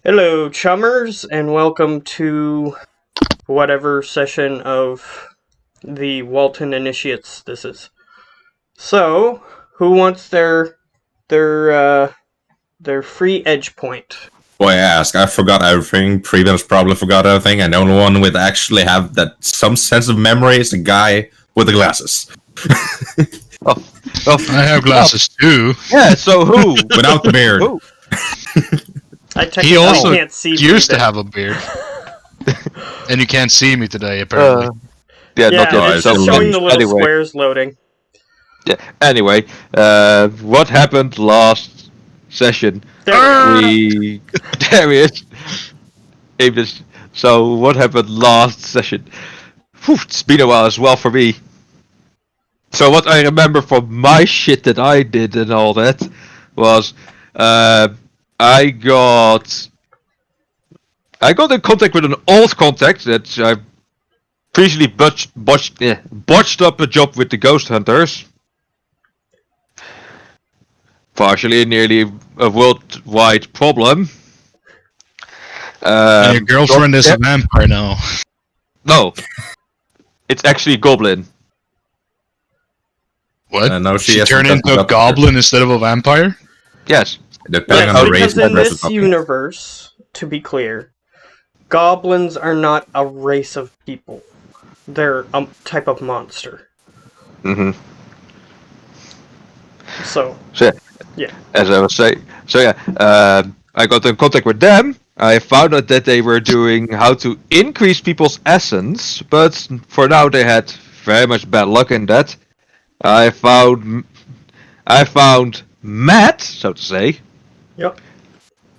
Hello, chummers, and welcome to whatever session of the Walton Initiates this is. So, who wants their free edge point? Boy, I ask. I forgot everything. Prevents probably forgot everything, and the only one with actually have that some sense of memory is the guy with the glasses. I have glasses too. Yeah, so who? Without the beard. Who? I technically He also can't see used to breathing. have a beard. And you can't see me today, apparently. Yeah, Yeah, not yet. it's so just showing the little anyway. squares loading. Yeah. Anyway, what happened last session? There We there he is. Aimless. So what happened last session? Whew, it's been a while as well for me. So what I remember from my shit that I did and all that was I got in contact with an old contact that I previously botched up a job with the ghost hunters. Partially nearly a worldwide problem. And your girlfriend is a yeah. vampire now. No, it's actually a goblin. What? No, she she has turned to into a talk goblin instead of a vampire? Yes. Depending Yes, on the race because in members this of the- universe, to be clear, goblins are not a race of people. They're a type of monster. Mm-hmm. So, So yeah. as I was saying, I got in contact with them. I found out that they were doing how to increase people's essence, but for now they had very much bad luck in that. I found Matt, so to say. Yep.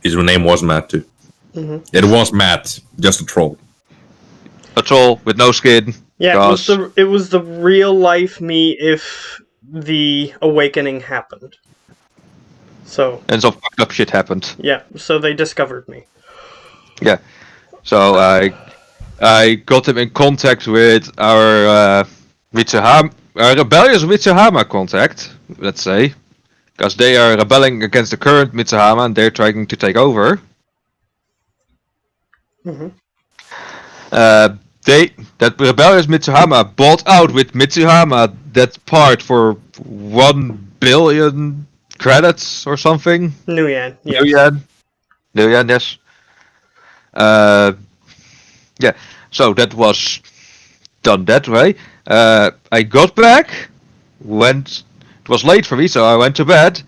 His name was Matt too. Mm-hmm. It was Matt, just a troll. A troll with no skin. Yeah, Cause- it was the real life me if the awakening happened. So, And some fucked up shit happened. yeah, so they discovered me. So I got him in contact with our rebellious Mitsuhama contact, let's say, because they are rebelling against the current Mitsuhama and they're trying to take over. Mm-hmm. That rebellious Mitsuhama bought out with Mitsuhama that part for 1 billion credits or something. New Yen, yes. New Yen, yes. So that was done that way. I got back, it was late for me, so I went to bed.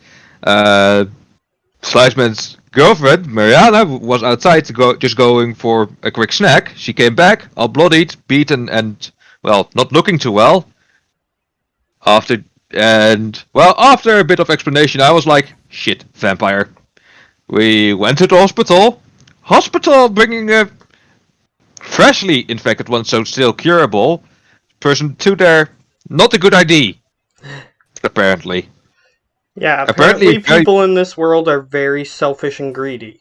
Sliceman's girlfriend, Mariana, was outside just going for a quick snack. She came back, all bloodied, beaten, and, well, not looking too well. After a bit of explanation, I was like, shit, vampire. We went to the hospital. Bringing a freshly infected one, so still curable, person to there. Not a good idea, apparently. Yeah, Apparently apparently people in this world are very selfish and greedy.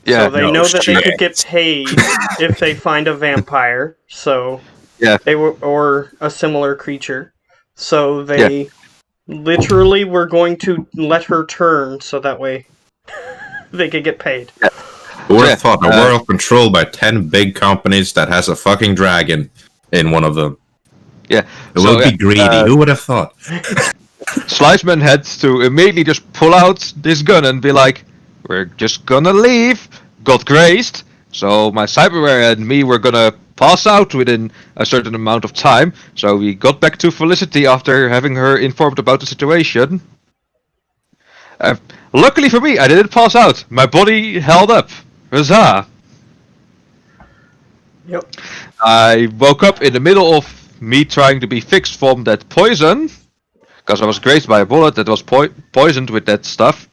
Yeah, So they no know that they shit. could get paid if they find a vampire, so Yeah. they were, or a similar creature. So they literally were going to let her turn so that way they could get paid. Who would Yeah, have thought a world controlled by 10 big companies that has a fucking dragon in one of them? Yeah. It So, will be greedy. Who would have thought? Sliceman had to immediately just pull out this gun and be like, we're just gonna leave. Got grazed. So my cyberware and me were gonna pass out within a certain amount of time. So we got back to Felicity after having her informed about the situation. Luckily for me, I didn't pass out. My body held up. Huzzah! Yep. I woke up in the middle of me trying to be fixed from that poison. Because I was grazed by a bullet that was poisoned with that stuff.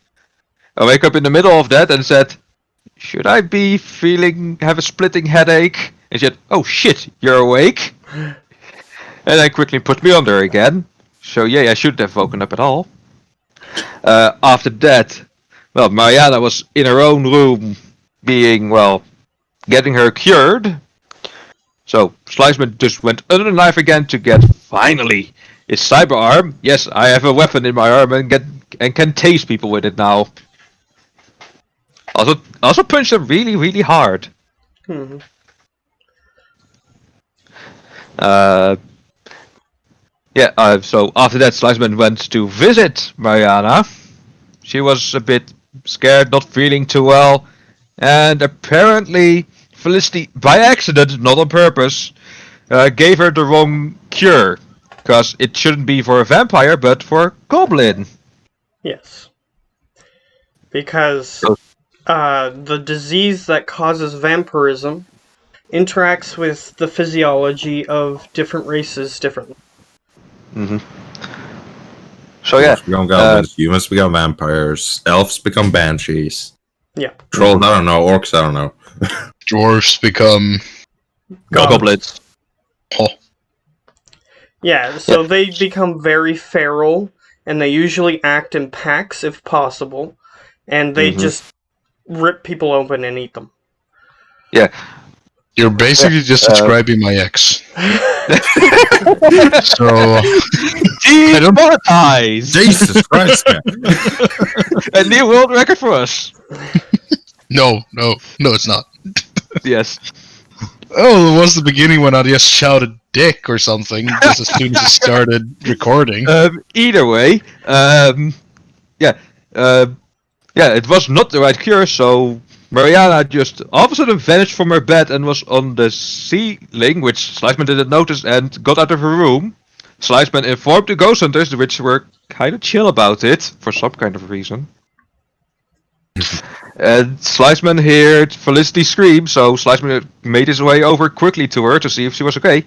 I wake up in the middle of that and said, should I be have a splitting headache? And she said, oh shit, you're awake? And then quickly put me under again. So yeah, I shouldn't have woken up at all. After that, well, Mariana was in her own room getting her cured. So Sliceman just went under the knife again to get, finally, his cyber arm. Yes, I have a weapon in my arm and can tase people with it now. Also punched him really, really hard. Mhm. So after that, Sliceman went to visit Mariana. She was a bit scared, not feeling too well, and apparently Felicity, by accident, not on purpose, gave her the wrong cure. Because it shouldn't be for a vampire, but for a goblin. Yes. Because the disease that causes vampirism interacts with the physiology of different races differently. Mm-hmm. So yeah, become goblins, humans become vampires, elves become banshees. Yeah. Trolls, I don't know, orcs, I don't know. Dwarves become goblins. Oh, Yeah, so they become very feral, and they usually act in packs if possible, and they just rip people open and eat them. Yeah. you're basically just describing my ex. So Demonetized! Jesus Christ, man. A new world record for us. no, it's not. Yes. Oh, it was the beginning when I just shouted "dick" or something just as soon as I started recording. Either way, it was not the right cure, so Mariana just all of a sudden vanished from her bed and was on the ceiling, which Sliceman didn't notice, and got out of her room. Sliceman informed the ghost hunters, which were kind of chill about it, for some kind of reason. And Sliceman heard Felicity scream, so Sliceman made his way over quickly to her to see if she was okay.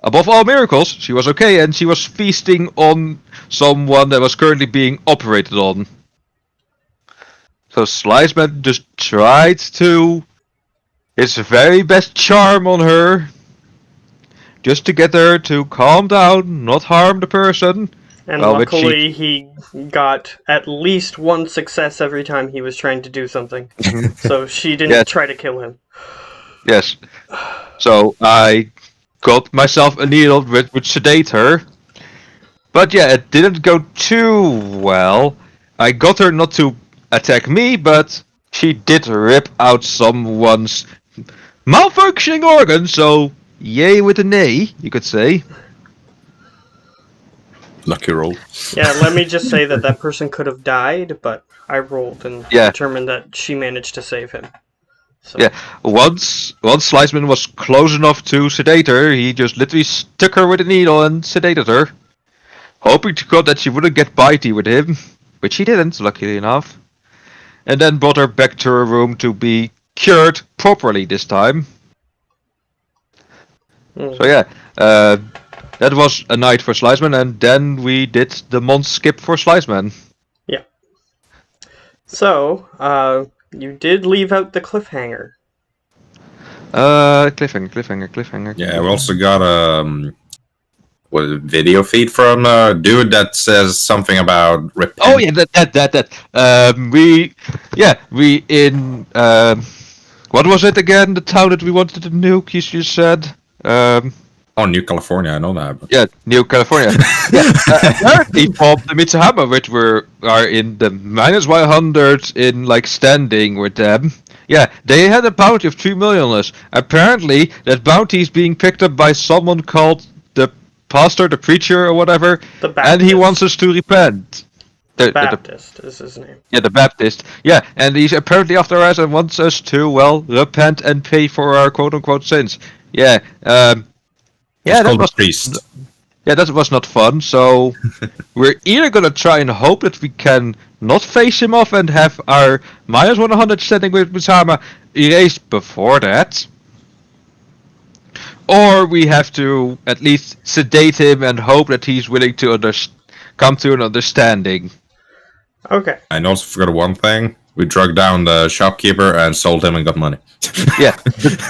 Above all miracles, she was okay, and she was feasting on someone that was currently being operated on. So Sliceman just tried to his very best charm on her, just to get her to calm down, not harm the person. And luckily, he got at least one success every time he was trying to do something. So she didn't try to kill him. Yes. So I got myself a needle which would sedate her. But yeah, it didn't go too well. I got her not to attack me, but she did rip out someone's malfunctioning organ, so yay with an A, you could say. Lucky roll. Yeah, let me just say that person could have died, but I rolled and determined that she managed to save him. So. Yeah, once Sliceman was close enough to sedate her, he just literally stuck her with a needle and sedated her, hoping to God that she wouldn't get bitey with him, which he didn't, luckily enough, and then brought her back to her room to be cured properly this time. So yeah, that was a night for Sliceman, and then we did the month skip for Sliceman. Yeah. So, you did leave out the cliffhanger. Cliffhanger. Yeah, we also got a video feed from a dude that says something about repent. Oh yeah, that. We in what was it again? The town that we wanted to nuke. You just said. Oh, New California, I know that. But... Yeah, New California. Apparently from the Mitsahama, which are in the -100 in like standing with them. Yeah, they had a bounty of 3 million on us. Apparently, that bounty is being picked up by someone called the pastor, the preacher, or whatever, and he wants us to repent. The Baptist is his name. Yeah, the Baptist. Yeah, and he's apparently after us and wants us to, repent and pay for our quote-unquote sins. Yeah, that was priest. Yeah, that was not fun. So we're either gonna try and hope that we can not face him off and have our -100 standing with Misama erased before that, or we have to at least sedate him and hope that he's willing to come to an understanding. Okay. I also forgot one thing. We drugged down the shopkeeper and sold him and got money. Yeah.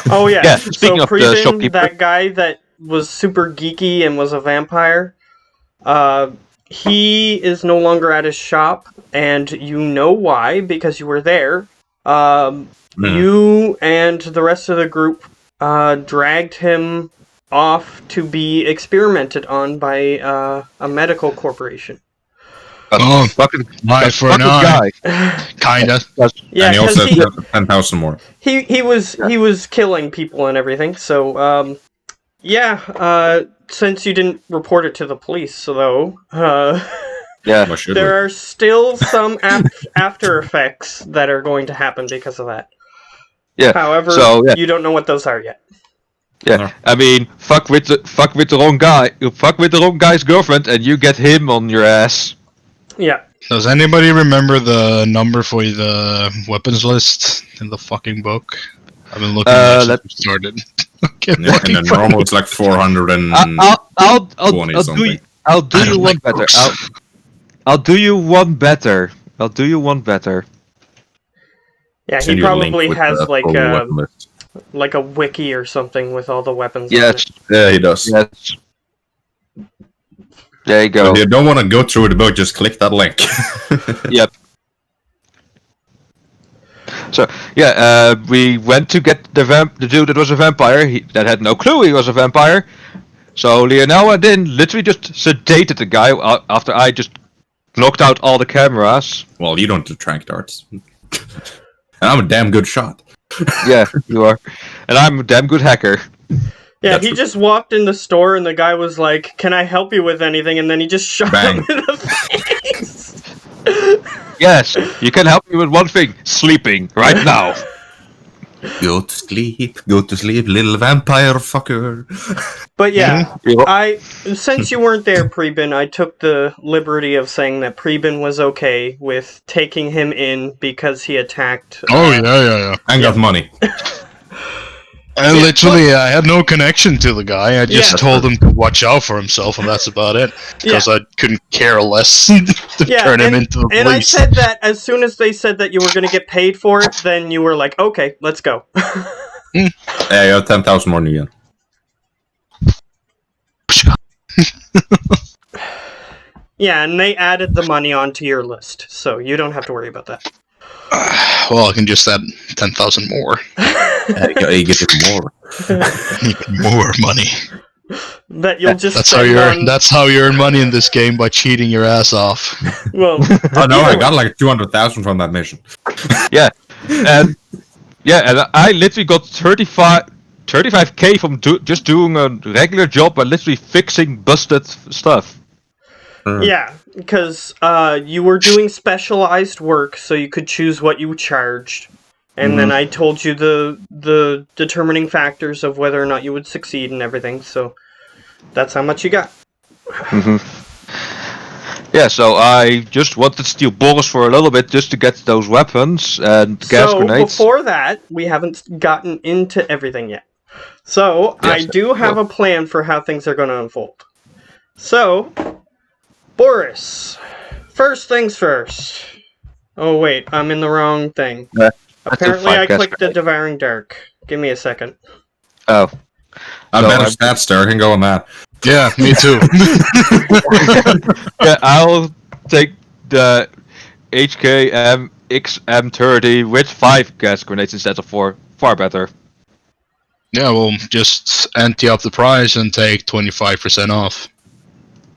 Oh yeah. Yeah. Speaking of the shopkeeper, that guy that was super geeky and was a vampire, he is no longer at his shop, and you know why, because you were there. You and the rest of the group dragged him off to be experimented on by a medical corporation. Oh, fucking eye for an guy. eye. Kinda. Yeah, and he also because has 10,000 more. he was killing people and everything. So since you didn't report it to the police, though, Yeah. Why should there we? are still some after effects that are going to happen because of that. Yeah. However, So yeah. you don't know what those are yet. Yeah, No. I mean, fuck with the wrong guy. You fuck with the wrong guy's girlfriend, and you get him on your ass. Yeah. Does anybody remember the number for the weapons list in the fucking book? I've been looking at it since we started. Yeah, and the normal is like 420 I'll something. I'll do I you don't one like better. books. I'll do you one better. I'll do you one better. Yeah, Send he you a link probably with has the like full a weapon list. wiki or something with all the weapons. Yes, Yeah, he does. yes. There you So go. if you don't want to go through the book, just click that link. Yep. So yeah, we went to get the dude that was a vampire. That had no clue he was a vampire. So Leonela then literally just sedated the guy after I just knocked out all the cameras. Well, you don't detract darts. And I'm a damn good shot. Yeah, you are, and I'm a damn good hacker. Yeah, That's he just walked in the store and the guy was like, "Can I help you with anything?" And then he just shot Bang. him in the face. Yes, you can help me with one thing: sleeping right now. Go to sleep, little vampire fucker. But yeah, Yeah. since you weren't there, Preben, I took the liberty of saying that Preben was okay with taking him in because he attacked. Oh yeah. And got money. I literally, I had no connection to the guy. I just Yeah. told him to watch out for himself, and that's about it. Because I couldn't care less to turn him into the police. And I said that as soon as they said that you were going to get paid for it, then you were like, "Okay, let's go." Yeah, you have 10,000 more than you. Yeah, and they added the money onto your list, so you don't have to worry about that. Well, I can just add 10,000 more. You get it more. More money. That you'll just That's how spend you on- That's how you earn money in this game, by cheating your ass off. Well, Oh no, I got like 200,000 from that mission. And I literally got 35k from just doing a regular job and literally fixing busted stuff. yeah, because you were doing specialized work, so you could choose what you charged. And then I told you the determining factors of whether or not you would succeed and everything, so that's how much you got. Yeah, so I just wanted to steal Boris for a little bit just to get those weapons and gas So grenades. before that, we haven't gotten into everything yet. So I Yes. do have a plan for how things are going to unfold. So, Boris, first things first. Oh wait, I'm in the wrong thing. Yeah, Apparently I gas clicked the Devouring Dark. Give me a second. Oh. I So better I'm- stats there, I can go on that. Yeah, me too. Yeah, I'll take the HK XM30 with 5 gas grenades instead of 4. Far better. Yeah, well, just ante up the price and take 25% off.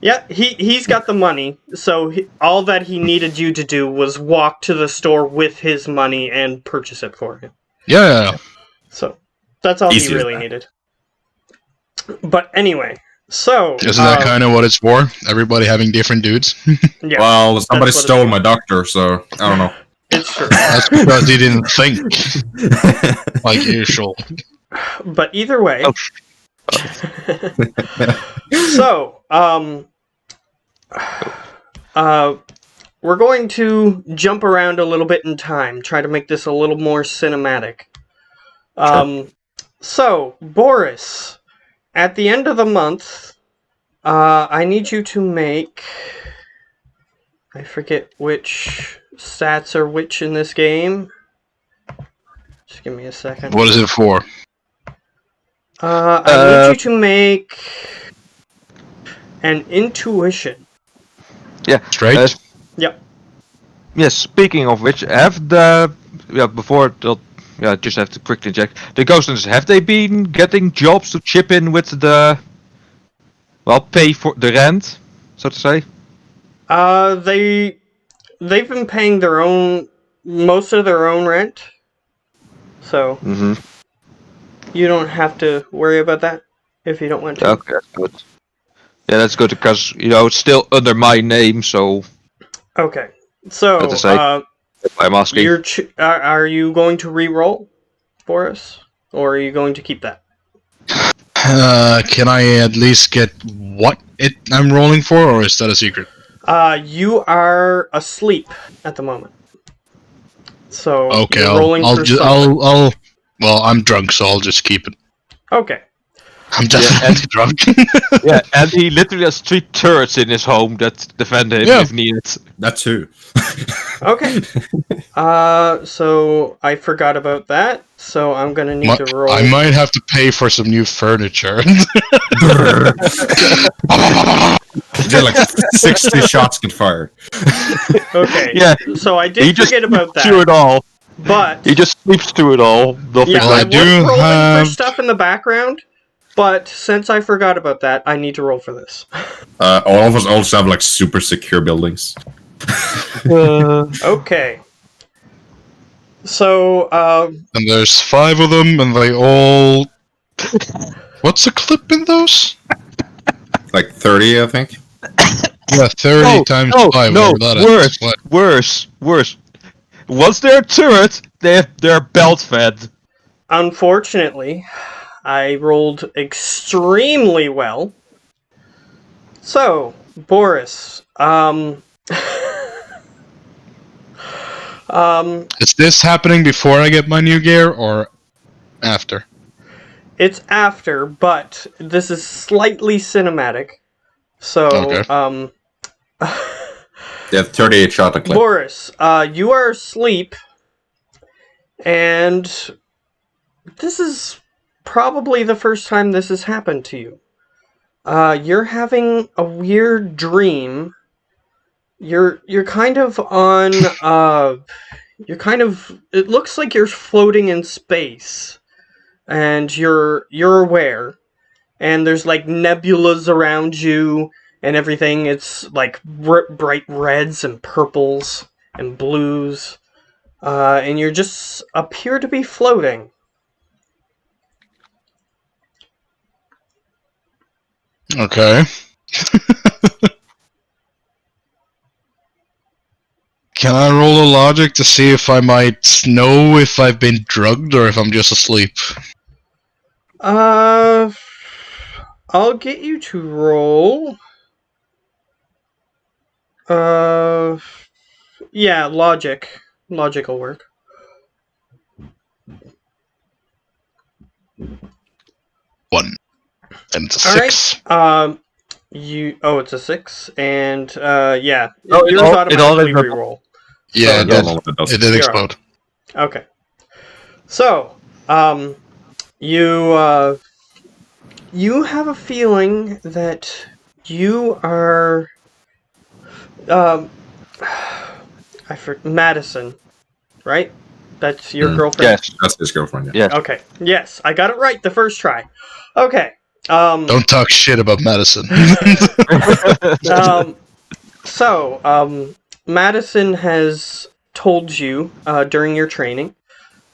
Yeah, he's got the money, so all that he needed you to do was walk to the store with his money and purchase it for him. Yeah. So, that's all Easy he as really that. needed. But anyway, so... Isn't that kind of what it's for? Everybody having different dudes? Yeah, Well, somebody what it's stole for. my doctor, so I don't know. it's true. That's because he didn't think like usual. But either way... Oh. So, we're going to jump around a little bit in time, try to make this a little more cinematic. So, Boris, at the end of the month, I need you to make... I forget which stats are which in this game. Just give me a second. What is it for? I need you to make an intuition. Yeah. Straight? Yep. Yes, speaking of which, have the... Yeah, before... Yeah, just have to quickly check. The Ghostlands, have they been getting jobs to chip in with the... Well, pay for the rent, so to say? They've been paying most of their own rent, so you don't have to worry about that if you don't want to. Okay, that's good. Yeah, that's good because it's still under my name, so. Okay, so I'm asking. Are you going to re-roll for us, or are you going to keep that? Can I at least get what I'm rolling for, or is that a secret? You are asleep at the moment. So okay, you're rolling for something. Well, I'm drunk, so I'll just keep it. Okay. I'm definitely drunk. Yeah, and he literally has 3 turrets in his home that defend him if needed. That too. Okay. So I forgot about that. So I'm gonna need to roll. I might have to pay for some new furniture. Like 60 shots get fired. Okay. Yeah. So I did forget about that. Through it all. But he just sleeps through it all. Yeah, I was rolling for stuff in the background. But since I forgot about that, I need to roll for this. All of us also have like super secure buildings. Okay. So, and there's 5 of them, and they all. What's the clip in those? Like 30, I think. Yeah, 30 times 5. No, worse. Once they're a turret, they're belt fed. Unfortunately, I rolled extremely well. So, Boris, is this happening before I get my new gear or after? It's after, but this is slightly cinematic. So, okay. They have 38 shot a clip. Boris, you are asleep, and this is probably the first time this has happened to you. You're having a weird dream. You're kind of on, it looks like you're floating in space, and you're aware, and there's like nebulas around you and everything. It's like bright reds and purples and blues, and you just appear to be floating. Okay. Can I roll a logic to see if I might know if I've been drugged or if I'm just asleep? I'll get you to roll. Yeah, logic. Logic will work. 1. And it's a 6. Alright, it's a 6, and, yeah. Yours automatically reroll. Yeah, so, it did explode. Okay. So, you have a feeling that you are, Madison, right? That's your girlfriend? Yes, that's his girlfriend, yeah. Yes. Okay, yes, I got it right the first try. Okay. Don't talk shit about Madison. Madison has told you during your training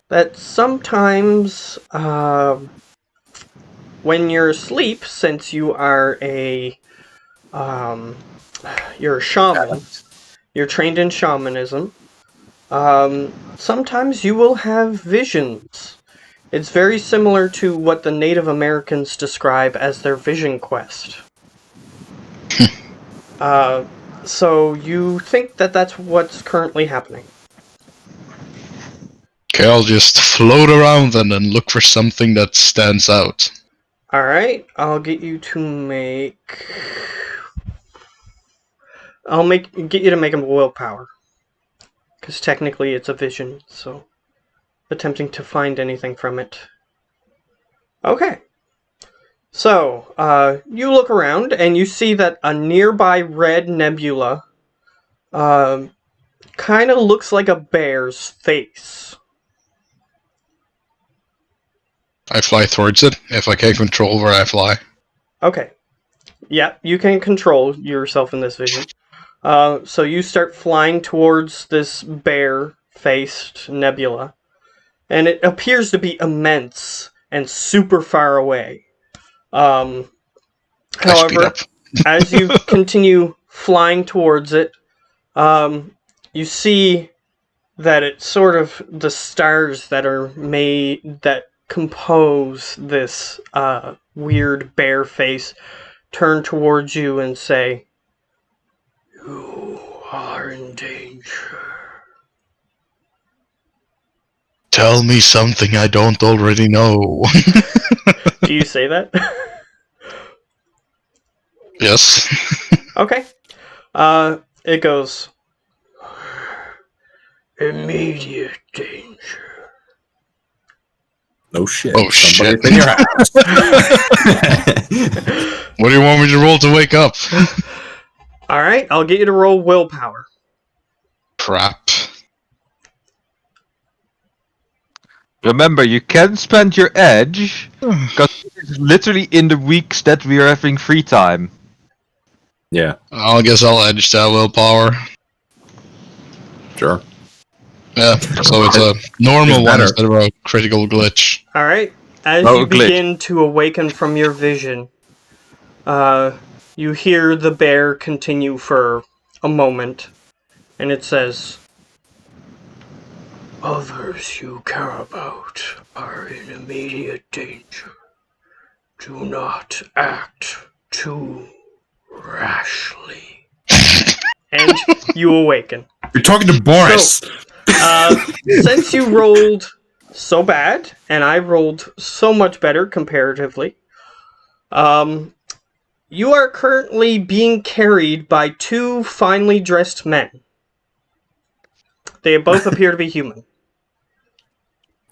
that sometimes when you're asleep, since you are you're a shaman, you're trained in shamanism, sometimes you will have visions. It's very similar to what the Native Americans describe as their vision quest. So you think that that's what's currently happening. Okay, I'll just float around then and look for something that stands out. Alright, I'll get you to make... get you to make a willpower. Because technically it's a vision, so... attempting to find anything from it. Okay. So, you look around and you see that a nearby red nebula kind of looks like a bear's face. I fly towards it, if I can control where I fly. Okay. Yeah, you can control yourself in this vision. So you start flying towards this bear-faced nebula, and it appears to be immense and super far away. However, as you continue flying towards it, you see that it's sort of the stars that compose this weird bear face turn towards you and say, "You are in danger." Tell me something I don't already know. Do you say that? Yes. Okay. It goes, "Immediate danger." No shit. Oh, shit. In your house. What do you want me to roll to wake up? Alright, I'll get you to roll willpower. Crap. Remember, you can spend your edge, because it's literally in the weeks that we are having free time. Yeah, I guess I'll edge that willpower. sure. Yeah, so it's a normal It's one better. instead of a critical glitch. Alright, as Oh, you glitch. begin to awaken from your vision, you hear the bear continue for a moment, and it says, "Others you care about are in immediate danger. Do not act too rashly." And you awaken. You're talking to Boris. Since you rolled so bad, and I rolled so much better comparatively, you are currently being carried by two finely dressed men. They both appear to be human.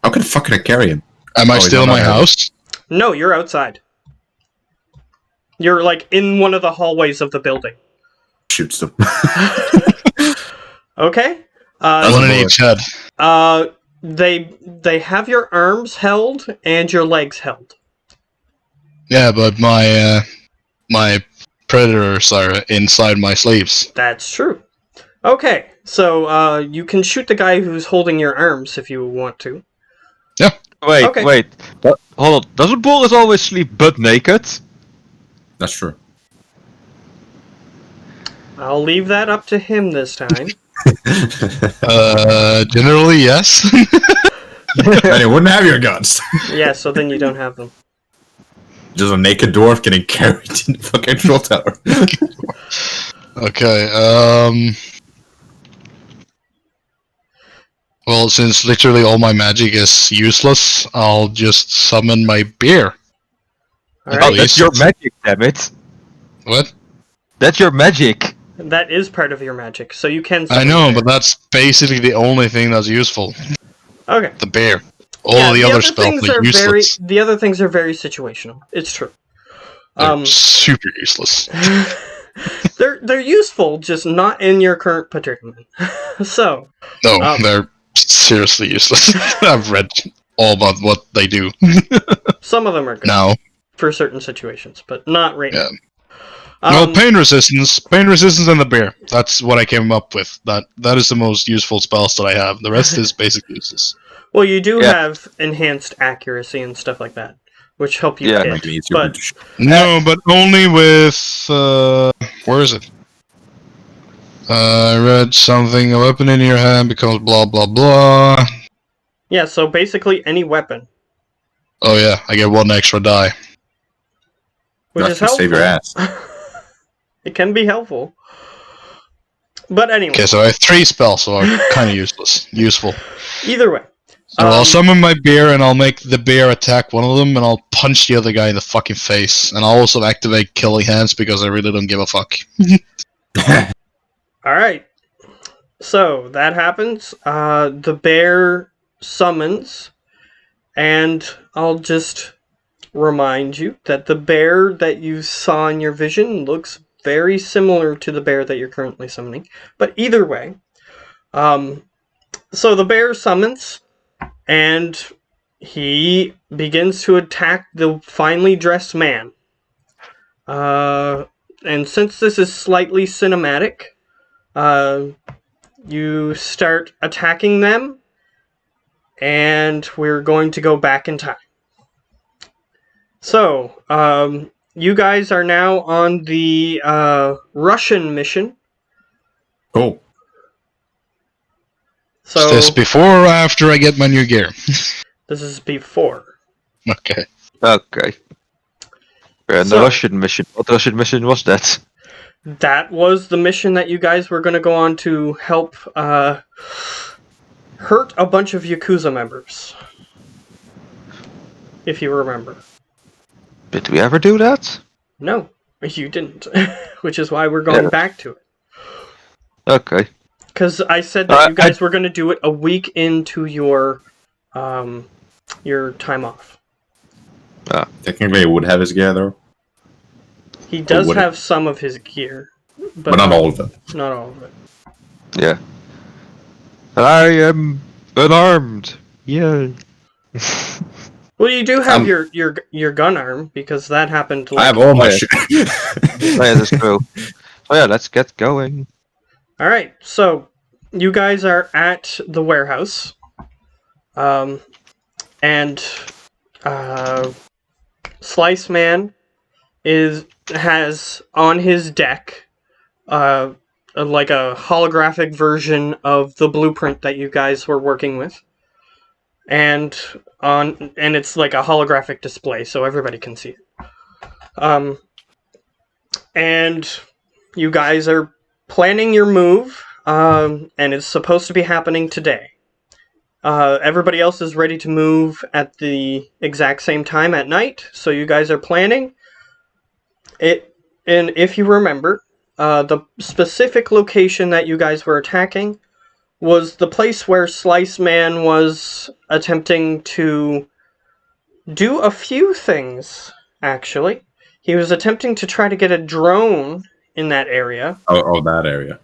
How can fucking I carry him? Am I he's still in not my out. house? No, you're outside. You're like in one of the hallways of the building. Shoots them. Okay? One in each head. They have your arms held and your legs held. Yeah, but my predators are inside my sleeves. That's true. Okay, so you can shoot the guy who's holding your arms if you want to. Wait, Okay. wait. Hold on. Doesn't Boris always sleep butt naked? That's true. I'll leave that up to him this time. Generally, yes. And you wouldn't have your guns. Yeah, so then you don't have them. Just a naked dwarf getting carried in the fucking control tower. Okay, well, since literally all my magic is useless, I'll just summon my bear. All Oh, right, that's your magic, damn it. What? That's your magic. that is part of your magic, so you can. I summon know, the but that's basically the only thing that's useful. bear. Okay. The bear. All Yeah, the other spells things are useless. The other things are very situational. It's true. They're super useless. They're useful, just not in your current predicament. So. No, they're seriously useless. I've read all about what they do. Some of them are good Now, for certain situations, but not right yeah. now. Well, pain resistance, and the bear. That's what I came up with. That is the most useful spells that I have. The rest is basically useless. Well, you do Yeah. have enhanced accuracy and stuff like that, which help you Yeah. hit. Make it easier But to No, but only with where is it? I read something. A weapon in your hand becomes blah blah blah. yeah, so basically any weapon, Oh yeah, I get one extra die. which Not is to helpful. save your ass. It can be helpful. But anyway, Okay, so I have 3 spells, so I'm kind of useless. Useful. either way. So I'll summon my bear, and I'll make the bear attack one of them, and I'll punch the other guy in the fucking face. And I'll also activate Killing Hands because I really don't give a fuck. Alright. So, that happens. The bear summons, and I'll just remind you that the bear that you saw in your vision looks very similar to the bear that you're currently summoning. But either way, so the bear summons, and he begins to attack the finely dressed man. And since this is slightly cinematic, You start attacking them, and we're going to go back in time. So, you guys are now on the Russian mission. Cool. Is So this before or after I get my new gear? this is before. Okay. Okay. And So- the Russian mission. What Russian mission was that? That was the mission that you guys were going to go on to help hurt a bunch of Yakuza members. If you remember. Did we ever do that? No, you didn't. Which is why we're going Yeah. back to it. Okay. Because I said that you guys were going to do it a week into your time off. Technically, it would have his gear though, He does would it? have some of his gear, but not all of it. Not all of it. Yeah. I am unarmed. Yeah. Well, you do have Um, your gun arm because that happened. I have all my yeah. shit. Oh, yeah, that's true. Oh yeah, let's get going. All right, so you guys are at the warehouse, and Slice Man has on his deck like a holographic version of the blueprint that you guys were working with, and it's like a holographic display so everybody can see it. And you guys are planning your move, and it's supposed to be happening today. Everybody else is ready to move at the exact same time at night, so you guys are planning it. And if you remember, the specific location that you guys were attacking was the place where Slice Man was attempting to do a few things, actually. He was attempting to try to get a drone in that area. Oh, that area.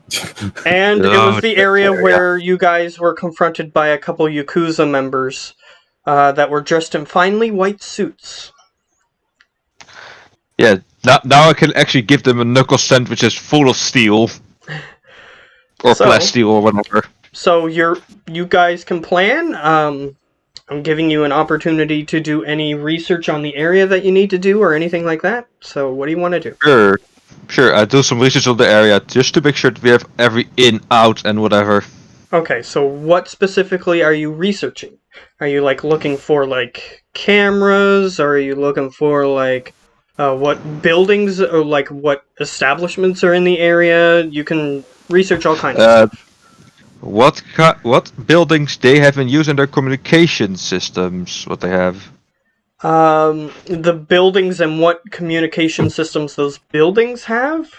And it Oh, was the that area area. where you guys were confronted by a couple Yakuza members that were dressed in finely white suits. Yeah. Now I can actually give them a knuckle sandwich that's full of steel. Or So- plasteel or whatever. So you guys can plan. I'm giving you an opportunity to do any research on the area that you need to do or anything like that. So what do you want to do? Sure, I do some research on the area just to make sure that we have every in, out, and whatever. Okay, so what specifically are you researching? Are you like looking for like cameras, or are you looking for like what buildings or like what establishments are in the area? You can research all kinds of stuff. What buildings they have in use in their communication systems? What they have? The buildings and what communication systems those buildings have?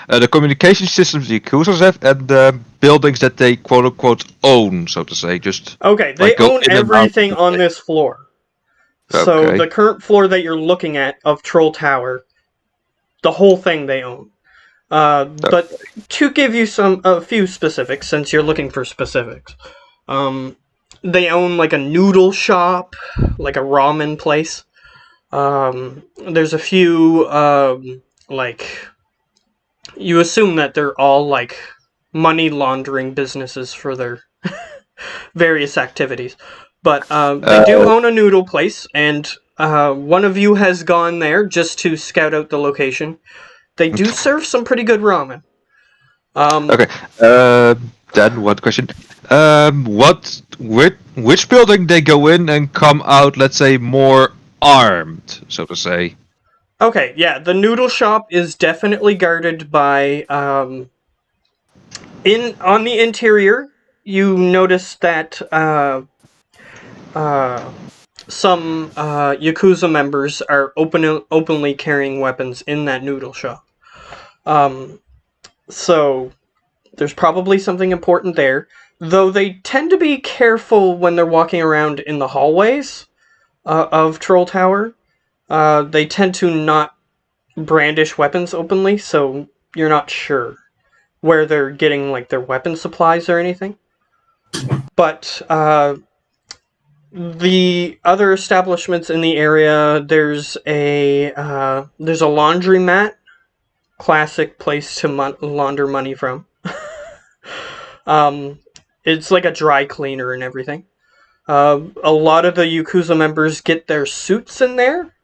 The communication systems the Yakuzas have, and the buildings that they quote unquote own, so to say. Just Okay, they Like, go own in and out. everything on this floor. So Okay. the current floor that you're looking at of Troll Tower, the whole thing they own. But to give you a few specifics, since you're looking for specifics, they own like a noodle shop, like a ramen place. There's a few like you assume that they're all like money laundering businesses for their various activities. But they do own a noodle place, and one of you has gone there just to scout out the location. They do serve some pretty good ramen. Okay. Then one question. Which building they go in and come out? Let's say more armed, so to say. Okay, yeah, the noodle shop is definitely guarded by. On the interior, you notice that some Yakuza members are openly carrying weapons in that noodle shop. So there's probably something important there. Though they tend to be careful when they're walking around in the hallways of Troll Tower. They tend to not brandish weapons openly, so you're not sure where they're getting like their weapon supplies or anything. But the other establishments in the area, there's a laundromat, classic place to launder money from. It's like a dry cleaner and everything. A lot of the Yakuza members get their suits in there.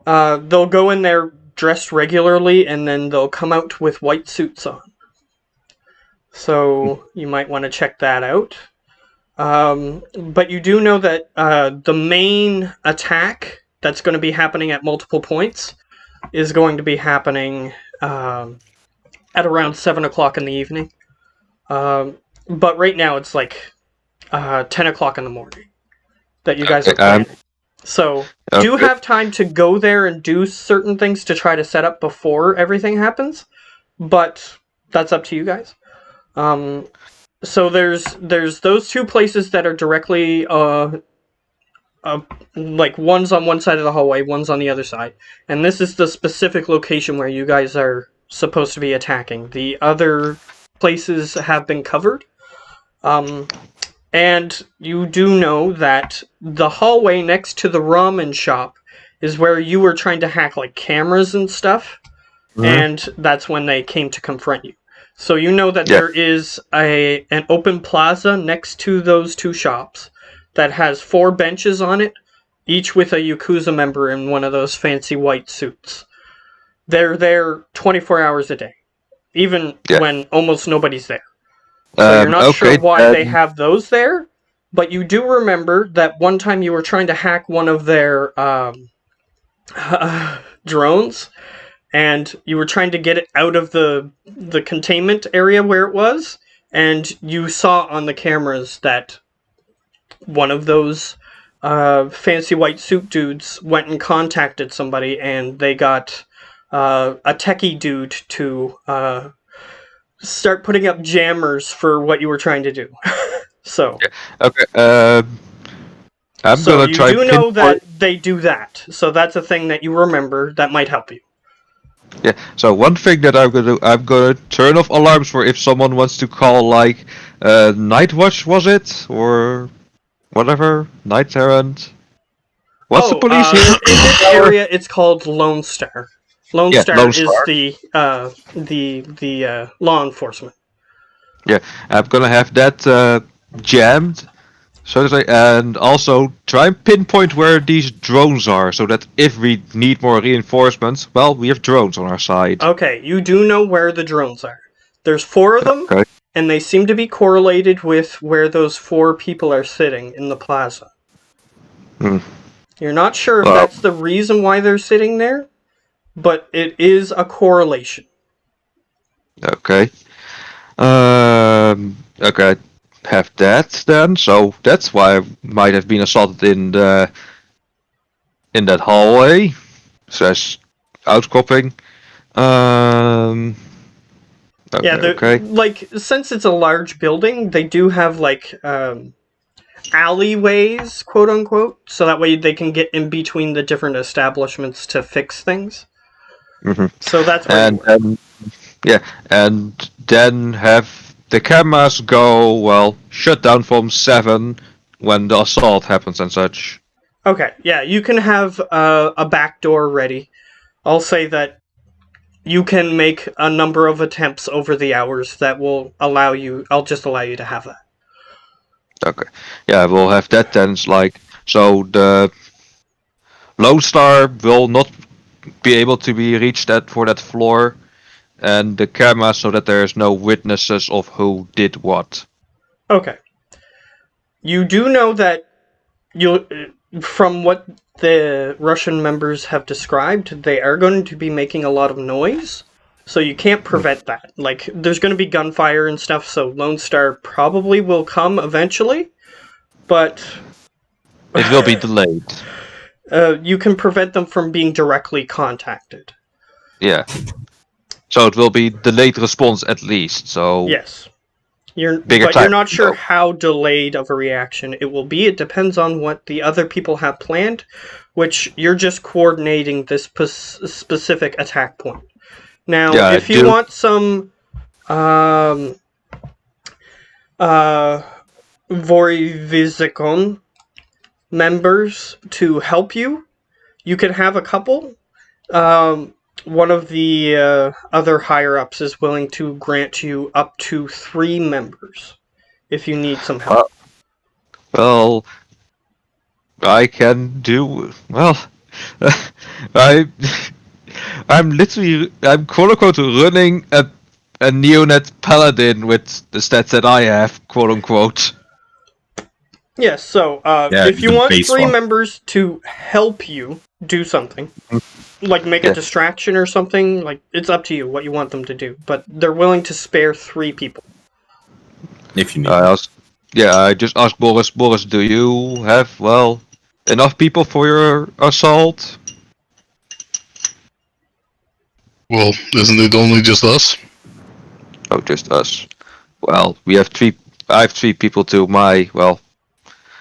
They'll go in there dressed regularly, and then they'll come out with white suits on. So you might want to check that out. But you do know that the main attack that's going to be happening at multiple points is going to be happening at around 7 o'clock in the evening. But right now it's like 10 o'clock in the morning that you guys are planning. So do have time to go there and do certain things to try to set up before everything happens, but that's up to you guys. So there's those two places that are directly like one's on one side of the hallway, one's on the other side, and this is the specific location where you guys are supposed to be attacking. The other places have been covered. And you do know that the hallway next to the ramen shop is where you were trying to hack like cameras and stuff, and that's when they came to confront you. So you know that there is an open plaza next to those two shops that has 4 benches on it, each with a Yakuza member in one of those fancy white suits. They're there 24 hours a day, even when almost nobody's there. So you're not sure why they have those there, but you do remember that one time you were trying to hack one of their drones, and you were trying to get it out of the containment area where it was, and you saw on the cameras that one of those fancy white suit dudes went and contacted somebody, and they got a techie dude to start putting up jammers for what you were trying to do. So Okay. I'm so gonna try. You do know that they do that, so that's a thing that you remember that might help you. Yeah. So one thing that I'm gonna do, I'm gonna turn off alarms for if someone wants to call like Night Watch, was it, or whatever, Night Errant. What's the police here? In this area, it's called Lone Star. Lone Star is the law enforcement. Yeah, I'm gonna have that jammed, so to say, and also try and pinpoint where these drones are, so that if we need more reinforcements, well, we have drones on our side. Okay, you do know where the drones are. There's 4 of them, and they seem to be correlated with where those 4 people are sitting in the plaza. You're not sure if that's the reason why they're sitting there, but it is a correlation. Okay. Okay. Have that then. So that's why I might have been assaulted in that hallway. / outcropping. Okay. Like, since it's a large building, they do have like alleyways, quote unquote, so that way they can get in between the different establishments to fix things. So that's where and then have the cameras go shut down from 7 when the assault happens and such. Okay, yeah, you can have a back door ready. I'll say that you can make a number of attempts over the hours that will allow you. I'll just allow you to have that. Okay, yeah, we'll have that then. So the Lone Star will not be able to be reached for that floor, and the camera so that there's no witnesses of who did what. Okay. You do know that from what the Russian members have described, they are going to be making a lot of noise, so you can't prevent that. Like, there's going to be gunfire and stuff, so Lone Star probably will come eventually, but it will be delayed. You can prevent them from being directly contacted. Yeah. So it will be delayed response at least. So yes, you're not sure how delayed of a reaction it will be. It depends on what the other people have planned, which you're just coordinating this specific attack point. Now, if you want some Voivizikon members to help you, you can have a couple. one of the other higher-ups is willing to grant you up to 3 members if you need some help. Well, I can do well. I'm quote unquote running a neonet paladin with the stats that I have, quote unquote. Yes, so if you the want base 3 one. members to help you do something, like make a distraction or something, like it's up to you what you want them to do, but they're willing to spare 3 people. If you need. I just asked Boris. Boris, do you have enough people for your assault? Well, isn't it only just us? Oh, just us. Well, we have 3. I have 3 people to my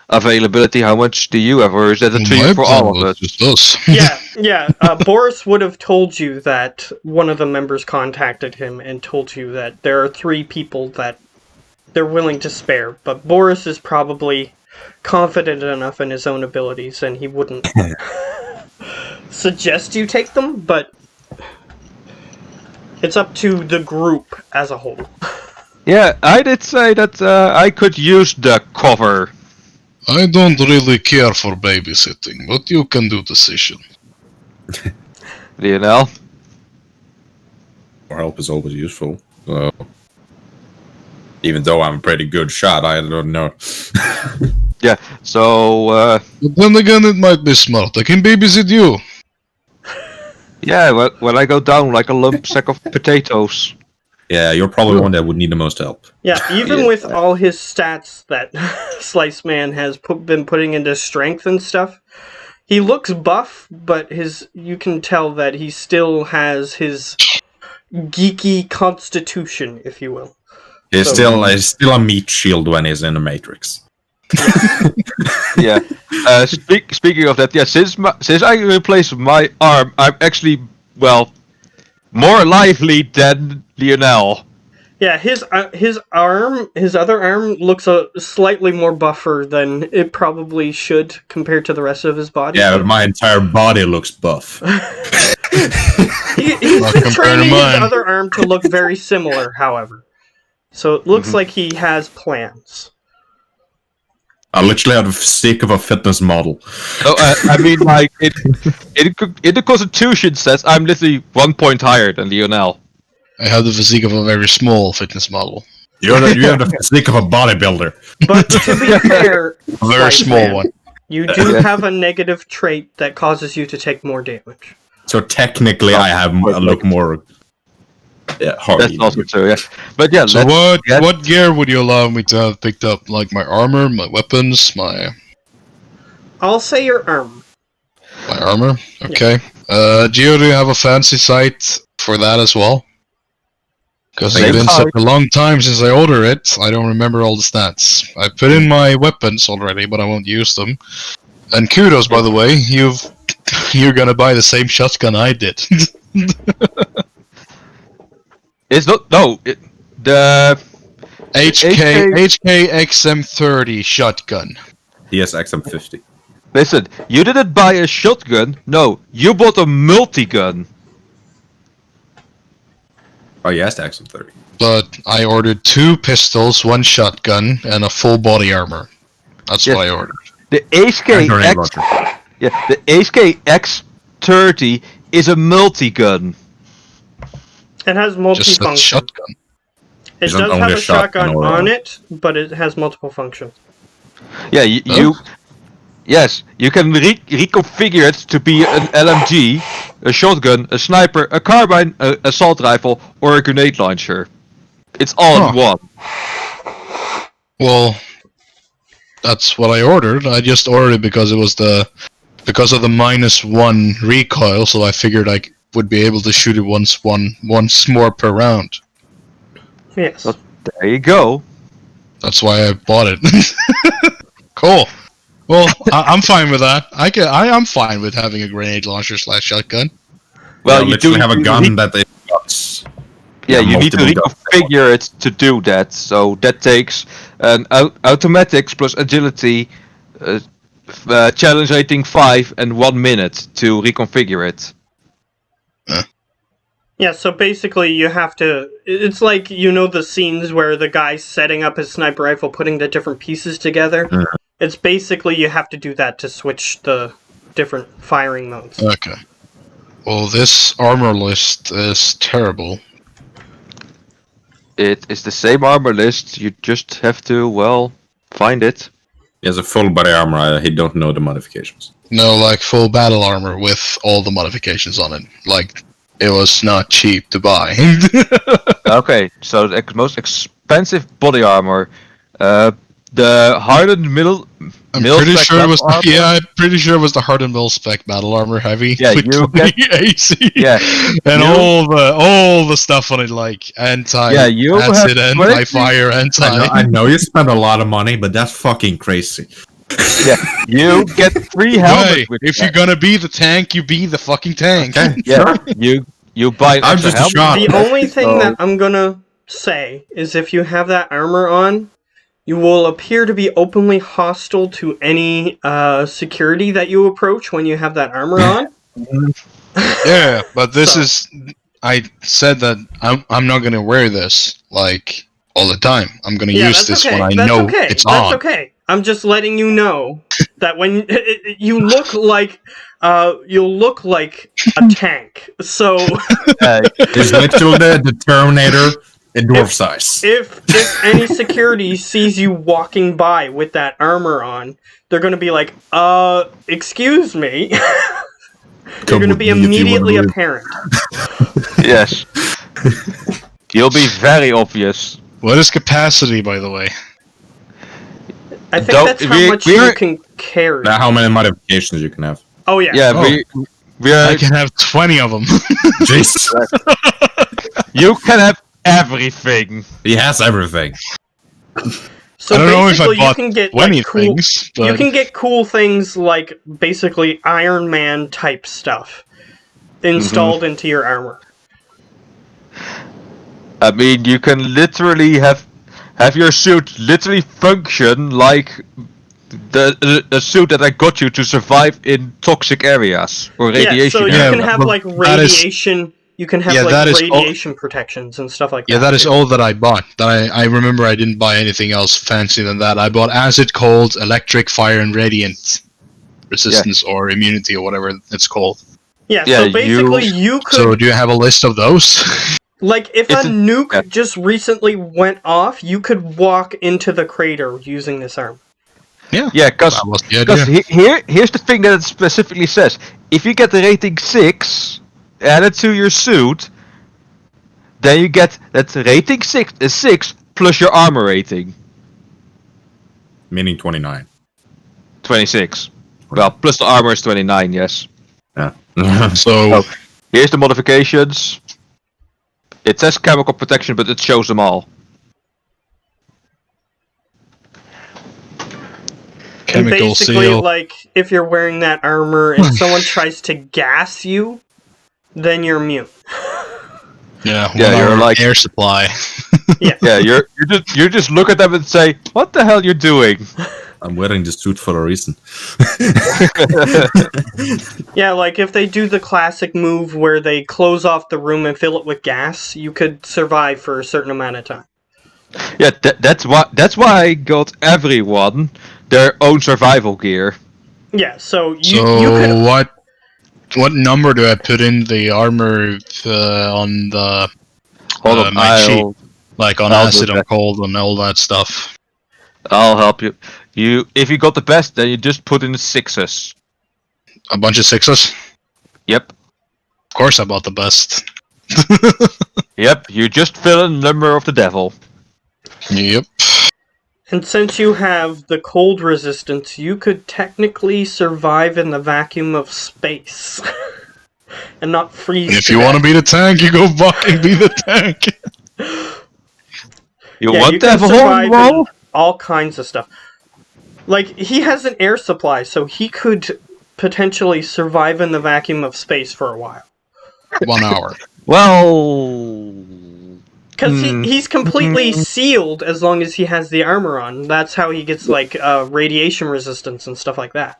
availability. How much do you have, or is that a 3 for all of us? Just us. Yeah. Boris would have told you that one of the members contacted him and told you that there are 3 people that they're willing to spare, but Boris is probably confident enough in his own abilities and he wouldn't suggest you take them, but it's up to the group as a whole. Yeah, I did say that I could use the cover. I don't really care for babysitting, but you can do decision. Lionel? More help is always useful. So, even though I'm a pretty good shot, I don't know. Yeah, so But then again, it might be smart. I can babysit you. yeah, when I go down like a lump sack of potatoes. Yeah, you're probably one that would need the most help. Yeah, even with all his stats that Slice Man has been putting into strength and stuff, he looks buff, but you can tell that he still has his geeky constitution, if you will. He's still a meat shield when he's in the Matrix. Yeah. Speaking of that, yeah, since I replaced my arm, I'm actually more lively than Lionel. Yeah, his other arm looks slightly more buffer than it probably should compared to the rest of his body. Yeah, but my entire body looks buff. He's been training his other arm to look very similar, however. So it looks like he has plans. I literally have the physique of a fitness model. Oh, I mean, like, in the Constitution stats, I'm literally 1 point higher than Lionel. I have the physique of a very small fitness model. You have the physique of a bodybuilder. But to be fair, A very small one. you do have a negative trait that causes you to take more damage. So technically, I look more. Yeah, hard. That's also true, yeah. But yeah, So what gear would you allow me to have picked up? Like my armor, my weapons, my I'll say your arm. armor? Okay. Geo, do you have a fancy sight for that as well? Because it's been such a long time since I ordered it, I don't remember all the stats. I put in my weapons already, but I won't use them. And kudos, by the way, you're gonna buy the same shotgun I did. It's not. No, the HK XM30 shotgun. He has XM50. Listen, you didn't buy a shotgun. No, you bought a multi-gun. Oh, he has the XM30. But I ordered 2 pistols, 1 shotgun, and a full body armor. That's what I ordered. The HKX. Yeah, the HKX30 is a multi-gun. It has Just a multifunction. shotgun. It does have a shotgun on it, but it has multiple functions. Yeah, yes, you can reconfigure it to be an LMG, a shotgun, a sniper, a carbine, a assault rifle, or a grenade launcher. It's all in one. Well, that's what I ordered. I just ordered it because it was because of the -1 recoil, so I figured I would be able to shoot it once more per round. Yes. So, there you go. That's why I bought it. Cool. Well, I'm fine with that. I'm fine with having a grenade launcher / shotgun. Well, you do have a gun that is got. Yeah, you need to reconfigure it to do that. So that takes an automatics plus agility, challenge rating 5 and 1 minute to reconfigure it. Yeah, so basically you have to... It's like, the scenes where the guy's setting up his sniper rifle, putting the different pieces together. Mm. It's basically you have to do that to switch the different firing modes. Okay. Well, this armor list is terrible. It is the same armor list. You just have to, find it. He has a full body armor. He don't know the modifications. No, like full battle armor with all the modifications on it. Like, it was not cheap to buy. Okay, so the most expensive body armor, the hardened middle. I'm middle pretty spec sure it was. battle armor. I'm pretty sure it was the hardened mil spec battle armor heavy. Yeah, with you 20 AC. Yeah, and you- all the stuff on it, like anti Yeah, you have acid, anti 20 fire, anti. I know you spent a lot of money, but that's fucking crazy. Yeah, you get 3 helmets. Hey, with if that. you're gonna be the tank, you be the fucking tank. Okay, Yeah, sure. you buy. An I'm extra just a helmet. shot. The only thing So- that I'm gonna say is if you have that armor on, you will appear to be openly hostile to any security that you approach when you have that armor on. Yeah, but this So- is. I said that I'm not gonna wear this like all the time. I'm gonna Yeah, use that's this okay. when I That's know okay. it's That's on. okay. I'm just letting you know that when you look like you'll look like a tank. So He's literally the Terminator in dwarf size. if any security sees you walking by with that armor on, they're gonna be like, excuse me. They're gonna be immediately apparent. Yes. You'll be very obvious. What is capacity, by the way? I think Don't- that's how we- much we you are- can carry. Now, how many modifications you can have? Oh yeah. Yeah, Oh. we are. I can have 20 of them. Jesus, You can have everything. he has everything. So I don't know if I basically, you bought can get 20 like, cool. things, but You can get cool things like basically Iron Man type stuff installed into your armor. I mean, you can literally have your suit literally function like the suit that I got you to survive in toxic areas or radiation. Yeah, so you Yeah, can have but like that is- radiation. You can have Yeah, that like is all- radiation protections and stuff like yeah, that. that is all that I bought. That I remember I didn't buy anything else fancy than that. I bought acid, cold, electric, fire, and radiant resistance or immunity or whatever it's called. Yeah, Yeah, so basically you could So do you have a list of those? like if It's a a- nuke yeah. just recently went off, you could walk into the crater using this armor. Yeah, because That was the idea. here's the thing that it specifically says: if you get the rating 6 added to your suit, then you get that rating 6 plus your armor rating Meaning 29. 26. Well, plus the armor is 29. Yes. Yeah. So Oh. Here's the modifications. It says chemical protection, but it shows them all. And chemical basically, seal. like if you're wearing that armor and someone tries to gas you, then you're immune. Yeah, Yeah, 1 you're hour like- air supply. Yeah, you just look at them and say, "What the hell you're doing?" I'm wearing this suit for a reason. Yeah, like if they do the classic move where they close off the room and fill it with gas, you could survive for a certain amount of time. Yeah, that's why I got everyone their own survival gear. Yeah, so you So could what number do I put in the armor on the Hold on, my sheet? Like on I'll do acid, on that. cold, and all that stuff. I'll help you. If you got the best, then you just put in the 6s. A bunch of 6s. Yep. Of course, I bought the best. Yep, you just fill in the number of the devil. Yep. And since you have the cold resistance, you could technically survive in the vacuum of space. And not freeze. If you want to be the tank, you go fucking be the tank. You Yeah, want you to can have a survive whole in roll? all kinds of stuff. Like, he has an air supply, so he could potentially survive in the vacuum of space for a while. 1 hour. Well, Because Hmm. he's completely sealed as long as he has the armor on. That's how he gets, like, radiation resistance and stuff like that.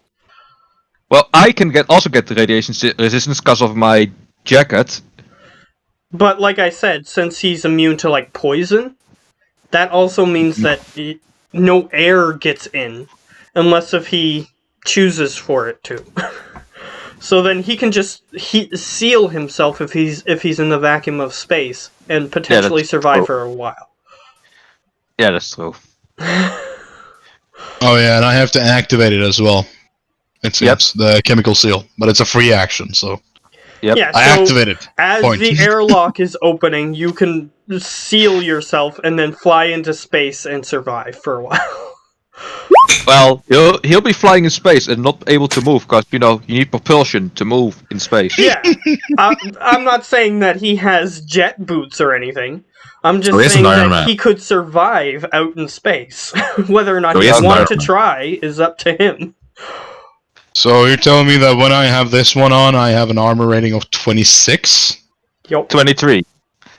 I can also get the radiation resistance because of my jacket. But like I said, since he's immune to like poison, that also means that no air gets in, unless if he chooses for it to. So then he can just seal himself if he's in the vacuum of space and potentially survive for a while. Yeah, that's true. Oh yeah, and I have to activate it as well. It seems the chemical seal, but it's a free action, so. Yep. Yeah, I activate it. As Point. the airlock is opening, you can seal yourself and then fly into space and survive for a while. Well, he'll be flying in space and not able to move because you need propulsion to move in space. Yeah, I'm not saying that he has jet boots or anything. I'm just he's saying an Iron that Man. he could survive out in space. Whether or not So he he is an wants to Iron Man. try is up to him. So you're telling me that when I have this one on, I have an armor rating of 26? Yup. 23.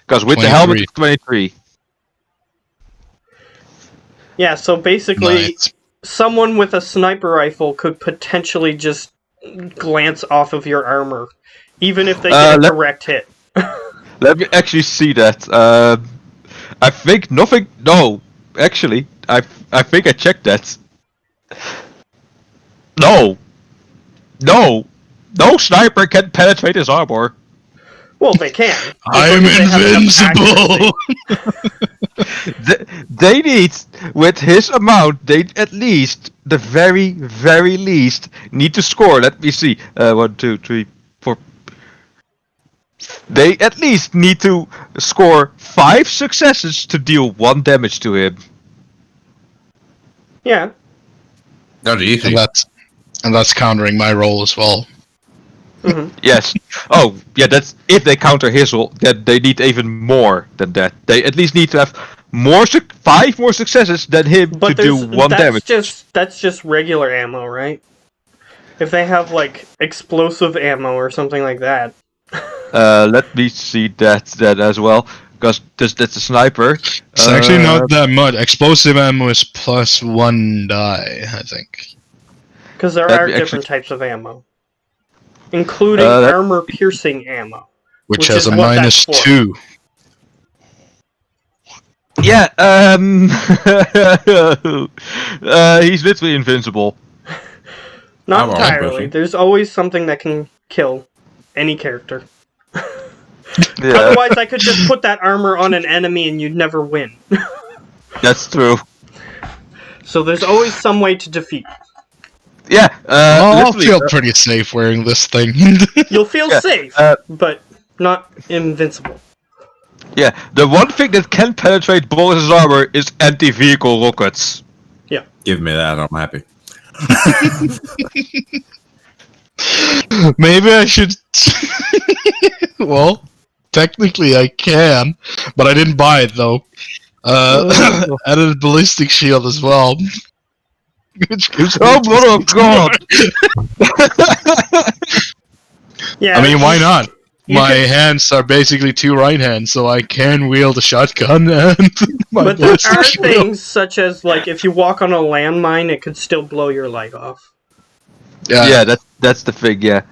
Because with the 23. helmet, it's 23. Yeah, so basically, Nice. someone with a sniper rifle could potentially just glance off of your armor, even if they get a direct hit. Let me actually see that. I think nothing. No, actually, I think I checked that. No, no sniper can penetrate his armor. Well, they can. I'm They have enough invincible! They need, with his amount, they at least, the very, very least, need to score. Let me see. 1, 2, 3, 4. They at least need to score 5 successes to deal 1 damage to him. Yeah. Not easy. And that's countering my roll as well. Hmm. Yes. Oh, yeah. That's if they counter his roll. That they need even more than that. They at least need to have 5 more successes than him to do 1 damage. That's just regular ammo, right? If they have like explosive ammo or something like that. Let me see that as well, because that's a sniper. It's actually not that much. Explosive ammo is plus 1 die, I think. Because there That'd are be different actually- types of ammo, including armor-piercing ammo. Which Which has is a what that's for. -2. Yeah. He's literally invincible. Not I'm all entirely. pushing. There's always something that can kill any character. Yeah, Otherwise, I could just put that armor on an enemy and you'd never win. that's true. So there's always some way to defeat. Yeah. I'll literally, feel pretty safe wearing this thing. You'll feel Yeah, safe, but not invincible. Yeah. The one thing that can penetrate Boris's armor is anti-vehicle rockets. Give me that, I'm happy. Maybe I should... Well, technically I can, but I didn't buy it though. Added a ballistic shield as well. Which gives me Oh, mother of God! Yeah. I mean, why not? You My can- hands are basically 2 right hands, so I can wield a shotgun and my But there ballistic are shield. things such as, like, if you walk on a landmine, it could still blow your leg off. Yeah, that's the thing. Yeah.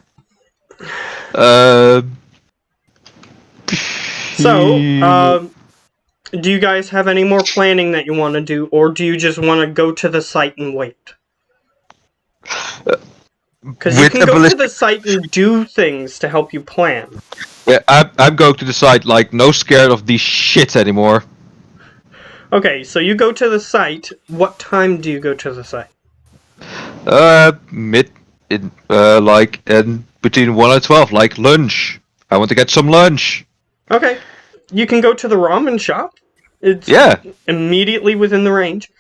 So, do you guys have any more planning that you want to do, or do you just want to go to the site and wait? Because you With can a go to ballistic- the site and do things to help you plan. Yeah, I'm going to decide, like, no scared of these shit anymore. Okay, so you go to the site. What time do you go to the site? Between 1 and 12, like lunch. I want to get some lunch. Okay, you can go to the ramen shop. It's Yeah. immediately within the range.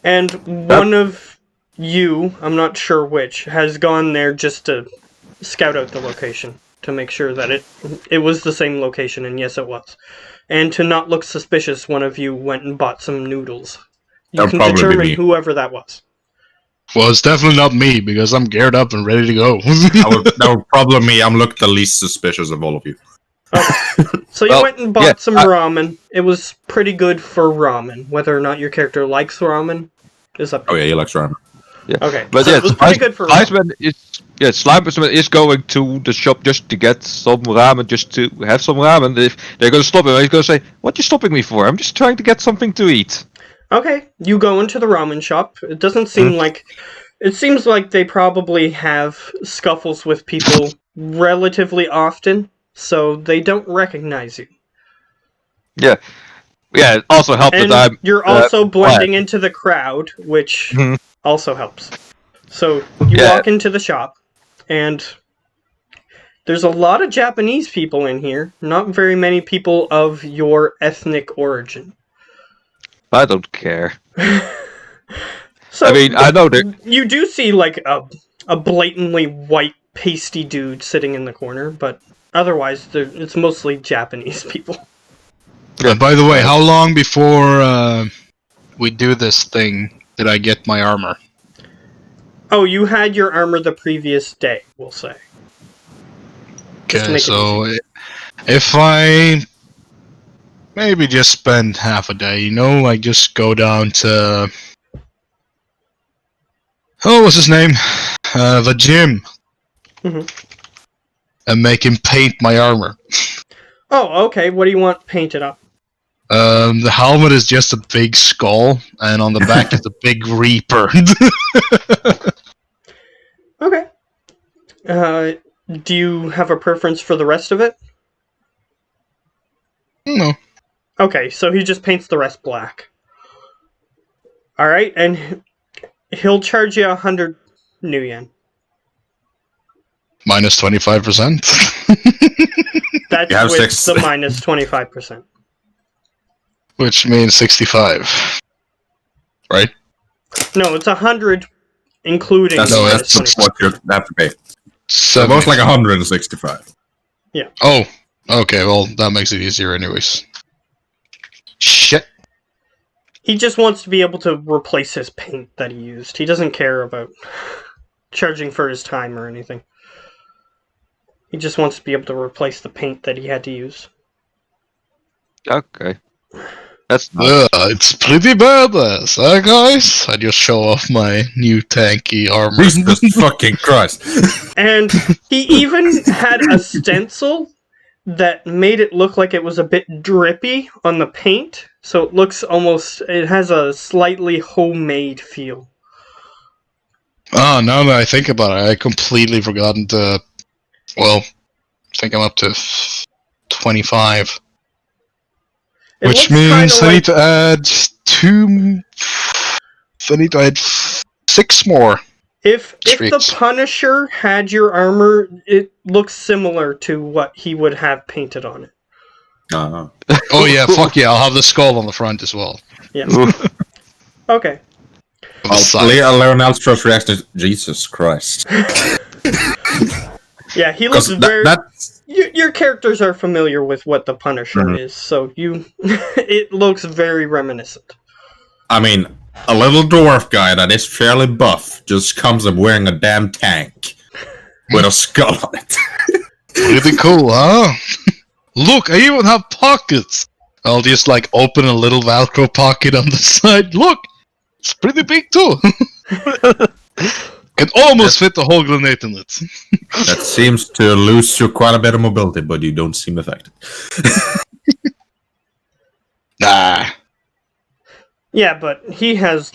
And one of you, I'm not sure which, has gone there just to scout out the location to make sure that it was the same location, and yes, it was. And to not look suspicious, one of you went and bought some noodles. You That'd can probably be determine me. whoever that was. Well, it's definitely not me, because I'm geared up and ready to go. That would probably me. I'm looked the least suspicious of all of you. So you Well, went and bought yeah, some ramen. It was pretty good for ramen. Whether or not your character likes ramen is up to Oh yeah, he likes ramen. Yeah. Okay, But so yeah, it was pretty good for Iceman is going to the shop just to get some ramen, just to have some ramen. If they're going to stop him, he's going to say, "What are you stopping me for? I'm just trying to get something to eat." Okay, you go into the ramen shop. It doesn't seem like... It seems like they probably have scuffles with people relatively often, so they don't recognize you. Yeah. Yeah, it also helped And that I'm you're also blending black. into the crowd, which Mhm. also helps. So you Yeah. walk into the shop, and there's a lot of Japanese people in here, not very many people of your ethnic origin. I don't care. So I mean, I know that. you do see like a blatantly white pasty dude sitting in the corner, but otherwise it's mostly Japanese people. And by the way, how long before we do this thing did I get my armor? Oh, you had your armor the previous day, we'll say. Just to Okay, make it so if I maybe just spend half a day, I just go down to what's his name? The gym. Mhm. And make him paint my armor. Oh, okay. What do you want painted up? The helmet is just a big skull, and on the back is a big reaper. Okay. Do you have a preference for the rest of it? No. Okay, so he just paints the rest black. Alright, and he'll charge you 100 new yen. Minus 25%. That's You have with 6. the minus 25%. Which means 65. Right? No, it's 100 including That's, the No, minus that's 25%. what you have to pay. So 70. most like 165. Oh, okay, well, that makes it easier anyways. Shit. He just wants to be able to replace his paint that he used. He doesn't care about charging for his time or anything. He just wants to be able to replace the paint that he had to use. Okay. That's nice. It's pretty badass, huh, guys? I just show off my new tanky armor. Jesus fucking Christ. And he even had a stencil that made it look like it was a bit drippy on the paint. So it looks almost... It has a slightly homemade feel. Oh, now that I think about it, I completely forgotten to... Well, I think I'm up to 25. It Which looks means kinda I need to add 2... I need to add 6 more. If the streaks. Punisher had your armor, it looks similar to what he would have painted on it. Uh-huh. Oh yeah, fuck yeah, I'll have the skull on the front as well. Yeah. Oof. Okay. On the side. Leonel's first reaction is, Jesus Christ. Yeah, he looks 'Cause very... that's... Your characters are familiar with what the Punisher Mhm. is, so you... it looks very reminiscent. I mean, a little dwarf guy that is fairly buff just comes up wearing a damn tank with a skull on it. Pretty cool, huh? Look, I even have pockets! I'll just open a little Velcro pocket on the side. Look! It's pretty big too! Can almost fit the whole grenade in it. That seems to lose you quite a bit of mobility, but you don't seem affected. Nah. Yeah, but he has,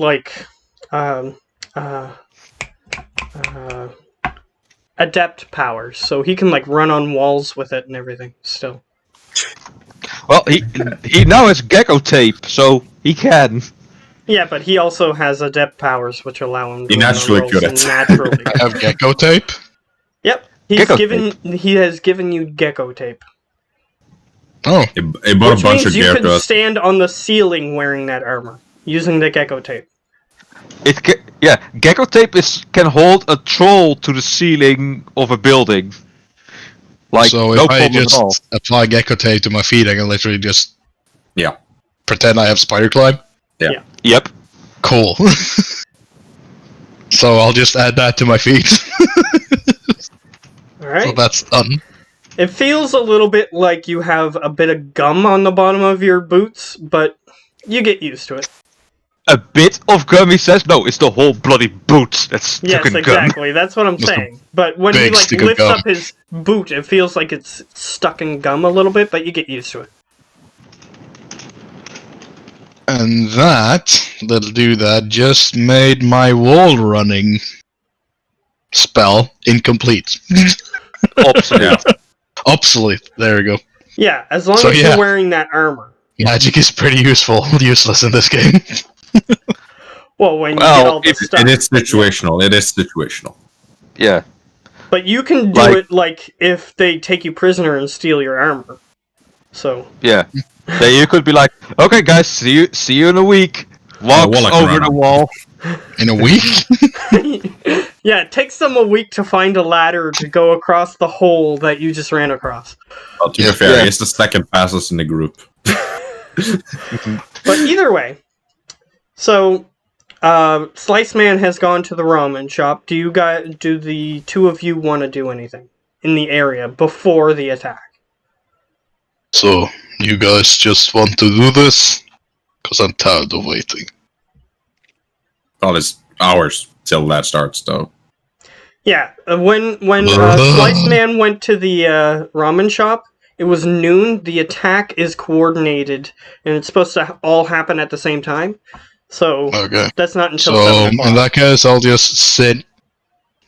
adept powers, so he can, run on walls with it and everything, still. Well, he now has gecko tape, so he can. Yeah, but he also has adept powers, which allow him to He run on naturally walls could it. naturally. I have gecko tape? Yep, Gecko he has given you gecko tape. Oh. He bought Which a bunch means of you gear could to us. stand on the ceiling wearing that armor, using the gecko tape. Gecko tape can hold a troll to the ceiling of a building. So no if I problem at all. just apply gecko tape to my feet, I can literally just Yeah. pretend I have spider climb? Yep. Cool. So I'll just add that to my feet. Alright? So that's done. It feels a little bit like you have a bit of gum on the bottom of your boots, but you get used to it. a bit of gum, he says. No, it's the whole bloody boot that's Yes, fucking exactly. That's what I'm Just a saying. But when he big like stick of lifts gum. up his boot, it feels like it's stuck in gum a little bit, but you get used to it. And that little that just made my wall running spell incomplete. obsolete. Obsolete. There we go. Yeah, as long So, as yeah. you're wearing that armor. Magic is pretty useless in this game. Well, when you Well, get all the it stuff. It is situational. It is situational. Yeah. But you can do Like- it like if they take you prisoner and steal your armor. So Yeah. Then you could be like, okay, guys, see you in a week. Walks wall I can over run the on. wall. In a week? yeah, it takes them a week to find a ladder to go across the hole that you just ran across. Well, to be fair, Yeah. he's the second fastest in the group. But either way, so Slice Man has gone to the ramen shop. Do the two of you want to do anything in the area before the attack? So, you guys just want to do this? Because I'm tired of waiting. Well, it's hours till that starts, though. Yeah, when Slice Man went to the ramen shop, it was noon. The attack is coordinated, and it's supposed to all happen at the same time. So Okay. that's not until So, 7 o'clock. in that case, I'll just sit,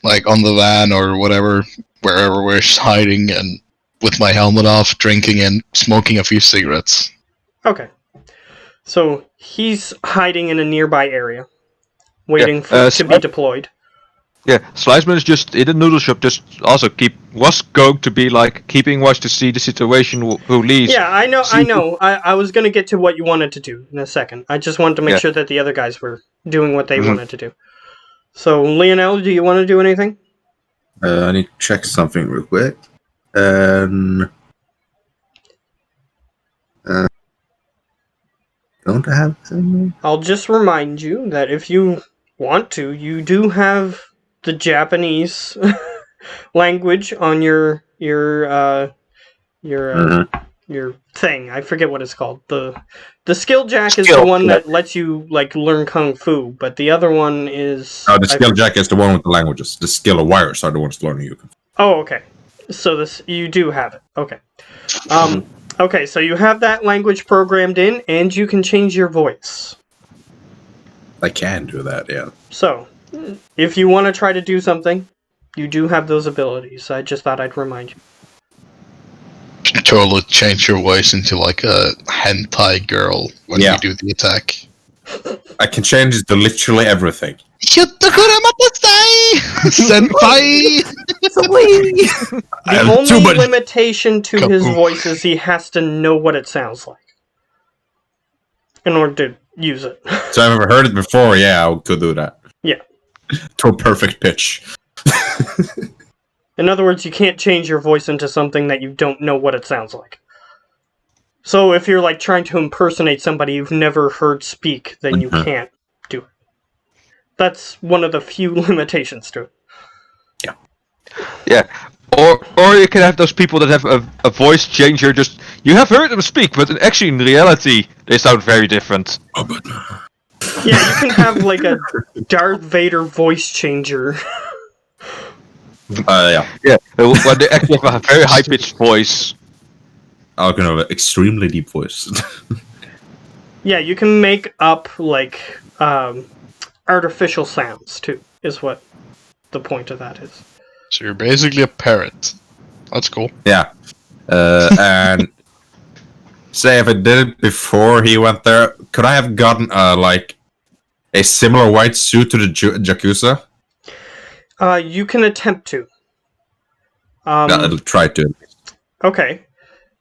like, on the van or whatever, wherever we're hiding, and with my helmet off, drinking and smoking a few cigarettes. Okay. So he's hiding in a nearby area, waiting to be deployed. Yeah, Sliceman is just in the noodle shop. Just also was going to be like keeping watch to see the situation who leaves. Yeah, I know. I was going to get to what you wanted to do in a second. I just wanted to make Yeah. sure that the other guys were doing what they wanted to do. So, Lionel, do you want to do anything? I need to check something real quick. Don't I have something? I'll just remind you that if you want to, you do have the Japanese language on your thing. I forget what it's called. The skill jack is the one that lets you like learn kung fu, but the other one is Oh, the skill jack is the one with the languages. The skill of wires are the ones learning you. Oh, okay. So this you do have it. Okay. Okay, so you have that language programmed in, and you can change your voice. I can do that, yeah. So, if you want to try to do something, you do have those abilities. I just thought I'd remind you. Totally change your voice into, like, a hentai girl when Yeah. you do the attack. I can change it to literally everything. Senpai! The only limitation to his Kaboom. voice is he has to know what it sounds like in order to use it. So I've never heard it before, yeah, I could do that. Yeah. To a perfect pitch. In other words, you can't change your voice into something that you don't know what it sounds like. So if you're like trying to impersonate somebody you've never heard speak, then you can't do it. That's one of the few limitations to it. Yeah. Or you can have those people that have a voice changer. Just you have heard them speak, but actually in reality they sound very different. Yeah, you can have like a Darth Vader voice changer. Yeah. Yeah. When they actually have a very high pitched voice. I can have an extremely deep voice. Yeah, you can make up like artificial sounds too, is what the point of that is. So you're basically a parrot. That's cool. Yeah. And say if I did it before he went there, could I have gotten like a similar white suit to the Yakuza? You can attempt to. I'll try to. Okay.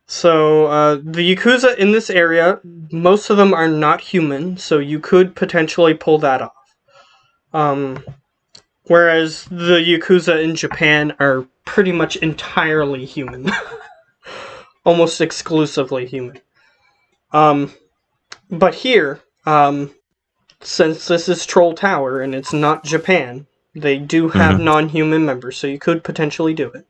So, the Yakuza in this area, most of them are not human, so you could potentially pull that off. Whereas the Yakuza in Japan are pretty much entirely human. Almost exclusively human. But here, since this is Troll Tower and it's not Japan, they do have non-human members, so you could potentially do it.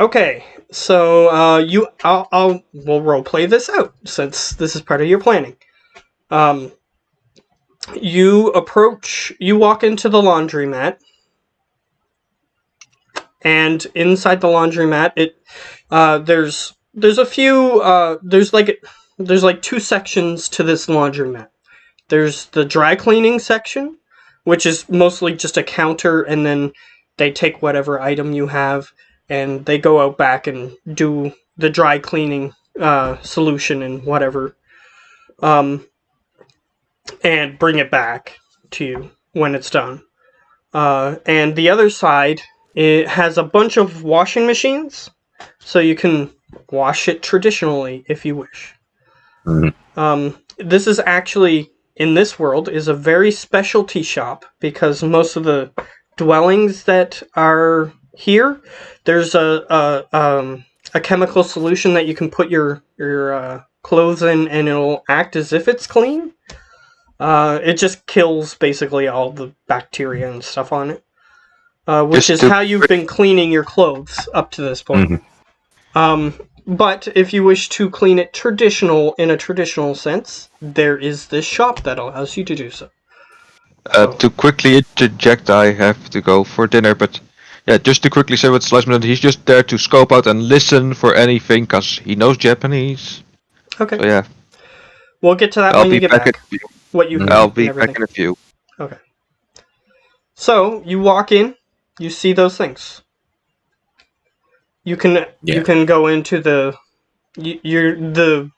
Okay, so we'll roleplay this out since this is part of your planning. You walk into the laundromat, and inside the laundromat, there's a few, there's like two sections to this laundromat. There's the dry cleaning section, which is mostly just a counter, and then they take whatever item you have, and they go out back and do the dry cleaning solution and whatever, and bring it back to you when it's done. And the other side, it has a bunch of washing machines, so you can wash it traditionally if you wish. Mhm. This is actually, in this world, is a very specialty shop, because most of the dwellings that are here, there's a chemical solution that you can put your clothes in, and it'll act as if it's clean. It just kills basically all the bacteria and stuff on it, which is how you've been cleaning your clothes up to this point. But if you wish to clean it in a traditional sense, there is this shop that allows you to do so. To quickly interject, I have to go for dinner, but yeah, just to quickly say what Sliceman, he's just there to scope out and listen for anything, because he knows Japanese. Okay. So yeah. We'll get to that when you get back. What you I'll be back in a few. Okay. So, you walk in, you see those things. You can go into the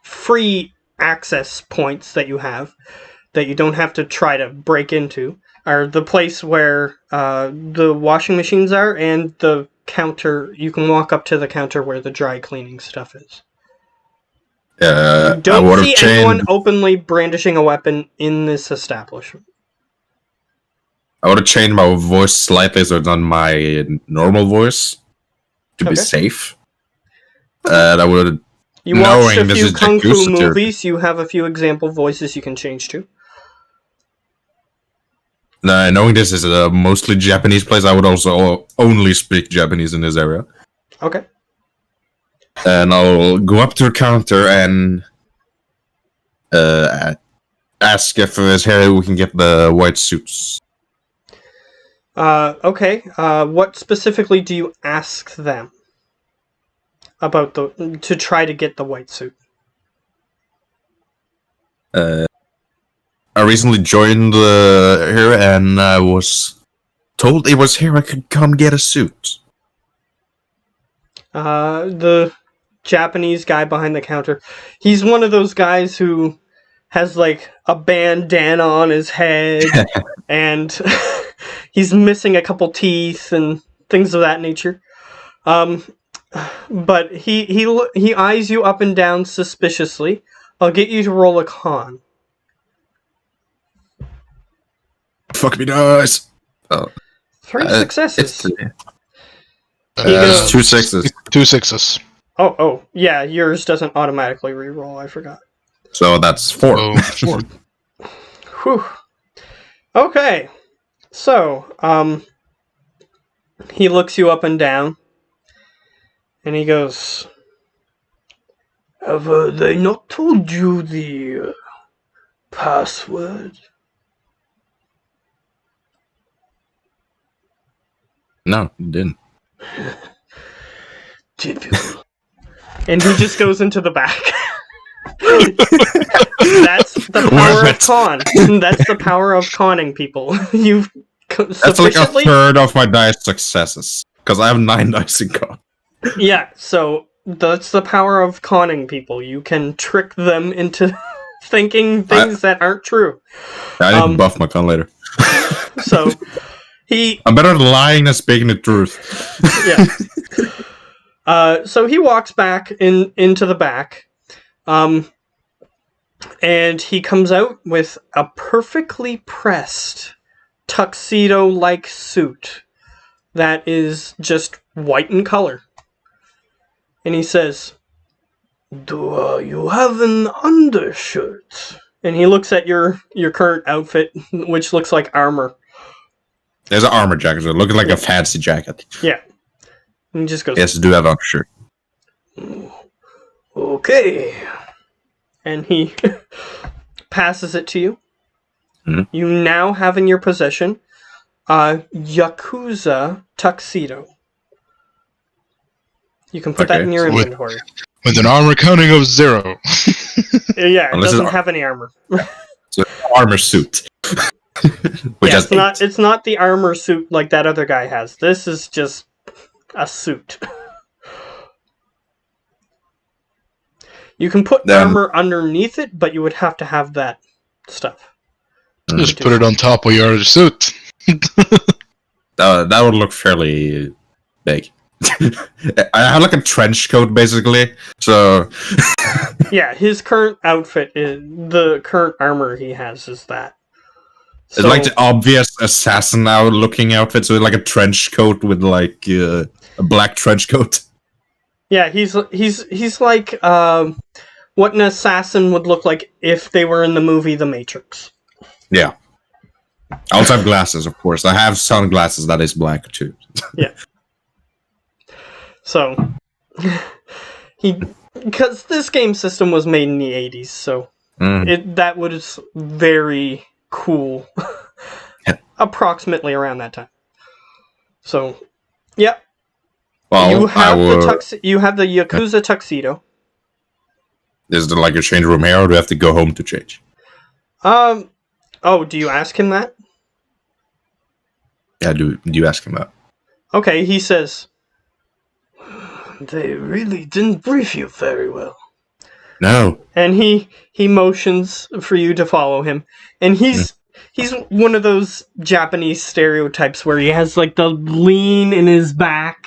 free access points that you have, that you don't have to try to break into, are the place where the washing machines are, and the counter. You can walk up to the counter where the dry cleaning stuff is. You don't see anyone openly brandishing a weapon in this establishment. I would have changed my voice slightly so it's not my normal voice to be safe. I would. You watched a few kung fu movies. You have a few example voices you can change to. Knowing this is a mostly Japanese place, I would also only speak Japanese in this area. Okay. And I'll go up to the counter and ask if there's here we can get the white suits. Okay. What specifically do you ask them about to try to get the white suit? I recently joined here, and I was told it was here I could come get a suit. The Japanese guy behind the counter, he's one of those guys who has like a bandana on his head, and he's missing a couple teeth and things of that nature. But he eyes you up and down suspiciously. I'll get you to roll a con. Fuck me, nice. Oh. 3 successes. It's 2 6s. 2 6s. Oh, yeah, yours doesn't automatically reroll, I forgot. So that's 4. Oh, 4. Whew. Okay. So, he looks you up and down, and he goes, "Have they not told you the password?" No, it didn't. Typical. And he just goes into the back. That's the power of con. That's the power of conning people. You've That's like a third of my dice successes, because I have 9 dice in con. Yeah, so that's the power of conning people. You can trick them into thinking things that aren't true. I need to buff my con later. So I'm better at lying than speaking the truth. Yeah. So he walks back into the back, and he comes out with a perfectly pressed tuxedo-like suit that is just white in color. And he says, "Do you have an undershirt?" And he looks at your current outfit, which looks like armor. There's an armor jacket, so looking like a fancy jacket. Yeah. And he just goes, "Yes, do have undershirt." "Okay." And he passes it to you. Mhm. You now have in your possession a Yakuza tuxedo. You can put that in your inventory. With an armor counting of 0. Yeah, it Unless doesn't it's have any armor. So armor suit. Which Yeah, has it's not the armor suit like that other guy has. This is just a suit. You can put armor underneath it, but you would have to have that stuff. Just put it on top of your suit. That would look fairly big. I have like a trench coat basically, so Yeah, his current outfit is the current armor he has is that. it's like the obvious assassin now looking outfit, so like a trench coat with like a black trench coat. Yeah, he's like what an assassin would look like if they were in the movie The Matrix. Yeah. I also have glasses, of course. I have sunglasses that is black too. Yeah. So because this game system was made in the 80s, so that was very cool. Approximately around that time. So, yeah. Well, you have the Yakuza tuxedo. Is there like a change room here, or do I have to go home to change? Oh, do you ask him that? Yeah, do you ask him that? Okay, he says, they really didn't brief you very well. No. And he motions for you to follow him. And he's one of those Japanese stereotypes where he has like the lean in his back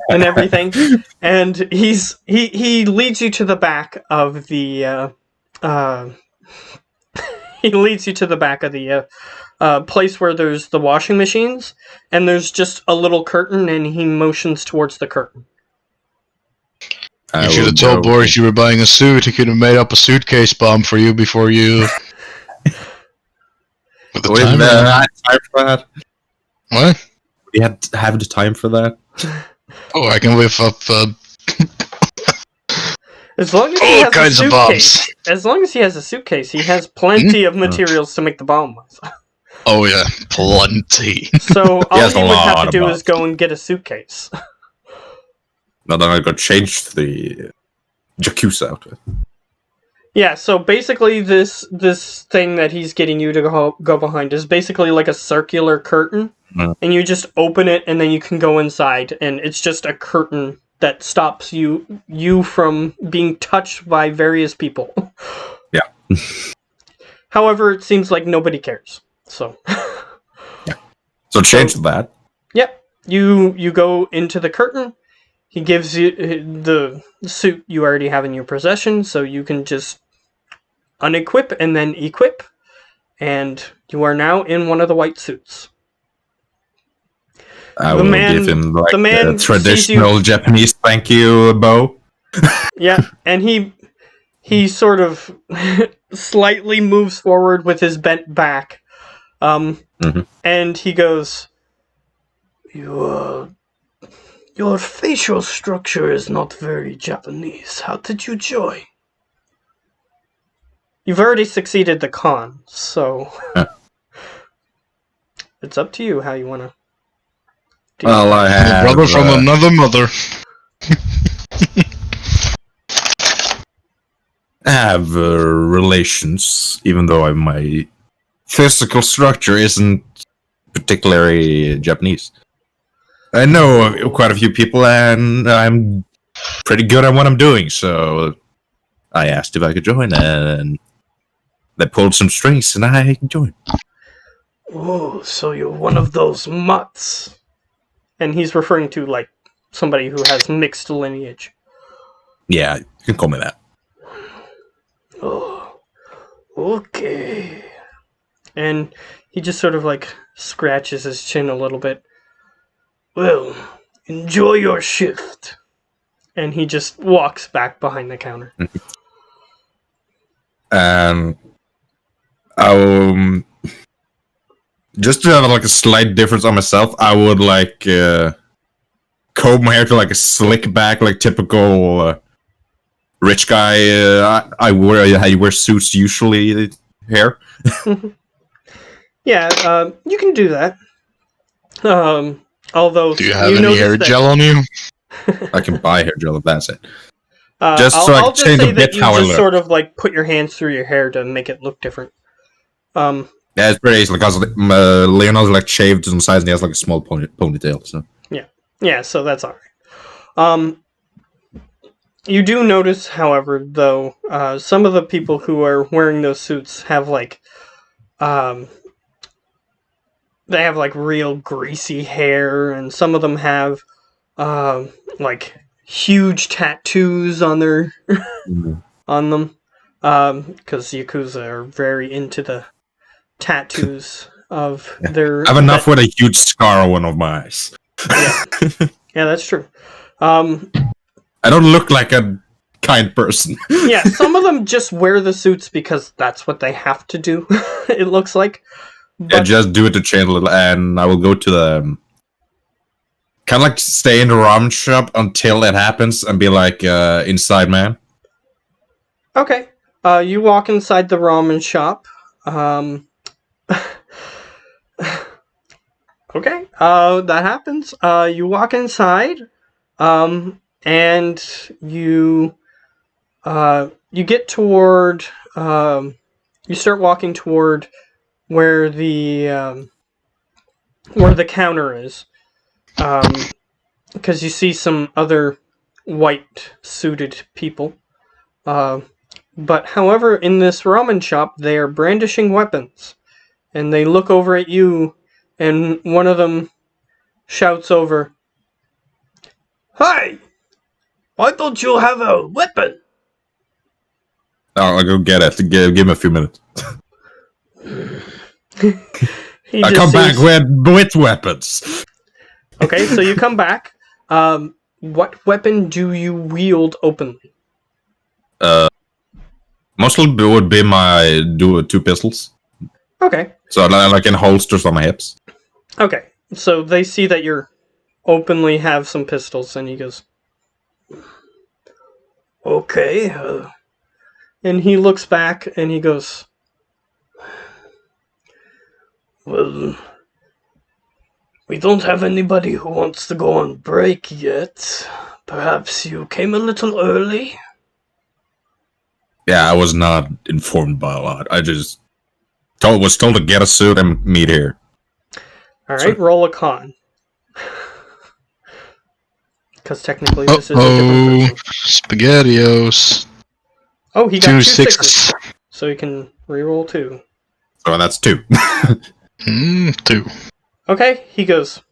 and everything. And he leads you to the back of the he leads you to the back of the place where there's the washing machines, and there's just a little curtain, and he motions towards the curtain. You should have told Boris you were buying a suit. He could have made up a suitcase bomb for you before you. With the time for that? What? We had to have the time for that. Oh, I can whip up as long as he all has kinds a of suitcase, bombs. as long as he has a suitcase, he has plenty of materials to make the bomb with. Oh yeah, plenty. So all has he a would have lot to of do bombs. is go and get a suitcase. Now then I got changed to the Yakuza outfit. Yeah, so basically this thing that he's getting you to go behind is basically like a circular curtain, and you just open it and then you can go inside, and it's just a curtain that stops you from being touched by various people. Yeah. However, it seems like nobody cares. So So change that. Yep. You go into the curtain. He gives you the suit you already have in your possession, so you can just unequip and then equip, and you are now in one of the white suits. I will give him like the man the traditional Japanese thank you bow. Yeah, and he sort of slightly moves forward with his bent back, and he goes, Your facial structure is not very Japanese. How did you join? You've already succeeded the con, so it's up to you how you want to do Well, I have a brother from another mother. I have relations, even though my physical structure isn't particularly Japanese. I know quite a few people, and I'm pretty good at what I'm doing, so I asked if I could join, and they pulled some strings, and I joined. Oh, so you're one of those mutts. And he's referring to, like, somebody who has mixed lineage. Yeah, you can call me that. Oh, okay. And he just sort of, like, scratches his chin a little bit. Well, enjoy your shift. And he just walks back behind the counter. Just to have like a slight difference on myself, I would like comb my hair to like a slick back, like typical rich guy. I wear suits usually hair? Yeah, you can do that. Although Do you have any notice hair that, gel on you? I can buy hair gel if that's it. Just I'll, so I I'll can just change say a that bit you how I just look. sort of like put your hands through your hair to make it look different. Yeah, it's pretty easy because Leonard's like shaved to some size and he has like a small ponytail. So Yeah, so that's alright. You do notice, however, though, some of the people who are wearing those suits have like, they have like real greasy hair, and some of them have, like huge tattoos on their on them, because Yakuza are very into the tattoos of their. I have enough with a huge scar on one of my eyes. Yeah, that's true. I don't look like a kind person. Yeah, some of them just wear the suits because that's what they have to do. It looks like. Yeah, just do it to change a little, and I will go to the kind of like stay in the ramen shop until it happens and be like inside man. Okay. You walk inside the ramen shop. Okay. That happens. You walk inside, and you get toward. You start walking toward where the counter is, because you see some other white suited people. But however, in this ramen shop, they are brandishing weapons, and they look over at you, and one of them shouts over, "Hey! Why don't you have a weapon?" I'll go get it. Give him a few minutes. I come back with weapons. Okay, so you come back. What weapon do you wield openly? Mostly would be my two pistols. Okay. So like in holsters on my hips. Okay. So they see that you're openly have some pistols, and he goes, "Okay." And he looks back, and he goes, "Well, we don't have anybody who wants to go on break yet. Perhaps you came a little early?" Yeah, I was not informed by a lot. I just was told to get a suit and meet here. Alright, roll a con. Because technically this is a different person. SpaghettiOs. Oh, he got 2 two sixes. sixes. So he can reroll 2. So that's 2. 2. Okay, he goes,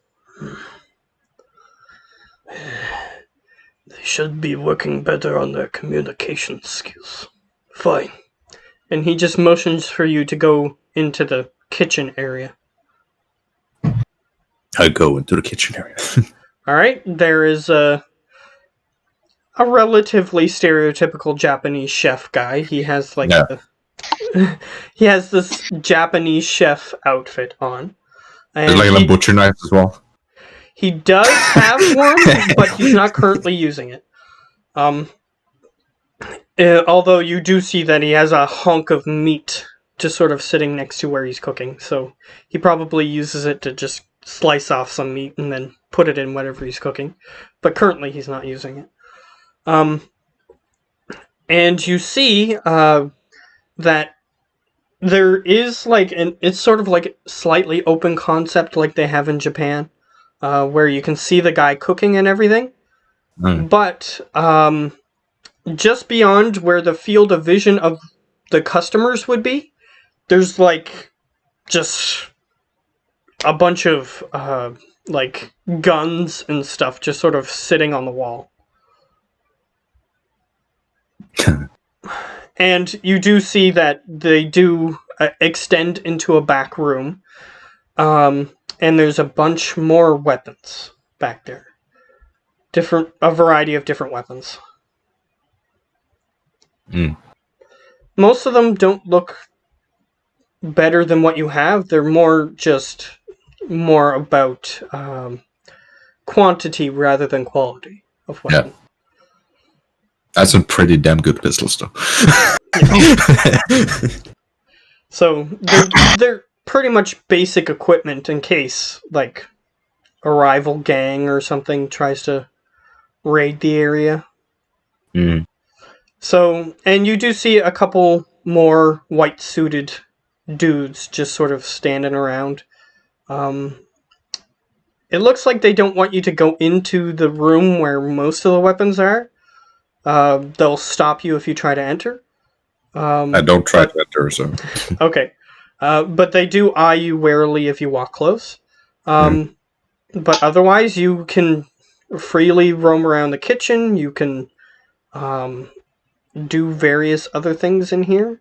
"They should be working better on their communication skills. Fine." And he just motions for you to go into the kitchen area. I go into the kitchen area. Alright, there is a relatively stereotypical Japanese chef guy. He has like he has this Japanese chef outfit on. And There's like a butcher knife as well. He does have one, but he's not currently using it. Although you do see that he has a hunk of meat just sort of sitting next to where he's cooking, so he probably uses it to just slice off some meat and then put it in whatever he's cooking. But currently he's not using it. And you see that there is like it's sort of like slightly open concept like they have in Japan, where you can see the guy cooking and everything. But just beyond where the field of vision of the customers would be, there's like just a bunch of like guns and stuff just sort of sitting on the wall. And you do see that they do extend into a back room, and there's a bunch more weapons back there. A variety of different weapons. Most of them don't look better than what you have. They're more about quantity rather than quality of weapon. Yeah. That's some pretty damn good pistols, though. So they're pretty much basic equipment in case like a rival gang or something tries to raid the area. Mm. So, and you do see a couple more white suited dudes just sort of standing around. It looks like they don't want you to go into the room where most of the weapons are. They'll stop you if you try to enter. I don't try to enter, so. Okay. But they do eye you warily if you walk close. But otherwise, you can freely roam around the kitchen. You can do various other things in here.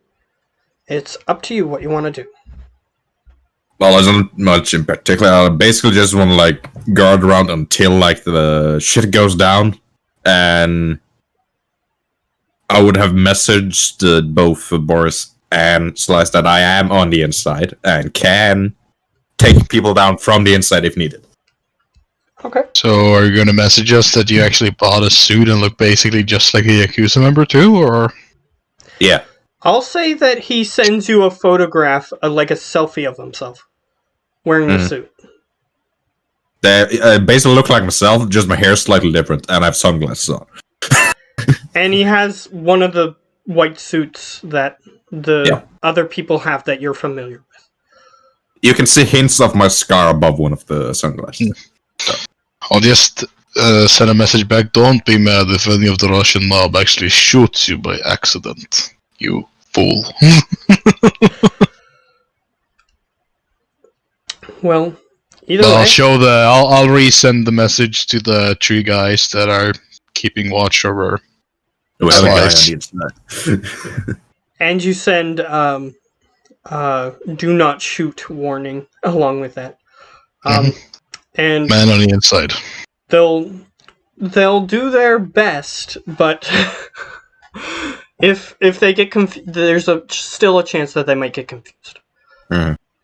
It's up to you what you want to do. Well, there's not much in particular. I basically just want to like guard around until like the shit goes down, and I would have messaged both Boris and Slice that I am on the inside and can take people down from the inside if needed. Okay. So are you going to message us that you actually bought a suit and look basically just like a Yakuza member too, or? Yeah. I'll say that he sends you a photograph, like a selfie of himself, wearing the suit. They basically look like myself, just my hair's slightly different, and I have sunglasses on. And he has one of the white suits that the other people have that you're familiar with. You can see hints of my scar above one of the sunglasses. I'll just send a message back. Don't be mad if any of the Russian mob actually shoots you by accident, you fool. Well, either I'll way. I'll resend the message to the three guys that are keeping watch over. We have a guy on Slice. the inside. And you send do not shoot warning along with that. And Man on the inside. they'll do their best, but if they get confused, there's still a chance that they might get confused.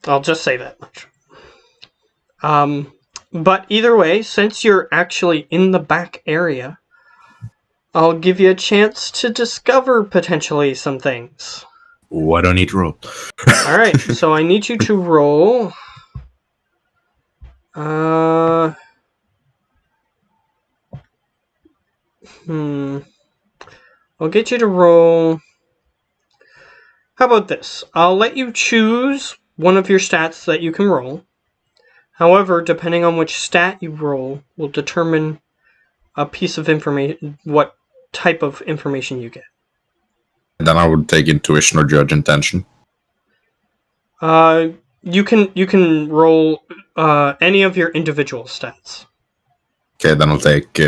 I'll just say that much. But either way, since you're actually in the back area, I'll give you a chance to discover potentially some things. Why don't I need to roll? Alright, so I need you to roll. I'll get you to roll. How about this? I'll let you choose one of your stats that you can roll. However, depending on which stat you roll will determine a piece of information, what type of information you get. Then I would take intuition or judge intention. You can roll any of your individual stats. Okay, then I'll take.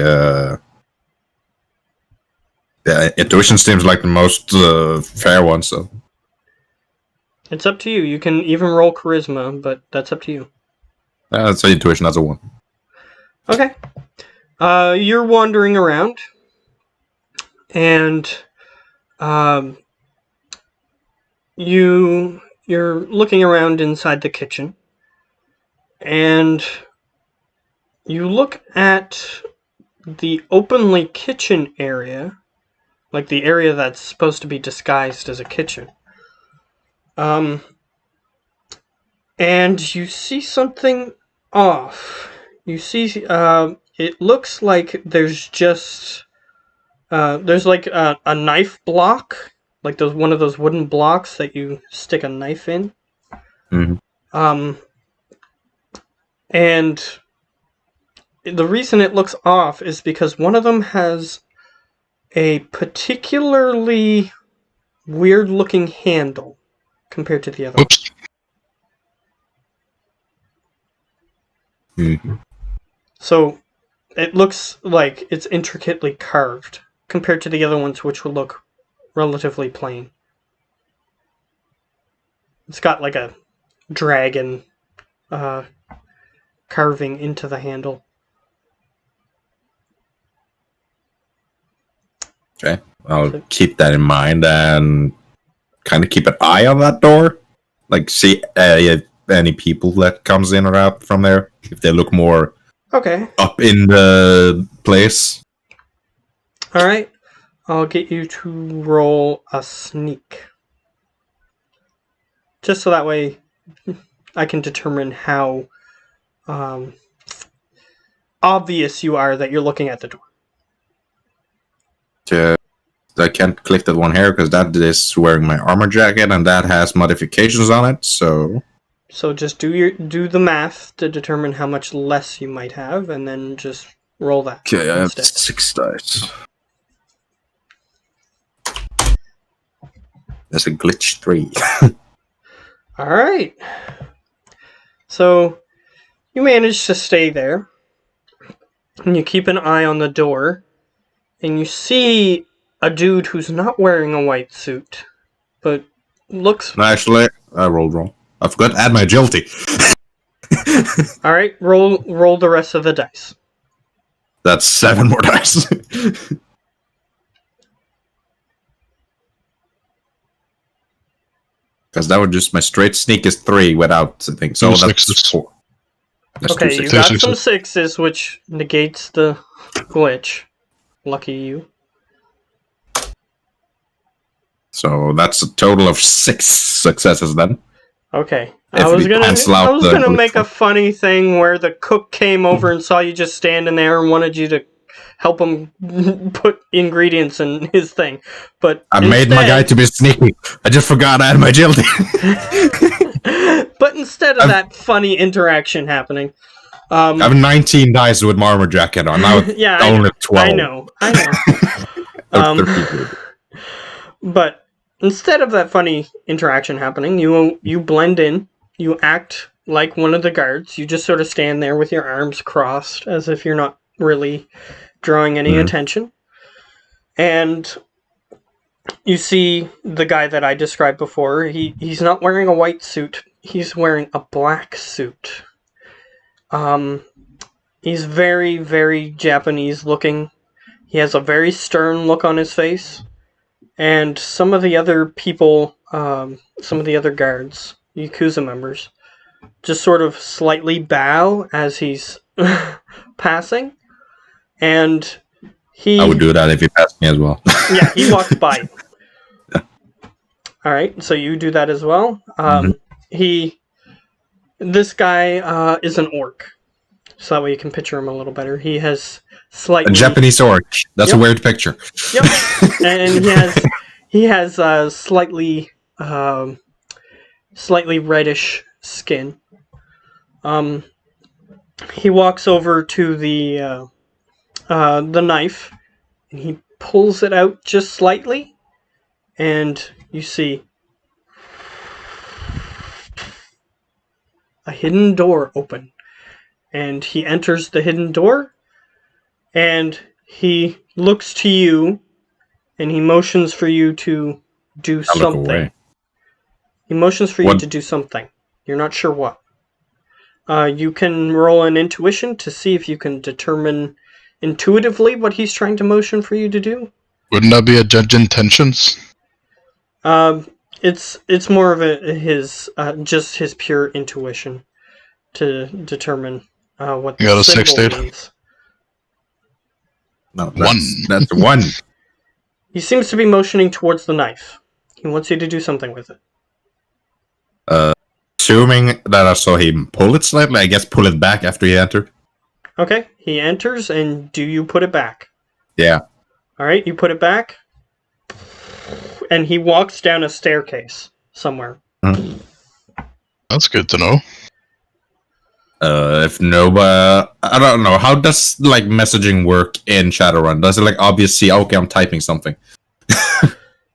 Intuition seems like the most fair one, so. It's up to you. You can even roll charisma, but that's up to you. Let's say intuition, that's a 1. Okay. You're wandering around, and you're looking around inside the kitchen, and you look at the openly kitchen area, like the area that's supposed to be disguised as a kitchen. And you see something off. You see, it looks like there's just, there's like a knife block, like one of those wooden blocks that you stick a knife in. And the reason it looks off is because one of them has a particularly weird-looking handle compared to the other. Oops. So it looks like it's intricately carved compared to the other ones, which would look relatively plain. It's got like a dragon carving into the handle. Okay, I'll keep that in mind and kind of keep an eye on that door. Like, see if any people that comes in or out from there, if they look more up in the place. Alright, I'll get you to roll a sneak. just so that way I can determine how obvious you are that you're looking at the door. I can't click that one here because that is wearing my armor jacket and that has modifications on it. So just do the math to determine how much less you might have, and then just roll that. okay, I have instead. 6 dice. That's a glitch 3. All right. So you manage to stay there, and you keep an eye on the door, and you see a dude who's not wearing a white suit, but looks... Actually, I rolled wrong. I forgot to add my agility. All right, roll the rest of the dice. That's 7 more dice. Because that would just... My straight sneak is 3 without the thing. So that's 4. That's Okay, 2 you sixes. got some 6s, which negates the glitch. Lucky you. So that's a total of 6 successes then. Okay. If I was we gonna cancel out the make a glitch. funny thing where the cook came over and saw you just standing there and wanted you to help him put ingredients in his thing. But I made my guy to be sneaky. I just forgot to add my agility. But instead of that funny interaction happening, I have 19 dice with my armor jacket on. Now it's yeah, only 12. I know. But instead of that funny interaction happening, you blend in. You act like one of the guards. You just sort of stand there with your arms crossed, as if you're not really drawing any attention. And you see the guy that I described before. He's not wearing a white suit. He's wearing a black suit. He's very, very Japanese looking. He has a very stern look on his face. And some of the other people, some of the other guards, Yakuza members, just sort of slightly bow as he's passing. And I would do that if he passed me as well. Yeah, he walks by. All right, so you do that as well. This guy is an orc, so that way you can picture him a little better. He has slightly A Japanese orc. That's a weird picture. Yep, and he has slightly reddish skin. He walks over to the knife, and he pulls it out just slightly, and you see a hidden door open. And he enters the hidden door, and he looks to you, and he motions for you to do something. He motions for you to do something. You're not sure what. You can roll an intuition to see if you can determine intuitively what he's trying to motion for you to do. Wouldn't that be a judge intentions? It's more of his pure intuition to determine what the You got a 6, symbol dude? means. No, that's 1. He seems to be motioning towards the knife. He wants you to do something with it. Assuming that I saw him pull it slightly, I guess pull it back after he entered. Okay, he enters, and do you put it back? Yeah. Alright, you put it back, and he walks down a staircase somewhere. That's good to know. If nobody... I don't know. How does, like, messaging work in Shadowrun? Does it, like, obviously, okay, I'm typing something?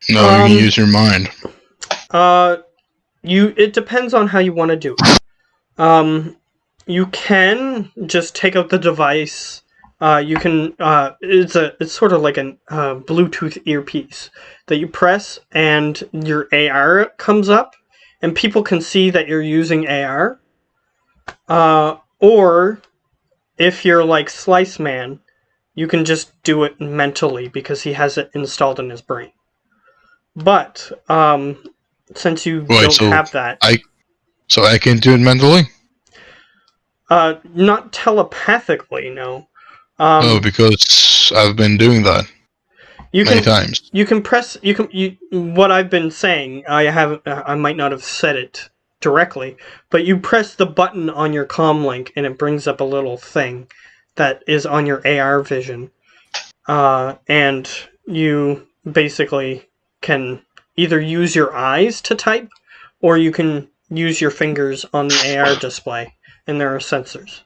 No, you can use your mind. It depends on how you want to do it. You can just take out the device. You can. It's sort of like a Bluetooth earpiece that you press, and your AR comes up, and people can see that you're using AR. Or if you're like Slice Man, you can just do it mentally because he has it installed in his brain. But since you don't have that, so I can do it mentally. Not telepathically, no. Because I've been doing that. many times. You can press. What I've been saying. I might not have said it directly, but you press the button on your comm link, and it brings up a little thing that is on your AR vision, and you basically can either use your eyes to type, or you can use your fingers on the AR display, and there are sensors.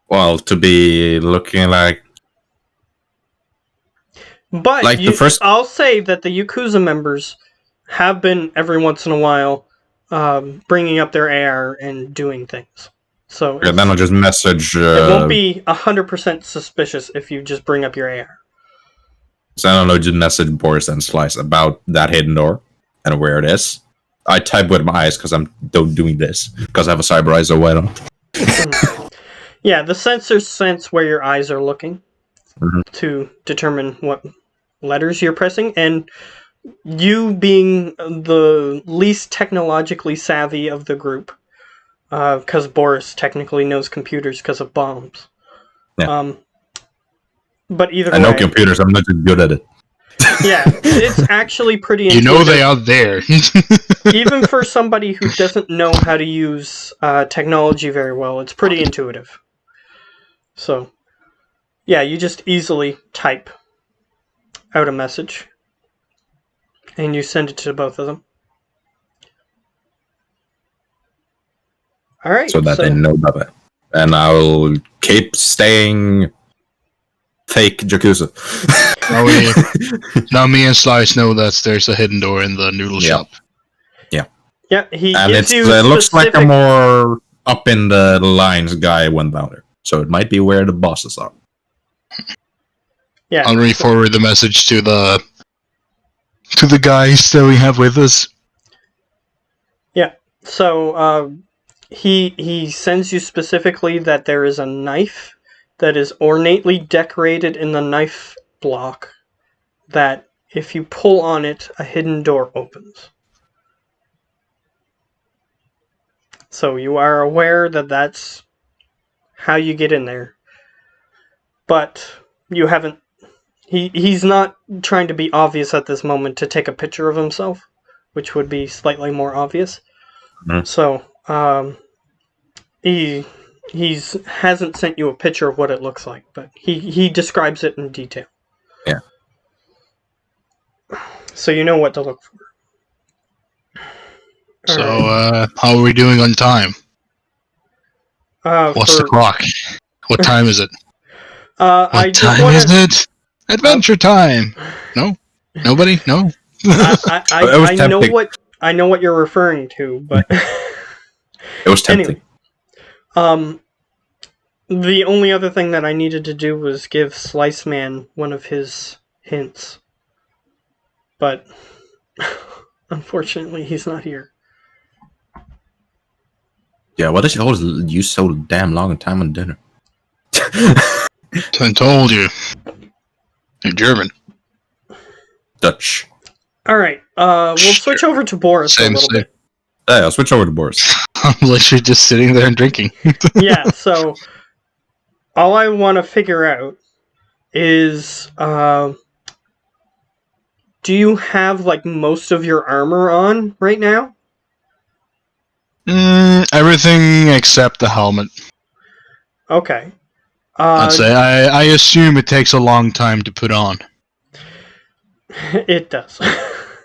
Well, to be looking like... But Like I'll say that the Yakuza members have been, every once in a while, bringing up their AR and doing things. So then I'll just message... it won't be 100% suspicious if you just bring up your AR. So I don't know, just message Boris and Slice about that hidden door and where it is. I type with my eyes because I'm doing this, because I have a cyber eye, so why not? Yeah, the sensors sense where your eyes are looking to determine what letters you're pressing, and you being the least technologically savvy of the group, because Boris technically knows computers because of bombs. Yeah. But either way... I know computers, I'm not just good at it. Yeah, it's actually pretty intuitive. You know they are there. Even for somebody who doesn't know how to use technology very well, it's pretty intuitive. So, yeah, you just easily type out a message, and you send it to both of them. All right. So that they know about it. And I'll keep staying fake Yakuza. Now me and Slice know that there's a hidden door in the noodle shop. Yeah, he And gives you it looks like specific... a more up in the lines guy went down there. So it might be where the bosses are. Yeah, I'll re-forward the message to the guys that we have with us. Yeah. So he sends you specifically that there is a knife that is ornately decorated in the knife block, that if you pull on it, a hidden door opens. So you are aware that that's how you get in there. But you haven't... He's not trying to be obvious at this moment to take a picture of himself, which would be slightly more obvious. Mm. So, he hasn't sent you a picture of what it looks like, but he describes it in detail. Yeah. So you know what to look for. So, how are we doing on time? What's the clock? What time is it? What time is it? Adventure time! No? Nobody? No? I know what you're referring to, but... It was tempting. Anyway, the only other thing that I needed to do was give Slice Man one of his hints. But, unfortunately, he's not here. Yeah, what does you always use so damn long a time on dinner? I told you. You're German. Dutch. Alright, we'll switch over to Boris a little bit. Yeah, I'll switch over to Boris. I'm literally just sitting there and drinking. Yeah, so all I want to figure out is, do you have, like, most of your armor on right now? Everything except the helmet. Okay. I'd say I assume it takes a long time to put on. It does.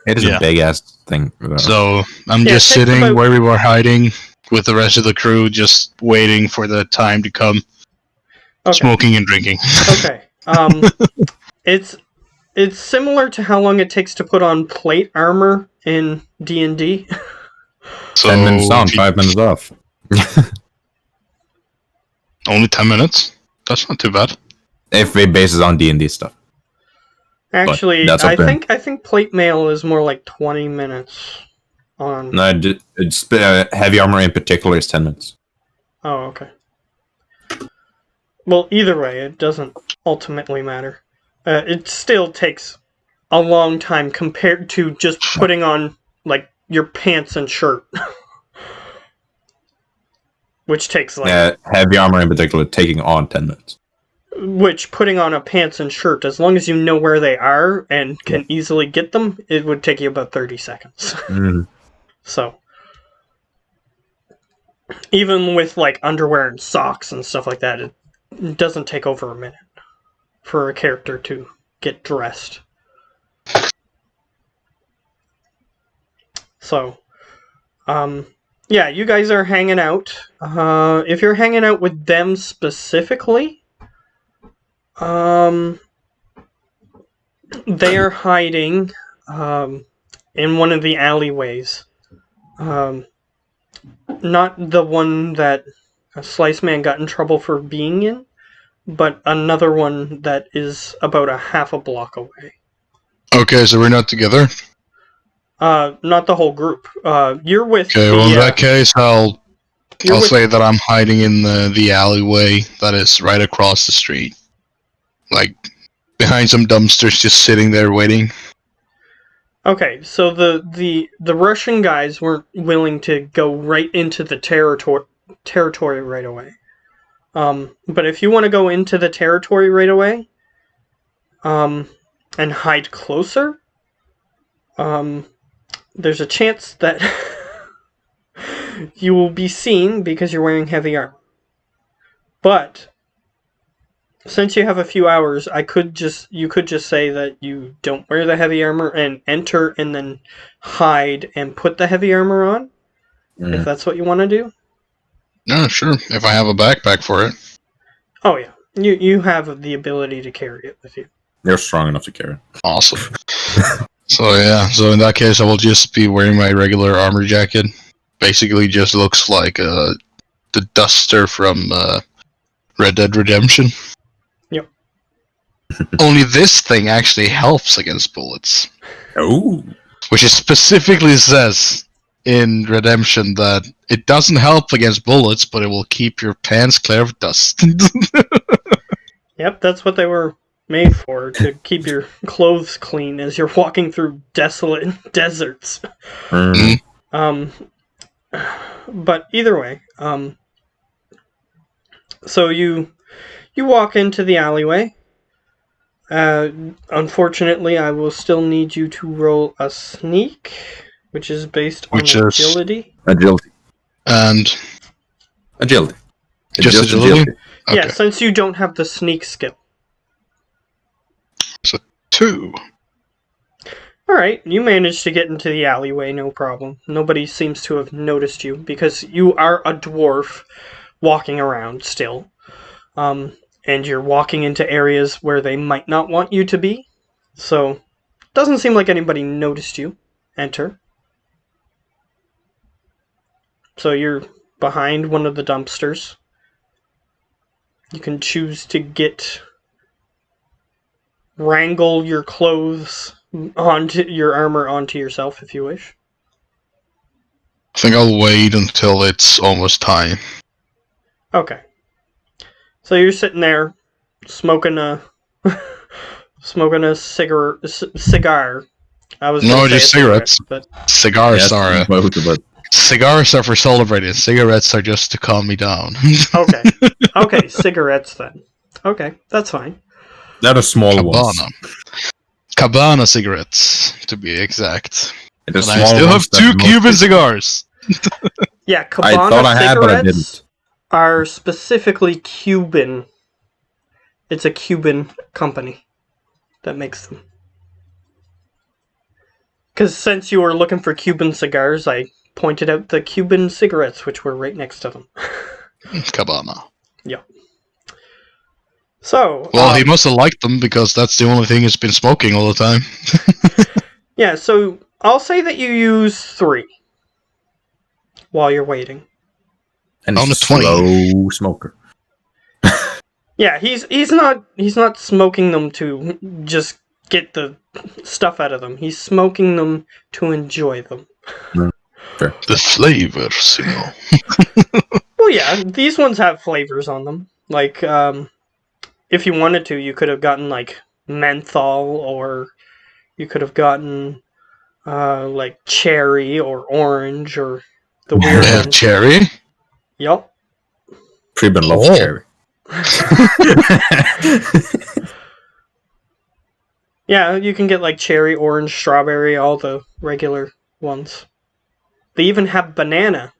It is a big ass thing. So I'm just sitting where we were hiding with the rest of the crew, just waiting for the time to come. Okay. Smoking and drinking. Okay. It's similar to how long it takes to put on plate armor in D&D. So 10 minutes on, 5 minutes off. Only 10 minutes? That's not too bad. If it bases on D&D stuff. Actually, I think plate mail is more like 20 minutes on... No, it's heavy armor in particular is 10 minutes. Oh, okay. Well, either way, it doesn't ultimately matter. It still takes a long time compared to just putting on, like, your pants and shirt. Which takes, like... Yeah, heavy armor in particular taking on 10 minutes. which putting on a pants and shirt, as long as you know where they are and can easily get them, it would take you about 30 seconds. So, even with like underwear and socks and stuff like that, it doesn't take over a minute for a character to get dressed. So, yeah, you guys are hanging out. If you're hanging out with them specifically, they are hiding in one of the alleyways. Not the one that Slice Man got in trouble for being in, but another one that is about a half a block away. Okay, so we're not together? Not the whole group. You're with Okay, well in that case, I'll say that I'm hiding in the alleyway that is right across the street. Like, behind some dumpsters, just sitting there waiting. Okay, so the Russian guys weren't willing to go right into the territory right away. But if you want to go into the territory right away, and hide closer, there's a chance that you will be seen because you're wearing heavy armor. But since you have a few hours, you could just say that you don't wear the heavy armor and enter and then hide and put the heavy armor on, if that's what you want to do. No, sure. If I have a backpack for it. Oh yeah, you have the ability to carry it with you. You're strong enough to carry it. Awesome. So in that case, I will just be wearing my regular armor jacket. Basically, just looks like the duster from Red Dead Redemption. Yep. Only this thing actually helps against bullets. Oh. Which it specifically says in Redemption that it doesn't help against bullets, but it will keep your pants clear of dust. Yep, that's what they were made for, to keep your clothes clean as you're walking through desolate deserts. But either way, so you walk into the alleyway. Unfortunately, I will still need you to roll a sneak, which is based on agility. Agility. And agility. Just agility? Okay. Yeah, since you don't have the sneak skill. So 2. Alright, you managed to get into the alleyway, no problem. Nobody seems to have noticed you, because you are a dwarf walking around still. And you're walking into areas where they might not want you to be. So, doesn't seem like anybody noticed you enter. So you're behind one of the dumpsters. You can choose to wrangle your clothes onto your armor onto yourself if you wish. I think I'll wait until it's almost time. Okay. So you're sitting there smoking a cigar. I was no, just cigarettes. But cigars are for celebrating. Cigarettes are just to calm me down. Okay, cigarettes then. Okay, that's fine. They're the small ones. Cabana cigarettes, to be exact. And I still have 2 Cuban cigars. Yeah, Cabana cigarettes are specifically Cuban. It's a Cuban company that makes them. Because since you were looking for Cuban cigars, I pointed out the Cuban cigarettes, which were right next to them. Cabana. Yeah. So... Well, he must have liked them, because that's the only thing he's been smoking all the time. Yeah, so I'll say that you use 3 while you're waiting. And he's a slow smoker. Yeah, he's not smoking them to just get the stuff out of them. He's smoking them to enjoy them. Fair. The flavors, you know. Well, yeah, these ones have flavors on them. Like, if you wanted to, you could have gotten, like, menthol, or you could have gotten, like, cherry or orange, or the weird ones. Cherry? Yup. Preben loves cherry. Yeah, you can get like cherry, orange, strawberry, all the regular ones. They even have banana.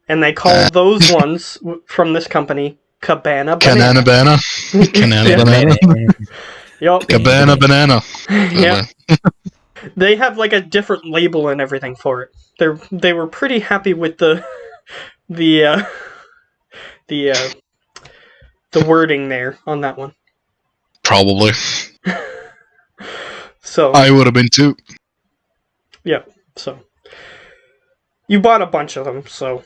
And they call those ones from this company Cabana Banana. Canana Yeah. banana. Yup. Cabana banana. Yeah. They have like a different label and everything for it. They were pretty happy with the the wording there on that one. Probably. So I would have been too. yeah, so you bought a bunch of them, so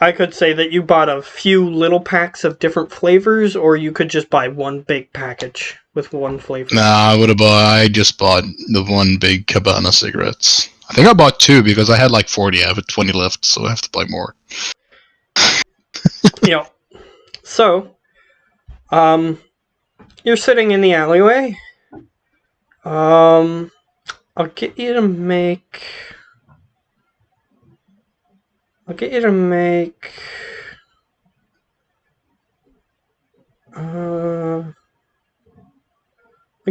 I could say that you bought a few little packs of different flavors, or you could just buy one big package with one flavor. Nah, I just bought the one big Cabana cigarettes. I think I bought 2 because I had like 40. I have 20 left, so I have to buy more. Yeah. So, you're sitting in the alleyway. I'll get you to make. I'll get you to make. I'll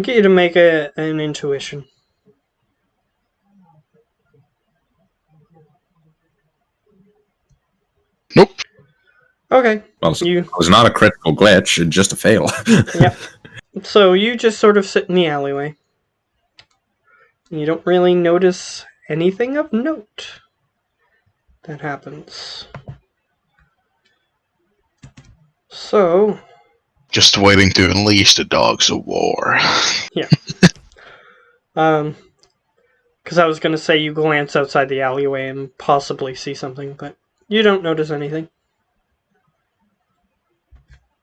get you to make an intuition. Nope. Okay. Well, it was not a critical glitch, it's just a fail. Yep. So you just sort of sit in the alleyway. You don't really notice anything of note that happens. So... Just waiting to unleash the dogs of war. Yeah. Because I was going to say you glance outside the alleyway and possibly see something, but you don't notice anything.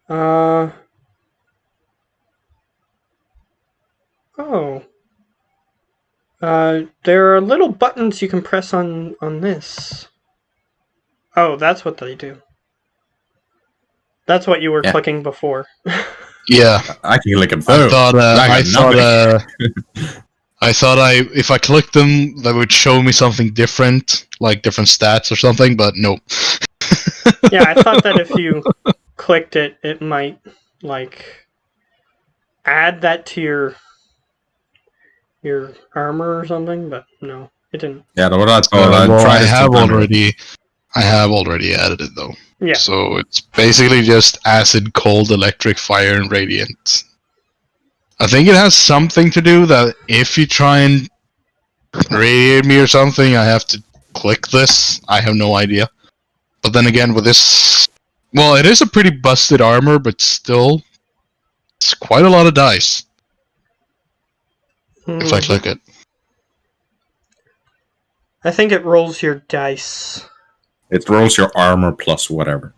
Oh. There are little buttons you can press on this. Oh, that's what they do. That's what you were clicking before. Yeah. I can click them I through. thought if I clicked them, that would show me something different, like different stats or something, but no. Yeah, I thought that if you clicked it, it might, like, add that to your armor or something, but no, it didn't. Yeah, that's all. I have already added it though. Yeah. So it's basically just acid, cold, electric, fire, and radiant. I think it has something to do that if you try and radiate me or something, I have to click this. I have no idea. But then again, with this, well, it is a pretty busted armor, but still, it's quite a lot of dice. If I click it. I think it rolls your dice. It rolls your armor plus whatever.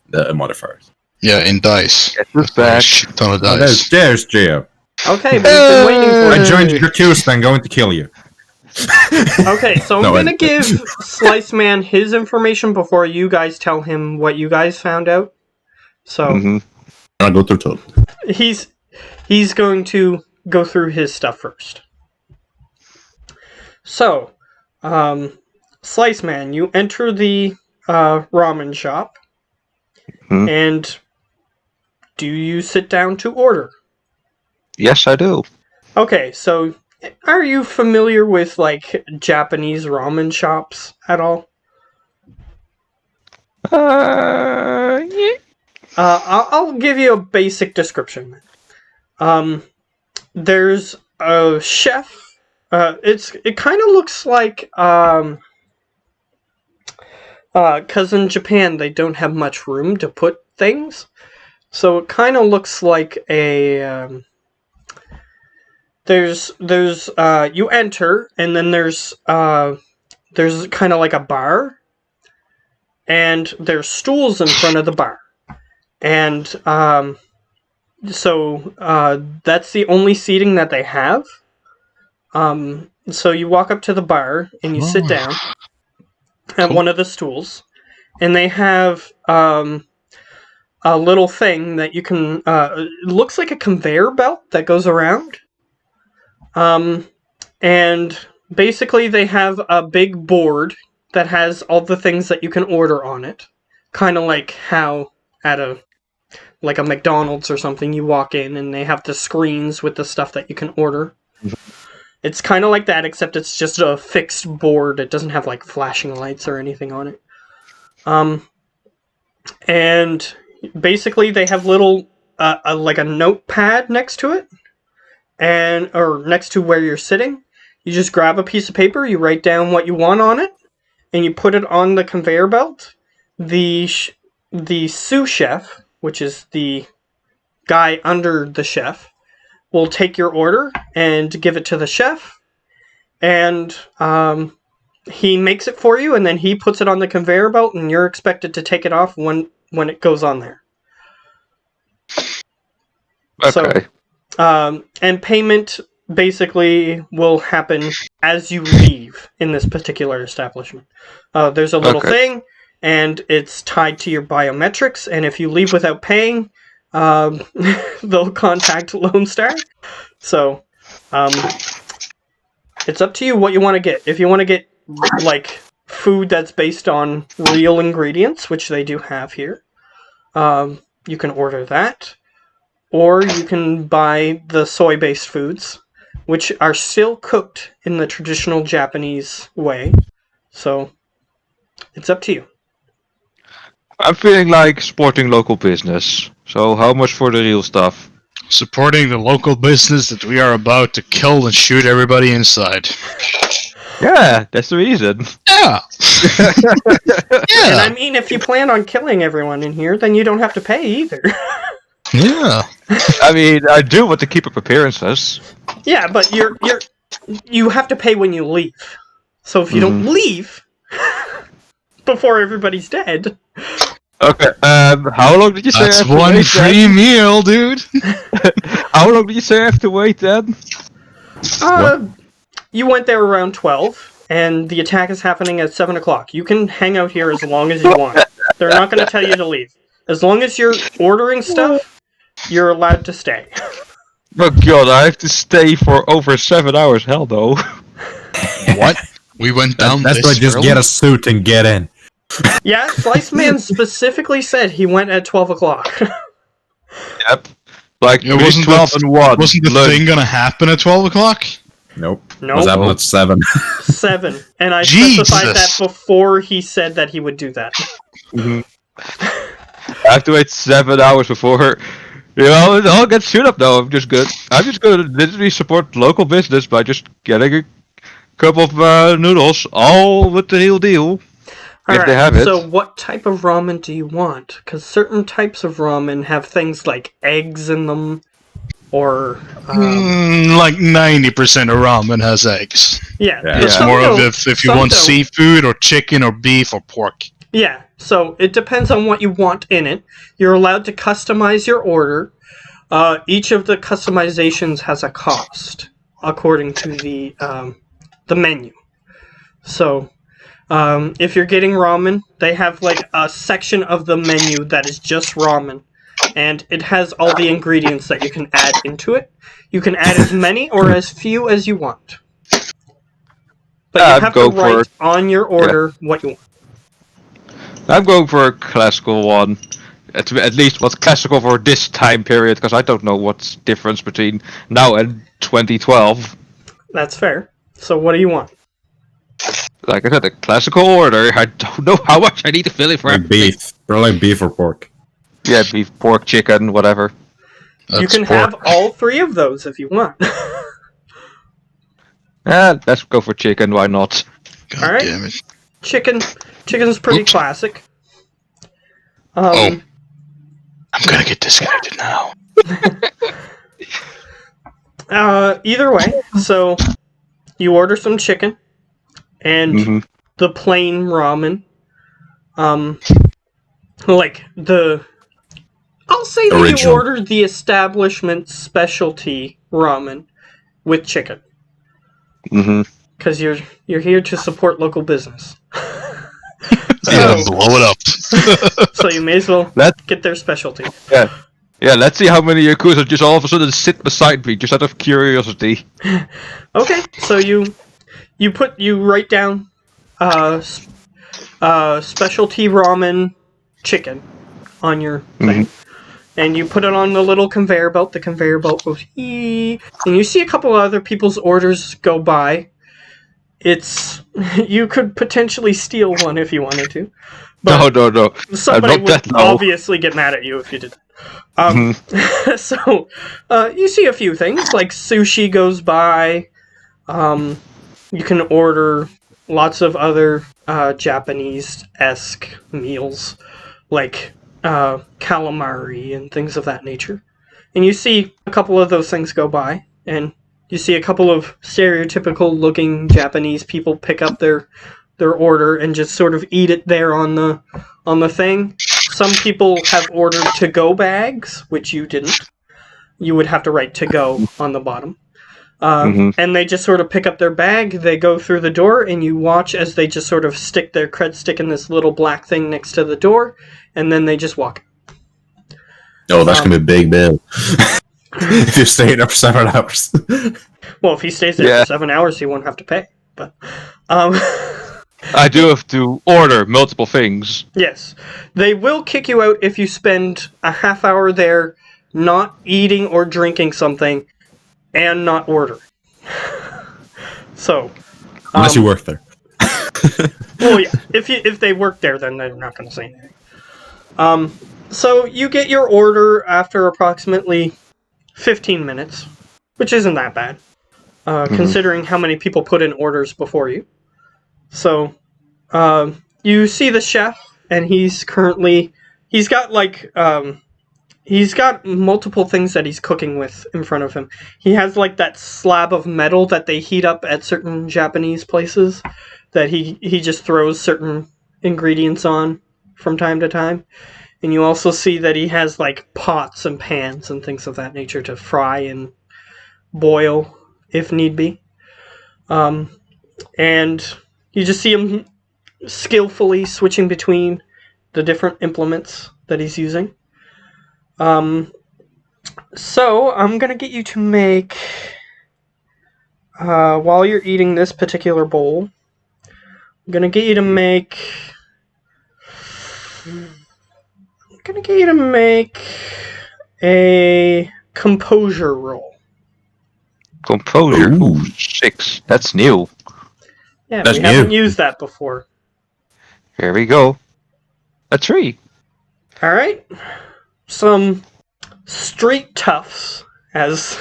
The modifiers. Yeah, in dice. Get this back. Ton of dice. There's Geo. Okay, we've been waiting for I it. joined your queues, then going to kill you. Okay, so I'm gonna give Slice Man his information before you guys tell him what you guys found out. So I'll go through total. he's going to go through his stuff first. So, Slice Man, you enter the ramen shop, and do you sit down to order? Yes, I do. Okay, so are you familiar with, like, Japanese ramen shops at all? Yeah. I'll give you a basic description. There's a chef. It kind of looks like, because in Japan they don't have much room to put things, so it kind of looks like a. There's you enter, and then there's kind of like a bar, and there's stools in front of the bar, and so that's the only seating that they have. So you walk up to the bar and you sit down at one of the stools, and they have a little thing that you can. It looks like a conveyor belt that goes around. And basically they have a big board that has all the things that you can order on it. Kind of like how at a McDonald's or something. You walk in and they have the screens with the stuff that you can order. It's kind of like that, except it's just a fixed board. It doesn't have like flashing lights or anything on it. And basically they have little like a notepad next to it, or next to where you're sitting. You just grab a piece of paper, you write down what you want on it, and you put it on the conveyor belt. The sous chef, which is the guy under the chef, will take your order and give it to the chef, and he makes it for you, and then he puts it on the conveyor belt, and you're expected to take it off when it goes on there. Okay. So, and payment basically will happen as you leave in this particular establishment. There's a little thing, and it's tied to your biometrics, and if you leave without paying, they'll contact Lone Star. So, it's up to you what you want to get. If you want to get, like, food that's based on real ingredients, which they do have here, you can order that. Or you can buy the soy-based foods, which are still cooked in the traditional Japanese way. So, it's up to you. I'm feeling like supporting local business. So how much for the real stuff? Supporting the local business that we are about to kill and shoot everybody inside. Yeah, that's the reason. Yeah. And I mean, if you plan on killing everyone in here, then you don't have to pay either. Yeah. I mean, I do want to keep up appearances. Yeah, but you have to pay when you leave. So if you don't leave before everybody's dead. Okay. How long did you say? That's I have to one wait free meal, dude. How long did you say I have to wait then? You went there around 12, and the attack is happening at 7 o'clock. You can hang out here as long as you want. They're not going to tell you to leave. As long as you're ordering stuff, you're allowed to stay. Oh god, I have to stay for over 7 hours. Hell no. What? We went down That's why just get a suit and get in. Yeah, Slice Man specifically said he went at 12 o'clock. Yep. Like, It between 12 and 1. Wasn't the thing gonna happen at 12 o'clock? Nope. Nope. Was happening at 7. 7. And I Jesus. specified that before he said that he would do that. I have to wait 7 hours before, it all gets shoot up now. I'm just gonna literally support local business by just getting a cup of noodles, all with the real deal. If they have it. So what type of ramen do you want? Because certain types of ramen have things like eggs in them, or... like 90% of ramen has eggs. Yeah. It's some more of don't. if you Some want don't. seafood or chicken or beef or pork. Yeah, so it depends on what you want in it. You're allowed to customize your order. Each of the customizations has a cost, according to the menu. So... if you're getting ramen, they have like a section of the menu that is just ramen, and it has all the ingredients that you can add into it. You can add as many or as few as you want, but you have to write on your order what you want. I'm going for a classical one. At least what's classical for this time period, because I don't know what's difference between now and 2012. That's fair. So what do you want? Like I said, a classical order. I don't know how much I need to fill it for. Like beef. Or like beef or pork. Yeah, beef, pork, chicken, whatever. You can have all three of those if you want. Let's go for chicken. Why not? God All right. damn it. Chicken's pretty classic. I'm gonna get disconnected now. Either way, so you order some chicken and the plain ramen. I'll say that Original. you ordered the establishment specialty ramen with chicken. Because you're here to support local business. Yeah, blow it up. So you may as well get their specialty. Yeah, let's see how many Yakuza just all of a sudden sit beside me, just out of curiosity. Okay, so you write down specialty ramen chicken, on your thing. And you put it on the little conveyor belt. The conveyor belt goes and you see a couple other people's orders go by. You could potentially steal one if you wanted to. But No. Somebody I'm not would that low. obviously get mad at you if you did. So you see a few things like sushi goes by. You can order lots of other Japanese-esque meals like calamari and things of that nature. And you see a couple of those things go by, and you see a couple of stereotypical-looking Japanese people pick up their order and just sort of eat it there on the thing. Some people have ordered to-go bags, which you didn't. You would have to write to-go on the bottom. And they just sort of pick up their bag, they go through the door, and you watch as they just sort of stick their cred stick in this little black thing next to the door, and then they just walk. Oh, that's going to be a big bill. If you're staying there for 7 hours. Well, if he stays there for 7 hours, he won't have to pay. But I do have to order multiple things. Yes. They will kick you out if you spend a half hour there not eating or drinking something and not ordering. So, Unless you work there. well, yeah. If they work there, then they're not going to say anything. So you get your order after approximately 15 minutes, which isn't that bad, considering how many people put in orders before you. So, you see the chef, and he's got multiple things that he's cooking with in front of him. He has like that slab of metal that they heat up at certain Japanese places that he just throws certain ingredients on from time to time. And you also see that he has like pots and pans and things of that nature to fry and boil if need be. And you just see him skillfully switching between the different implements that he's using. So I'm gonna get you to make, while you're eating this particular bowl, I'm gonna get you to make a composure roll. Composure? Ooh, 6. That's new. Yeah, That's we new. haven't used that before. Here we go. A 3. Alright. Some street toughs, as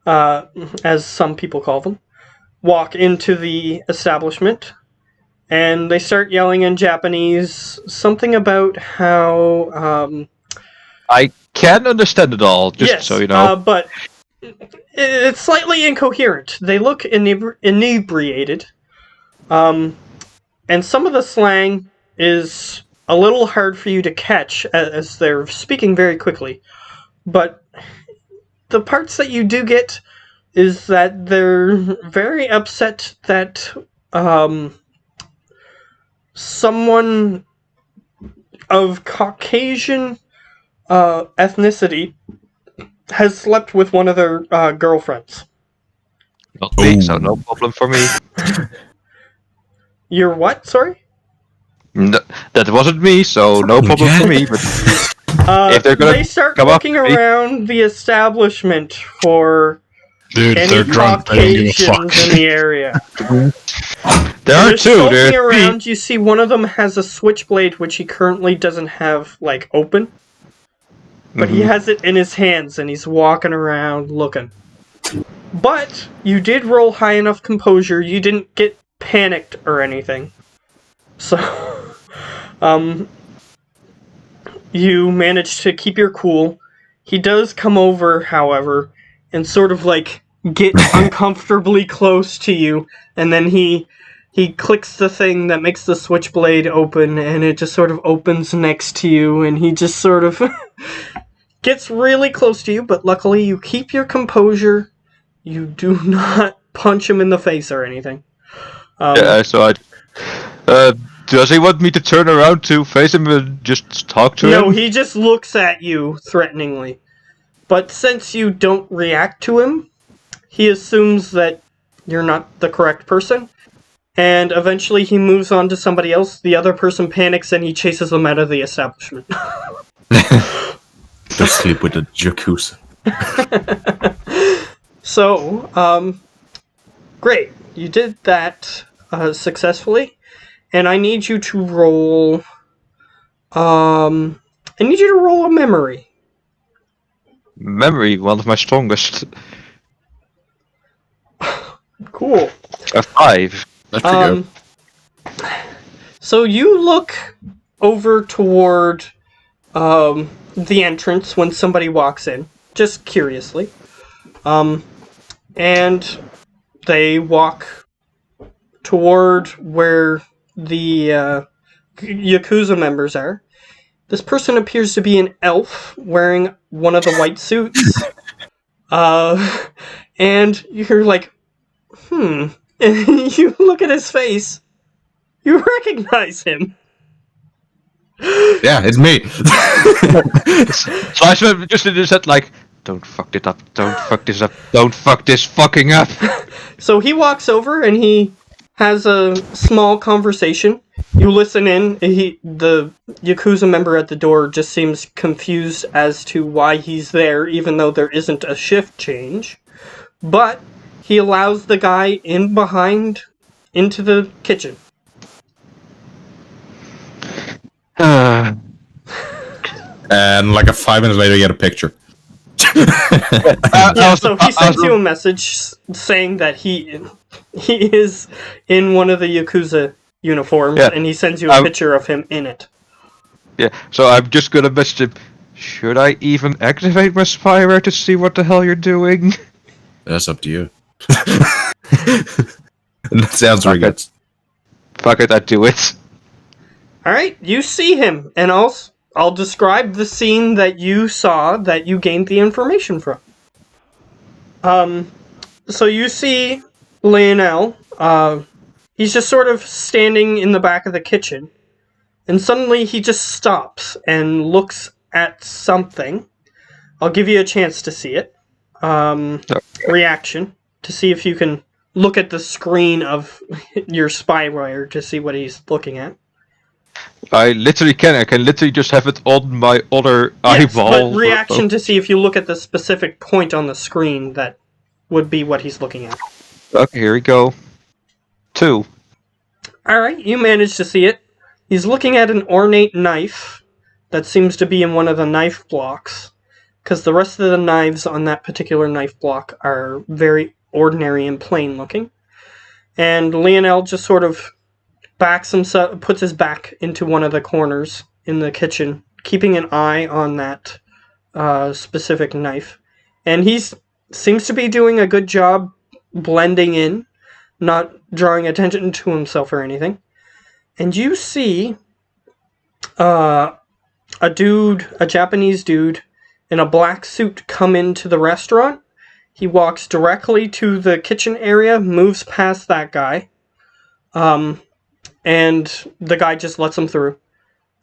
some people call them, walk into the establishment, and they start yelling in Japanese something about how... I can't understand it all, just yes, so you know. But it's slightly incoherent. They look inebriated. And some of the slang is a little hard for you to catch as they're speaking very quickly. But the parts that you do get is that they're very upset that someone of Caucasian ethnicity has slept with one of their girlfriends. Not me, so no problem for me. You're what? Sorry? No, that wasn't me, so no problem for me. But if they're gonna they start come up looking to me- around the establishment for Dude, any they're drunk. They don't give a fuck. Caucasians in the area. there are They're two. skulking There's around. You see one of them has a switchblade, which he currently doesn't have, like, open. But he has it in his hands, and he's walking around looking. But you did roll high enough composure. You didn't get panicked or anything. So, you managed to keep your cool. He does come over, however, and sort of, like, get uncomfortably close to you, and then he clicks the thing that makes the switchblade open, and it just sort of opens next to you, and he just sort of gets really close to you, but luckily you keep your composure. You do not punch him in the face or anything. yeah, so I. Does he want me to turn around to face him and just talk to him? No, he just looks at you threateningly. But since you don't react to him, he assumes that you're not the correct person, And eventually he moves on to somebody else. The other person panics and he chases them out of the establishment. To sleep with a jacuzzi. So, great. You did that successfully. And I need you to roll... I need you to roll a memory. Memory, one of my strongest. Cool. A 5. That's pretty good. So you look over toward the entrance when somebody walks in, just curiously. And they walk toward where the Yakuza members are. This person appears to be an elf wearing one of the white suits. And you're like, And you look at his face. You recognize him. Yeah, it's me. So I just in his head like, don't fuck it up, don't fuck this up, don't fuck this fucking up. So he walks over and he has a small conversation. You listen in. The Yakuza member at the door just seems confused as to why he's there, even though there isn't a shift change. But he allows the guy in behind into the kitchen. And like 5 minutes later, you get a picture. So he sends you a message saying that he is in one of the Yakuza uniforms, and he sends you a picture of him in it. Yeah, so I'm just gonna message him. Should I even activate my spyware to see what the hell you're doing? That's up to you. That sounds really good. Fuck it, I do it. Alright, you see him, and I'll describe the scene that you saw that you gained the information from. So you see Lionel, he's just sort of standing in the back of the kitchen, and suddenly he just stops and looks at something. I'll give you a chance to see it. Reaction, to see if you can look at the screen of your spyware to see what he's looking at. I literally can. I can literally just have it on my other eyeball. But reaction to see if you look at the specific point on the screen that would be what he's looking at. Okay, here we go. 2. Alright, you managed to see it. He's looking at an ornate knife that seems to be in one of the knife blocks, because the rest of the knives on that particular knife block are very ordinary and plain looking. And Lionel just sort of backs himself, puts his back into one of the corners in the kitchen, keeping an eye on that specific knife. And he seems to be doing a good job blending in, not drawing attention to himself or anything. And you see a Japanese dude in a black suit come into the restaurant. He walks directly to the kitchen area, moves past that guy, and the guy just lets him through,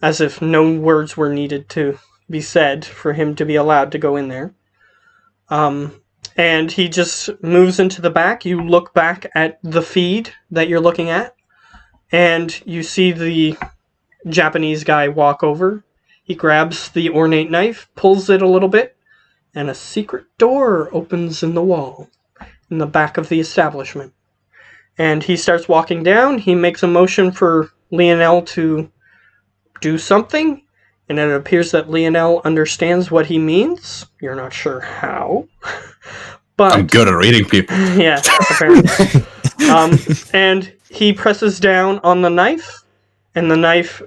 as if no words were needed to be said for him to be allowed to go in there. And he just moves into the back. You look back at the feed that you're looking at, and you see the Japanese guy walk over. He grabs the ornate knife, pulls it a little bit, and a secret door opens in the wall in the back of the establishment. And he starts walking down. He makes a motion for Lionel to do something, and it appears that Lionel understands what he means. You're not sure how. But I'm good at reading people. Yeah, apparently. And he presses down on the knife, and the knife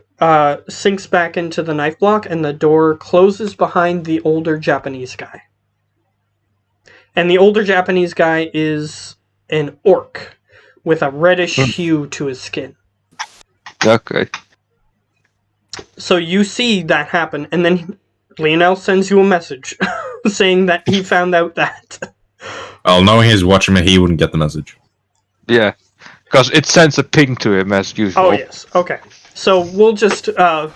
sinks back into the knife block, and the door closes behind the older Japanese guy. And the older Japanese guy is an orc with a reddish hue to his skin. Okay. So you see that happen, and then Lionel sends you a message saying that he found out that. Well, knowing he's watching me, he wouldn't get the message. Yeah, because it sends a ping to him as usual. Oh yes. Okay. So we'll just what's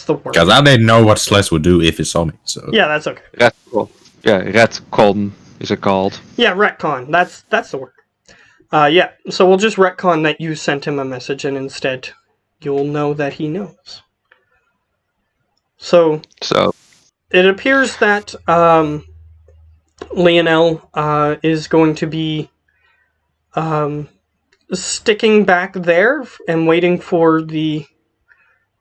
the word? Because I didn't know what Slice would do if he saw me. So Yeah, that's okay. Retcon. Yeah, retcon. is it called? Yeah, retcon. That's the word. Yeah, so we'll just retcon that you sent him a message, and instead you'll know that he knows. So it appears that Lionel is going to be sticking back there and waiting for the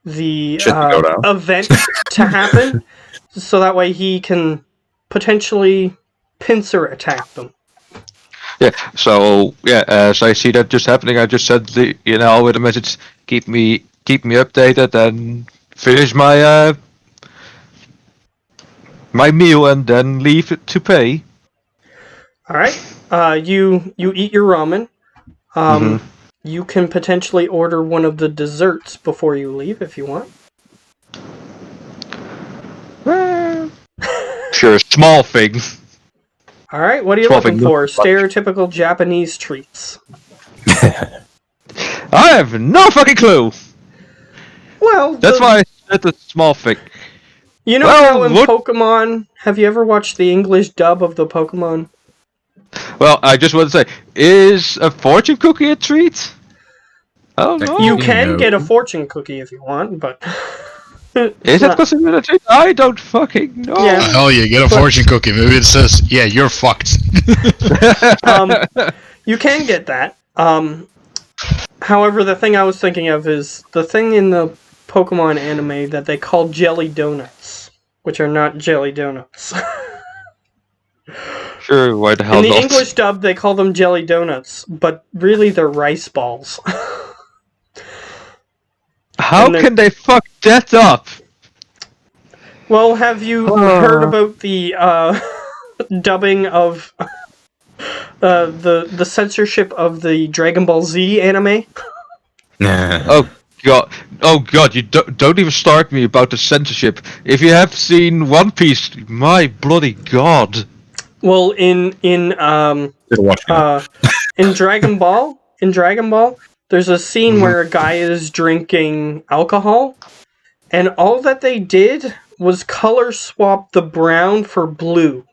event to happen, so that way he can potentially pincer attack them. Yeah. So as I see that just happening, I just sent with a message. Keep me updated and finish my my meal and then leave it to pay. All right. You eat your ramen. You can potentially order one of the desserts before you leave if you want. Sure, small thing. All right. What are you looking for? Stereotypical Japanese treats. I have no fucking clue. Well, That's why I said the small thing. You know how in Pokemon, have you ever watched the English dub of the Pokemon? Well, I just want to say, is a fortune cookie a treat? I don't know. You can get a fortune cookie if you want, but... Is it considered a treat? I don't fucking know. Yeah. Hell yeah, get a fortune cookie. Maybe it says, yeah, you're fucked. You can get that. However, the thing I was thinking of is the thing in the Pokemon anime that they call jelly donuts, which are not jelly donuts. Sure, why the hell in the not? English dub, they call them jelly donuts, but really they're rice balls. How can they fuck that up? Well, have you heard about the dubbing of the censorship of the Dragon Ball Z anime? Oh god! You don't even start me about the censorship. If you have seen One Piece, my bloody god! Well, in Dragon Ball, there's a scene where a guy is drinking alcohol, and all that they did was color swap the brown for blue.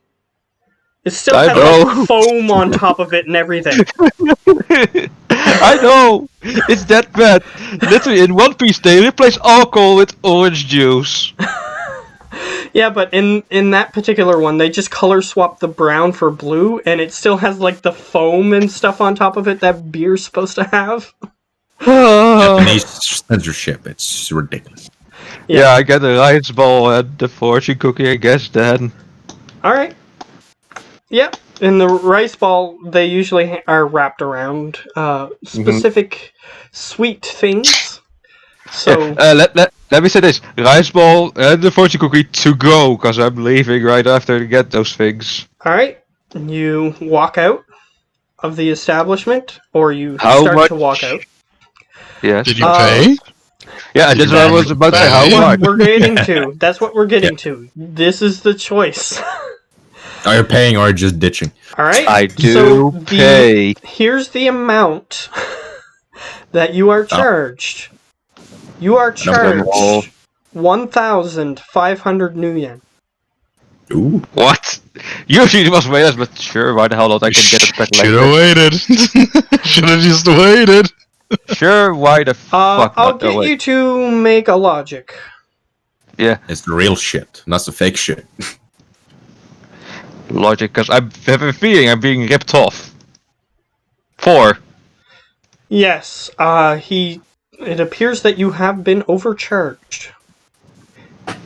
It still had like foam on top of it and everything. I know! It's that bad. Literally, in One Piece, they replace alcohol with orange juice. Yeah, but in that particular one, they just color swapped the brown for blue, and it still has like the foam and stuff on top of it that beer's supposed to have. Japanese censorship, it's ridiculous. Yeah, I get the rice ball and the fortune cookie, I guess, then. Alright. Yep. In the rice ball, they usually are wrapped around specific sweet things. So let me say this: rice ball and the fortune cookie to go, because I'm leaving right after to get those things. All right, you walk out of the establishment, or you start to walk out. Yes. Did you pay? Yeah, that's what I was about to say. How much? We're getting to. That's what we're getting to. This is the choice. Are you paying or just ditching? All right. I do pay. Here's the amount that you are charged. You are charged 1,500 new yen. Ooh. What? Usually it must wait us, but sure, why the hell not? I can get it back later. Should've waited. Should've just waited. Sure, why the fuck I'll not? get you to make a logic. Yeah. It's the real shit, not the fake shit. Logic, because I have a feeling I'm being ripped off. 4. Yes, it appears that you have been overcharged.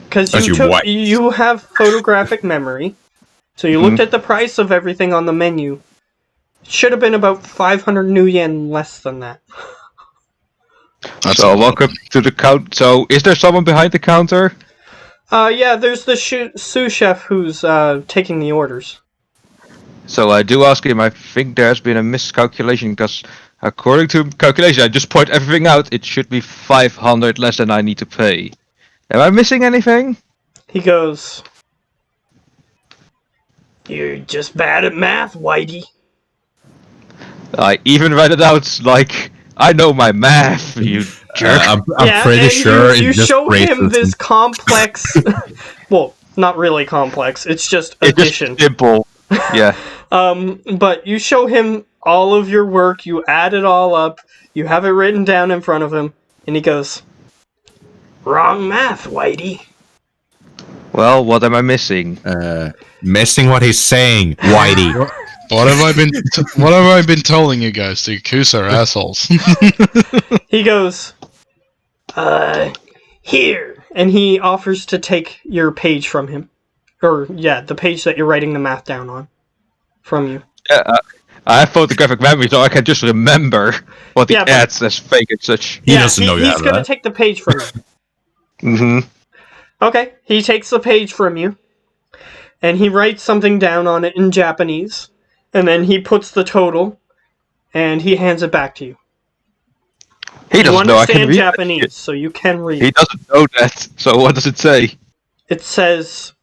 Because you have photographic memory, so you looked at the price of everything on the menu. It should have been about 500 new yen less than that. So welcome to the count. So is there someone behind the counter? Yeah, there's the sous chef who's taking the orders. So I do ask him, I think there's been a miscalculation, because according to calculation, I just point everything out, it should be 500 less than I need to pay. Am I missing anything? He goes, "You're just bad at math, Whitey." I even read it out like, I know my math, you jerk. I'm pretty sure you show him this complex... well, not really complex, it's just addition. It's just simple. Yeah. But you show him all of your work, you add it all up, you have it written down in front of him, and he goes, "Wrong math, Whitey." Well, what am I missing? Missing what he's saying, Whitey. What have I been telling you guys? The Yakuza are assholes. He goes, here. And he offers to take your page from him. Or, yeah, the page that you're writing the math down on. From you. Yeah, I have photographic memory, so I can just remember what the ads as fake and such. He doesn't know he's going to take the page from you. Mm-hmm. Okay, he takes the page from you. And he writes something down on it in Japanese. And then he puts the total. And he hands it back to you. He doesn't know I can read Japanese, so you can read. He doesn't know that, so what does it say? It says,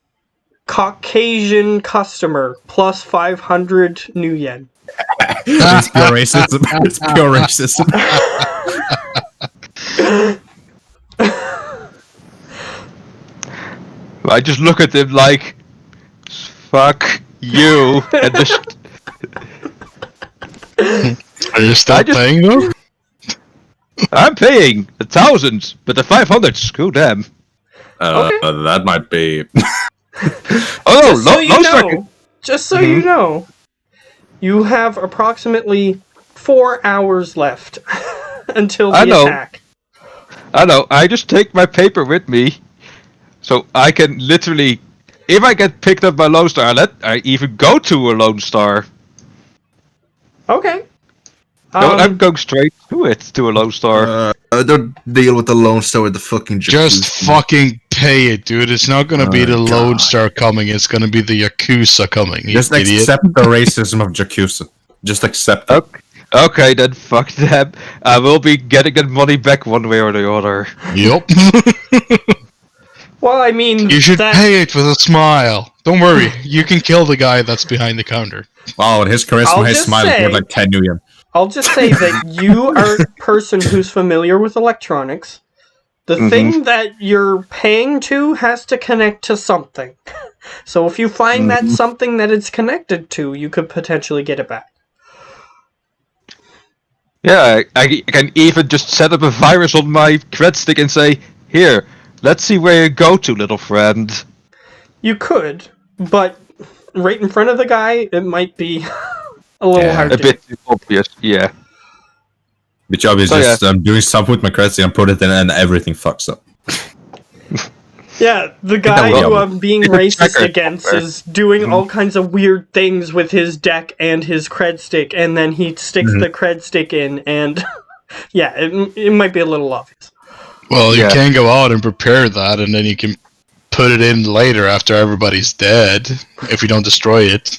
Caucasian customer, plus 500 new yen. It's pure racism. It's pure racism. I just look at him like, fuck you, and just... Are you still paying though? I'm paying 1,000, but the 500, screw them. Okay. That might be. Oh, just so you know, you have approximately 4 hours left until the attack. I know. I just take my paper with me, so I can literally, if I get picked up by Lone Star, I even go to a Lone Star. Okay. No, I'm going straight to a Lone Star. Don't deal with the Lone Star with the fucking Yakuza. Just fucking pay it, dude. It's not gonna be the Lone Star coming, it's gonna be the Yakuza coming. Just accept the racism of Yakuza. Just accept it. Okay, then fuck them. I will be getting that money back one way or the other. Yup. Well, I mean... You should pay it with a smile. Don't worry, you can kill the guy that's behind the counter. Oh, and his charisma, his smile is worth like 10 million. I'll just say that you are a person who's familiar with electronics. The thing that you're paying to has to connect to something. So if you find that something that it's connected to, you could potentially get it back. Yeah, I can even just set up a virus on my cred stick and say, here, let's see where you go to, little friend. You could, but right in front of the guy, it might be a little hard to do. A bit too obvious, yeah. Which obviously I'm doing something with my credit stick and put it in and everything fucks up. Yeah, the guy who I'm being racist against is doing all kinds of weird things with his deck and his cred stick, and then he sticks the cred stick in, and yeah, it might be a little obvious. Well, you can go out and prepare that, and then you can put it in later after everybody's dead, if you don't destroy it.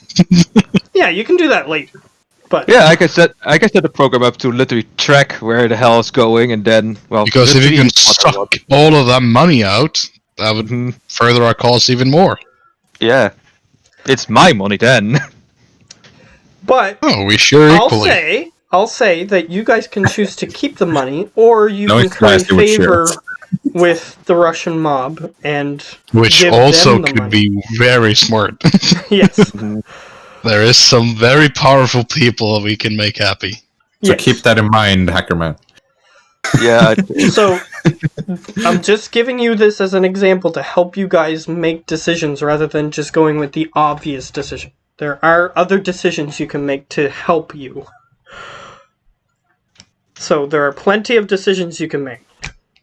Yeah, you can do that later. But yeah, I can set the program up to literally track where the hell it's going, and then, well... Because if you can suck all of that money out, that would further our cause even more. Yeah. It's my money then. But... Oh, we share equally. I'll say that you guys can choose to keep the money, or you can curry favor with the Russian mob and which give also them the could money. be very smart. Yes. There is some very powerful people we can make happy. So keep that in mind, Hackerman. Yeah. So, I'm just giving you this as an example to help you guys make decisions rather than just going with the obvious decision. There are other decisions you can make to help you. So, there are plenty of decisions you can make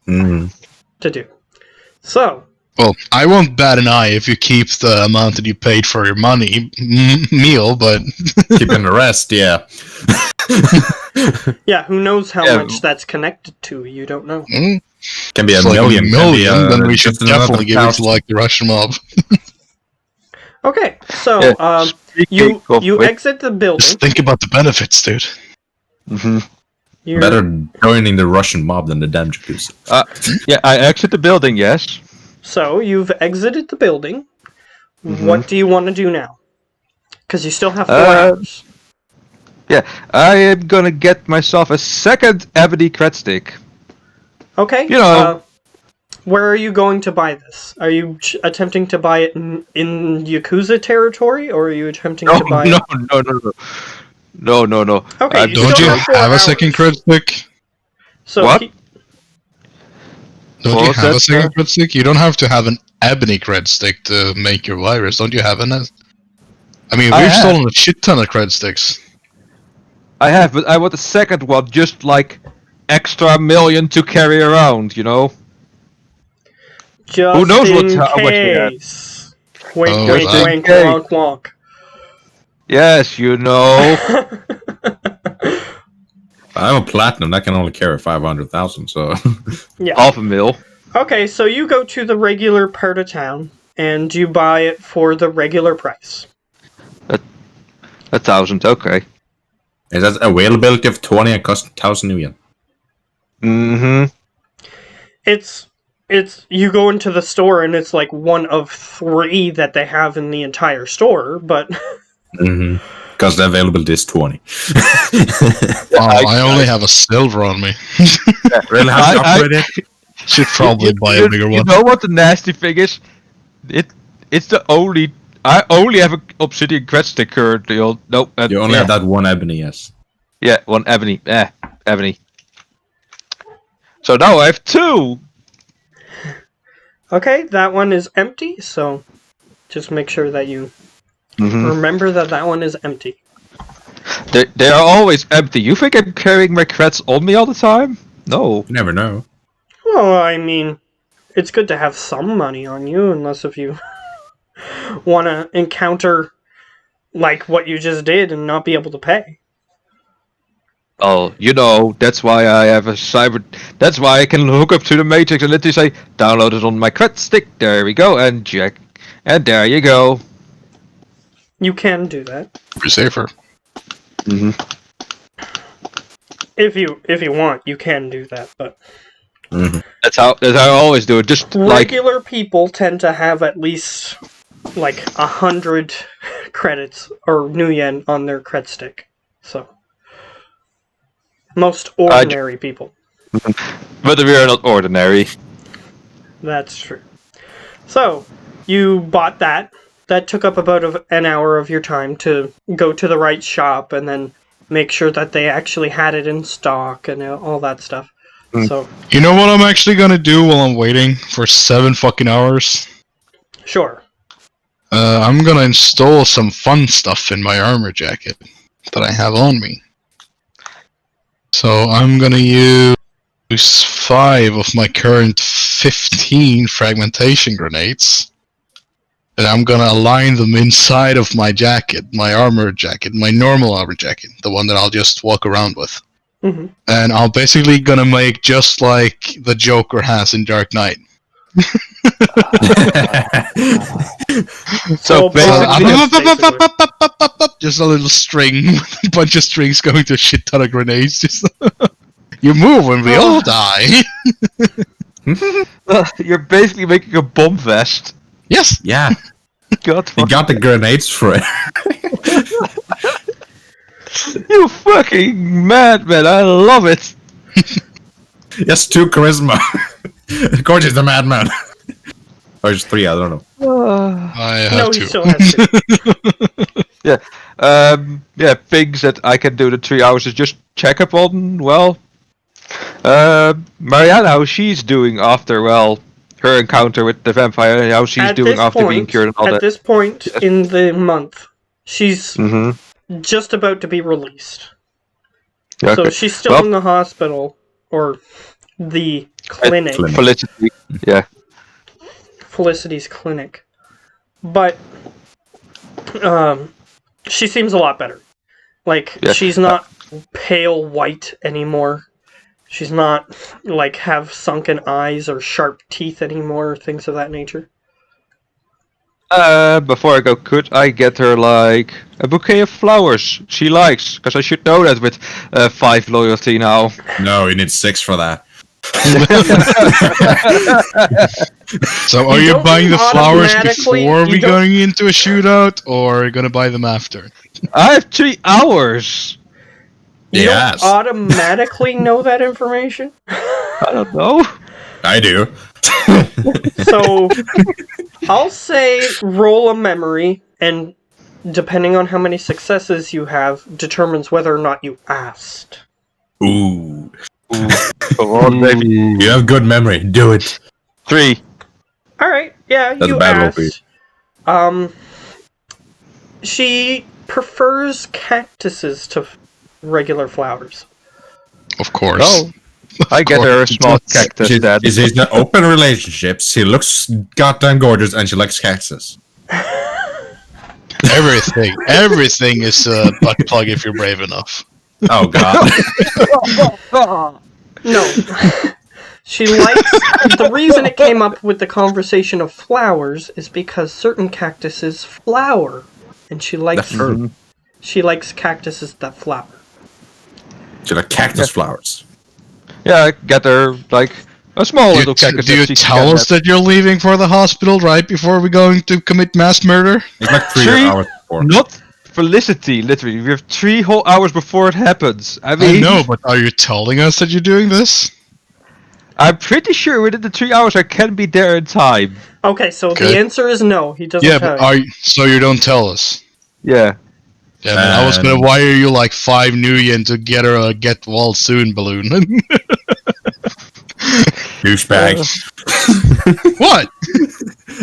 to do. So... Well, I won't bat an eye if you keep the amount that you paid for your meal, but... Keeping the rest, yeah. Yeah, who knows how much that's connected to? You don't know. Can be a million. Can be, then we should definitely give it to like the Russian mob. Okay, so you exit the building. Just think about the benefits, dude. Better joining the Russian mob than the damn Yakuza. Yeah, I exit the building, yes. So, you've exited the building. What do you want to do now? Because you still have 4 hours. Yeah, I am gonna get myself a second ebony cred stick. Okay. You know, Where are you going to buy this? Are you attempting to buy it in Yakuza territory, or are you attempting to buy it? No. Okay, you Don't still you have 4 have a hours. second crit stick? So What? Don't What you was have that, a second crit stick? You don't have to have an ebony crit stick to make your virus. Don't you have an? I mean, I we've have. stolen a shit ton of crit sticks. I have, but I want a second one, just like extra million to carry around, you know? Just Who knows in how much they have? case. Wink, Oh, wink, that- wink, Okay. wonk, wonk. Yes, you know. I have a platinum that can only carry 500,000. So Yeah. Half a mil. Okay, so you go to the regular part of town, and you buy it for the regular price. 1,000, okay. is that availability of 20 and cost 1,000 new yen? Mm-hmm. It's you go into the store and it's like one of 3 that they have in the entire store, but Because the availability is 20. I only have a silver on me. Really have to I- upgrade it? Should probably buy a bigger You one. know what the nasty thing is? It's the only... I only have an obsidian cred stick currently. Nope. You only have that one ebony, yes. Yeah, one ebony. Ebony. So now I have 2! okay, that one is empty, so just make sure that you remember that one is empty. They are always empty. You think I'm carrying my creds on me all the time? No. You never know. Well, I mean, it's good to have some money on you, unless if you want to encounter like what you just did and not be able to pay. Oh, you know, that's why I have a cyber... That's why I can hook up to the Matrix and literally say, download it on my cred stick, there we go, and check. And there you go. You can do that Be safer. if you want. You can do that, but That's how I always do it, just like... regular people tend to have at least like 100 credits or new yen on their cred stick. So most ordinary people. But we are not ordinary. That's true. So you bought that. That took up about an hour of your time to go to the right shop and then make sure that they actually had it in stock and all that stuff. So You know what I'm actually gonna do while I'm waiting for 7 fucking hours? sure. I'm gonna install some fun stuff in my armor jacket that I have on me. So I'm gonna use 5 of my current 15 fragmentation grenades. And I'm gonna align them inside of my jacket, my armor jacket, my normal armor jacket, the one that I'll just walk around with. Hmm. And I'm basically gonna make just like the Joker has in Dark Knight. So basically, Just a little string, with a bunch of strings going to a shit ton of grenades. Just you move and we all die. You're basically making a bomb vest. Yes. Yeah, God, you got the grenades for it. you fucking madman! I love it. Yes, 2 charisma. Of course, he's the madman. Or just 3, I don't know. I have no, he 2. still has to. Yeah, things that I can do the 3 hours is just check up on. Well, Mariana, how she's doing after her encounter with the vampire, how she's At doing this after being point- cured and all At that. this point in the month, she's Mm-hmm. just about to be released. Okay. So she's still Well- in the hospital or the clinic. Clinic. Felicity. Yeah. Felicity's clinic. But she seems a lot better. Like Yeah. she's not pale white anymore. She's not like have sunken eyes or sharp teeth anymore, or things of that nature. Before I go, could I get her like a bouquet of flowers she likes? Because I should know that with 5 loyalty now. No, you need 6 for that. So are You you don't buying the flowers automatically- before you we don't- going into a shootout, or are you gonna buy them after? I have 3 hours. You Yes. don't automatically know that information. I don't know. I do. So, I'll say roll a memory, and depending on how many successes you have, determines whether or not you asked. Ooh. Come on, baby. You have good memory. Do it. 3. Alright, yeah, That's you a bad roll for you. asked. She prefers cactuses to regular flowers. Of course. Oh. I get her a small cactus then. She's in open relationships. She looks goddamn gorgeous, and she likes cactus. Everything is a butt plug if you're brave enough. Oh god. No. She likes... The reason it came up with the conversation of flowers is because certain cactuses flower. And she likes... She likes cactuses that flower. She like cactus flowers. Yeah, I get her, like, a small little cactus. Do you tell us that you're leaving for the hospital right before we're going to commit mass murder? It's like 3 hours before. Not Felicity, literally. We have 3 whole hours before it happens. I mean... I know, but are you telling us that you're doing this? I'm pretty sure within the 3 hours I can be there in time. Okay, so the answer is no. He doesn't tell you. So you don't tell us? Yeah. Yeah, man, I was gonna wire you like 5 new yen to get her a get well soon balloon. Douchebag. What?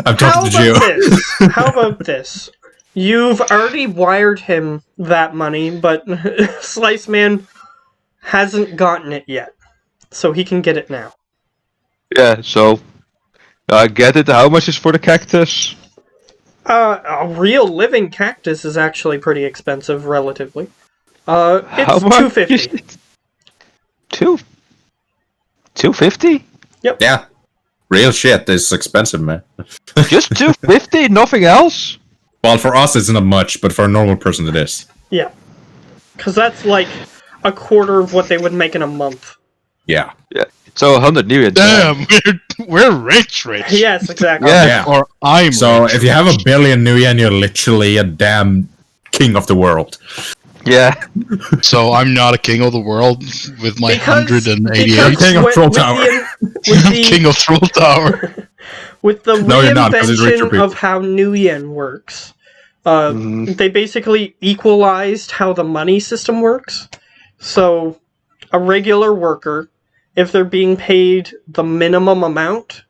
I'm talking to Gio. How about this? You've already wired him that money, but Slice Man hasn't gotten it yet. So he can get it now. Yeah, so... I get it. How much is for the cactus? A real living cactus is actually pretty expensive, relatively. It's $250. 250? Yep. Yeah. Real shit is expensive, man. Just 250? Nothing else? Well, for us it's not much, but for a normal person it is. Yeah. Because that's like a quarter of what they would make in a month. Yeah. Yeah. So 100 new yen. Damn, we're rich. Yes, exactly. Yeah. Or I'm So rich. if you have a billion new yen, you're literally a damn king of the world. Yeah. So I'm not a king of the world with my 188. King of Troll Tower. I'm king of Troll Tower. With the No, you're not, 'cause it's richer reinvention people. of how New Yen works, they basically equalized how the money system works. So, a regular worker, if they're being paid the minimum amount,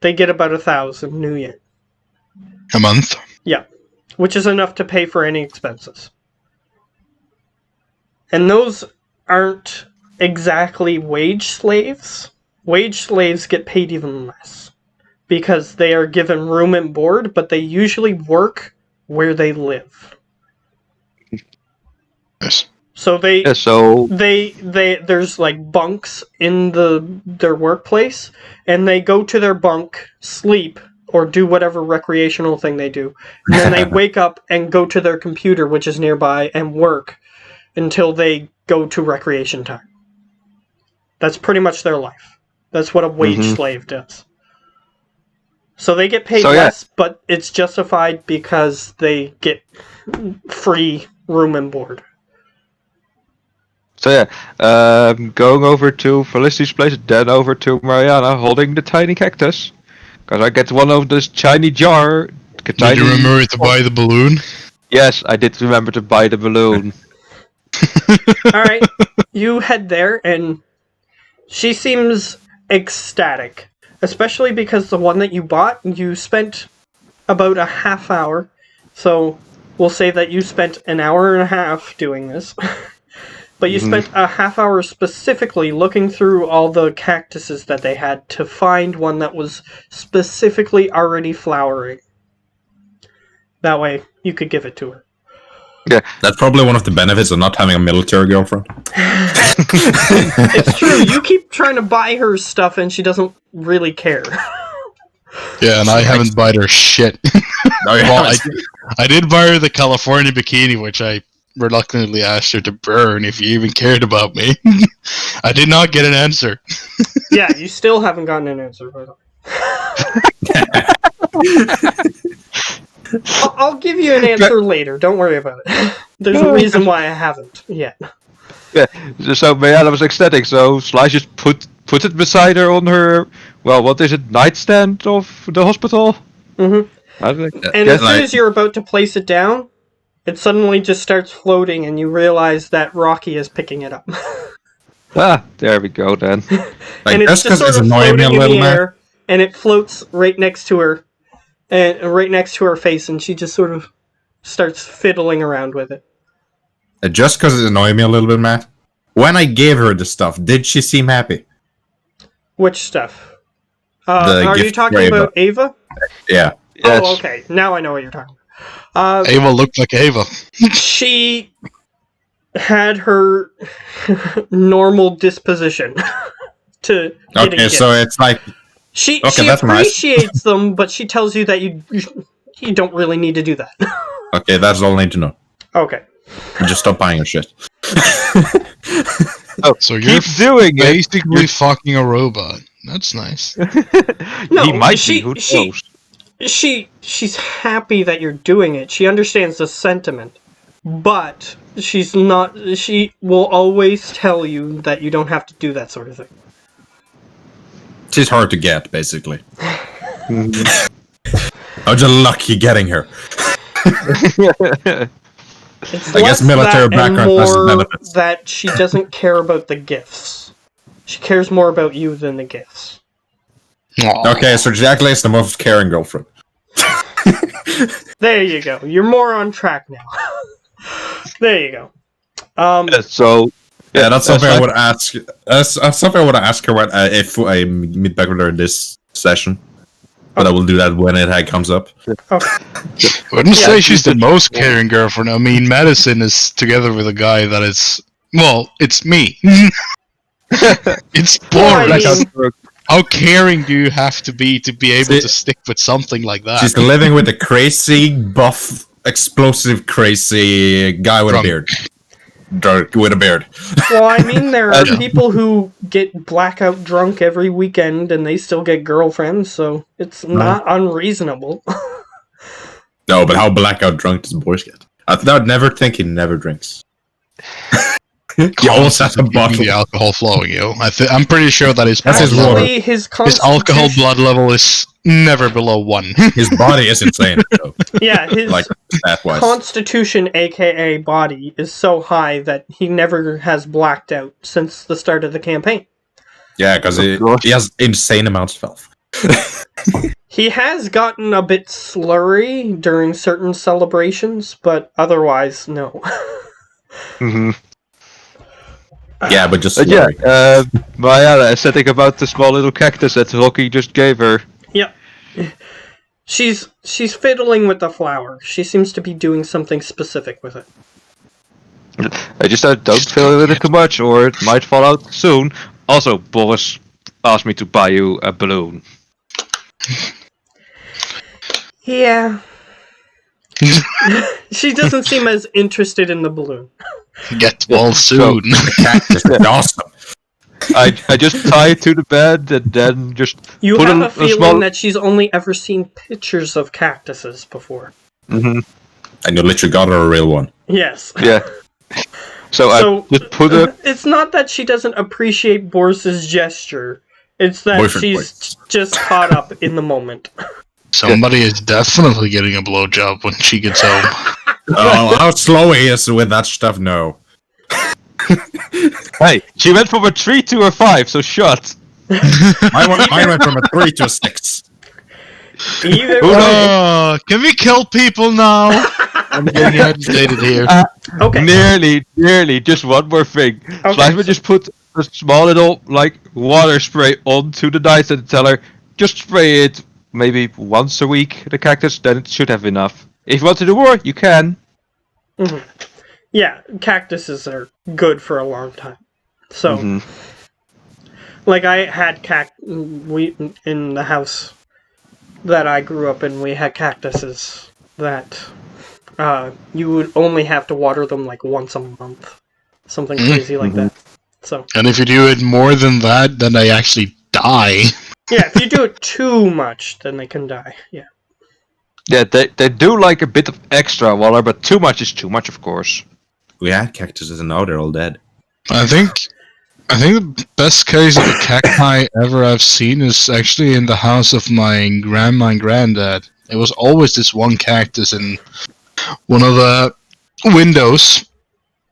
they get about 1,000 New Yen. A month? Yeah, which is enough to pay for any expenses. And those aren't exactly wage slaves. Wage slaves get paid even less. Because they are given room and board, but they usually work where they live. Yes. So they there's like bunks in their workplace, and they go to their bunk, sleep, or do whatever recreational thing they do. And then they wake up and go to their computer, which is nearby, and work until they go to recreation time. That's pretty much their life. That's what a wage slave does. So they get paid less, but it's justified because they get free room and board. So going over to Felicity's place, then over to Mariana holding the tiny cactus. Because I get one of this tiny jar. Did you remember to buy the balloon? Yes, I did remember to buy the balloon. Alright, you head there, and she seems ecstatic. Especially because the one that you bought, you spent about a half hour. So we'll say that you spent an hour and a half doing this. But you spent a half hour specifically looking through all the cactuses that they had to find one that was specifically already flowering. That way, you could give it to her. Yeah. That's probably one of the benefits of not having a military girlfriend. It's true, you keep trying to buy her stuff and she doesn't really care. Yeah, and I haven't bought her shit. No, you Well, haven't. I did buy her the California bikini, which I reluctantly asked her to burn if you even cared about me. I did not get an answer. Yeah, you still haven't gotten an answer, by the way. I'll give you an answer later, don't worry about it. There's a reason why I haven't yet. Yeah, so Mariana was ecstatic, so Slice just put puts it beside her on her, well, what is it, nightstand of the hospital? Mm-hmm. And as soon like- as you're about to place it down, it suddenly just starts floating, and you realize that Rocky is picking it up. There we go then. Like, and it's just just because sort it's of annoying me floating a in little, the man. air, and it floats right next to her, and right next to her face, and she just sort of starts fiddling around with it. Just because it's annoying me a little bit, Matt. When I gave her the stuff, did she seem happy? Which stuff? The Are you gift talking for about Ava? Yeah. Yes. Oh, okay. Now I know what you're talking about. Ava looked like Ava. She had her normal disposition to getting Okay, gifts. so it's like, She okay, that's nice. appreciates them, but she tells you that you don't really need to do that. okay, that's all I need to know. Okay. Just stop buying her shit. So you're Keep doing it. basically fucking a robot. That's nice. No, He might she- be. Who she- knows? She's happy that you're doing it. She understands the sentiment, but she's not. She will always tell you that you don't have to do that sort of thing. She's hard to get, basically. I'm just lucky getting her. It's I guess less military that and background has its more benefits. that she doesn't care about the gifts. She cares more about you than the gifts. Aw. Okay, so Jack Lay's the most caring girlfriend. There you go. You're more on track now. There you go. So, Yeah, that's something I fine. would ask. That's something I would ask her when, if I meet back with her in this session. But I will do that when it comes up. Okay. I wouldn't Yeah, say she's the most caring girlfriend. I mean, Madison is together with a guy that is. Well, it's me. It's Well, boring. I mean- How caring do you have to be able See- to stick with something like that? She's living with a crazy, buff, explosive, crazy guy with Drunk. a beard. With a beard. Well, I mean, there are Yeah. people who get blackout drunk every weekend and they still get girlfriends, so it's not unreasonable. No, but how blackout drunk does Boris get? I would never think he never drinks. He always has a bottle. The alcohol flowing, yo. I'm pretty sure that his That's his blood water. Actually, his His alcohol constitution- blood level is never below 1. His body is insane, though. Yeah, his Like, stat-wise. constitution, aka body, is so high that he never has blacked out since the start of the campaign. Yeah, because he has insane amounts of health. He has gotten a bit slurry during certain celebrations, but otherwise, no. Mhm. Yeah, but just Yeah, slurry. Mariana is setting about the small little cactus that Rocky just gave her. Yep. She's fiddling with the flower. She seems to be doing something specific with it. I just said don't fill it with it too much or it might fall out soon. Also, Boris asked me to buy you a balloon. Yeah. She doesn't seem as interested in the balloon. Get well soon. Cactus is awesome. I just tie it to the bed and then just You put have a a feeling small... that she's only ever seen pictures of cactuses before. Mhm. And you literally got her a real one. Yes. Yeah. So, So, I just put a... it's not that she doesn't appreciate Boris's gesture. It's that Boyfriend she's voice. just caught up in the moment. Somebody is definitely getting a blowjob when she gets home. Oh, how slow he is with that stuff, no. Hey, she went from a 3 to a 5, so shut. I went from a 3 to a 6. Either Who way. Oh, can we kill people now? I'm getting agitated here. Okay. Nearly, just one more thing. Okay. Sliceman just put a small little, like, water spray onto the dice and tell her, just spray it maybe once a week, the cactus, then it should have enough. If you want to do more, you can. Mhm. Yeah, cactuses are good for a long time. So, Mhm. like I had we in the house that I grew up in, we had cactuses that you would only have to water them like once a month, something crazy like that. So And if you do it more than that, then they actually die. yeah, if you do it too much, then they can die. Yeah. Yeah, they do like a bit of extra water, but too much is too much, of course. We had cactuses and now they're all dead. I think I think the best case of a cacti ever I've seen is actually in the house of my grandma and granddad. It was always this one cactus in one of the windows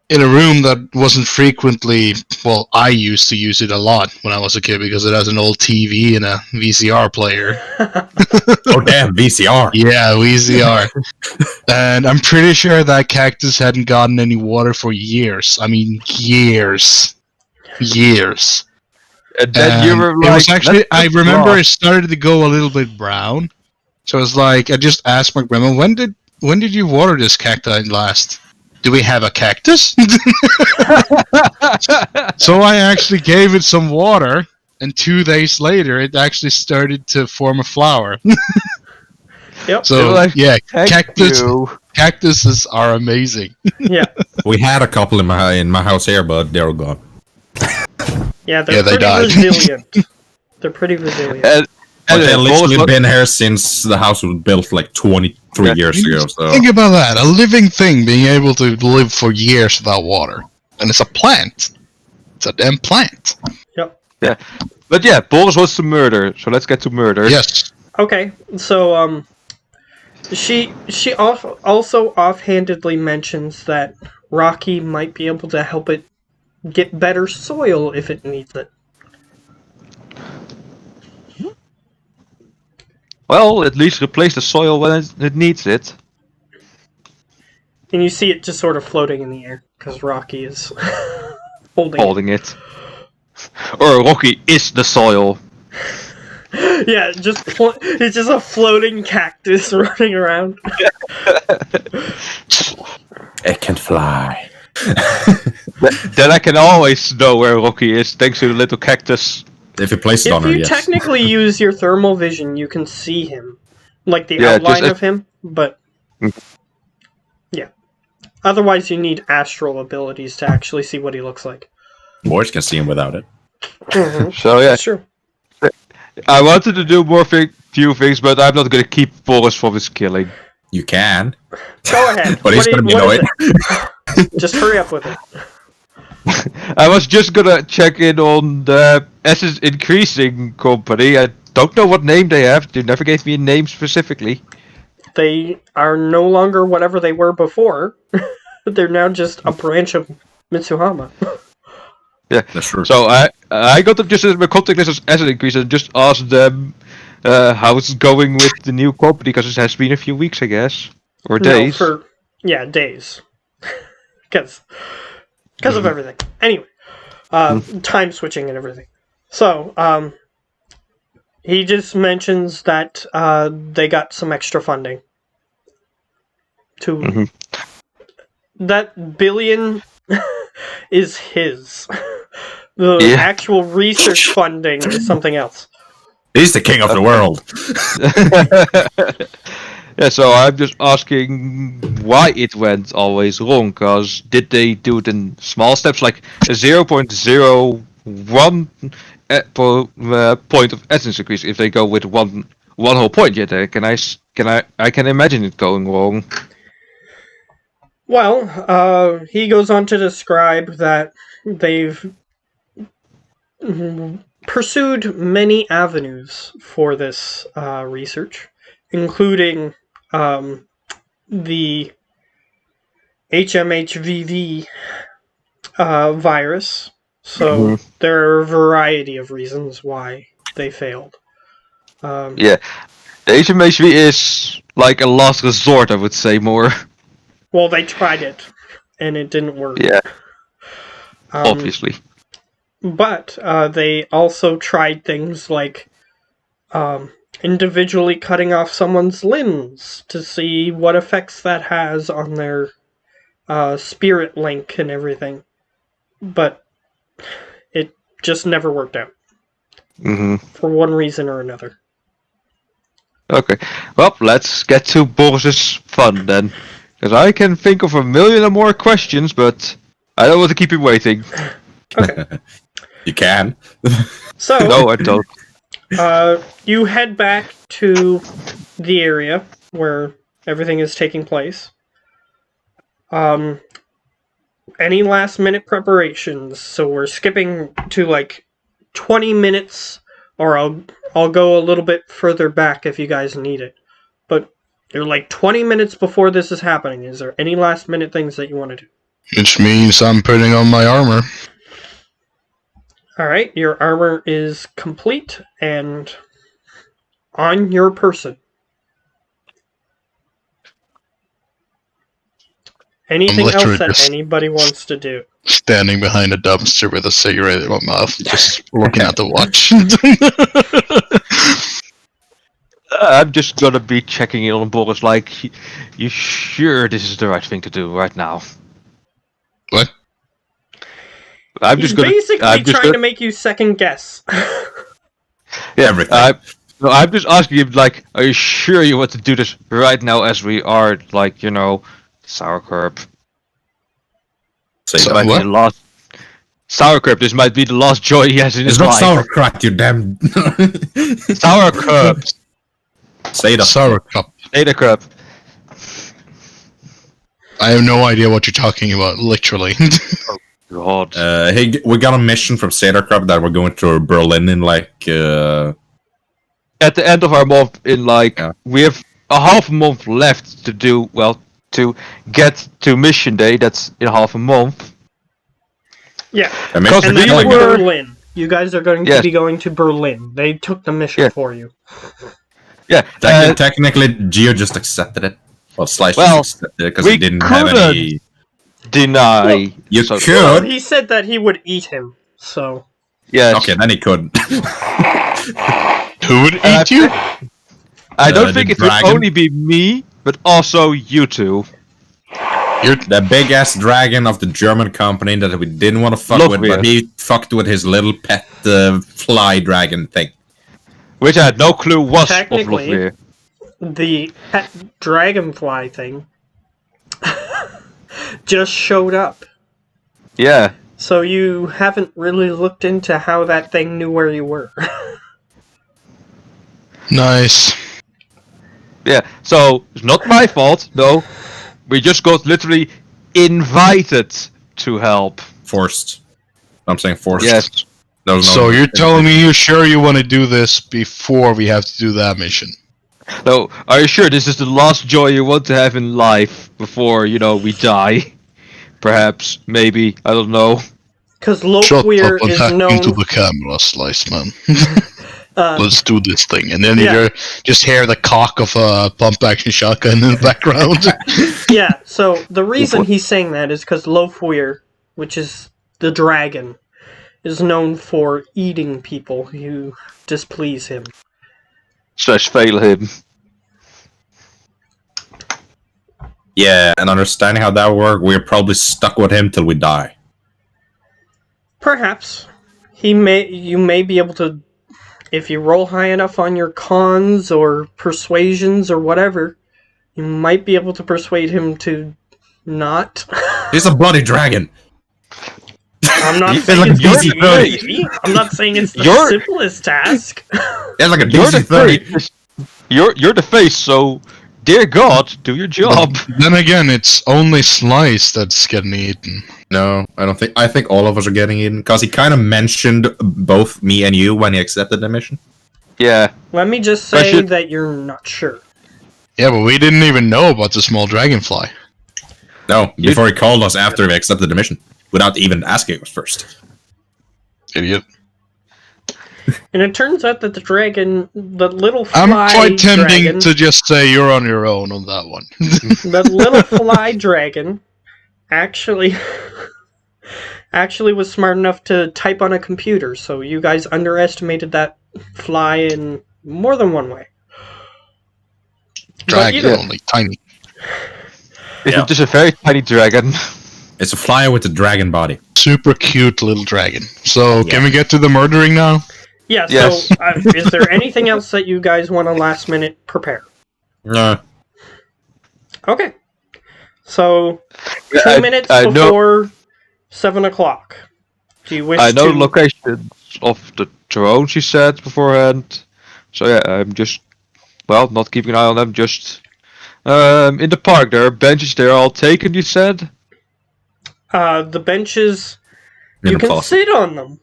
in a room that wasn't frequently. Well, I used to use it a lot when I was a kid because it has an old TV and a VCR player. Oh damn, VCR. Yeah, VCR. And I'm pretty sure that cactus hadn't gotten any water for years. I mean, years. And then you were It like, was actually, "Let's I just remember draw." it started to go a little bit brown. So it's like, I just asked my grandma, when did you water this cacti last? Do we have a cactus? So I actually gave it some water, and 2 days later, it actually started to form a flower. Yep. So, Like, yeah, Thank you. cactuses are amazing. Yeah. We had a couple in my house here, but they're gone. Yeah, they're Yeah, they pretty died. resilient. They're pretty resilient. And, But they've literally Boris, been here since the house was built like 23 Yeah. years ago. So Think about that. A living thing being able to live for years without water. And it's a plant. It's a damn plant. but yeah, Boris wants to murder, so let's get to murder. Yes. Okay, so she also offhandedly mentions that Rocky might be able to help it get better soil if it needs it. Well, at least replace the soil when it needs it. And you see it just sort of floating in the air because Rocky is holding it. Or Rocky is the soil. Yeah, it's just a floating cactus running around. it can fly. Then I can always know where Rocky is thanks to the little cactus. If you place it on If her, you yes. technically use your thermal vision, you can see him, like the Yeah, outline just- of him. But yeah, otherwise you need astral abilities to actually see what he looks like. Boys can see him without it. So yeah, That's true. I wanted to do more few things, but I'm not gonna keep Boris from his killing. You can. Go ahead. But he's gonna be what is annoyed. it? Just hurry up with it. I was just gonna check in on the Essence Increasing Company. I don't know what name they have. They never gave me a name specifically. They are no longer whatever they were before. They're now just a branch of Mitsuhama. Yeah. That's true. So I got them just as my contact list as Essence Increase and just asked them how it's going with the new company because it has been a few weeks, I guess, or days. Days. Because of everything. Anyway, time switching and everything. So, he just mentions that they got some extra funding. That billion is his. The actual research funding is something else. He's the king of the world. Yeah, so I'm just asking why it went always wrong, because did they do it in small steps, like a 0.01 point of essence increase if they go with one whole point? Yet I can imagine it going wrong. Well, he goes on to describe that they've pursued many avenues for this research, including the HMHVV virus. So there are a variety of reasons why they failed. Yeah, the HMHV is like a last resort, I would say more. Well, they tried it, and it didn't work. Yeah, obviously. But they also tried things like individually cutting off someone's limbs to see what effects that has on their spirit link and everything. But it just never worked out. For one reason or another. Okay, well, let's get to Boris's fun then. Because I can think of a million or more questions, but I don't want to keep him waiting. Okay. You can. So, No, I don't. you head back to the area where everything is taking place. any last minute preparations? So we're skipping to like 20 minutes, or I'll go a little bit further back if you guys need it. But you're like 20 minutes before this is happening. Is there any last minute things that you want to do? Which means I'm putting on my armor. Alright, your armor is complete and on your person. Anything else that anybody wants to do? Standing behind a dumpster with a cigarette in my mouth, just looking at the watch. I'm just gonna be checking in on Boris like, you sure this is the right thing to do right now? What? He's basically trying to make you second guess. Yeah, I'm just asking him, like, are you sure you want to do this right now as we are, like, sauerkraut? Say This that. might be the last... Sauerkraut, this might be the last joy he has in his life. It's not sauerkraut, you damn... Sauerkraut. Say that. Sauerkraut. Sauerkraut. I have no idea what you're talking about, literally. God. Hey, we got a mission from Sauerkraut that we're going to Berlin in like... At the end of our month, we have a half a month left to do, to get to mission day. That's in half a month. Yeah, and then Berlin. You guys are going to be going to Berlin. They took the mission for you. Yeah, technically, Geo just accepted it. Well, Slice just accepted it because he didn't have any... Deny. Well, you could. Well, he said that he would eat him, so... Yes. Okay, then he could. Who would eat you? I don't think it would only be me, but also you two. You're the big-ass dragon of the German company that we didn't want to fuck with, but he fucked with his little pet fly dragon thing. Which I had no clue was technically, the pet dragonfly thing just showed up. Yeah. So you haven't really looked into how that thing knew where you were. Nice. Yeah, so it's not my fault, no. We just got literally invited to help. Forced. I'm saying forced. Yes. So you're telling me you're sure you want to do this before we have to do that mission? No, are you sure this is the last joy you want to have in life before, we die? Perhaps, maybe, I don't know. Because Loqueer is known... into the camera, Slice Man. Let's do this thing. And then you just hear the cock of a pump-action shotgun in the background. Yeah, so the reason he's saying that is because Loqueer, which is the dragon, is known for eating people who displease him. / fail him. Yeah, and understanding how that works, we're probably stuck with him till we die. Perhaps. You may be able to, if you roll high enough on your cons or persuasions or whatever, you might be able to persuade him to not. He's a bloody dragon. I'm not saying it's easy. I'm not saying it's the simplest task. It's like a DC-30. You're the face, so dear God, do your job. Then again, it's only Slice that's getting eaten. No, I don't think. I think all of us are getting eaten because he kind of mentioned both me and you when he accepted the mission. Yeah. Let me just say that you're not sure. Yeah, but we didn't even know about the small dragonfly. No, before he called us after we accepted the mission, without even asking us first. Idiot. And it turns out that the little fly I'm quite tempting dragon, to just say you're on your own on that one. The little fly dragon actually was smart enough to type on a computer, so you guys underestimated that fly in more than one way. Dragon, only tiny. It's just a very tiny dragon. It's a fly with a dragon body. Super cute little dragon. So, can we get to the murdering now? Yeah, so is there anything else that you guys want to last minute prepare? No. Okay. So, 2 minutes before 7 o'clock. Do you wish to... I know the location of the drone, she said beforehand. So yeah, I'm just, not keeping an eye on them, just in the park. There are benches there all taken, you said? The benches, In you a can closet. sit on them,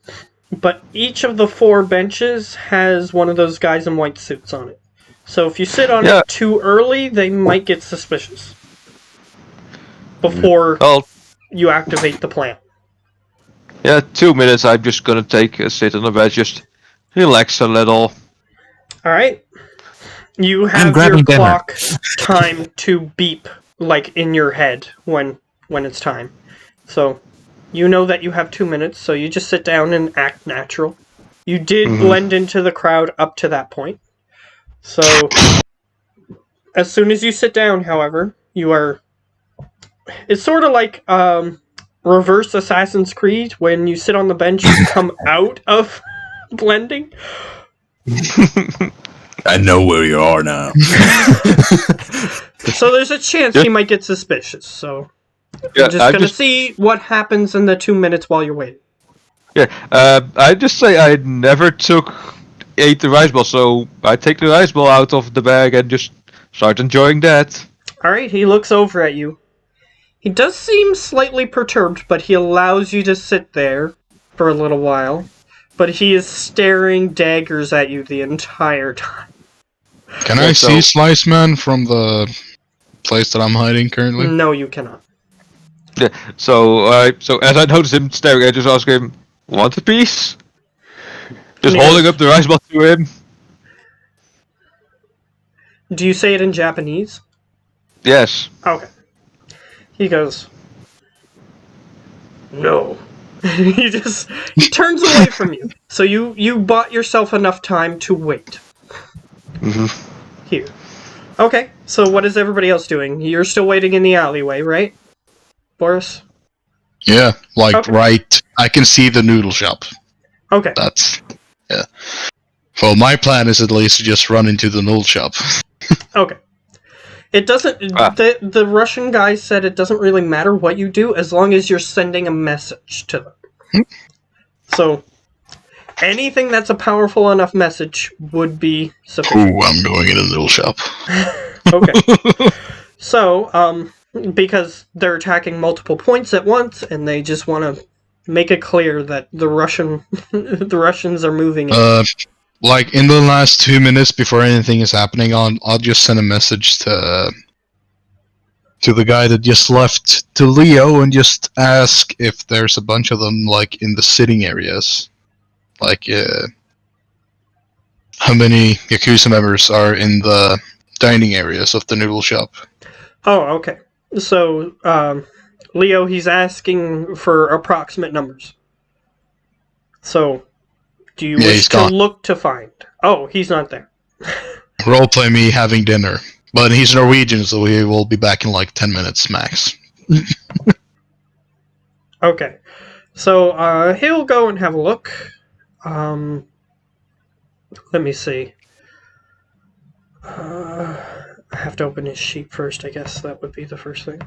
but each of the 4 benches has one of those guys in white suits on it. So if you sit on Yeah. it too early, they might get suspicious before Well, you activate the plan. yeah, 2 minutes. I'm just gonna take a sit on the bed, just relax a little. Alright? You have your grabbing dinner. clock time to beep, like, in your head when it's time. So, you know that you have 2 minutes, so you just sit down and act natural. You did blend into the crowd up to that point. So, as soon as you sit down, however, you are... It's sort of like reverse Assassin's Creed. When you sit on the bench, you come out of blending. I know where you are now. So there's a chance he might get suspicious, so... Yeah, I'm just gonna see what happens in the 2 minutes while you're waiting. Yeah, I just say I never ate the rice ball, so I take the rice ball out of the bag and just start enjoying that. Alright, he looks over at you. He does seem slightly perturbed, but he allows you to sit there for a little while. But he is staring daggers at you the entire time. Can I see Slice Man from the place that I'm hiding currently? No, you cannot. Yeah, so as I notice him staring, I just ask him, "Want a piece?" Just Yes. holding up the rice ball to him. Do you say it in Japanese? Yes. Okay. He goes, no. he turns away from you. So you bought yourself enough time to wait. Here. Okay, so what is everybody else doing? You're still waiting in the alleyway, right? Boris? Yeah, like Okay. right. I can see the noodle shop. Okay. That's yeah. Well, my plan is at least to just run into the noodle shop. Okay. It doesn't... The Russian guy said it doesn't really matter what you do as long as you're sending a message to them. So, anything that's a powerful enough message would be sufficient. Ooh, I'm going in the noodle shop. Okay. So, because they're attacking multiple points at once, and they just want to make it clear that the Russians are moving in. Like in the last 2 minutes before anything is happening, I'll just send a message to the guy that just left, to Leo, and just ask if there's a bunch of them like in the sitting areas. Like, how many Yakuza members are in the dining areas of the noodle shop? Oh, okay. So, Leo, he's asking for approximate numbers. So, do you wish to look to find? Oh, he's not there. Roleplay me having dinner. But he's Norwegian, so he will be back in like 10 minutes max. Okay. So, he'll go and have a look. Let me see. I have to open his sheet first, I guess. That would be the first thing.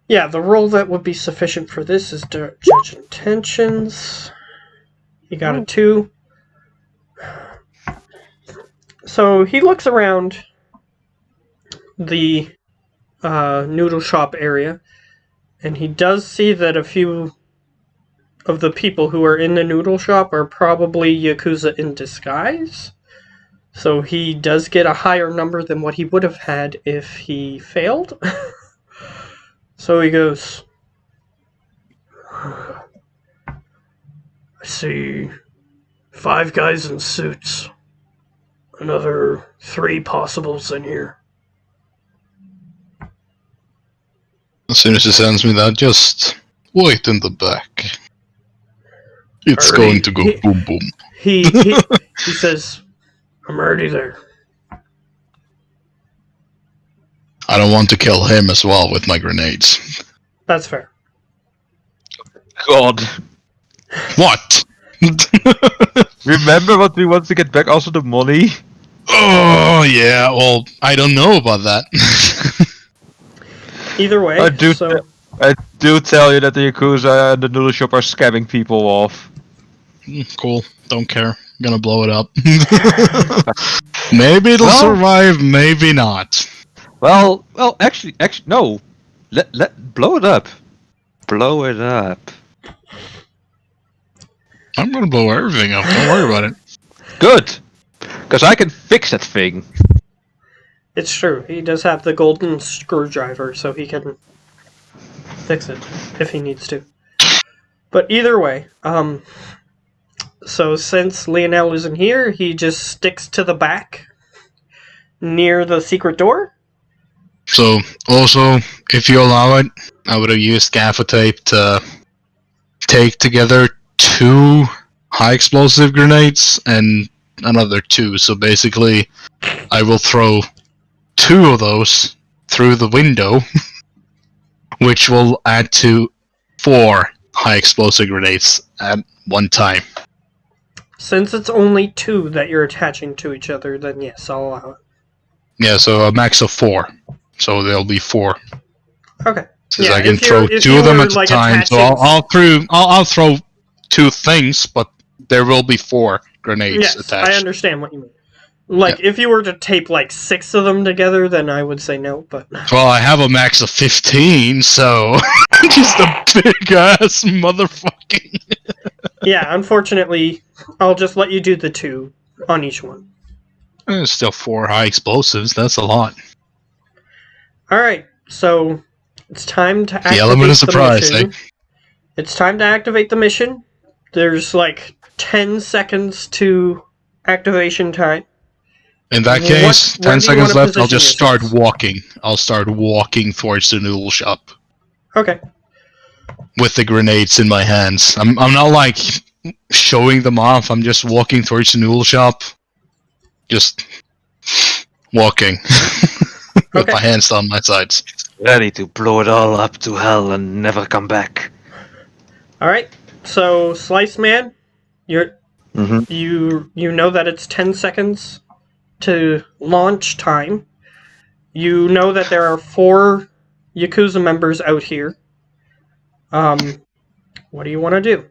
Yeah, the roll that would be sufficient for this is Judge Intentions. He got a 2. So he looks around the noodle shop area, and he does see that a few of the people who are in the noodle shop are probably Yakuza in disguise. So he does get a higher number than what he would have had if he failed. So he goes, I see 5 guys in suits. Another 3 possibles in here. As soon as he sends me that, just wait in the back. It's going to go boom boom. He says, I'm already there. I don't want to kill him as well with my grenades. That's fair. God. What? Remember what we want to get back? Also the money? Oh, yeah, well, I don't know about that. Either way, I do tell you that the Yakuza and the noodle shop are scamming people off. Cool, don't care. I'm gonna blow it up. Maybe it'll Well- survive, maybe not. Well, actually, no. Let blow it up. Blow it up. I'm gonna blow everything up, don't worry about it. Good, because I can fix that thing. It's true. He does have the golden screwdriver, so he can fix it if he needs to. But either way, so since Lionel isn't here, he just sticks to the back near the secret door. So, also, if you allow it, I would have used gaffer tape to take together 2 high explosive grenades and another 2. So basically, I will throw 2 of those through the window, which will add to 4 high explosive grenades at one time. Since it's only 2 that you're attaching to each other, then yes, I'll allow it. Yeah, so a max of 4. So there'll be 4. Okay. Since Yeah, I can if throw you're- if 2 you of them were, at a like, time, so attaching- I'll throw 2 things, but there will be 4 grenades Yes, attached. I understand what you mean. Like, if you were to tape, like, 6 of them together, then I would say no, but... Well, I have a max of 15, so just a big ass motherfucking. Yeah, unfortunately, I'll just let you do the 2 on each one. There's still 4 high explosives. That's a lot. Alright, so it's time to activate The element of surprise, mission. It's time to activate the mission. There's like 10 seconds to activation time. In that What- case, where 10 do you seconds wanna left. I'll position just start yourselves? walking. I'll start walking towards the noodle shop Okay. with the grenades in my hands. I'm not like showing them off. I'm just walking towards the noodle shop. Just walking with Okay. my hands on my sides. Ready to blow it all up to hell and never come back. Alright, so Slice Man, you're Mm-hmm. you know that it's 10 seconds to launch time. You know that there are 4 Yakuza members out here. What do you want to do?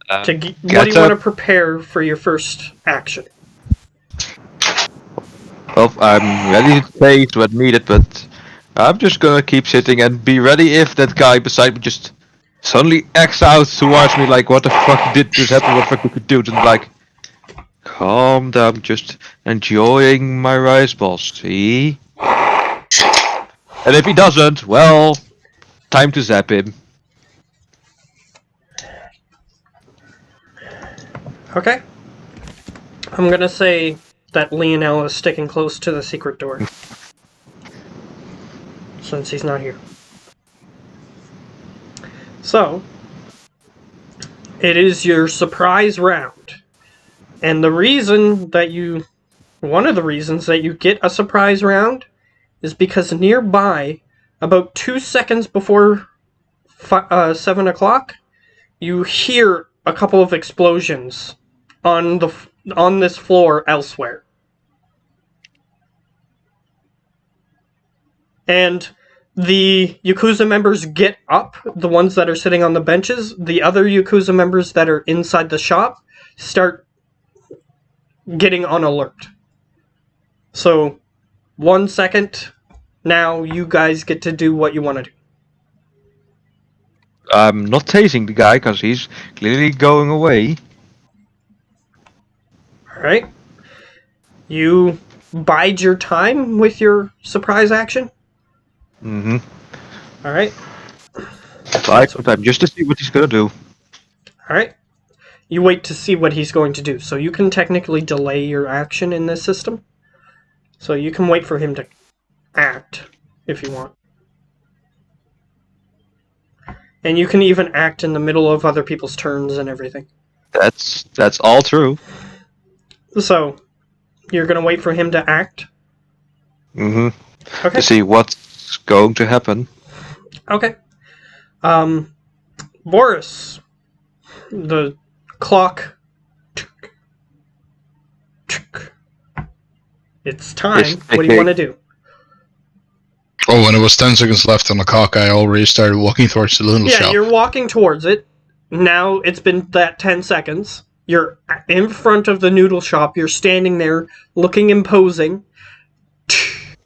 What do you want to prepare for your first action? Well, I'm ready to pay to admit it, but I'm just gonna keep sitting and be ready if that guy beside me just suddenly acts out towards me like, what the fuck did this happen? What the fuck did you do? And like, calm down, just enjoying my rice balls, see? And if he doesn't, well, time to zap him. Okay. I'm gonna say that Lionel is sticking close to the secret door. Since he's not here. So, it is your surprise round. And the reason that one of the reasons that you get a surprise round is because nearby, about 2 seconds before 7 o'clock, you hear a couple of explosions on this floor elsewhere. And the Yakuza members get up, the ones that are sitting on the benches. The other Yakuza members that are inside the shop start getting on alert. So, 1 second, now you guys get to do what you want to do. I'm not tasing the guy because he's clearly going away. Alright? You bide your time with your surprise action? Mm-hmm. Alright? Bide some time just to see what he's gonna do. Alright? You wait to see what he's going to do. So you can technically delay your action in this system. So you can wait for him to act, if you want. And you can even act in the middle of other people's turns and everything. That's all true. So, you're gonna wait for him to act? Mm-hmm. Okay. To see what's going to happen. Okay. Boris, the clock. It's time. Yes, What do you okay. want to do? Oh, when it was 10 seconds left on the clock, I already started walking towards the noodle Yeah, shop. you're walking towards it. Now it's been that 10 seconds. You're in front of the noodle shop. You're standing there, looking imposing.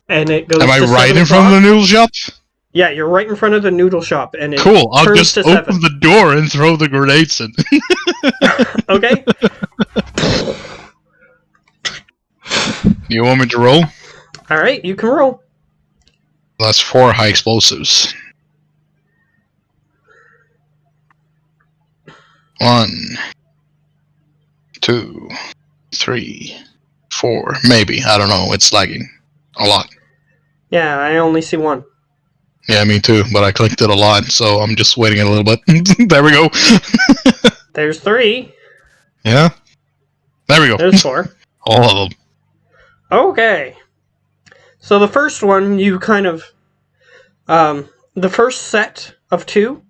And it goes. Am I to right 7 in front of the noodle shop? Yeah, you're right in front of the noodle shop, and it Cool. I'll turns just to open 7. the door and throw the grenades in. Okay. You want me to roll? All right, you can roll. That's 4 high explosives. 1, 2, 3, 4. Maybe. I don't know. It's lagging. A lot. Yeah, I only see 1. Yeah, me too. But I clicked it a lot, so I'm just waiting a little bit. There we go. There's 3. Yeah. There we go. There's 4. All of them. Okay. So the first one, you kind of... the first set of 2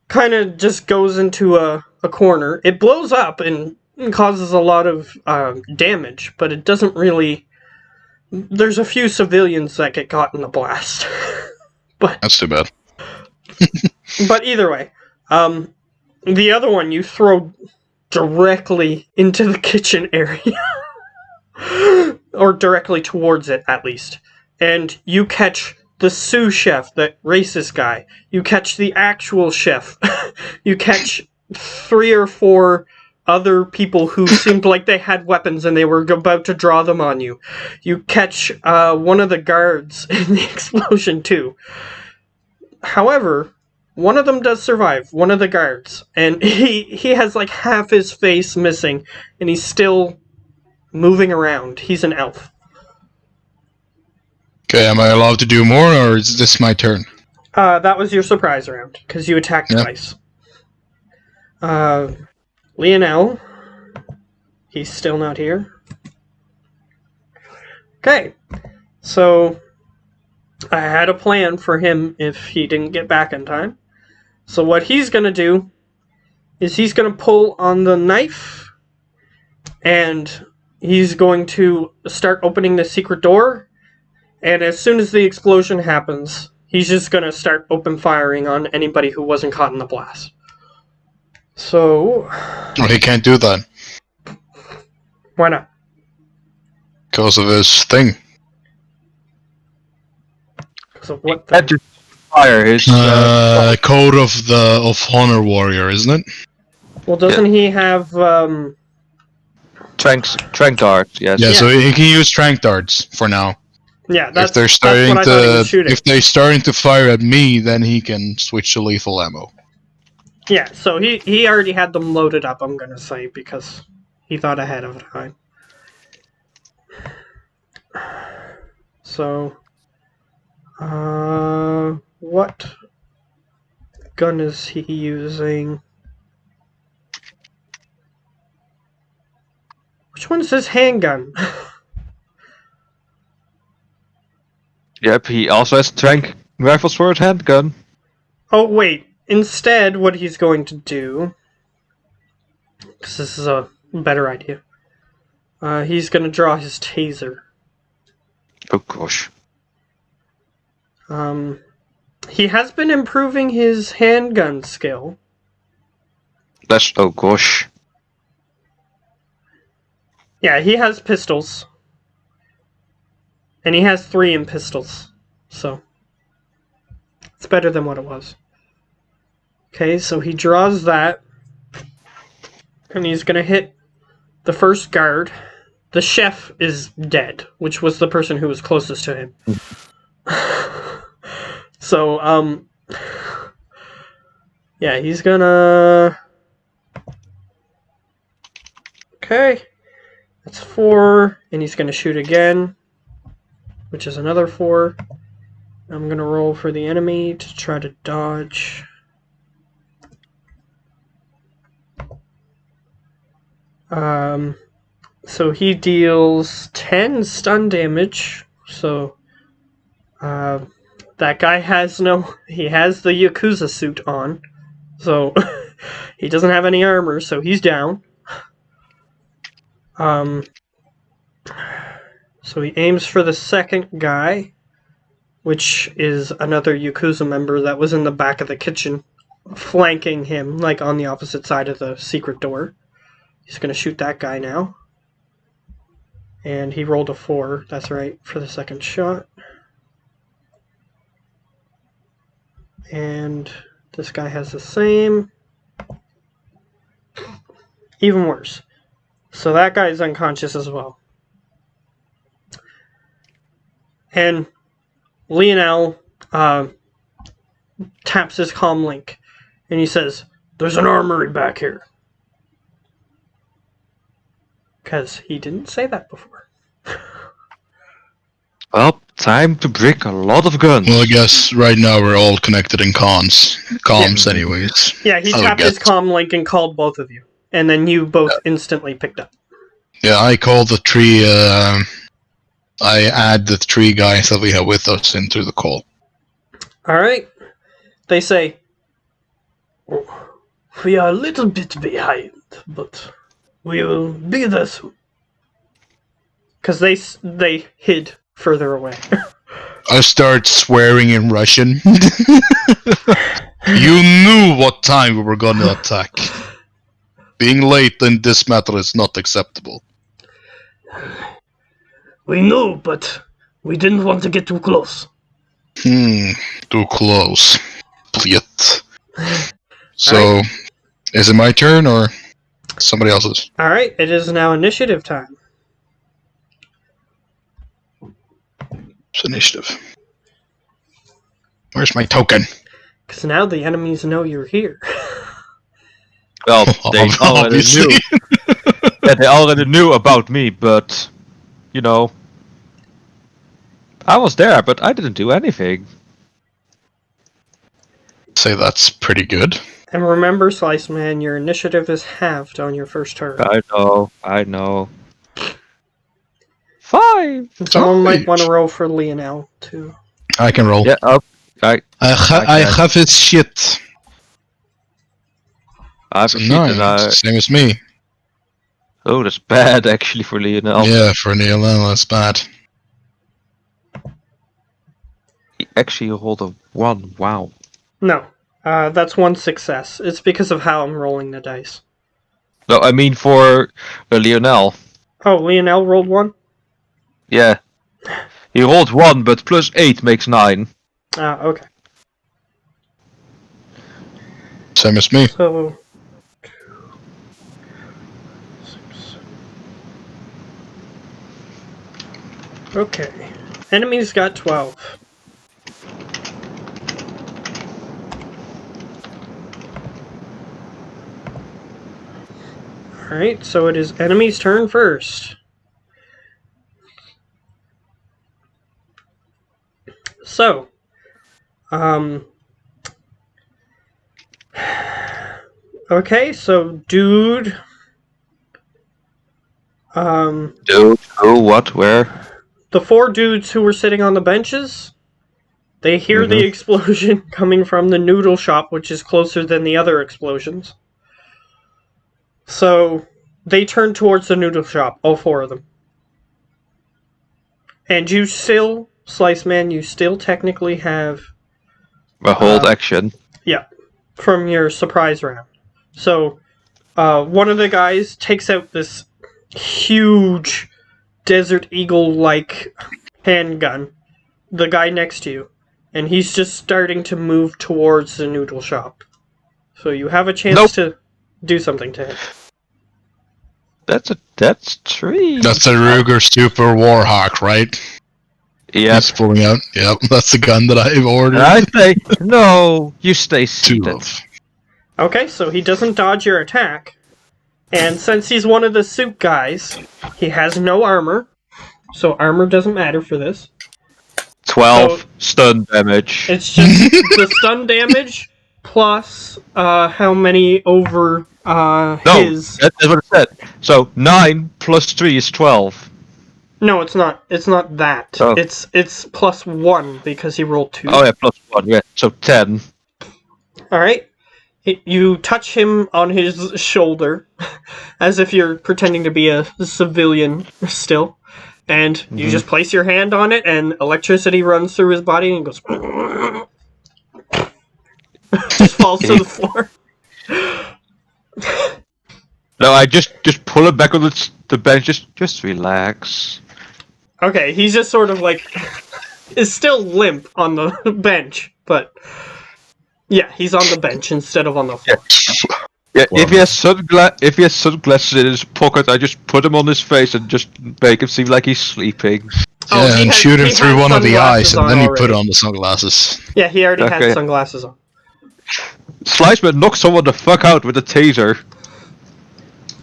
kind of just goes into a corner. It blows up and causes a lot of damage, but it doesn't really... There's a few civilians that get caught in the blast. But That's too bad. But either way, the other one you throw directly into the kitchen area. Or directly towards it, at least. And you catch the sous chef, that racist guy. You catch the actual chef. You catch 3 or 4 other people who seemed like they had weapons and they were about to draw them on you. You catch one of the guards in the explosion, too. However, one of them does survive, one of the guards. And he has like half his face missing, and he's still moving around. He's an elf. Okay, am I allowed to do more, or is this my turn? That was your surprise round, because you attacked twice. Lionel. He's still not here. Okay. So, I had a plan for him if he didn't get back in time. So what he's going to do is he's going to pull on the knife, and he's going to start opening the secret door, and as soon as the explosion happens, he's just going to start open firing on anybody who wasn't caught in the blast. So... Well, he can't do that. Why not? Because of his thing. So what That just fire his Code of Honor Warrior, isn't it? Well, doesn't he have, trank darts, yes. Yeah, so he can use trank darts for now. Yeah, that's, If they're that's starting what I thought he was shooting. if they're starting to fire at me, then he can switch to lethal ammo. Yeah, so he already had them loaded up, I'm gonna say, because he thought ahead of time. So, what gun is he using? Which one's his handgun? Yep, he also has trank rifles for his handgun. Oh, wait. Instead, what he's going to do, because this is a better idea, he's going to draw his taser. Oh gosh. He has been improving his handgun skill. That's oh gosh. Yeah, he has pistols. And he has 3 in pistols. So, it's better than what it was. Okay, so he draws that. And he's going to hit the first guard. The chef is dead, which was the person who was closest to him. So, yeah, he's gonna... Okay. That's 4, and he's gonna shoot again, which is another 4. I'm gonna roll for the enemy to try to dodge. So he deals 10 stun damage, so, that guy has he has the Yakuza suit on, so he doesn't have any armor, so he's down. So he aims for the second guy, which is another Yakuza member that was in the back of the kitchen, flanking him, like on the opposite side of the secret door. He's going to shoot that guy now. And he rolled a 4. That's right, for the second shot. And this guy has the same. Even worse. So that guy's unconscious as well. And Lionel taps his comm link. And he says, "There's an armory back here." Because he didn't say that before. Well, time to break a lot of guns. Well, I guess right now we're all connected in comms anyways. Yeah, he tapped his comm link and called both of you. And then you both instantly picked up. Yeah, I called the three, I add the 3 guys that we have with us into the call. Alright. They say, "We are a little bit behind, but we will be there soon." Because they hid further away. I start swearing in Russian. You knew what time we were gonna attack. Being late in this matter is not acceptable. We knew, but we didn't want to get too close. Too close. Yet. So, is it my turn or somebody else's? Alright, it is now initiative time. It's initiative. Where's my token? Because now the enemies know you're here. Well, they already knew. Yeah, they already knew about me, but you know, I was there, but I didn't do anything. Say that's pretty good. And remember, Slice Man, your initiative is halved on your first turn. I know. 5. Someone might want to roll for Lionel, too. I can roll. Yeah, I have his shit. I've So seen same as me. Oh, that's bad actually for Lionel. Yeah, for Neil, that's bad. He actually rolled a 1. Wow. No, that's one success. It's because of how I'm rolling the dice. No, I mean for Lionel. Oh, Lionel rolled 1? Yeah. He rolled 1, but plus 8 makes 9. Ah, okay. Same as me. So... 2, 6. Okay. Enemies got 12. Alright, so it is enemy's turn first. So, okay, so dude, Dude, who, what, where? the 4 dudes who were sitting on the benches, they hear the explosion coming from the noodle shop, which is closer than the other explosions. So, they turn towards the noodle shop, all 4 of them. And you still, Slice Man, you still technically have... A hold action. Yeah, from your surprise round. So, one of the guys takes out this huge Desert Eagle-like handgun, the guy next to you, and he's just starting to move towards the noodle shop. So you have a chance to do something to him. That's 3. That's a Ruger Super Warhawk, right? Yeah. He's pulling out. Yep, that's the gun that I've ordered. And I say, no, you stay 2 seated. of. Okay, so he doesn't dodge your attack. And since he's one of the suit guys, he has no armor. So armor doesn't matter for this. 12 So- stun damage. It's just the stun damage plus how many over his... That's what it said. So 9 plus 3 is 12. No, it's not. It's not that. Oh. It's plus 1 because he rolled 2. Oh yeah, plus 1, yeah. So 10. Alright. You touch him on his shoulder, as if you're pretending to be a civilian still, and you just place your hand on it, and electricity runs through his body, and he goes... just falls to the floor. No, I just pull him back on the bench. Just relax. Okay, he's just sort of like is still limp on the bench, but yeah, he's on the bench instead of on the floor. Yeah, if he has sunglasses in his pocket, I just put them on his face and just make him seem like he's sleeping. Oh, Yeah, he and had- shoot him he through had one of the sunglasses eyes, and then you already. put on the sunglasses. Yeah, he already Okay. had sunglasses on. Sliceman knocks someone the fuck out with a taser.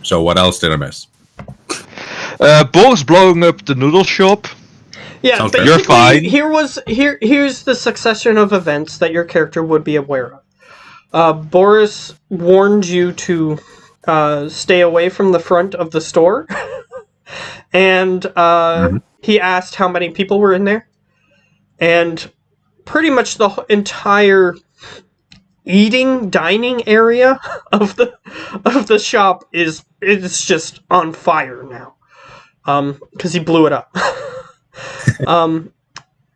So what else did I miss? Boris blowing up the noodle shop. Yeah, Sounds fair. basically, You're fine. here's the succession of events that your character would be aware of. Boris warned you to stay away from the front of the store, and he asked how many people were in there, and pretty much the entire dining area of the shop is just on fire now, because he blew it up.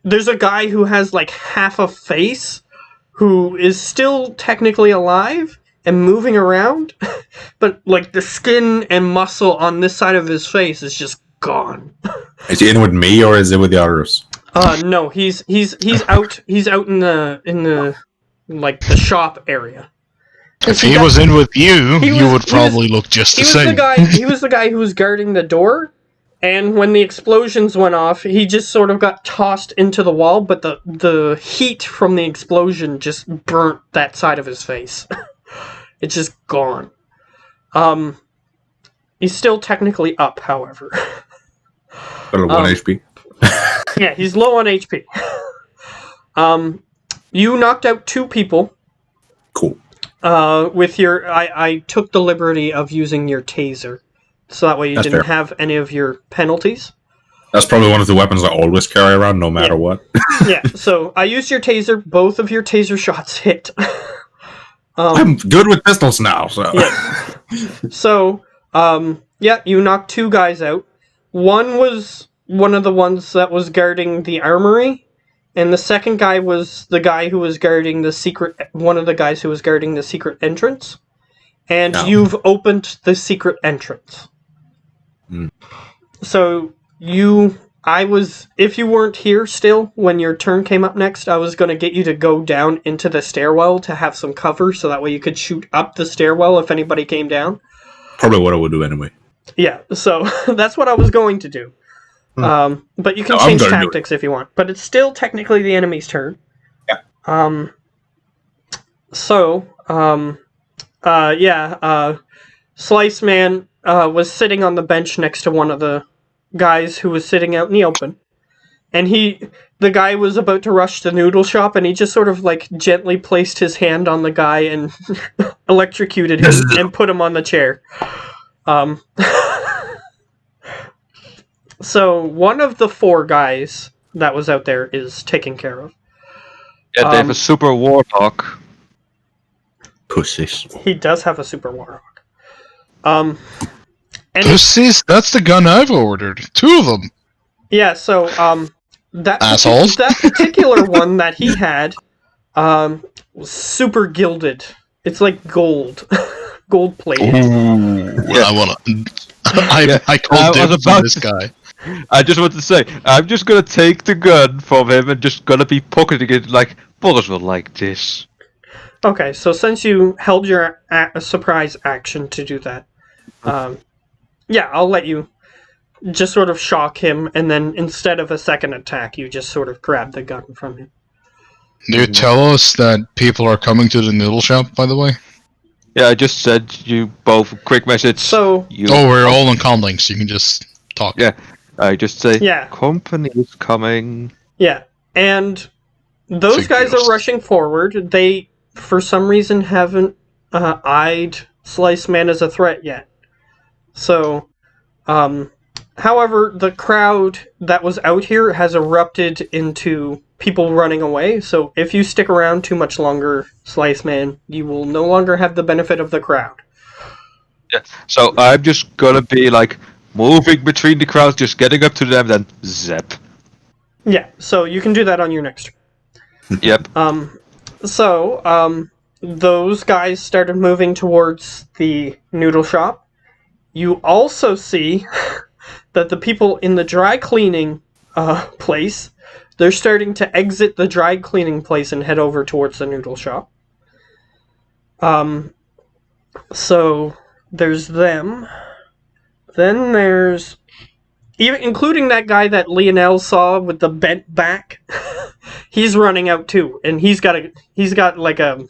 There's a guy who has like half a face who is still technically alive and moving around, but like the skin and muscle on this side of his face is just gone. Is he in with me or is it with the others? No, he's out in the like the shop area. If he was in with you, you would he probably look just He the was same. the guy. He was the guy who was guarding the door, and when the explosions went off, he just sort of got tossed into the wall. But the heat from the explosion just burnt that side of his face. It's just gone. He's still technically up, however. Got a 1 HP. Yeah, he's low on HP. You knocked out 2 people. Cool. With your, I took the liberty of using your taser, so that way you That's didn't fair. have any of your penalties. That's probably one of the weapons I always carry around, no matter what. Yeah, so I used your taser. Both of your taser shots hit. I'm good with pistols now, so. Yeah. So, yeah, you knocked 2 guys out. One was one of the ones that was guarding the armory, and the second guy was the guy who was guarding the secret. One of the guys who was guarding the secret entrance, and Oh. you've opened the secret entrance. Hmm. So if you weren't here still when your turn came up next, I was going to get you to go down into the stairwell to have some cover, so that way you could shoot up the stairwell if anybody came down. Probably what I would do anyway. Yeah, so that's what I was going to do. But you can No, I'm change gonna do tactics if you want. But it's still technically the enemy's turn. Yeah. Slice Man was sitting on the bench next to one of the guys who was sitting out in the open. And the guy was about to rush the noodle shop, and he just sort of like gently placed his hand on the guy and electrocuted him and put him on the chair. So one of the 4 guys that was out there is taken care of. Yeah, they have a super warlock. Pussies. He does have a super warlock. And That's the gun I've ordered. 2 of them. yeah, so that Assholes. that particular one that he had was super gilded. It's like gold, gold plated. I wanna. I called I was dibs on about this to- guy. I just want to say, I'm just gonna take the gun from him and just gonna be pocketing it like, Boris will like this. Okay, so since you held your surprise action to do that, yeah, I'll let you just sort of shock him, and then instead of a second attack, you just sort of grab the gun from him. Do you tell us that people are coming to the noodle shop, by the way? Yeah, I just sent you both a quick message. So, Oh, we're all on comm links. You can just talk. Yeah. I just say, Yeah. company is coming. yeah, and those guys Figures. are rushing forward. They, for some reason, haven't eyed Slice Man as a threat yet. So, however, the crowd that was out here has erupted into people running away. So, if you stick around too much longer, Slice Man, you will no longer have the benefit of the crowd. Yeah. So I'm just gonna be like moving between the crowds, just getting up to them, then zap. Yeah, so you can do that on your next turn. Yep. Those guys started moving towards the noodle shop, You also see that the people in the dry cleaning place, they're starting to exit the dry cleaning place and head over towards the noodle shop. So there's them. Then there's, even including that guy that Lionel saw with the bent back. He's running out too, and he's got like a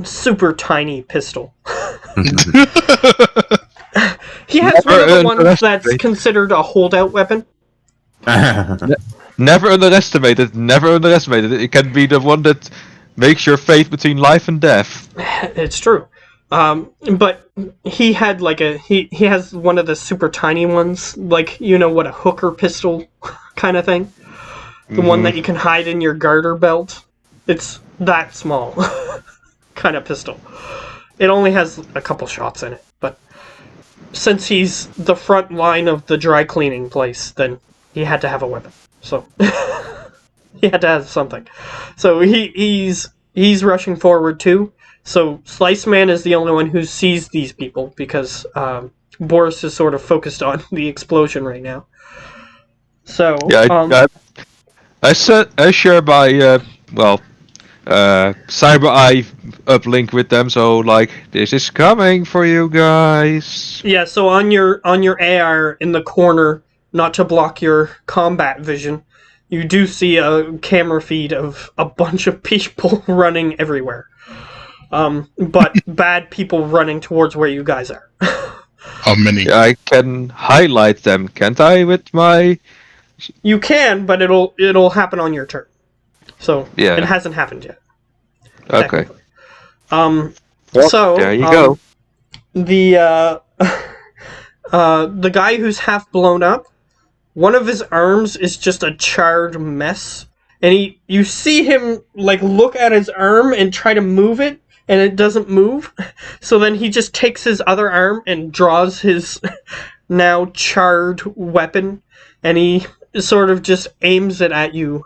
super tiny pistol. He has one of the ones that's considered a holdout weapon. Never underestimate it. Never underestimate it. It can be the one that makes your fate between life and death. It's true. But he had he has one of the super tiny ones, like, you know what a hooker pistol kind of thing. The one that you can hide in your garter belt. It's that small kind of pistol. It only has a couple shots in it, but since he's the front line of the dry cleaning place, then he had to have a weapon. So he had to have something. So he's rushing forward too. So Slice Man is the only one who sees these people because Boris is sort of focused on the explosion right now. So yeah, I share my Cyber Eye uplink with them, so like this is coming for you guys. Yeah, so on your AR in the corner, not to block your combat vision, you do see a camera feed of a bunch of people running everywhere. But bad people running towards where you guys are. How many? I can highlight them, can't I, with my... You can, but it'll happen on your turn. So yeah. It hasn't happened yet. Okay. So there you go. The guy who's half blown up, one of his arms is just a charred mess, and you see him like look at his arm and try to move it, and it doesn't move. So then he just takes his other arm and draws his now charred weapon, and he sort of just aims it at you,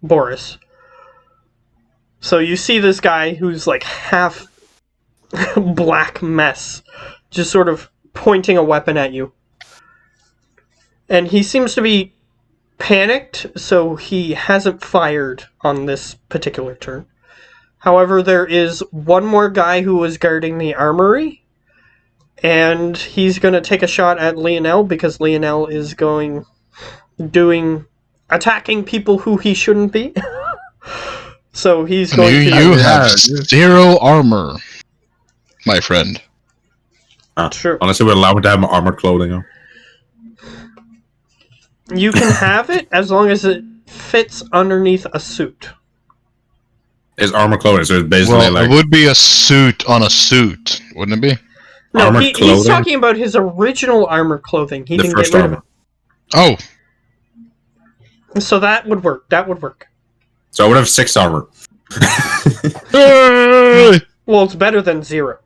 Boris. So you see this guy who's like half black mess, just sort of pointing a weapon at you. And he seems to be panicked, so he hasn't fired on this particular turn. However, there is one more guy who was guarding the armory, and he's going to take a shot at Lionel because Lionel is attacking people who he shouldn't be. So he's going to... You have 0 armor, my friend. Sure. Honestly, we're allowed to have armored clothing on. You can have it as long as it fits underneath a suit. It's armor clothing, so it's basically it would be a suit on a suit, wouldn't it be? No, he's talking about his original armor clothing. He didn't get rid of it. Oh. So that would work. So I would have 6 armor. Well, it's better than 0.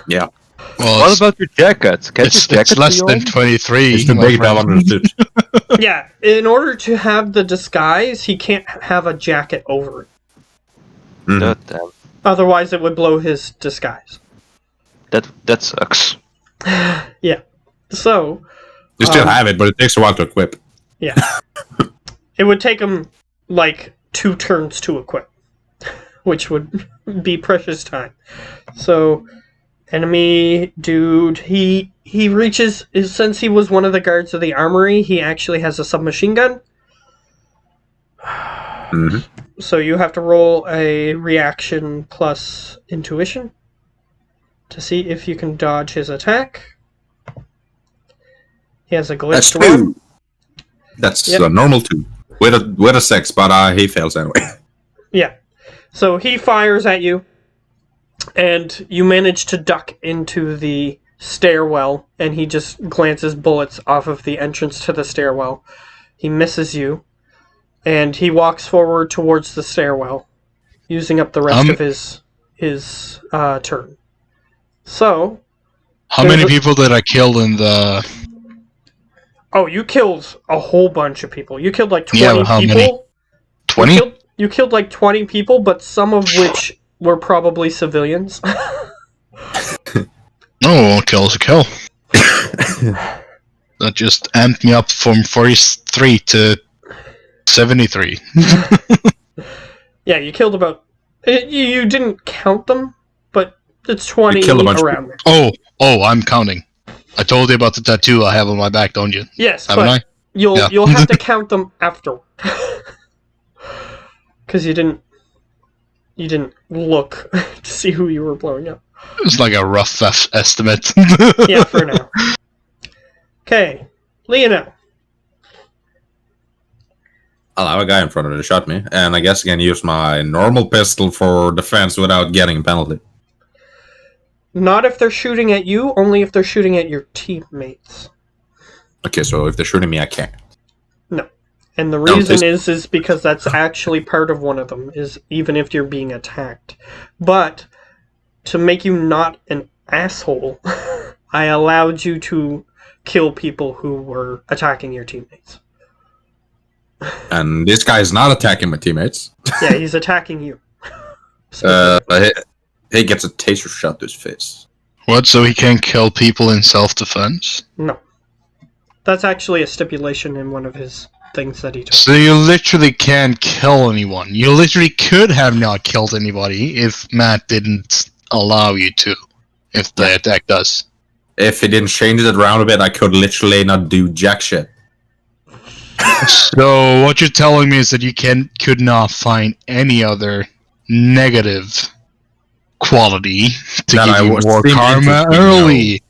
Yeah. Well, what about your jacket? It's less than 23. It's the big on the suit. Yeah, in order to have the disguise, he can't have a jacket over it. Mm-hmm. Otherwise, it would blow his disguise. That sucks. Yeah. So... You still have it, but it takes a while to equip. Yeah. It would take him, like, 2 turns to equip, which would be precious time. So, enemy dude, he reaches, since he was one of the guards of the armory, he actually has a submachine gun. Mm-hmm. So you have to roll a reaction plus intuition to see if you can dodge his attack. He has a glitched That's 2. one. That's a normal 2. With a 6, but he fails anyway. Yeah. So he fires at you, and you manage to duck into the stairwell, and he just glances bullets off of the entrance to the stairwell. He misses you, and he walks forward towards the stairwell, using up the rest of his turn. So... How many people did I kill in the... Oh, you killed a whole bunch of people. You killed like 20 how people. Many? 20? You killed like 20 people, but some of which were probably civilians. No, a kill is a kill. That just amped me up from 43 to 73. Yeah, you killed about... You didn't count them, but it's 20 killed a bunch of around there. Oh, I'm counting. I told you about the tattoo I have on my back, don't you? Yes, Haven't but I? you'll Yeah. have to count them after. Because you didn't look to see who you were blowing up. It's like a rough estimate. Yeah, for now. Okay, Leonel. I'll have a guy in front of me that shot me, and I guess I can use my normal pistol for defense without getting a penalty. Not if they're shooting at you, only if they're shooting at your teammates. Okay, so if they're shooting me, I can't. No. And the reason is because that's actually part of one of them, is even if you're being attacked. But, to make you not an asshole, I allowed you to kill people who were attacking your teammates. And this guy is not attacking my teammates. Yeah, he's attacking you. He gets a taser shot to his face. What, so he can kill people in self-defense? No. That's actually a stipulation in one of his things that he took. So you literally can't kill anyone. You literally could have not killed anybody if Matt didn't allow you to. If they attacked us. If he didn't change it around a bit, I could literally not do jack shit. So what you're telling me is that you could not find any other negative quality to That give I you was more seemed karma interesting, early.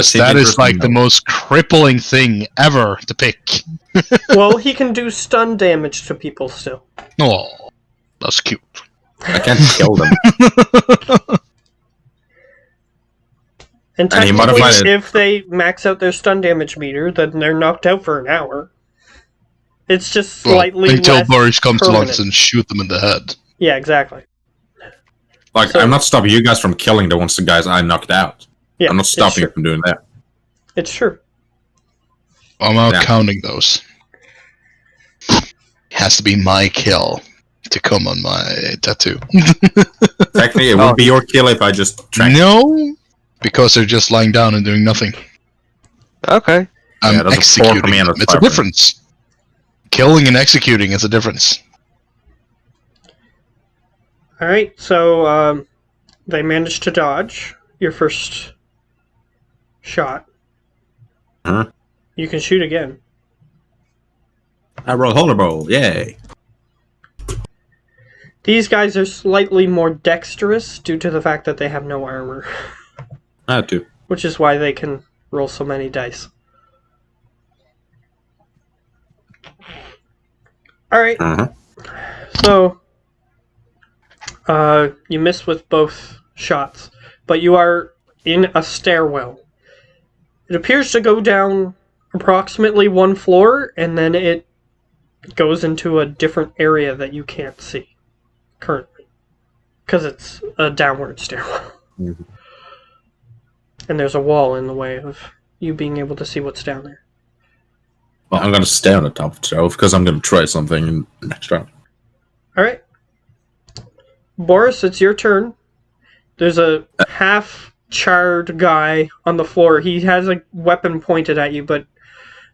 Seemed That is like interesting, the most crippling thing ever to pick. Well, he can do stun damage to people still. Oh, that's cute. I can't kill them. And And he technically, modified it. if they max out their stun damage meter, then they're knocked out for an hour. It's just slightly until less Boris comes along permanent. and shoot them in the head. Yeah, exactly. Like, So- I'm not stopping you guys from killing the guys I knocked out. Yeah, I'm not it's stopping you true. from doing that. It's true. I'm not Yeah. counting those. It has to be my kill to come on my tattoo. Technically, it would be your kill if I just tracked. No, because they're just lying down and doing nothing. Okay. I'm Yeah, that's a 4 executing for me and them. a It's a 5 for me. difference. Killing and executing is a difference. Alright, so they managed to dodge your first shot. Huh? You can shoot again. I roll honorable, yay. These guys are slightly more dexterous due to the fact that they have no armor, I had to. which is why they can roll so many dice. Alright, Uh-huh. so you miss with both shots, but you are in a stairwell. It appears to go down approximately 1 floor, and then it goes into a different area that you can't see currently, because it's a downward stairwell. Mhm. And there's a wall in the way of you being able to see what's down there. Well, I'm gonna stay on the top of the shelf because I'm gonna try something in the next round. Alright. Boris, it's your turn. There's a half-charred guy on the floor. He has a weapon pointed at you, but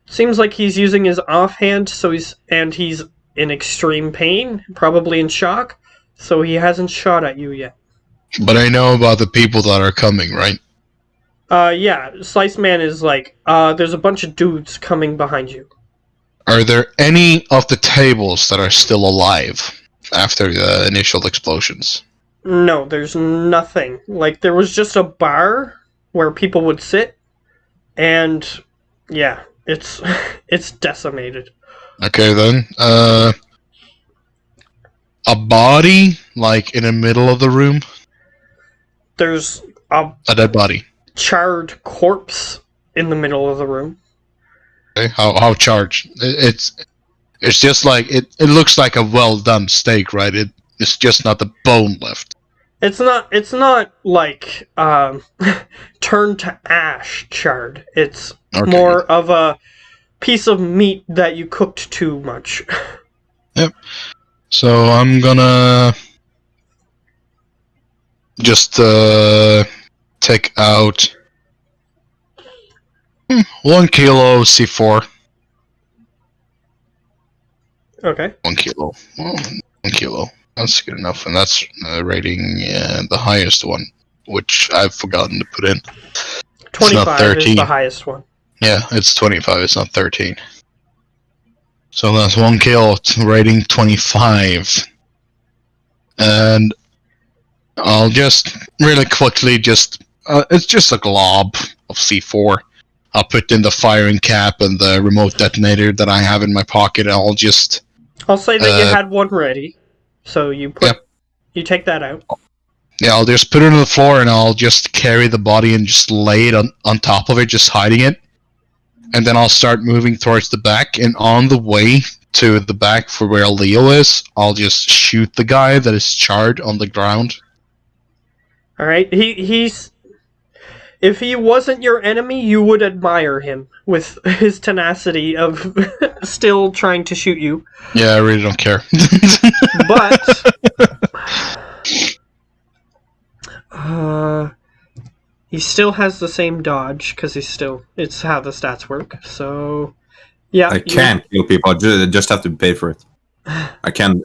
seems like he's using his offhand, so he's in extreme pain, probably in shock, so he hasn't shot at you yet. But I know about the people that are coming, right? Yeah, Slice Man is like, there's a bunch of dudes coming behind you. Are there any of the tables that are still alive after the initial explosions? No, there's nothing. Like, there was just a bar where people would sit, and yeah, it's it's decimated. Okay then. A body, like in the middle of the room? There's a A dead body. charred corpse in the middle of the room. Okay, how charged? It's just like it looks like a well done steak, right? It's just not the bone left. It's not like turned to ash charred. It's Okay. more of a piece of meat that you cooked too much. So I'm gonna just take out 1 kilo C4. Okay. 1 kilo. Well, 1 kilo. That's good enough, and that's rating the highest one, which I've forgotten to put in. 25 is the highest one. Yeah, it's 25. It's not 13. So that's 1 kilo, rating 25. And I'll just really quickly it's just a glob of C4. I'll put in the firing cap and the remote detonator that I have in my pocket. I'll say that you had one ready, so you take that out. Yeah, I'll just put it on the floor and I'll just carry the body and just lay it on top of it, just hiding it. And then I'll start moving towards the back, and on the way to the back for where Leo is, I'll just shoot the guy that is charred on the ground. Alright, he's... If he wasn't your enemy, you would admire him with his tenacity of still trying to shoot you. Yeah, I really don't care. But... he still has the same dodge, because it's how the stats work, so... Yeah, I can't kill people, I just have to pay for it. I can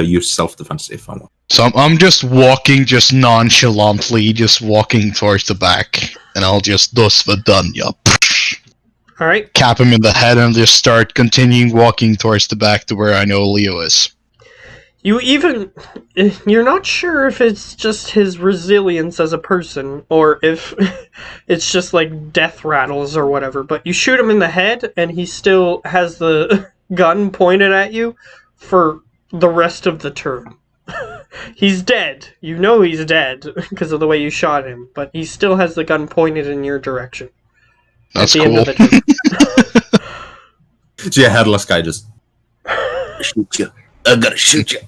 use self-defense if I want. So I'm just walking, just nonchalantly, just walking towards the back, and I'll just done, yup. Alright. Cap him in the head and just start continuing walking towards the back to where I know Leo is. You're not sure if it's just his resilience as a person, or if it's just like death rattles or whatever, but you shoot him in the head, and he still has the gun pointed at you for the rest of the turn. He's dead. You know he's dead because of the way you shot him, but he still has the gun pointed in your direction. That's at the cool. end of the turn. So yeah, headless guy just shoot you. I'm gonna shoot you.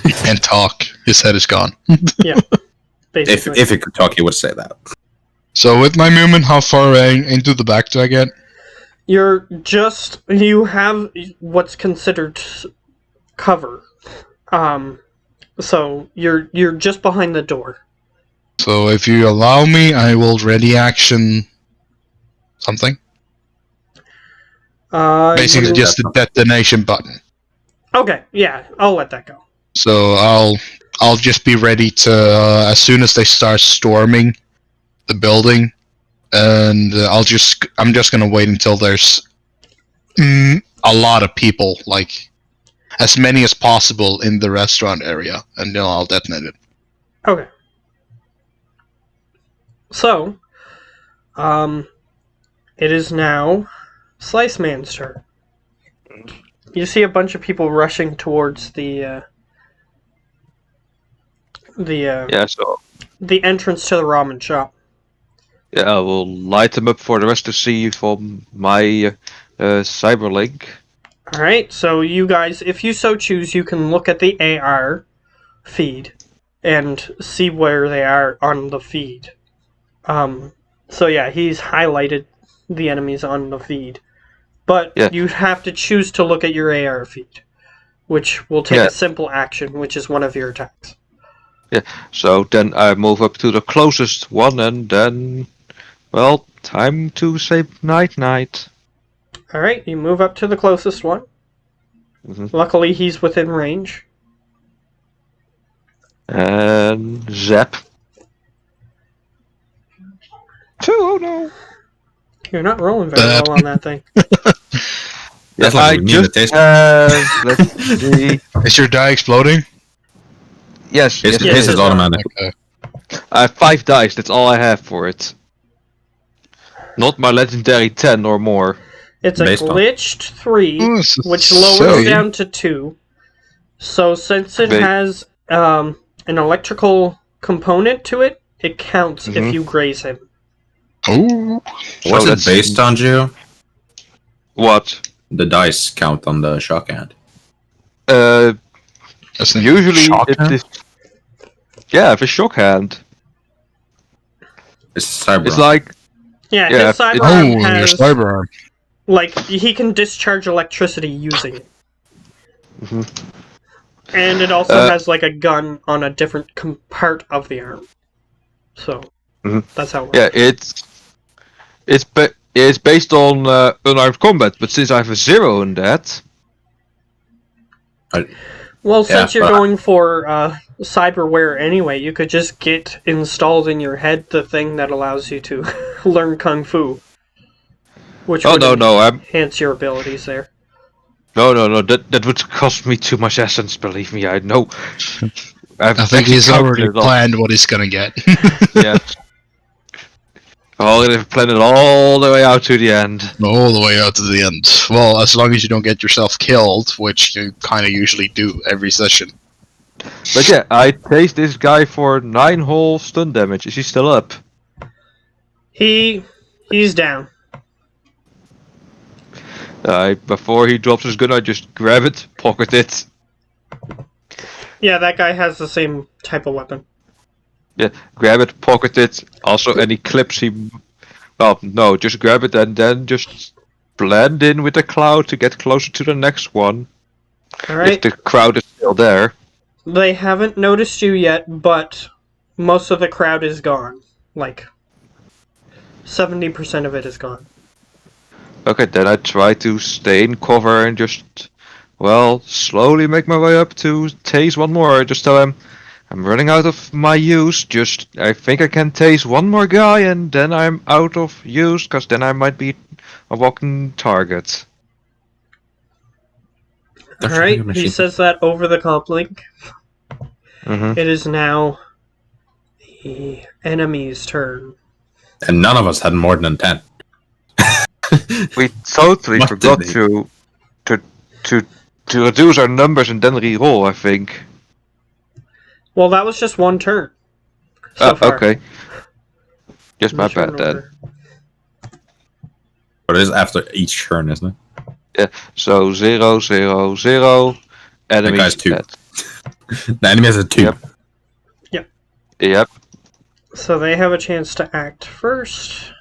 He can't talk. His head is gone. Yeah. Basically. If he could talk, he would say that. So with my movement, how far into the back do I get? You have what's considered cover. So you're just behind the door. So if you allow me, I will ready action something. Basically just the detonation button. Okay, yeah, I'll let that go. So I'll just be ready to as soon as they start storming the building, and I'm just gonna wait until there's a lot of people, like as many as possible in the restaurant area, and then I'll detonate it. Okay. So, it is now Slice Man's turn. You see a bunch of people rushing towards the entrance to the ramen shop. Yeah, I will light them up for the rest to see from my cyberlink. Alright, so you guys, if you so choose, you can look at the AR feed and see where they are on the feed. So yeah, he's highlighted the enemies on the feed. But you have to choose to look at your AR feed, which will take a simple action, which is one of your attacks. Yeah, so then I move up to the closest one, and then, well, time to say night-night. Alright, you move up to the closest one. Mm-hmm. Luckily, he's within range. And zap. Oh no! You're not rolling very well on that thing. That's like I just let's see. Is your die exploding? Yes, his is automatic. Okay. I have 5 dice, that's all I have for it. Not my legendary 10 or more. It's a glitched 3, which lowers down to 2. So since it has an electrical component to it, it counts if you graze him. Ooh. What's it based on, Gio? What? The dice count on the shock hand. Usually it is... Yeah, if a shock hand. It's cyber. It's like... Yeah, his cyberarm has... your cyberarm. Like, he can discharge electricity using it. Mm-hmm. And it also has, like, a gun on a different part of the arm. So, that's how it works. Yeah, It's based on unarmed combat, but since I have a 0 in that, Well, since you're going for cyberware anyway, you could just get installed in your head the thing that allows you to learn Kung Fu. Which would enhance your abilities there. No, that would cost me too much essence, believe me, I know. I think he's already planned what he's gonna get. Yeah. Oh, they've planned it all the way out to the end. All the way out to the end. Well, as long as you don't get yourself killed, which you kind of usually do every session. But yeah, I tased this guy for 9 whole stun damage. Is he still up? He's down. Before he drops his gun, I just grab it, pocket it. Yeah, that guy has the same type of weapon. Yeah, grab it, pocket it. Also, any clips he... Well, no, just grab it and then just blend in with the cloud to get closer to the next one. Alright. If the crowd is still there. They haven't noticed you yet, but most of the crowd is gone. Like, 70% of it is gone. Okay, then I try to stay in cover and just, well, slowly make my way up to tase one more. Just tell him, I'm running out of my use, I think I can tase one more guy and then I'm out of use, because then I might be a walking target. Alright, he says that over the comp link. Mm-hmm. It is now the enemy's turn. And none of us had more than 10. We totally forgot to reduce our numbers and then re-roll, I think. Well, that was just one turn. So far. Okay. Just my bad then. But it is after each turn, isn't it? Yeah, so 0, 0, 0. Enemy guy's 2. dead. The enemy has a 2. Yep. So they have a chance to act first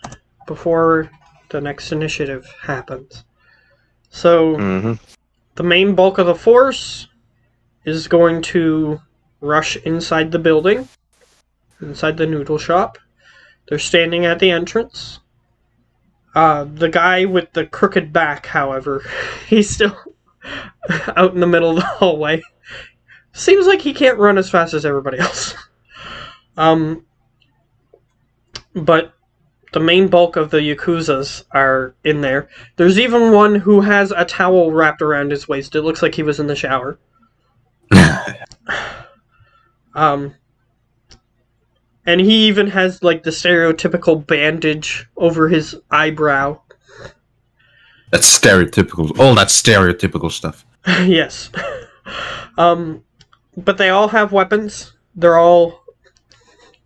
before the next initiative happens. So the main bulk of the force is going to rush inside the building, inside the noodle shop. They're standing at the entrance. The guy with the crooked back, however, he's still out in the middle of the hallway. Seems like he can't run as fast as everybody else. But the main bulk of the Yakuzas are in there. There's even one who has a towel wrapped around his waist. It looks like he was in the shower. And he even has, like, the stereotypical bandage over his eyebrow. That's stereotypical. All that stereotypical stuff. Yes. But they all have weapons.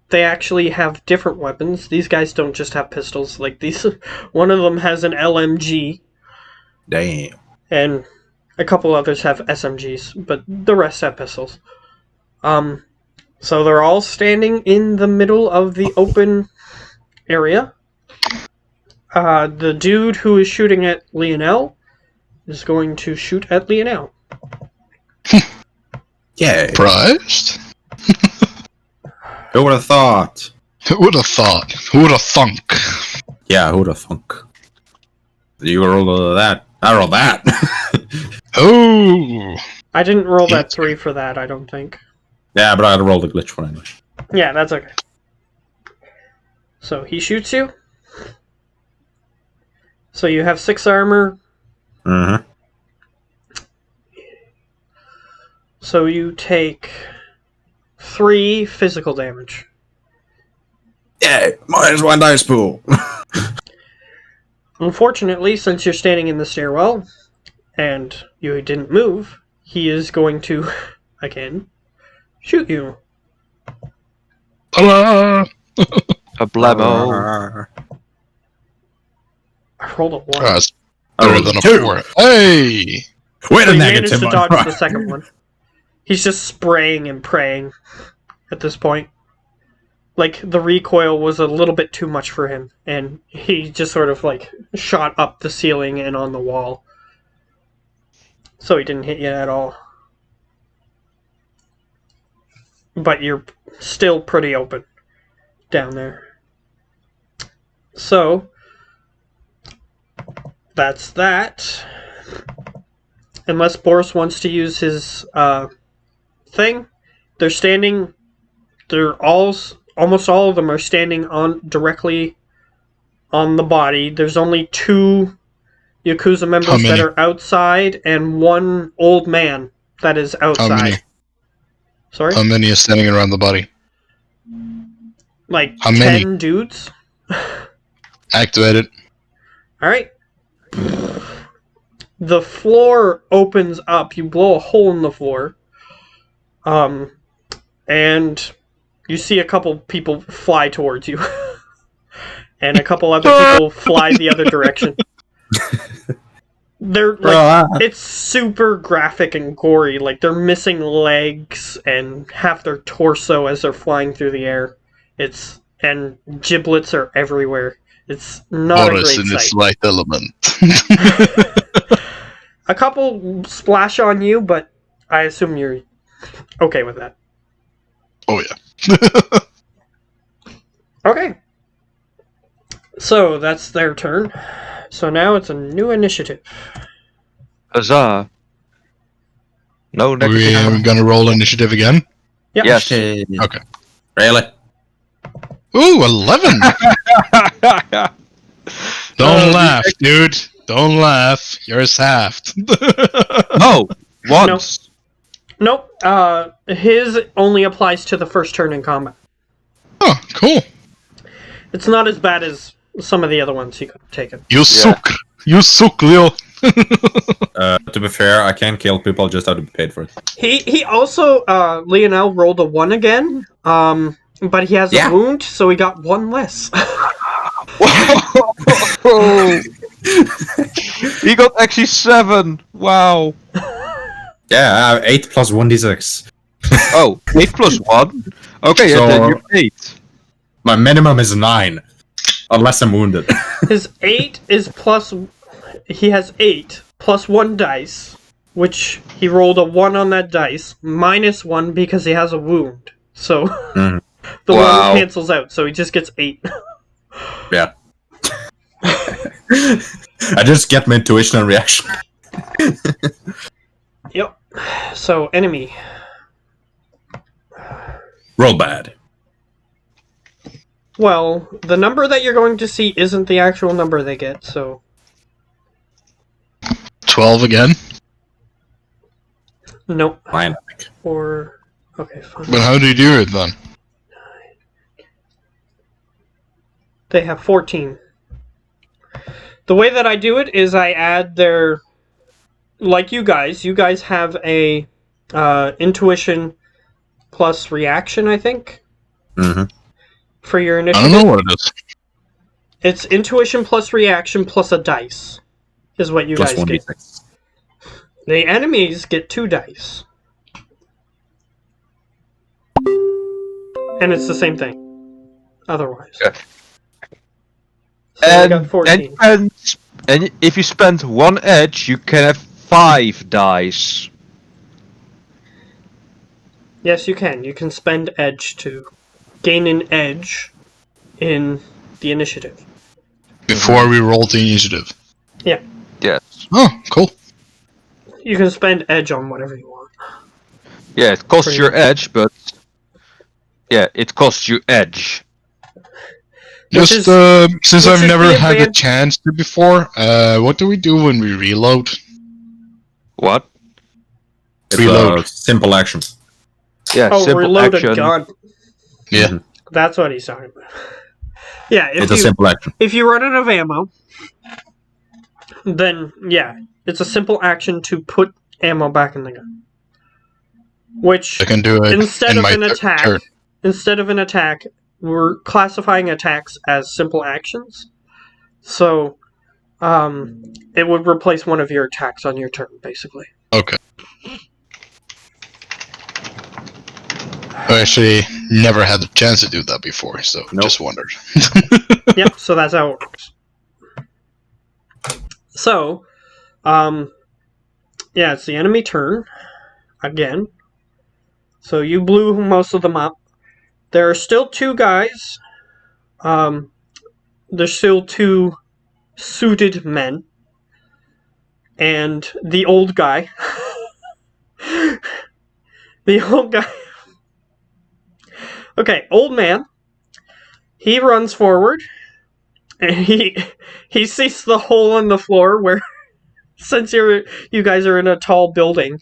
They actually have different weapons. These guys don't just have pistols. Like, one of them has an LMG. Damn. And a couple others have SMGs, but the rest have pistols. So they're all standing in the middle of the open area. The dude who is shooting at Lionel is going to shoot at Lionel. Yeah. Surprised? Who would have thought? Who would have thought? Who would have thunk? Yeah, who would have thunk? You rolled that. I rolled that. Oh! I didn't roll that 3 for that, I don't think. Yeah, but I had rolled a glitch one anyway. Yeah, that's okay. So he shoots you. So you have 6 armor. Mm-hmm. So you take 3 physical damage. Yeah, minus 1 dice pool. Unfortunately, since you're standing in the stairwell, and you didn't move, he is going to, again, shoot you. Ta-da! A blamo. I rolled a 1. That's better than a 2. 4. Hey! Wait So a he managed negative to on dodge Brian. the second one. He's just spraying and praying at this point. Like, the recoil was a little bit too much for him, and he just sort of, like, shot up the ceiling and on the wall. So he didn't hit you at all. But you're still pretty open down there. So, that's that. Unless Boris wants to use his thing, almost all of them are standing directly on the body. There's only 2 Yakuza members that are outside, and 1 old man that is outside. How many? Sorry? How many are standing around the body? Like How 10 many? dudes. Activate it. Alright. The floor opens up. You blow a hole in the floor. And you see a couple people fly towards you. And a couple other people fly the other direction. They're like, it's super graphic and gory. Like, they're missing legs and half their torso as they're flying through the air. And giblets are everywhere. It's not Boris a in great its sight. light element. A couple splash on you, but I assume you're okay with that. Oh yeah. Okay. So that's their turn. So now it's a new initiative. Huzzah! No negative. We're gonna roll initiative again. Yep. Yes. Okay. Really? Ooh, 11! Don't laugh, dude. Don't laugh. Yours halved. No, once. Nope. His only applies to the first turn in combat. Oh, cool. It's not as bad as some of the other ones he could have taken. You suck. You suck, Leo. To be fair, I can't kill people, just have to be paid for it. He also Lionel rolled a 1 again. But he has a wound, so he got 1 less. He got actually 7. Wow. Yeah, I have 8 plus 1d6. Oh, 8 plus 1? Okay, So- then you're 8. My minimum is 9. Unless I'm wounded. His 8 is plus... He has 8 plus 1 dice, which he rolled a 1 on that dice, minus 1 because he has a wound. So... The Wow. 1 cancels out, so he just gets 8. Yeah. I just get my intuition and reaction. Yep. So, enemy. Roll bad. Well, the number that you're going to see isn't the actual number they get, so... 12 again. Nope. Fine. Or... Okay, fine. But how do you do it then? They have 14. The way that I do it is I add their... Like you guys have a intuition plus reaction, I think, for your I initiative. don't know what it is. It's intuition plus reaction plus a dice, is what you Plus guys get. 1d6. The enemies get 2 dice. And it's the same thing, otherwise. Yeah. So I got 14. And if you spend 1 edge, you can have 5 dice. Yes, you can. You can spend edge to gain an edge in the initiative. Before we roll the initiative. Yeah. Yes. Oh, cool. You can spend edge on whatever you want. Yeah, it costs Pretty your much. edge, but... Yeah, it costs you edge. Just, since I've never had a chance to before, what do we do when we reload? What? It's Reload. a simple action. Yeah, Oh, simple reload action. a gun. Yeah. That's what he's talking about. Yeah, It's a simple action. if you run out of ammo, then yeah, it's a simple action to put ammo back in the gun. Which I can do it instead in of my an attack, turn. we're classifying attacks as simple actions. So, it would replace one of your attacks on your turn, basically. Okay. I actually never had the chance to do that before, so Nope. just wondered. Yep, so that's how it works. So, yeah, it's the enemy turn. Again. So you blew most of them up. There are still 2 guys. There's still 2 suited men. and the old guy. The old guy. Okay, old man. He runs forward, and he sees the hole in the floor where, since you guys are in a tall building,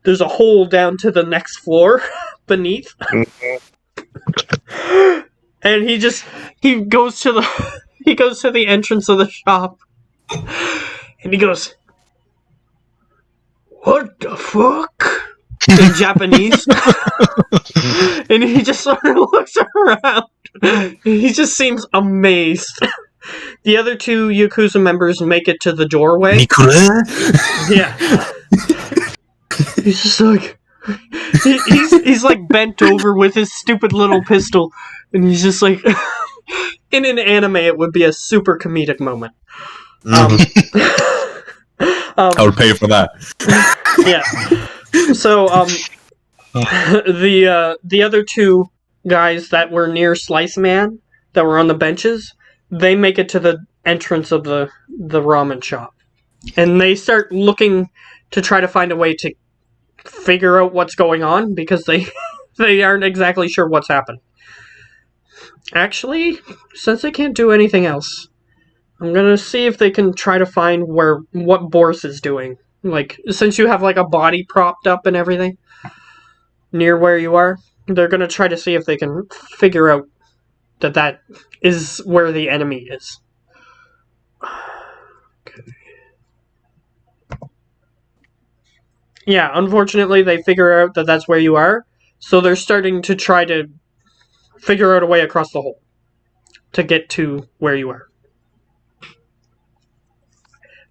there's a hole down to the next floor beneath. And he goes to the entrance of the shop, and he goes, "What the fuck?" in Japanese. And he just sort of looks around. He just seems amazed. The other two Yakuza members make it to the doorway. Nikure? Yeah. He's just like... He's like bent over with his stupid little pistol. And he's just like... In an anime, it would be a super comedic moment. I would pay for that. Yeah. So, the other two guys that were near Slice Man, that were on the benches, they make it to the entrance of the ramen shop. And they start looking to try to find a way to figure out what's going on, because they aren't exactly sure what's happened. Actually, since they can't do anything else, I'm gonna see if they can try to find what Boris is doing. Like, since you have like a body propped up and everything near where you are, they're gonna try to see if they can figure out that is where the enemy is. Okay. Yeah, unfortunately, they figure out that that's where you are, so they're starting to try to figure out a way across the hole to get to where you are.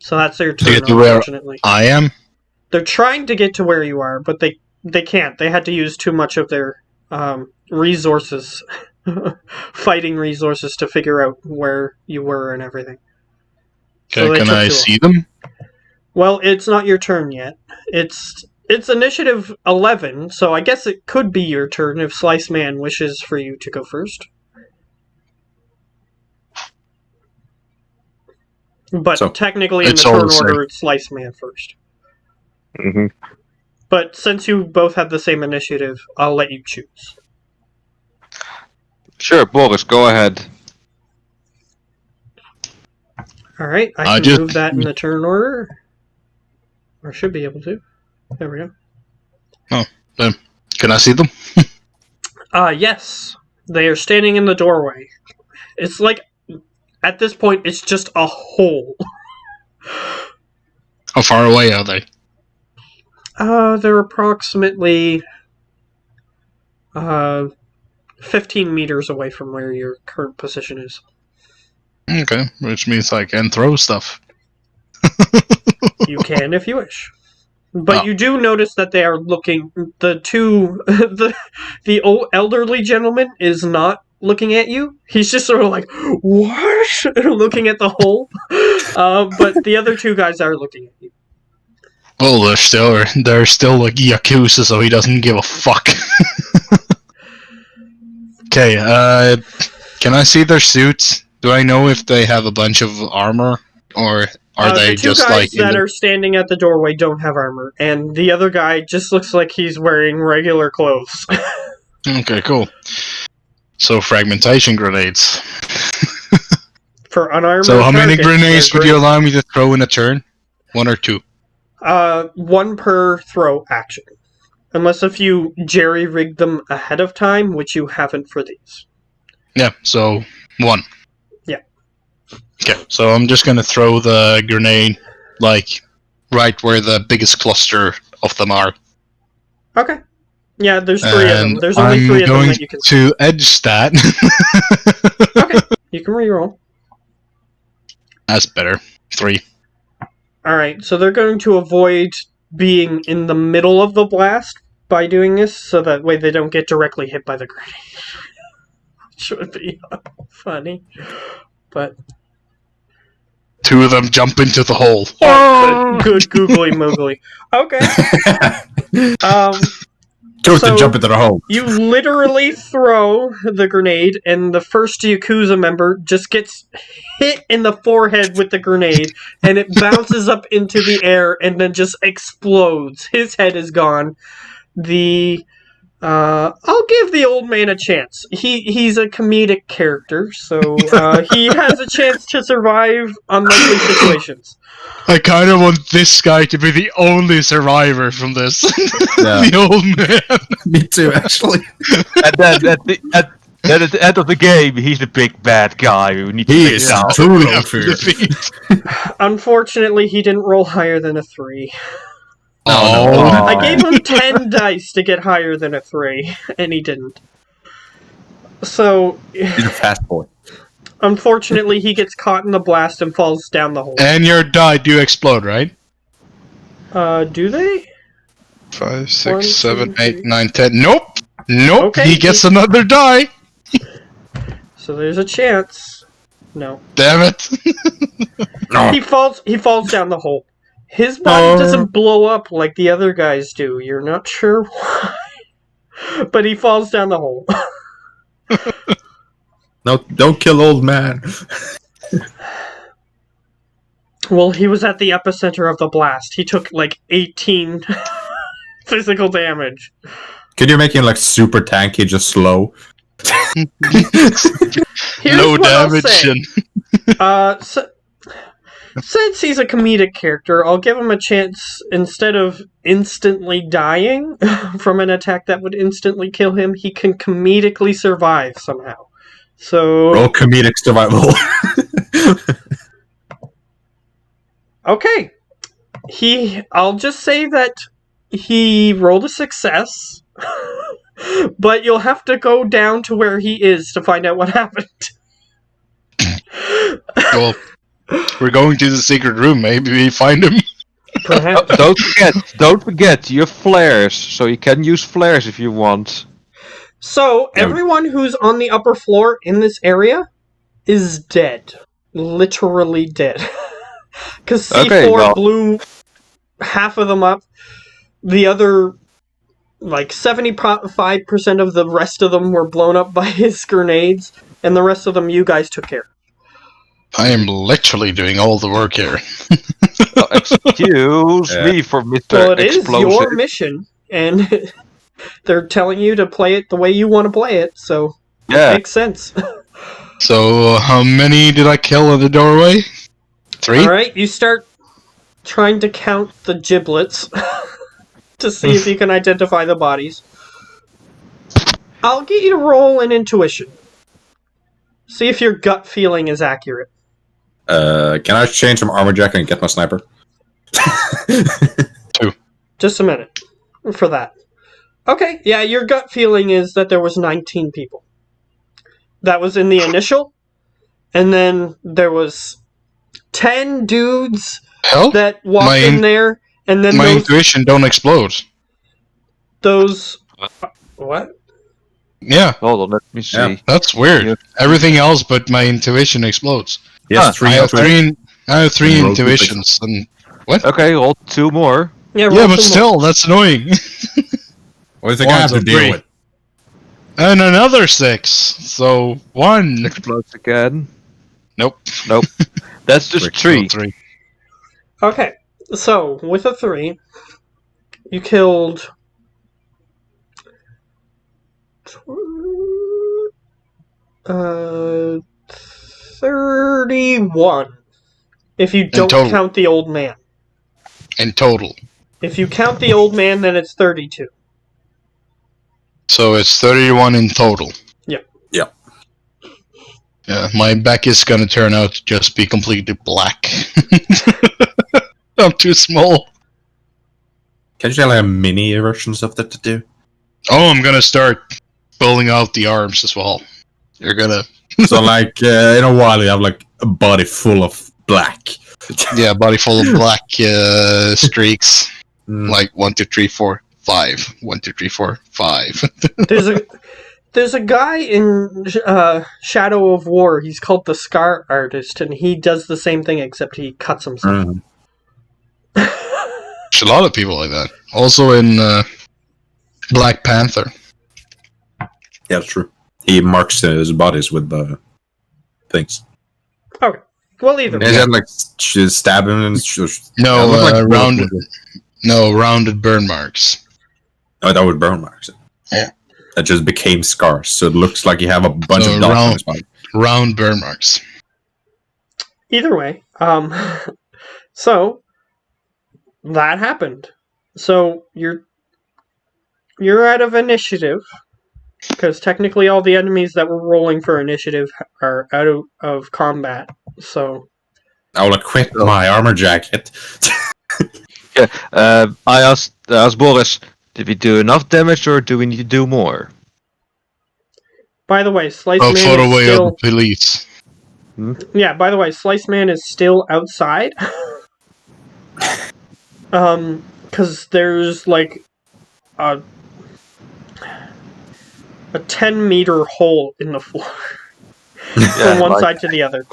So that's their turn, to get to where unfortunately. I am? They're trying to get to where you are, but they can't. They had to use too much of their resources, fighting resources, to figure out where you were and everything. Okay, So can I see them? Well, it's not your turn yet. It's initiative 11, so I guess it could be your turn if Slice Man wishes for you to go first. But So, technically in the it's all turn the same. order, it's Slice Man first. Mm-hmm. But since you both have the same initiative, I'll let you choose. Sure, Boris, go ahead. Alright, I can move that in the turn order. Or should be able to. There we go. Can I see them? Yes. They are standing in the doorway. It's like, at this point, it's just a hole. How far away are they? They're approximately 15 meters away from where your current position is. Okay, which means I can throw stuff. You can if you wish. But you do notice that they are looking... The old elderly gentleman is not looking at you. He's just sort of like, what? Looking at the hole. But the other two guys are looking at you. Well, they're still like Yakuza, so he doesn't give a fuck. Okay, can I see their suits? Do I know if they have a bunch of armor, or are they just like... The two guys that are standing at the doorway don't have armor, and the other guy just looks like he's wearing regular clothes. Okay, cool. So, fragmentation grenades. For unarmed So, how many targets, grenades they're would you great. allow me to throw in a turn? 1 or 2? One per throw action. Unless if you jerry-rigged them ahead of time, which you haven't for these. Yeah, so 1. Yeah. Okay, so I'm just gonna throw the grenade, like, right where the biggest cluster of them are. Okay. Yeah, there's 3 of them. And There's only 3 of them that you can... to edge that. Okay, you can reroll. That's better. 3. Alright, so they're going to avoid being in the middle of the blast by doing this, so that way they don't get directly hit by the grenade. Which would be funny. But... 2 of them jump into the hole. Good googly moogly. Okay. To jump into the hole. You literally throw the grenade, and the first Yakuza member just gets hit in the forehead with the grenade, and it bounces up into the air and then just explodes. His head is gone. I'll give the old man a chance. He's a comedic character, so he has a chance to survive unlikely situations. I kind of want this guy to be the only survivor from this. Yeah. The old man. Me too, actually. And then at the end of the game, he's the big bad guy. We need to He take is him out. too Yeah, defeat. Unfortunately, he didn't roll higher than a 3. Oh. I gave him 10 dice to get higher than a 3, and he didn't. So, He's a fast boy. unfortunately, he gets caught in the blast and falls down the hole. And your die do explode, right? Do they? 5, 1, 6, 7, 2, 8, 3. 9, 10. Nope! Nope! Okay, He gets another die! So there's a chance. No. Damn it! No. He falls down the hole. His body doesn't blow up like the other guys do. You're not sure why. But he falls down the hole. No, don't kill old man. Well, he was at the epicenter of the blast. He took like 18 physical damage. Can you make him like super tanky, just slow? Here's Low what I'll damage say. and... Since he's a comedic character, I'll give him a chance. Instead of instantly dying from an attack that would instantly kill him, he can comedically survive somehow. So Roll comedic survival. okay, I'll just say that he rolled a success, but you'll have to go down to where he is to find out what happened. Well, we're going to the secret room. Maybe we find him. Perhaps. Don't forget, you have flares, so you can use flares if you want. So, everyone who's on the upper floor in this area is dead. Literally dead. Because C4 blew half of them up. The other, like, 75% of the rest of them were blown up by his grenades, and the rest of them you guys took care of. I am literally doing all the work here. Excuse me for Mr. Well, it Explosive. is your mission, and they're telling you to play it the way you want to play it, so Yeah. it makes sense. So, how many did I kill in the doorway? 3? Alright, you start trying to count the giblets to see if you can identify the bodies. I'll get you to roll an intuition. See if your gut feeling is accurate. Can I change from armor jacket and get my sniper? Just a minute for that. Okay, yeah, your gut feeling is that there was 19 people. That was in the initial, and then there was 10 dudes Hell? that walked in there, and then My those... intuition don't explode. What? Yeah, Hold on, let me see. Yeah. that's weird. Yeah. Everything else but my intuition explodes. Yes, I have three And roll intuitions. And Okay, roll 2 more. Yeah, yeah, roll but some still, that's annoying. What do you think I have to Ones of deal 3. with? And another 6. So 1. Explodes again. Nope. Nope. That's just 3. 3. more. Okay, so with a 3, you killed 31. If you don't total. count the old man. In total. If you count the old man, then it's 32. So it's 31 in total. Yep. Yeah. Yeah, my back is gonna turn out to just be completely black. I'm too small. Can you tell like mini versions of that to do? Oh, I'm gonna start pulling out the arms as well. You're gonna... So like in a while you have like a body full of black. Yeah, body full of black streaks. Mm. Like 1, 2, 3, 4, 5. 1, 2, 3, 4, 5. There's a guy in Shadow of War. He's called the Scar Artist, and he does the same thing except he cuts himself. Mm. There's a lot of people like that. Also in Black Panther. Yeah, that's true. He marks his bodies with the things. Okay. Well, either way. Is that like stab him and No, look like rounded. No, rounded burn marks. Oh, that was burn marks. Yeah. That just became scars, so it looks like you have a bunch of dots on his body. Round burn marks. Either way, so that happened. So you're out of initiative because technically all the enemies that were rolling for initiative are out of combat. So I will equip my armor jacket. Yeah, I asked Boris, did we do enough damage or do we need to do more? by the way, Slice Oh, Man far is away still of the police. yeah. By the way, Slice Man is still outside. Because there's like a 10-meter hole in the floor from one side to the other.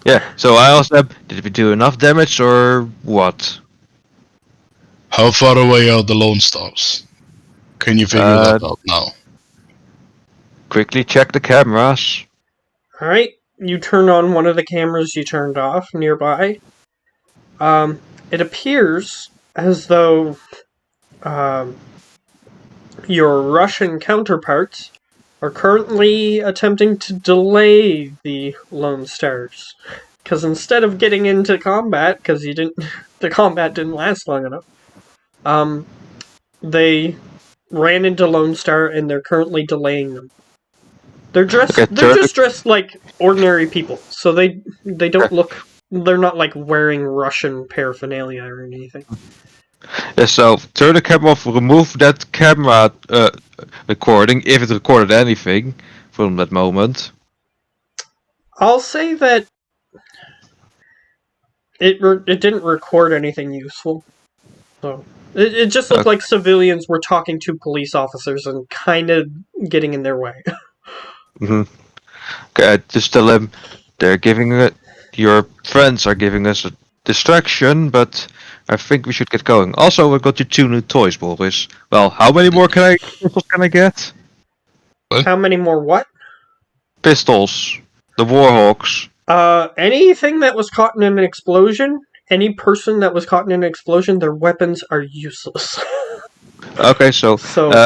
Yeah, so I asked them, did we do enough damage or what? How far away are the Lone Stars? Can you figure that out now? Quickly check the cameras. Alright, you turn on one of the cameras you turned off nearby. It appears as though your Russian counterparts are currently attempting to delay the Lone Stars. Because instead of getting into combat, because the combat didn't last long enough, they ran into Lone Star and they're currently delaying them. They're just dressed like ordinary people, so they don't look. They're not like wearing Russian paraphernalia or anything. Yeah, so turn the camera off, remove that camera recording, if it recorded anything from that moment. I'll say that it didn't record anything useful. So it just looked like civilians were talking to police officers and kind of getting in their way. Okay, just tell them they're giving it. Your friends are giving us a distraction, but I think we should get going. Also, we got you 2 new toys, Boris. Well, how many more pistols can I get? How many more what? Pistols. The Warhawks. Anything that was caught in an explosion, any person that was caught in an explosion, their weapons are useless. Okay, so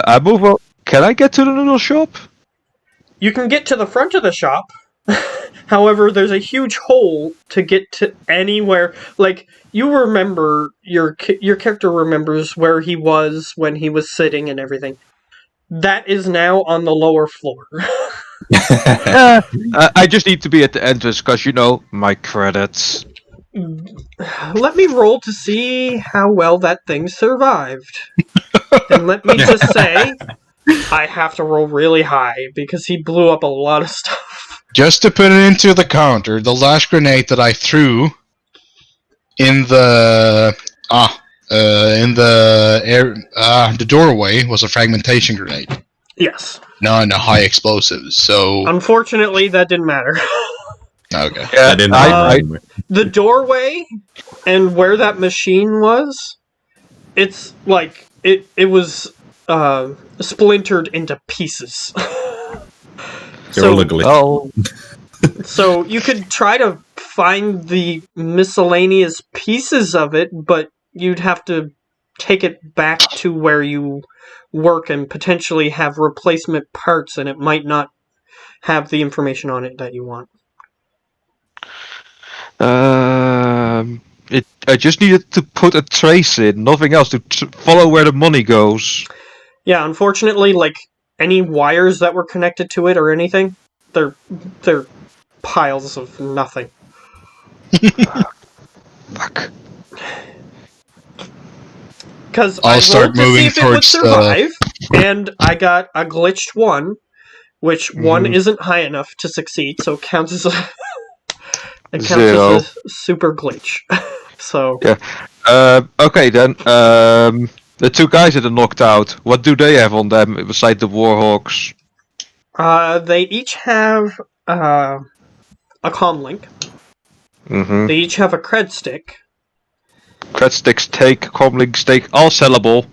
I move on. Can I get to the noodle shop? You can get to the front of the shop. However, there's a huge hole to get to anywhere. Like, you remember, your character remembers where he was when he was sitting and everything. That is now on the lower floor. I just need to be at the entrance, because, my credits. Let me roll to see how well that thing survived. And let me just say, I have to roll really high, because he blew up a lot of stuff. Just to put it into the counter, the last grenade that I threw in the doorway was a fragmentation grenade. Yes. Not a high explosive, so... Unfortunately, that didn't matter. Okay. Yeah, I didn't. The doorway and where that machine was, it's like, it was splintered into pieces. So you could try to find the miscellaneous pieces of it, but you'd have to take it back to where you work and potentially have replacement parts, and it might not have the information on it that you want. I just needed to put a trace in, nothing else, to follow where the money goes. Yeah, unfortunately, like, any wires that were connected to it or anything, they're piles of nothing. Fuck. Because I'll I start rolled to see moving if it would towards survive, and I got a glitched 1, which 1 isn't high enough to succeed, so it counts as a... It counts Zero. as a super glitch. So... Yeah. Okay then. The 2 guys that are knocked out, what do they have on them besides the Warhawks? They each have a comlink. They each have a cred stick. Cred sticks, take, comlink, stake, all sellable.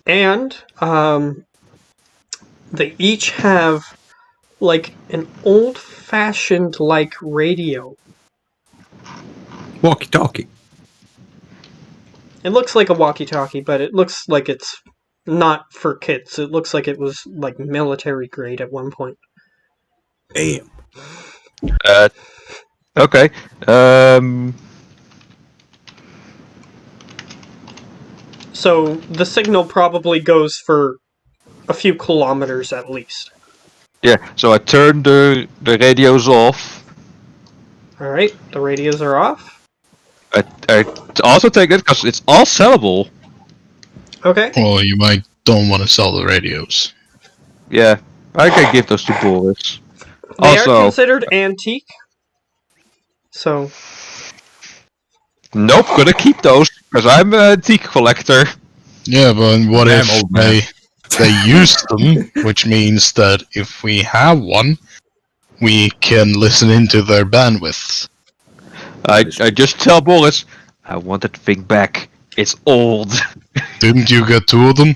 And they each have like an old-fashioned like radio. Walkie-talkie. It looks like a walkie-talkie, but it looks like it's not for kids. It looks like it was like military grade at one point. Damn. Okay. So the signal probably goes for a few kilometers at least. Yeah. So I turned the radios off. Alright, the radios are off. I also take it because it's all sellable. Okay. Well, you might don't want to sell the radios. Yeah. I can give those to Boris. They Also, are considered antique. So, nope, gonna keep those because I'm an antique collector. Yeah, but what Damn, if old man. they use them? Which means that if we have one, we can listen into their bandwidth. I just tell Boris, I want that thing back. It's old. Didn't you get 2 of them?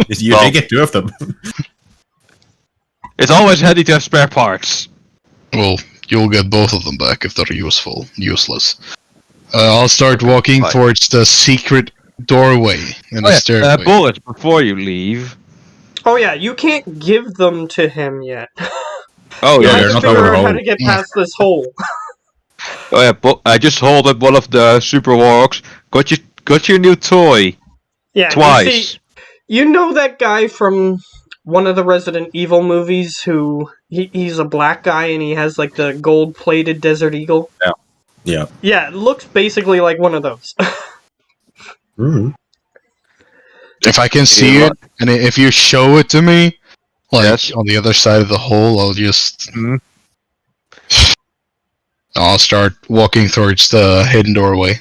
You Well- did get 2 of them. It's always handy to have spare parts. Well, you'll get both of them back if they're useless. I'll start walking Fine. towards the secret doorway in the stairway. Boris, before you leave. oh yeah, you can't give them to him yet. Oh You Yeah, have they're to not figure over out the how hole. to get past this hole. Oh yeah, I just hold up one of the super warlocks. Got your new toy Yeah, twice. You see, you know that guy from one of the Resident Evil movies who he's a black guy and he has like the gold-plated Desert Eagle? Yeah. Yeah, it looks basically like one of those. Mm-hmm. If I can see Yeah. it, and if you show it to me, like Yes. on the other side of the hole, I'll just... Mhm. I'll start walking towards the hidden doorway.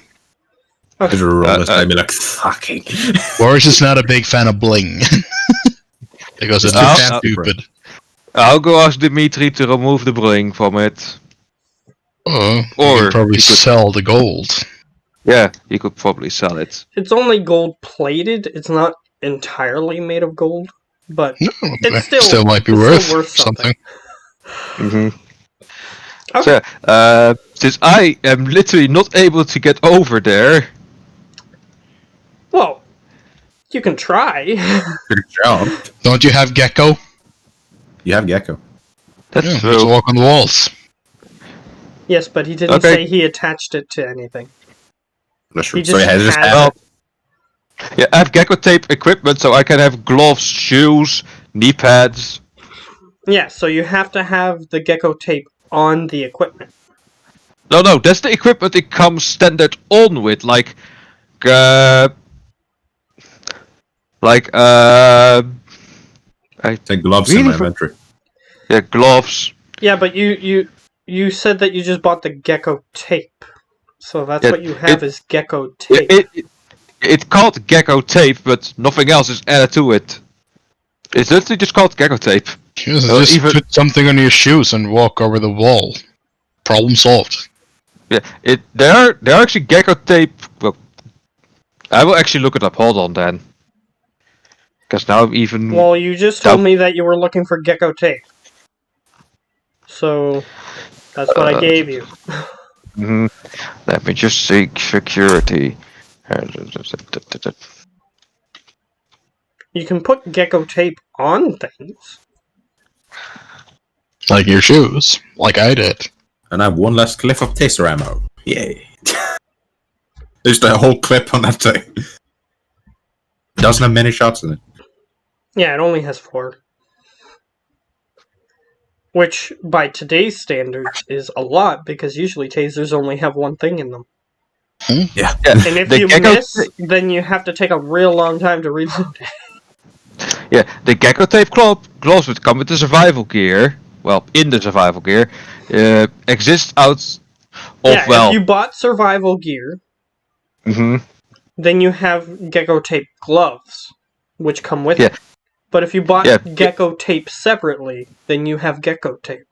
Just roll this uh, time, be like, fucking. Boris is not a big fan of bling. Because it's Oh, stupid. I'll go ask Dimitri to remove the bling from it. You Or can probably you could- sell the gold. Yeah, he could probably sell it. It's only gold-plated. It's not entirely made of gold, but No, It's it still- might be it's worth, still worth something. Mm-hmm. Okay. So, since I am literally not able to get over there, well, you can try. Good job. Don't you have Gecko? You have Gecko. that's Yeah, true. just walk on the walls. Yes, but he didn't Okay. say he attached it to anything. That's true. He So just yeah, just has have it. Yeah, I have gecko tape equipment, so I can have gloves, shoes, knee pads. Yeah, so you have to have the gecko tape on the equipment. No, that's the equipment it comes standard on with, like, take gloves in Really my for- inventory. yeah, gloves. Yeah, but you said that you just bought the gecko tape. So that's Yeah, what you have is gecko tape. It's called gecko tape, but nothing else is added to it. It's literally just called gecko tape. Just even- put something on your shoes and walk over the wall. Problem solved. Yeah, there are actually gecko tape. Well, I will actually look it up. Hold on, then. Because now I'm even. Well, you just told me that you were looking for gecko tape. So that's what I gave you. Mhm. Let me just seek security. You can put gecko tape on things. Like your shoes. Like I did. And I have one last clip of taser ammo. Yay. There's the whole clip on that thing. Doesn't have many shots in it. Yeah, it only has 4. Which, by today's standards, is a lot, because usually tasers only have one thing in them. Yeah. And if The you gecko miss, then you have to take a real long time to reload it. Yeah, the gecko tape gloves would come with the survival gear. Well, in the survival gear, exists out of Yeah, if you bought survival gear, Mhm. then you have gecko tape gloves, which come with Yeah. it. But if you bought Yeah. gecko tape separately, then you have gecko tape.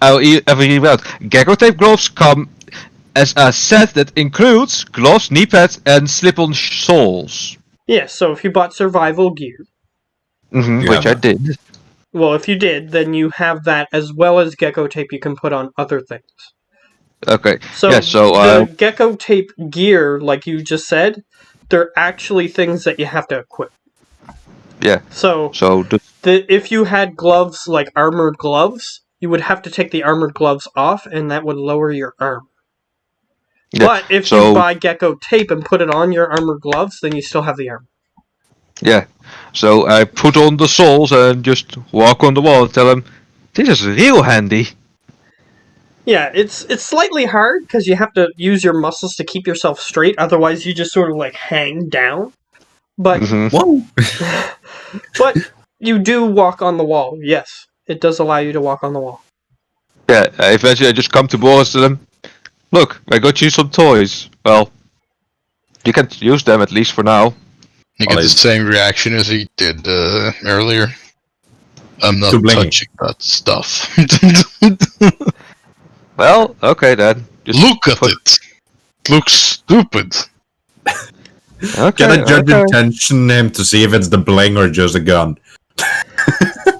I'll read out. Gecko tape gloves come as a set that includes gloves, knee pads, and slip-on soles. Yeah, so if you bought survival gear, Yeah, which I but- did. well, if you did, then you have that as well as gecko tape you can put on other things. Okay. So, Yeah, so, the gecko tape gear, like you just said, they're actually things that you have to equip. yeah. So, So if you had gloves like armored gloves, you would have to take the armored gloves off, and that would lower your arm. yeah. But if So you buy gecko tape and put it on your armored gloves, then you still have the armor. yeah. So I put on the soles and just walk on the wall and tell him, "This is real handy." Yeah, it's slightly hard because you have to use your muscles to keep yourself straight. Otherwise, you just sort of like hang down. But Whoa! but you do walk on the wall. Yes, it does allow you to walk on the wall. Yeah. Eventually, I just come to Boris to them. Look, I got you some toys. Well, you can use them at least for now. You get Well, the same reaction as he did earlier. I'm not Too blingy. touching that stuff. Well, okay then. Just Look at it. Looks stupid. Okay. Get a judge okay. intention him to see if it's the bling or just a gun.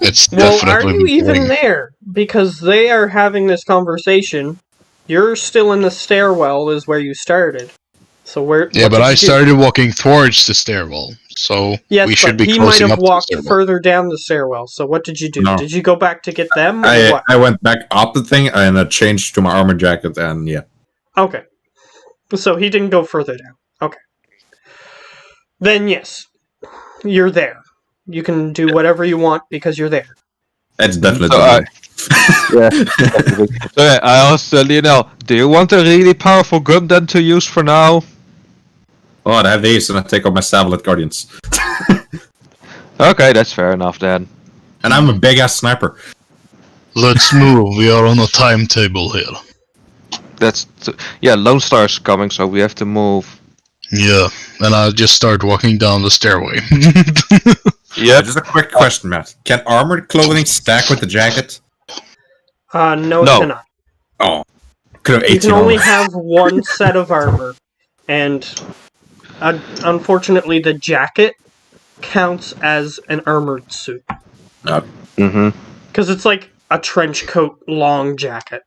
It's Well, are definitely you even boring. there? Because they are having this conversation. You're still in the stairwell, is where you started. So where? Yeah, what but did I you do? started walking towards the stairwell, so Yes, we but should be he might closing have up to the walked stairwell. further down the stairwell. So what did you do? No. Did you go back to get them, or I what? I went back up the thing and I changed to my armor jacket and yeah. Okay. So he didn't go further down. Okay. Then yes, you're there. You can do whatever you want because you're there. It's definitely So the Yeah. So yeah, I asked Lionel, "Do you want a really powerful gun then to use for now?" Oh, I have these and I take off my Savlet Guardians. Okay, that's fair enough then. And I'm a big ass sniper. Let's move. We are on a timetable here. Yeah. Lone Star's coming, so we have to move. Yeah, and I just start walking down the stairway. Yep. Just a quick question, Matt. Can armored clothing stack with the jacket? No, No. it cannot. Oh. Could have You 18 can only armor. have one set of armor, and unfortunately, the jacket counts as an armored suit Mm-hmm. because it's like a trench coat, long jacket.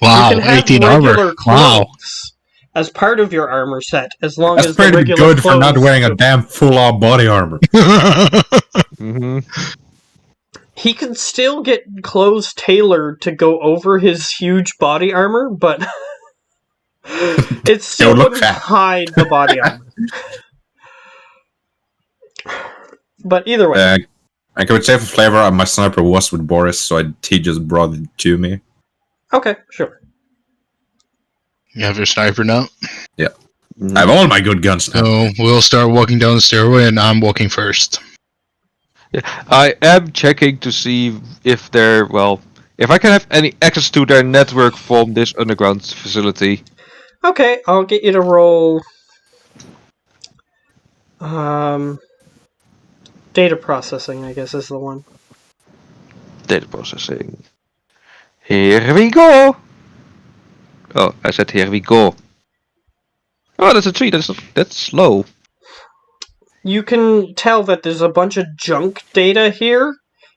Wow, You can have 18 regular armor. Wow. clothes as part of your armor set, as long That's as the pretty regular good clothes. for not wearing a damn full-on body armor. Mm-hmm. He can still get clothes tailored to go over his huge body armor, but it still look wouldn't fat. hide the body armor. But either way, I could say for flavor, my sniper was with Boris, so he just brought it to me. okay, sure. You have your sniper now? I have all my good guns now. So we'll start walking down the stairway, and I'm walking first. I am checking to see if if I can have any access to their network from this underground facility. Okay, I'll get you to roll. Data processing, I guess, is the one. Data processing. Here we go. Oh, I said here we go. Oh, that's a tree. That's slow. You can tell that there's a bunch of junk data here.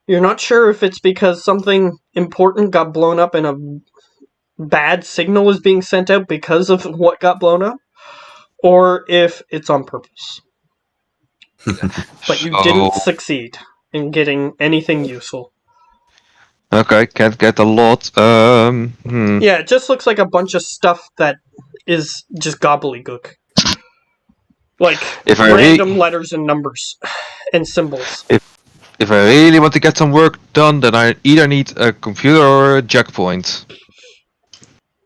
You're not sure if it's because something important got blown up and a bad signal is being sent out because of what got blown up, or if it's on purpose. But you didn't succeed in getting anything useful. Okay, can't get a lot. Yeah, it just looks like a bunch of stuff that is just gobbledygook. Like If I random letters and numbers and symbols. If I really want to get some work done, then I either need a computer or a jackpoint.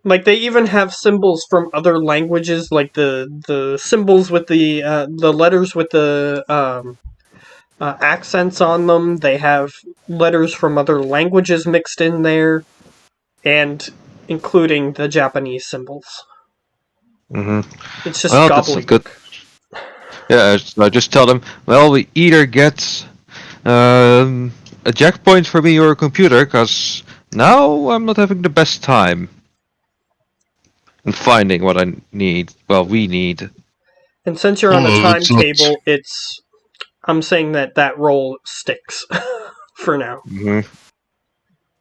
Like they even have symbols from other languages, like the symbols with the letters with the accents on them. They have letters from other languages mixed in there, and including the Japanese symbols. Mm-hmm. It's just Well, that's gobbledygook. good. Yeah, so I just tell them, well, we either get a jackpoint for me or a computer, because now I'm not having the best time. and finding what I need. Well, we need. And since you're on the Oh, it's not- timetable, I'm saying that roll sticks for now. Mhm.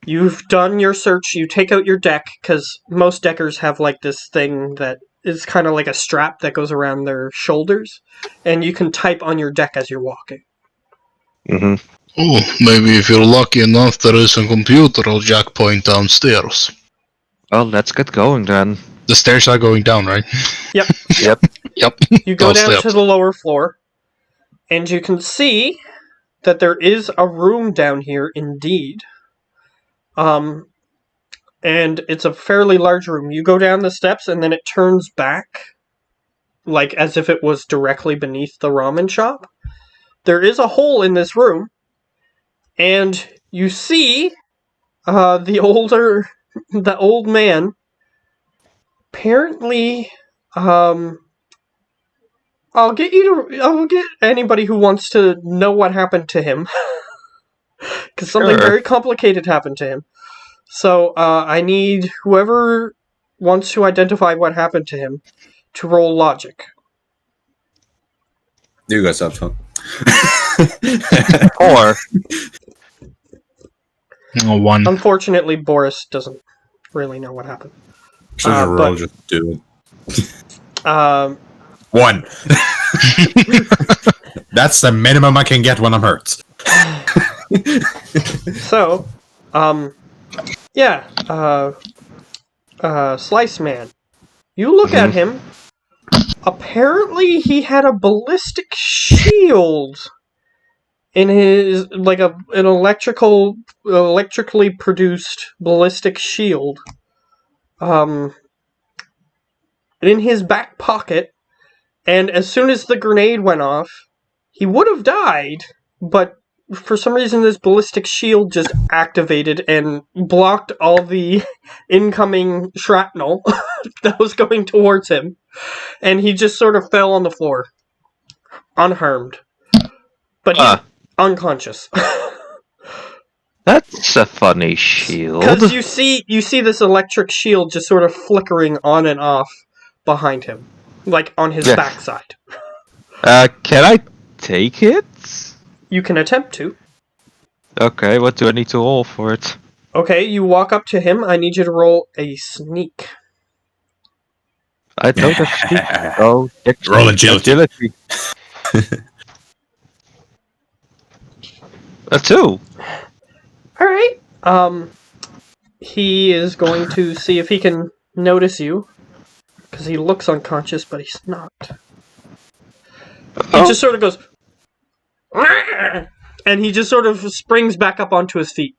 You've done your search, you take out your deck, because most deckers have like this thing that is kind of like a strap that goes around their shoulders, and you can type on your deck as you're walking. Mhm. Oh, maybe if you're lucky enough, there is a computer or jack point downstairs. Well, let's get going then. The stairs are going down, right? Yep. Yep. Yep. You go down Downstairs. to the lower floor, and you can see that there is a room down here indeed. And it's a fairly large room. You go down the steps, and then it turns back, like as if it was directly beneath the ramen shop. There is a hole in this room, and you see the old man. Apparently, I'll get anybody who wants to know what happened to him, because something Sure. very complicated happened to him. So I need whoever wants to identify what happened to him to roll logic. You guys have fun. Or Oh, 1. Unfortunately, Boris doesn't really know what happened. Should I roll? but- Just do it. 1. That's the minimum I can get when I'm hurt. So, Slice Man. You look at him. Apparently, he had a ballistic shield in his, like an electrically produced ballistic shield. In his back pocket, and as soon as the grenade went off, he would have died, but for some reason this ballistic shield just activated and blocked all the incoming shrapnel that was going towards him, and he just sort of fell on the floor, unharmed, but he's unconscious. that's a funny shield. Because you see this electric shield just sort of flickering on and off behind him, like on his Yeah. backside. Can I take it? You can attempt to. Okay, what do I need to roll for it? Okay, you walk up to him. I need you to roll a sneak. I don't have to. Oh, Roll agility. A 2. Alright. He is going to see if he can notice you. Because he looks unconscious, but he's not. He just sort of goes... "Rah!" And he just sort of springs back up onto his feet.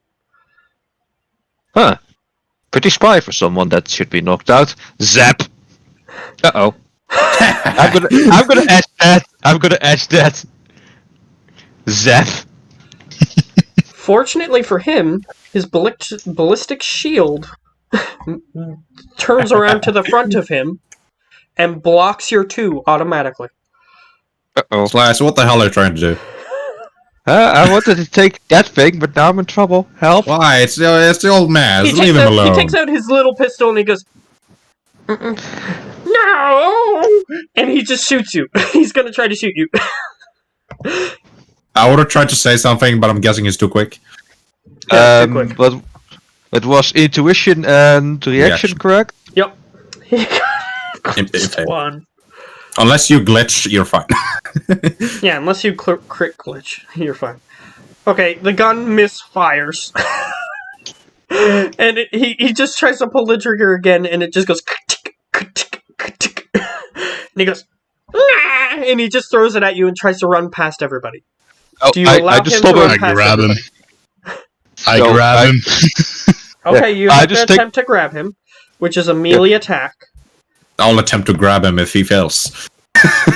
Huh. Pretty spry for someone that should be knocked out. Zap! Uh-oh. I'm gonna etch that! I'm gonna etch that! Zap! Fortunately for him, his ballistic shield turns around to the front of him and blocks your 2 automatically. Uh-oh. Slice, what the hell are you trying to do? I wanted to take that thing, but now I'm in trouble. Help! Why? It's the old man. He Leave him alone. takes out his little pistol and he goes, "No!" And he just shoots you. He's gonna try to shoot you. I would have tried to say something, but I'm guessing it's too quick. Yeah, too quick. But it was intuition and reaction, correct? Yep. If- One. Unless you glitch, you're fine. Yeah, unless you crit glitch, you're fine. Okay, the gun misfires. And he just tries to pull the trigger again, and it just goes... And he goes... "Nah!" And he just throws it at you and tries to run past everybody. Oh, Do you I allow just him stop to run I past grab him. everybody? I No, grab him. Okay, you I have to just take- attempt to grab him, which is a melee attack. I'll attempt to grab him if he fails.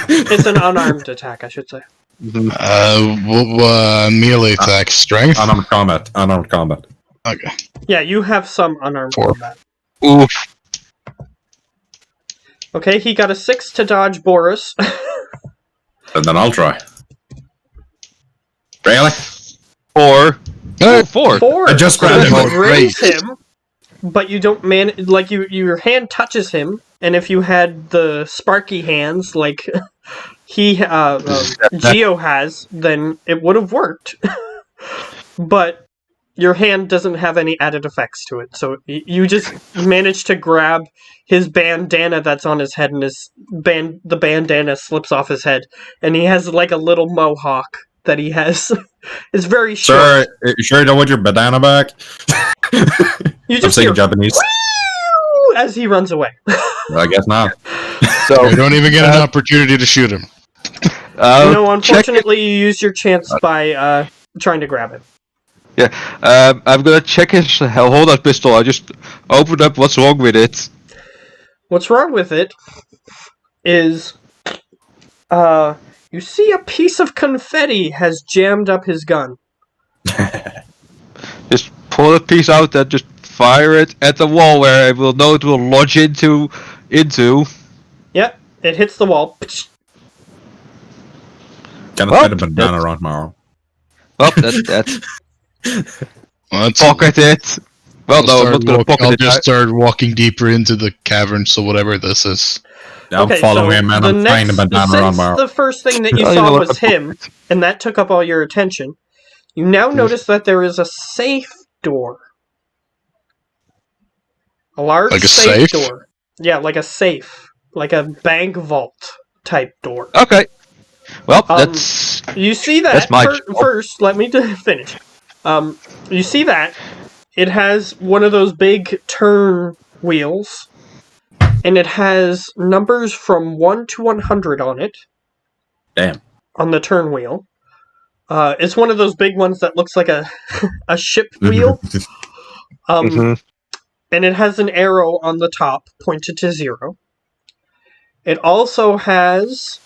It's an unarmed attack, I should say. Melee attack strength. Unarmed combat. Unarmed combat. Okay. Yeah, you have some unarmed 4. combat. Oof. Okay, he got a 6 to dodge Boris. And then I'll try. Really? 4. Oh, 4. 4! I just So grabbed you him. graze him, but you don't your hand touches him, and if you had the sparky hands like Geo has, then it would have worked. But your hand doesn't have any added effects to it, so you just managed to grab his bandana that's on his head, and the bandana slips off his head, and he has like a little mohawk that he has. It's very short. Sir, you sure you don't want your bandana back? You just I'm saying hear, Japanese. "Whew," as he runs away. I guess not. So You don't even get an opportunity to shoot him. No, unfortunately, you use your chance by trying to grab him. I'm gonna check his holdout pistol. I just opened up what's wrong with it. What's wrong with it is, you see a piece of confetti has jammed up his gun. Just pull the piece out and just fire it at the wall where I will know it will lodge into. Yep, it hits the wall. Gonna Well, find a bandana around tomorrow. Oh, that's Well, that's- pocket it. Well, I'll no, I'm start not gonna walk- pocket I'll it. just start walking deeper into the cavern, so whatever this is. I'm following him and I'm finding a bandana around since tomorrow. the first thing that you Oh, you saw know what, was him, and that took up all your attention, you now notice that there is a safe door. A large Like a safe safe? door. Yeah, like a safe. Like a bank vault type door. Okay. Well, Um, that's You see that That's my job. first. Let me finish. You see that it has one of those big turn wheels, and it has numbers from 1 to 100 on it. Damn. On the turn wheel. It's one of those big ones that looks like a a ship wheel. Mhm. And it has an arrow on the top pointed to 0. It also has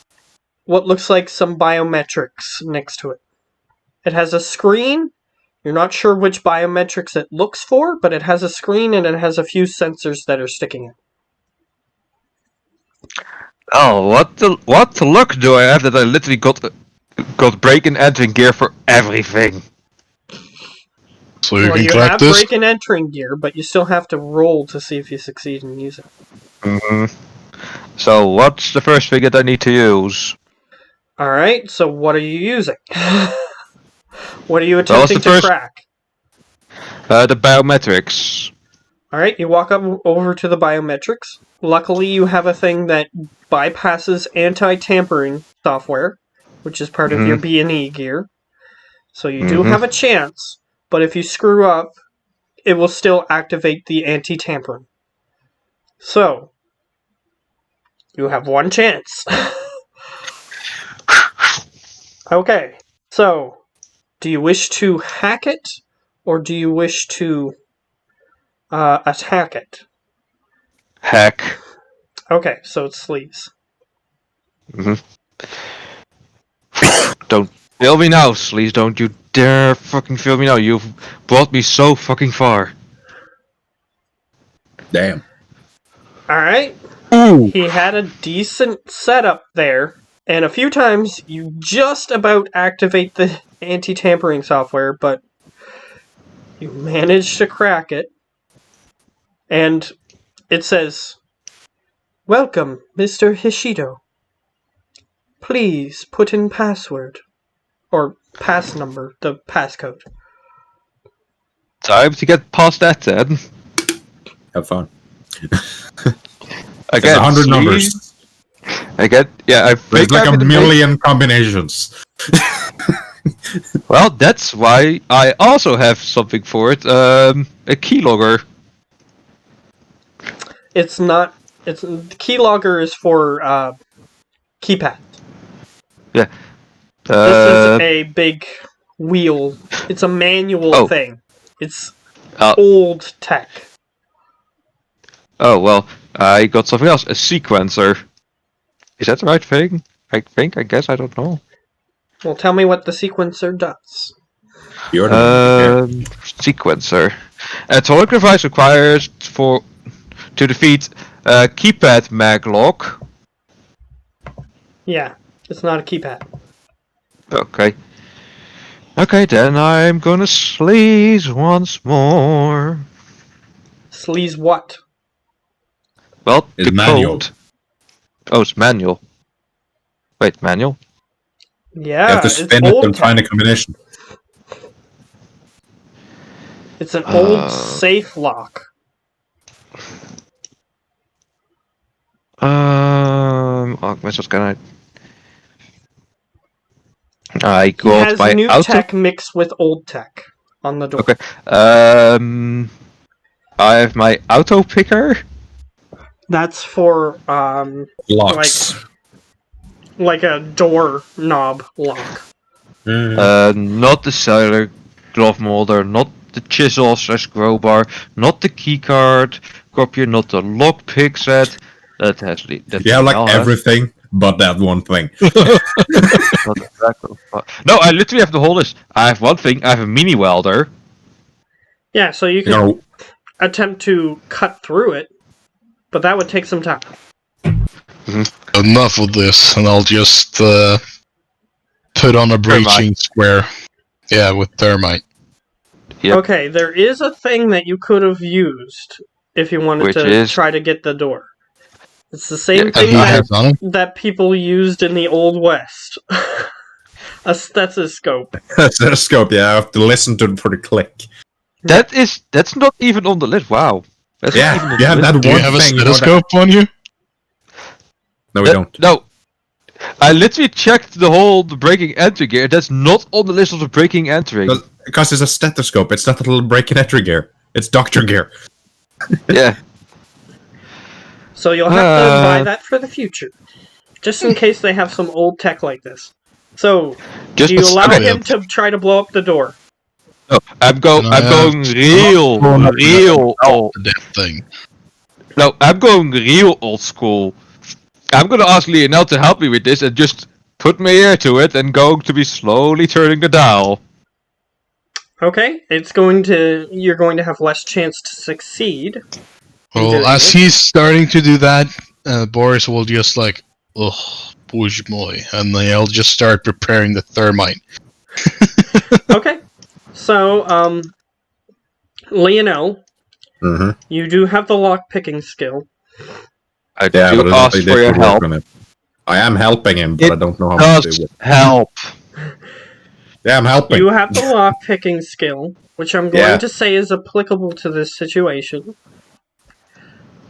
what looks like some biometrics next to it. It has a screen. You're not sure which biometrics it looks for, but it has a screen and it has a few sensors that are sticking in. Oh, what luck do I have that I literally got break and entering gear for everything. So you Well, can you collect have this. break and entering gear, but you still have to roll to see if you succeed in using it. Mm-hmm. So what's the first thing that I need to use? Alright, so what are you using? What are you what's attempting the to first- crack? The biometrics. Alright, you walk up over to the biometrics. Luckily, you have a thing that bypasses anti-tampering software, which is part of your B&E gear. So you do have a chance, but if you screw up, it will still activate the anti-tampering. So, you have one chance. Okay, so, do you wish to hack it, or do you wish to attack it? Hack. Okay, so it's sleaze. Don't fail me now, please. Don't you dare fucking fail me now. You've brought me so fucking far. Damn. Alright, Ooh. he had a decent setup there, and a few times you just about activate the anti-tampering software, but you managed to crack it. And it says, "Welcome, Mr. Hishido. Please put in password." Or pass number, the passcode. Time to get past that then. Have fun. I There's 100 numbers. I get, yeah, I There's think like I'm a gonna million combinations. Well, that's why I also have something for it. A keylogger. It's not. It's keylogger is for keypad. Yeah. This is a big wheel. It's a manual thing. It's old tech. Oh, well, I got something else. A sequencer. Is that the right thing? I guess, I don't know. Well, tell me what the sequencer does. You're the Sequencer. A tonic device requires to defeat keypad maglock. Yeah, it's not a keypad. Okay. Okay, then I'm gonna sleaze once more. Sleaze what? Well, It's the manual. code. Oh, it's manual. Wait, manual? Yeah, You have to it's spin it old and find a tech. combination. It's an old safe lock. What can I He got has my new auto. tech mixed with old tech on the door. Okay. I have my auto picker. That's for Locks. like a door knob lock. Not the cellular glove molder, not the chisel/crowbar, not the keycard copier, not the lockpick set. That has that You have like Mel has. everything but that one thing. Not exactly. No, I literally have the whole list. I have one thing. I have a mini welder. Yeah, so you You can know, attempt to cut through it, but that would take some time. Enough of this, and I'll just put on a breaching square. Yeah, with thermite. Yep. Okay, there is a thing that you could have used if you wanted Which to is? try to get the door. It's the same Yeah, thing He has on him. that people used in the Old West. A stethoscope. stethoscope, yeah, I have to listen to it for the click. That's not even on the list. Wow. That's not even Yeah, on you the have list. that Do you one have a thing. You know that- stethoscope on you? No, we don't. No. I literally checked the breaking entry gear. That's not on the list of the breaking entry. Because it's a stethoscope. It's not a little break and entry gear. It's doctor gear. Yeah. So you'll have to buy that for the future. Just in case they have some old tech like this. So, Just do you allow okay. him to try to blow up the door? No, I'm going real old. The damn thing. No, I'm going real old school. I'm gonna ask Lionel to help me with this and just put my ear to it and going to be slowly turning the dial. Okay, you're going to have less chance to succeed. Well, as he's starting to do that, Boris will just like, ugh, push moi, and then I'll just start preparing the thermite. Okay, so, Lionel, Mm-hmm. you do have the lock-picking skill. I Yeah, do but ask they for your could work help. on it. I am helping him, but It I don't know how to do it. Help. Yeah, I'm helping. You have the lock-picking skill, which I'm going Yeah. to say is applicable to this situation.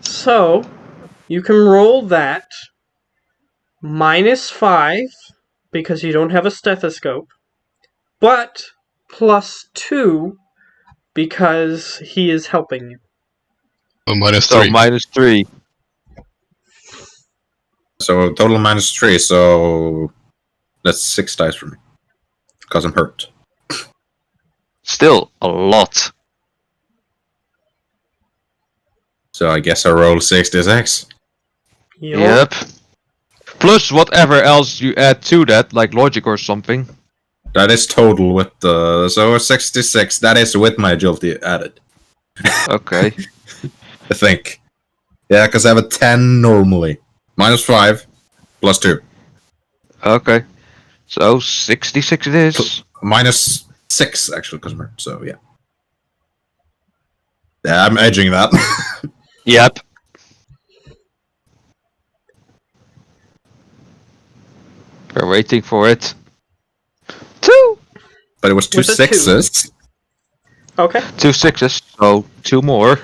So, you can roll that -5, because you don't have a stethoscope, but +2, because he is helping you. So minus So 3. -3. So total -3, so that's 6 dice for me. Because I'm hurt. Still a lot. So I guess I roll 6d6. Yep. Plus whatever else you add to that, like logic or something. That is total with the... So 66, that is with my agility added. Okay. I think. Yeah, because I have a 10 normally. -5, +2. Okay. So 66 it is. -6, actually, because I'm hurt, so yeah. Yeah, I'm edging that. Yep. We're waiting for it. 2! But it was 2 With a 6s. Okay. 2 6s, so 2 more.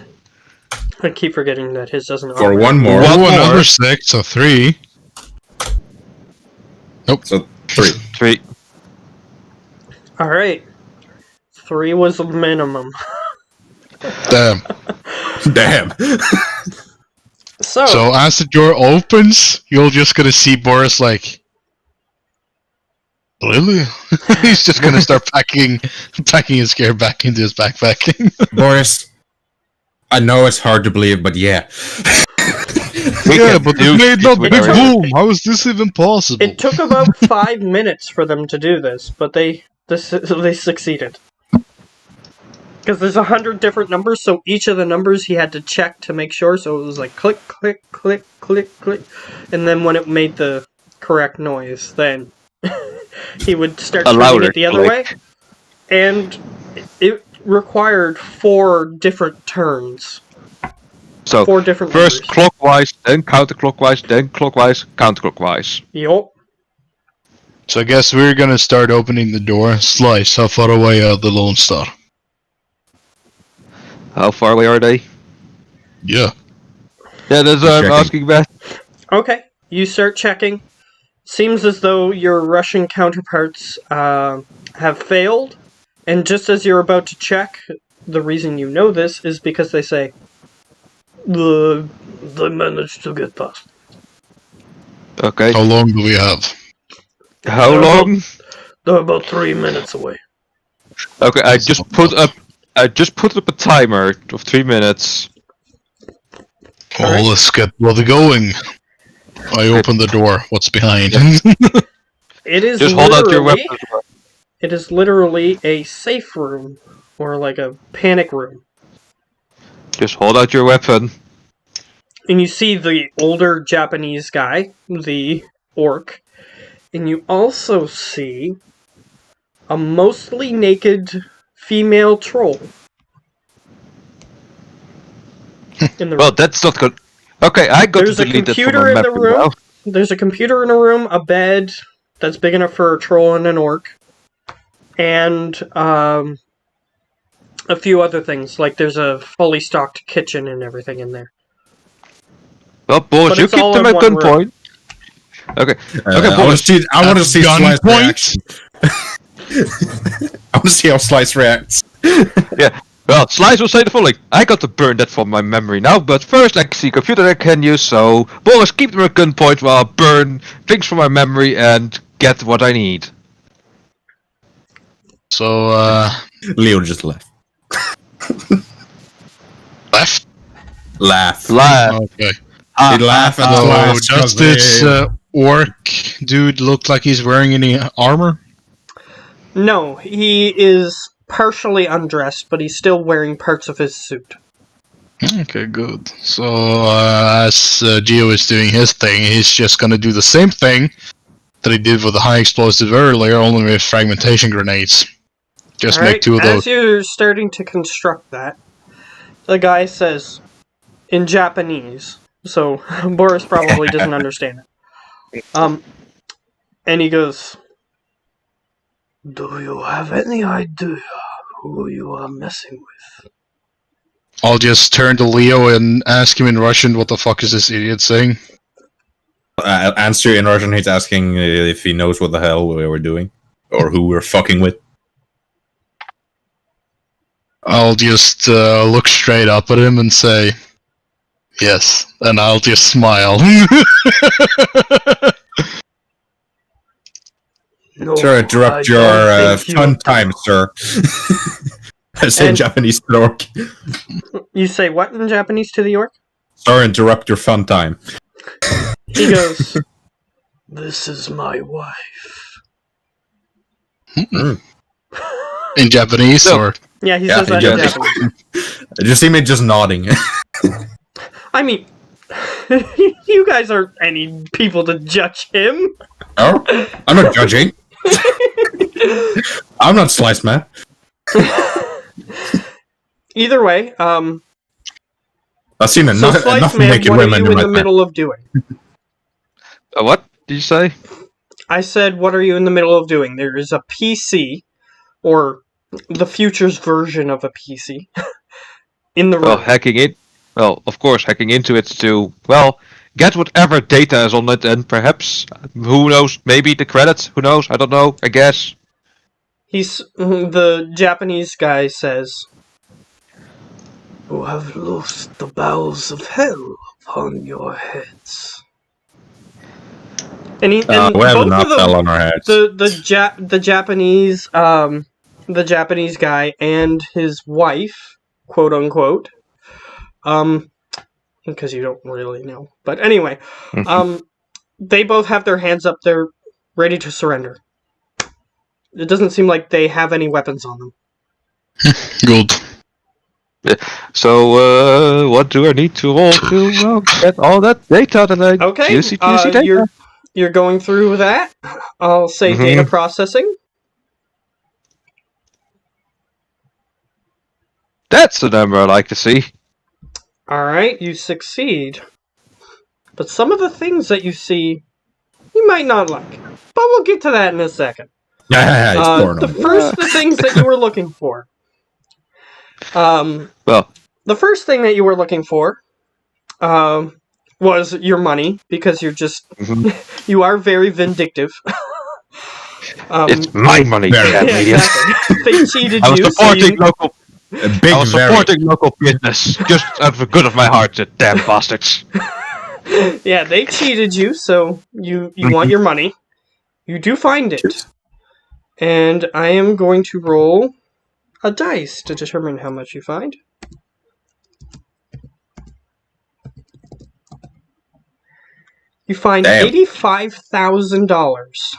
I keep forgetting that his doesn't For automate. one more. Oh, One more. another 6, so 3. Nope. So 3. 3. Alright. 3 was the minimum. Damn. Damn. So as the door opens, you're just gonna see Boris like, really? He's just gonna start packing his gear back into his backpack. Boris, I know it's hard to believe, but yeah. Yeah, but they made that with big our- boom. How is this even possible? It took about 5 minutes for them to do this, but they succeeded. Because there's 100 different numbers, so each of the numbers he had to check to make sure, so it was like click, click, click, click, click. And then when it made the correct noise, then he would start A turning louder it the other way. click. And it required 4 different turns. So 4 different first numbers. clockwise, then counterclockwise, then clockwise, counterclockwise. Yup. So I guess we're gonna start opening the door. Slice, how far away are the Lone Star? How far away are they? Yeah. Yeah, that's what I'm Checking. asking, Beth. Okay, you start checking. Seems as though your Russian counterparts have failed, and just as you're about to check, the reason you know this is because they say, they managed to get past. Okay. How long do we have? How They're long? They're about 3 minutes away. Okay, I just put up a timer of 3 minutes. Oh, Alright. let's get going. I open the door. What's behind? It is Just hold out your literally- weapon. It is literally a safe room, or like a panic room. Just hold out your weapon. And you see the older Japanese guy, the orc, and you also see a mostly naked female troll. In the Well, room. that's not good. Okay, I got There's to a delete that from computer my in the memory room. now. There's a computer in a room, a bed that's big enough for a troll and an orc, and a few other things. Like there's a fully stocked kitchen and everything in there. Well, boys, But you it's keep all them in at one room. gunpoint. Okay. Okay, I want boys. to see. I want to see Slice gunpoint? reaction. I want to see how Slice reacts. Yeah. Well, Slice will say the following. I got to burn that from my memory now, but first I see a computer I can use, so boys, keep them at gunpoint while I burn things from my memory and get what I need. So, Leo just left. left? Laugh. Laugh. Okay. He'd laugh at So, Slice. does 'cause this they- orc dude look like he's wearing any armor? No, he is partially undressed, but he's still wearing parts of his suit. Okay, good. So, as Geo is doing his thing, he's just gonna do the same thing that he did with the high explosive earlier, only with fragmentation grenades. Just Alright, make 2 of as those. you're starting to construct that, the guy says, in Japanese, so Boris probably doesn't understand it. And he goes, "Do you have any idea who you are messing with?" I'll just turn to Leo and ask him in Russian what the fuck is this idiot saying. Answer in Russian. He's asking if he knows what the hell we were doing or who we're fucking with. I'll just look straight up at him and say, yes, and I'll just smile. No, Sure, interrupt I your don't think you- fun time, sir. I say in And- Japanese to the orc. You say what in Japanese to the orc? Sir, interrupt your fun time. He goes, "This is my wife." In Japanese, No. or Yeah, he Yeah, says that he in does. Japanese. You see me just nodding. I mean, you guys aren't any people to judge him. Oh, I'm not judging. I'm not Slice Man. Either way, I've seen so enough Slice Man, naked what are women you in my the time. middle of doing? What did you say? I said, what are you in the middle of doing? There is a PC, or the future's version of a PC, in the Well, room. hacking it. Well, of course, hacking into it to, well, get whatever data is on it and perhaps, who knows, maybe the credits, who knows, I don't know, I guess. The Japanese guy says, "You have loosed the bowels of hell upon your heads." And, We have both enough of them, hell on our heads. the Japanese guy and his wife, quote unquote, because you don't really know, but anyway, they both have their hands up. They're ready to surrender. It doesn't seem like they have any weapons on them. good. So, what do I need to roll to get all that data that I Okay, juicy data? you're going through that. I'll say Mhm. data processing. That's the number I like to see. Alright, you succeed. But some of the things that you see, you might not like. But we'll get to that in a second. It's porno. The things that you were looking for. Well, The first thing that you were looking for was your money, because you're just... you are very vindictive. it's my money, damn Yeah, idiot. exactly. They cheated I was you, supporting local. A big I was supporting local business just out of the good of my heart, you damn bastards. Yeah, they cheated you, so you want your money. You do find it. And I am going to roll a dice to determine how much you find. You find Damn. $85,000.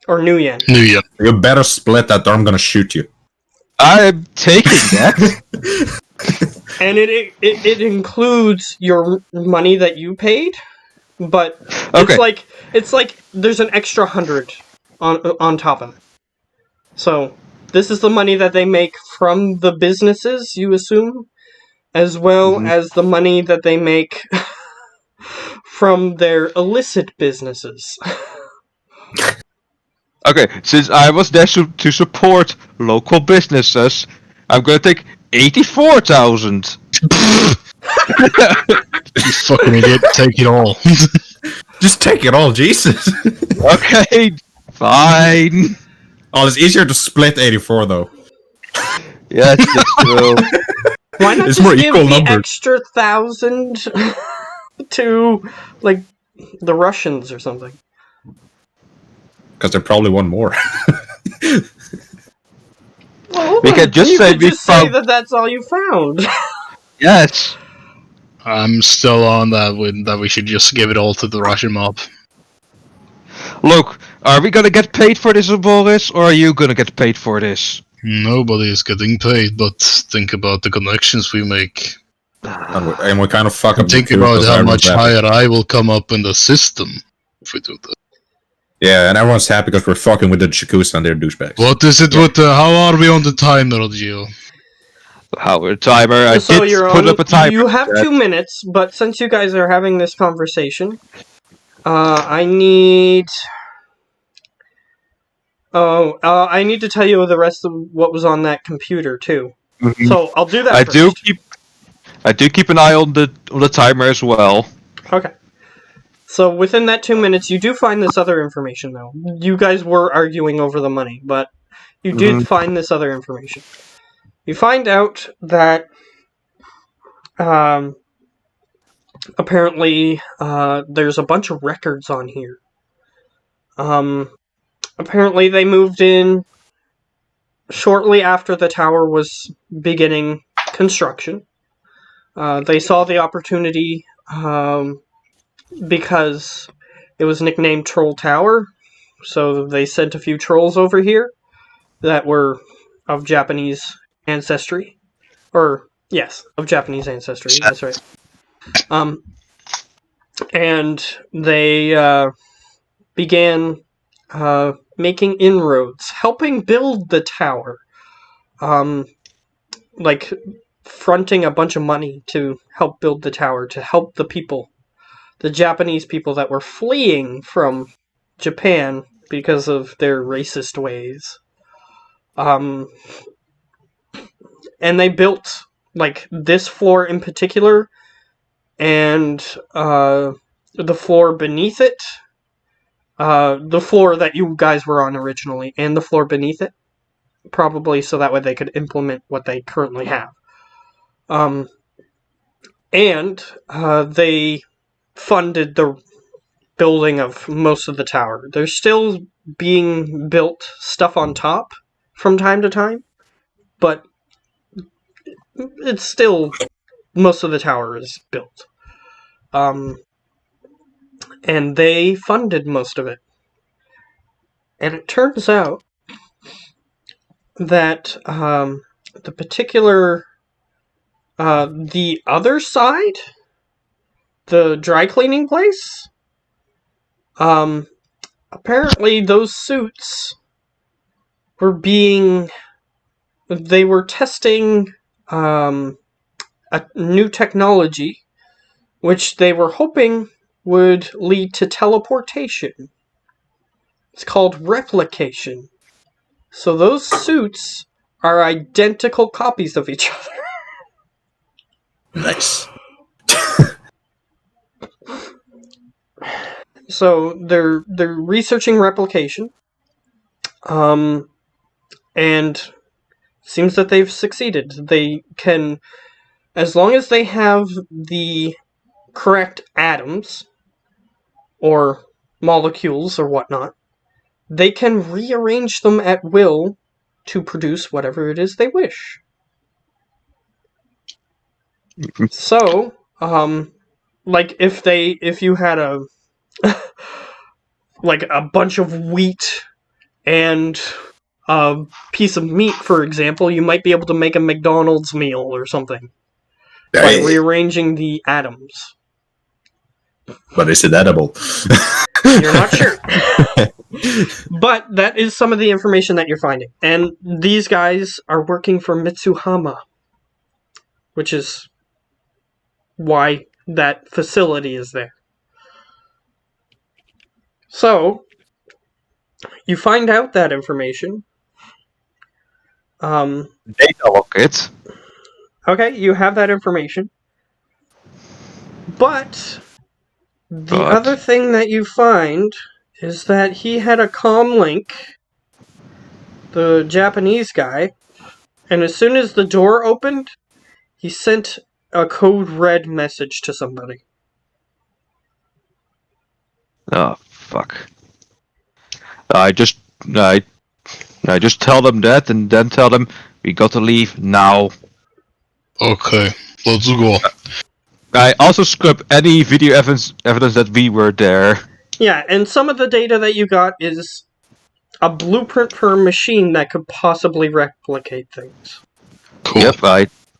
Or new yen. New Year. You better split that or I'm gonna shoot you. I'm taking that. And it includes your money that you paid, but Okay. it's like there's an extra 100 on top of it. So this is the money that they make from the businesses, you assume, as well as the money that they make from their illicit businesses. Okay, since I was there to support local businesses, I'm gonna take 84,000. You fucking idiot. Take it all. Just take it all, Jesus. Okay, fine. Oh, it's easier to split 84 though. Yes, that's true. Why not It's just more give equal the numbers. extra 1,000 to, like, the Russians or something? Because they probably want more. Well, We can just you say could we just say found- that that's all you found. Yes. I'm still on that we should just give it all to the Russian mob. Look, are we gonna get paid for this, Boris, or are you gonna get paid for this? Nobody is getting paid, but think about the connections we make. And we kind of fuck up. Think the about because how everyone's much happy. higher I will come up in the system if we do that. Yeah, and everyone's happy because we're fucking with the Yakuza and their douchebags. What is it with the... How are we on the timer, Gio? How timer? I So did you're put on. up a timer. You have 2 minutes, but since you guys are having this conversation, I need. I need to tell you the rest of what was on that computer too. Mhm. So I'll do that. I first. do keep an eye on the timer as well. Okay. So within that 2 minutes, you do find this other information, though. You guys were arguing over the money, but you did find this other information. You find out that apparently there's a bunch of records on here. Apparently they moved in shortly after the tower was beginning construction. They saw the opportunity because it was nicknamed Troll Tower, so they sent a few trolls over here that were of Japanese ancestry. Or, yes, of Japanese ancestry, that's right. And they began making inroads, helping build the tower. Like, fronting a bunch of money to help build the tower, to help the people. The Japanese people that were fleeing from Japan because of their racist ways. And they built, like, this floor in particular, and the floor beneath it, the floor that you guys were on originally, and the floor beneath it, probably so that way they could implement what they currently have. And they funded the building of most of the tower. There's still being built stuff on top from time to time, but it's still, most of the tower is built. And they funded most of it. And it turns out that the particular, the other side, the dry cleaning place, apparently those suits were being, they were testing a new technology which they were hoping would lead to teleportation. It's called replication. So those suits are identical copies of each other. Nice. So they're researching replication, and seems that they've succeeded. They can, as long as they have the correct atoms or molecules or whatnot, they can rearrange them at will to produce whatever it is they wish. So, like if you had a like a bunch of wheat and a piece of meat, for example, you might be able to make a McDonald's meal or something by rearranging the atoms. But is it edible? You're not sure. But that is some of the information that you're finding. And these guys are working for Mitsuhama, which is why that facility is there. So, you find out that information. Data locket. Okay, you have that information. But the other thing that you find is that he had a comm link, the Japanese guy, and as soon as the door opened, he sent a code red message to somebody. Oh fuck! I just tell them that, and then tell them we got to leave now. Okay, let's go. I also scrub any video evidence that we were there. Yeah, and some of the data that you got is a blueprint for a machine that could possibly replicate things. Cool. Yep,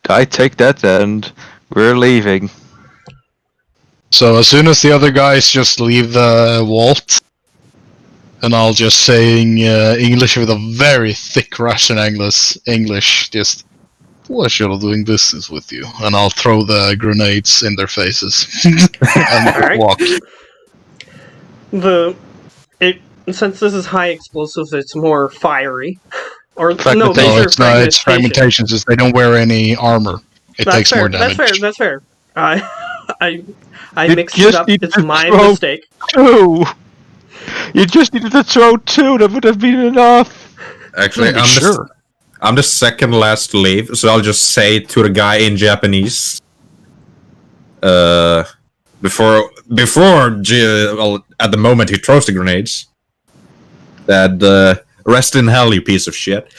I take that, and we're leaving. So as soon as the other guys just leave the vault, and I'll just saying English with a very thick Russian English, just pleasure doing business with you, and I'll throw the grenades in their faces and walk. Since this is high explosives, it's more fiery. Or No, it's not. It's fragmentation. Since they don't wear any armor, it takes more damage. That's fair. I mixed it up. It's my mistake. Two. You just needed to throw two. That would have been enough. Actually, I'm the second last to leave, so I'll just say to the guy in Japanese. Before at the moment he throws the grenades, that rest in hell, you piece of shit.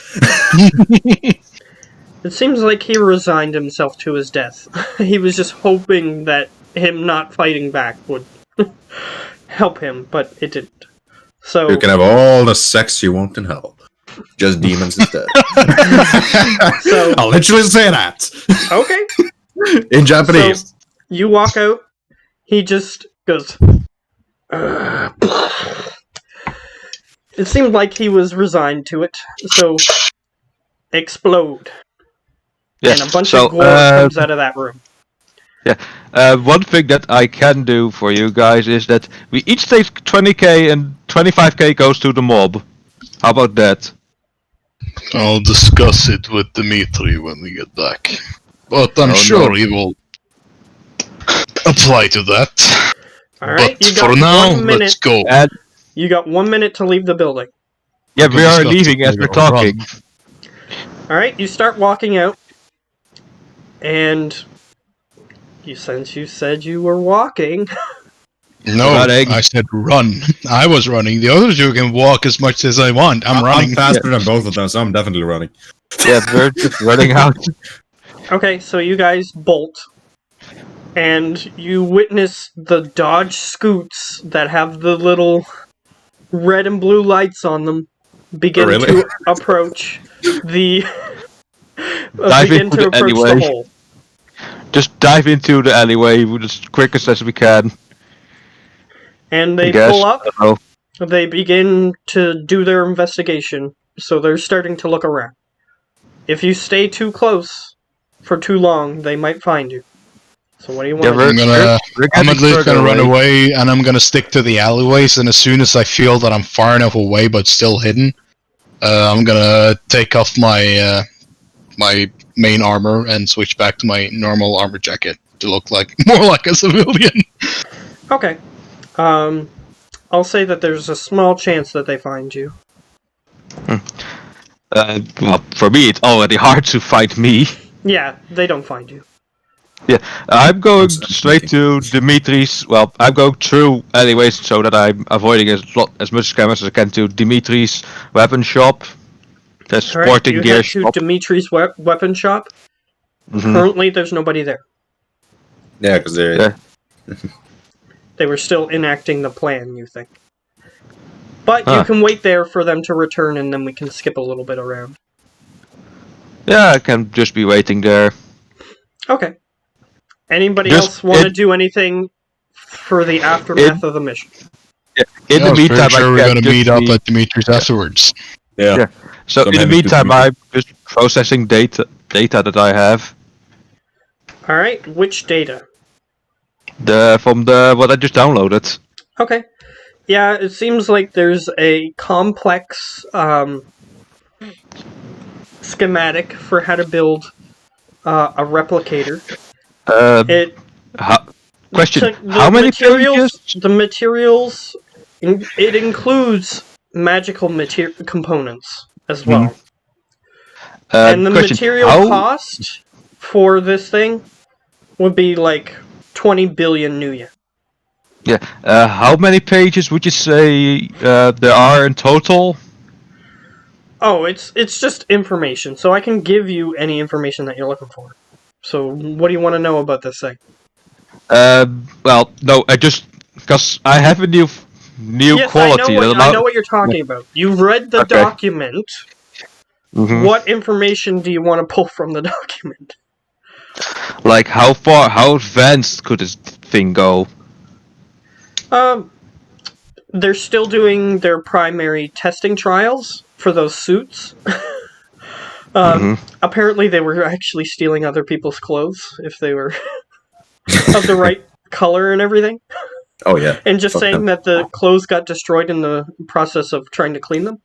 It seems like he resigned himself to his death. He was just hoping that him not fighting back would help him, but it didn't. So you can have all the sex you want in hell. Just demons instead. So I'll literally say that. Okay. In Japanese. So, you walk out, he just goes... It seemed like he was resigned to it, so... Explode. Yes, and a bunch of gore comes out of that room. Yeah. One thing that I can do for you guys is that we each take 20k and 25k goes to the mob. How about that? I'll discuss it with Dimitri when we get back. But I'm sure he will apply to that. Alright, but for now, let's go. You got 1 minute to leave the building. Yeah, we are leaving as we're talking. Alright, you start walking out. And since you said you were walking... No, I said run. I was running. The other two can walk as much as I want. I'm running. I'm faster than both of them, so I'm definitely running. Yeah, we're just running out. Okay, so you guys bolt. And you witness the Dodge Scoots that have the little red and blue lights on them begin to approach the... the hole. Just dive into the alleyway as quickest as we can. And they pull up. They begin to do their investigation. So they're starting to look around. If you stay too close, for too long, they might find you. So what do you want Yeah, to do? I'm at least further gonna run away. away, and I'm gonna stick to the alleyways. And as soon as I feel that I'm far enough away but still hidden, I'm gonna take off my my main armor and switch back to my normal armor jacket to look like more like a civilian. Okay. I'll say that there's a small chance that they find you. Well, for me, it's already hard to find me. Yeah, they don't find you. I'm going That's straight to Dimitri's. Well, I'm going through anyways, so that I'm avoiding as much scammers as I can to Dimitri's weapon shop. The All right, sporting you gear head to shop. Dimitri's weapon shop. Mhm. Currently, there's nobody there. Yeah, because they're Yeah. They were still enacting the plan, you think. But you Huh. can wait there for them to return, and then we can skip a little bit around. Yeah, I can just be waiting there. Okay. Anybody Just- else want to it- do anything for the aftermath of the mission? In Yeah, I the was pretty meantime, sure I we're can gonna just meet up be- at Dimitri's afterwards. yeah. So I'm in the having to meantime, meet- I'm just processing data that I have. All right. Which data? From what I just downloaded. Okay. Yeah, it seems like there's a complex schematic for how to build a replicator. It Question: took the how many materials? pages? The materials. It includes magical components as well. And the Question, material how- cost for this thing would be like 20 billion new yen. Yeah. How many pages would you say there are in total? Oh, it's just information, so I can give you any information that you're looking for. So, what do you want to know about this thing? Well, no, I just because I have a new Yes, quality. I know what you're talking about. You've read the Okay. document. Mhm. What information do you want to pull from the document? Like how advanced could this thing go? They're still doing their primary testing trials for those suits. Apparently, they were actually stealing other people's clothes if they were of the right color and everything. Oh yeah. And just Fuck saying them. that the clothes got destroyed in the process of trying to clean them.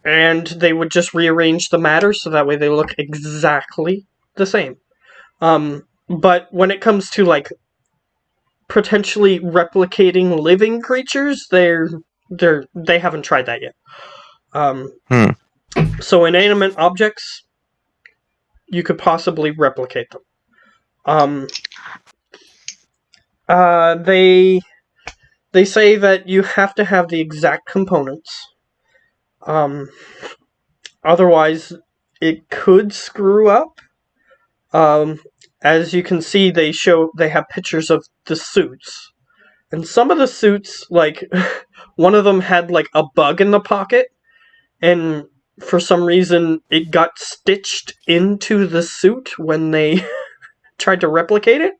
And they would just rearrange the matter so that way they look exactly the same. But when it comes to like potentially replicating living creatures, they haven't tried that yet. So inanimate objects, you could possibly replicate them. They say that you have to have the exact components. Otherwise, it could screw up. As you can see, they have pictures of the suits. And some of the suits, like, one of them had, like, a bug in the pocket, and for some reason, it got stitched into the suit when they tried to replicate it.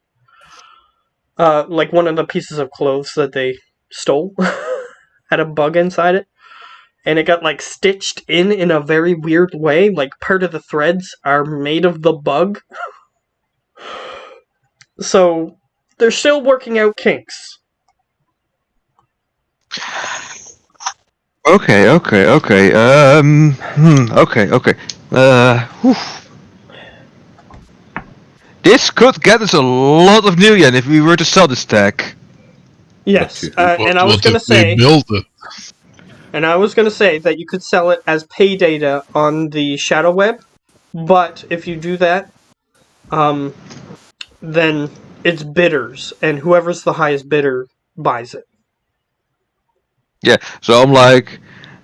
Like, one of the pieces of clothes that they stole had a bug inside it. And it got, like, stitched in a very weird way. Like, part of the threads are made of the bug. So, they're still working out kinks. Okay. Okay. Whew. This could get us a lot of new yen if we were to sell this tech. Yes, and I was What going to if they say... build it? And I was going to say that you could sell it as pay data on the Shadow Web, but if you do that, then it's bidders, and whoever's the highest bidder buys it. Yeah. So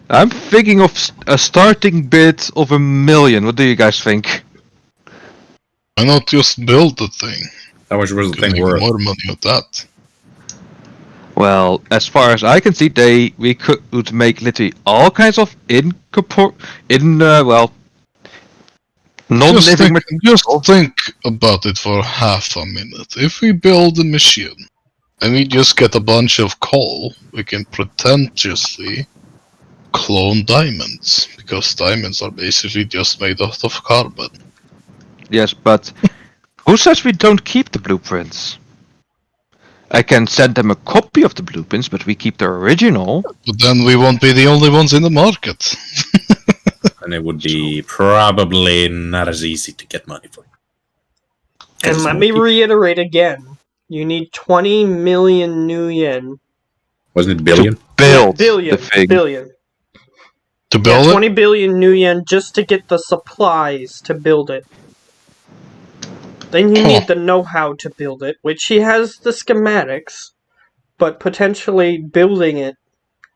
I'm thinking of a starting bid of 1 million. What do you guys think? Why not just build the thing? How much was the Could thing make worth? more money with that. Well, as far as I can see, we could make literally all kinds of non-living Just think about it for half a minute. If we build a machine and we just get a bunch of coal, we can pretentiously clone diamonds, because diamonds are basically just made out of carbon. Yes, but who says we don't keep the blueprints? I can send them a copy of the blueprints, but we keep the original. But then we won't be the only ones in the market. And it would be probably not as easy to get money for. And let me reiterate again. You need 20 million new yen. Wasn't it billion? Build Billion. the thing. Billion. To build 20 billion new yen just to get the supplies to build it. Then you need the know-how to build it, which he has the schematics, but potentially building it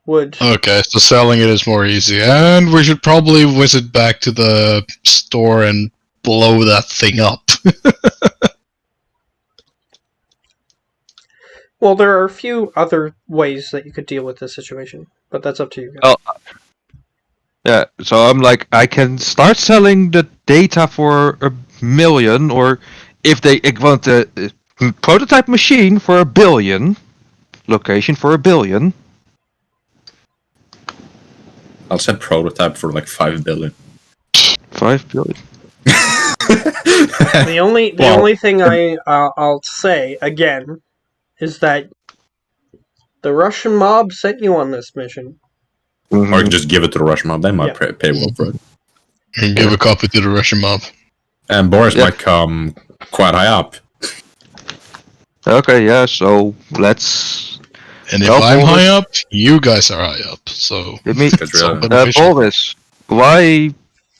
would... Okay, so selling it is more easy. And we should probably visit back to the store and blow that thing up. Well, there are a few other ways that you could deal with this situation, but that's up to you guys. Oh, yeah, so I'm like, I can start selling the data for 1 million, or if they want a prototype machine for 1 billion, location for 1 billion. I'll set prototype for like 5 billion. 5 billion. The only thing I'll say again is that the Russian mob sent you on this mission. Mm-hmm. Or I can just give it to the Russian mob. They might pay well for it. And give a copy to the Russian mob. And Boris might come quite high up. Okay, yeah, so let's... And if I'm high up, you guys are high up, so... Boris, why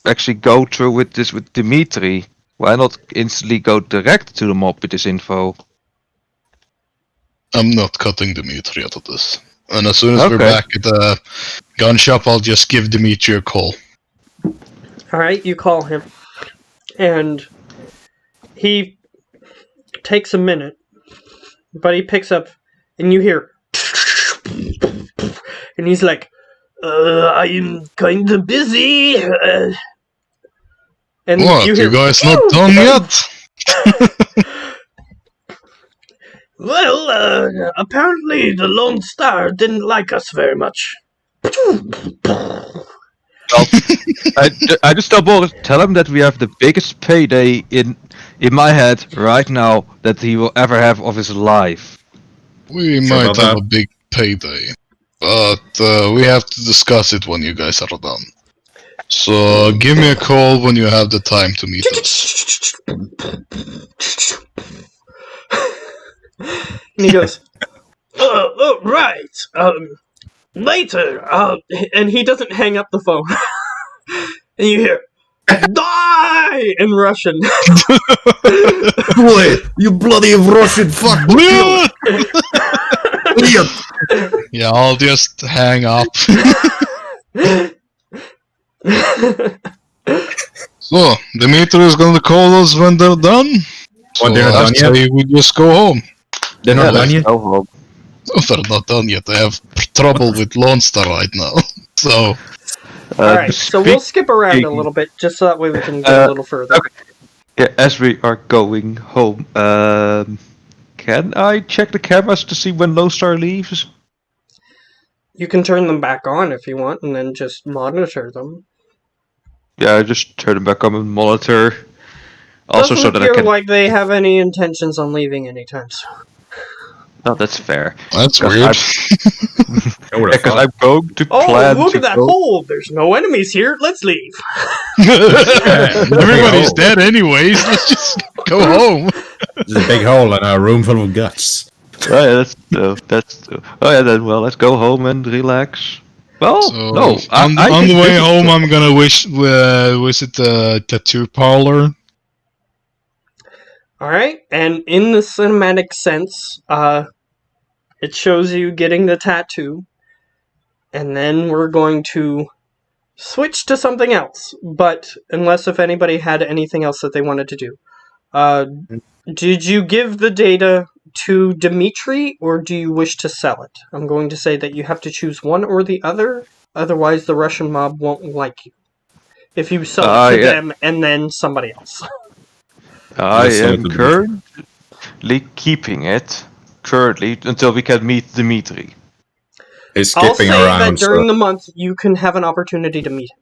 actually go through with this with Dimitri? Why not instantly go direct to the mob with this info? I'm not cutting Dimitri out of this. And as soon as we're back at the gun shop, I'll just give Dimitri a call. Alright, you call him. And he takes a minute, but he picks up, and you hear... And he's like, I'm kinda busy. And what? You guys not done yet? Well, apparently the Lone Star didn't like us very much. I just tell him that we have the biggest payday in my head right now that he will ever have of his life. We might have a big payday, but we have to discuss it when you guys are done. So give me a call when you have the time to meet us. And he goes, oh, right, later, and he doesn't hang up the phone. And you hear, die! In Russian. Boy, you bloody Russian fuck! Yeah, I'll just hang up. So, Dimitri is gonna call us when they're done. So they're not done yet? We just go home. They're not done yet? Go home. Oh, they're not done yet. They have trouble with Lone Star right now. So... Alright, so we'll skip around a little bit, just so that way we can get a little further. Okay. Yeah, as we are going home, can I check the cameras to see when Lone Star leaves? You can turn them back on if you want, and then just monitor them. Yeah, just turn them back on and monitor. Also, Doesn't so that I appear can. like they have any intentions on leaving anytime soon. No, that's fair. That's weird. Because I'm going to plan. Oh, look at that hole! There's no enemies here. Let's leave. Everybody's dead anyways. Let's just go home. There's a big hole in a room full of guts. Oh yeah, that's. Oh yeah, then well, let's go home and relax. Well, So, no. on the way home, I'm gonna visit the tattoo parlor. Alright, and in the cinematic sense, it shows you getting the tattoo, and then we're going to switch to something else, but unless if anybody had anything else that they wanted to do. Did you give the data to Dimitri, or do you wish to sell it? I'm going to say that you have to choose one or the other, otherwise the Russian mob won't like you. If you sell it to them and then somebody else. I am currently keeping it, until we can meet Dimitri. He's I'll skipping say around. that during the month you can have an opportunity to meet him.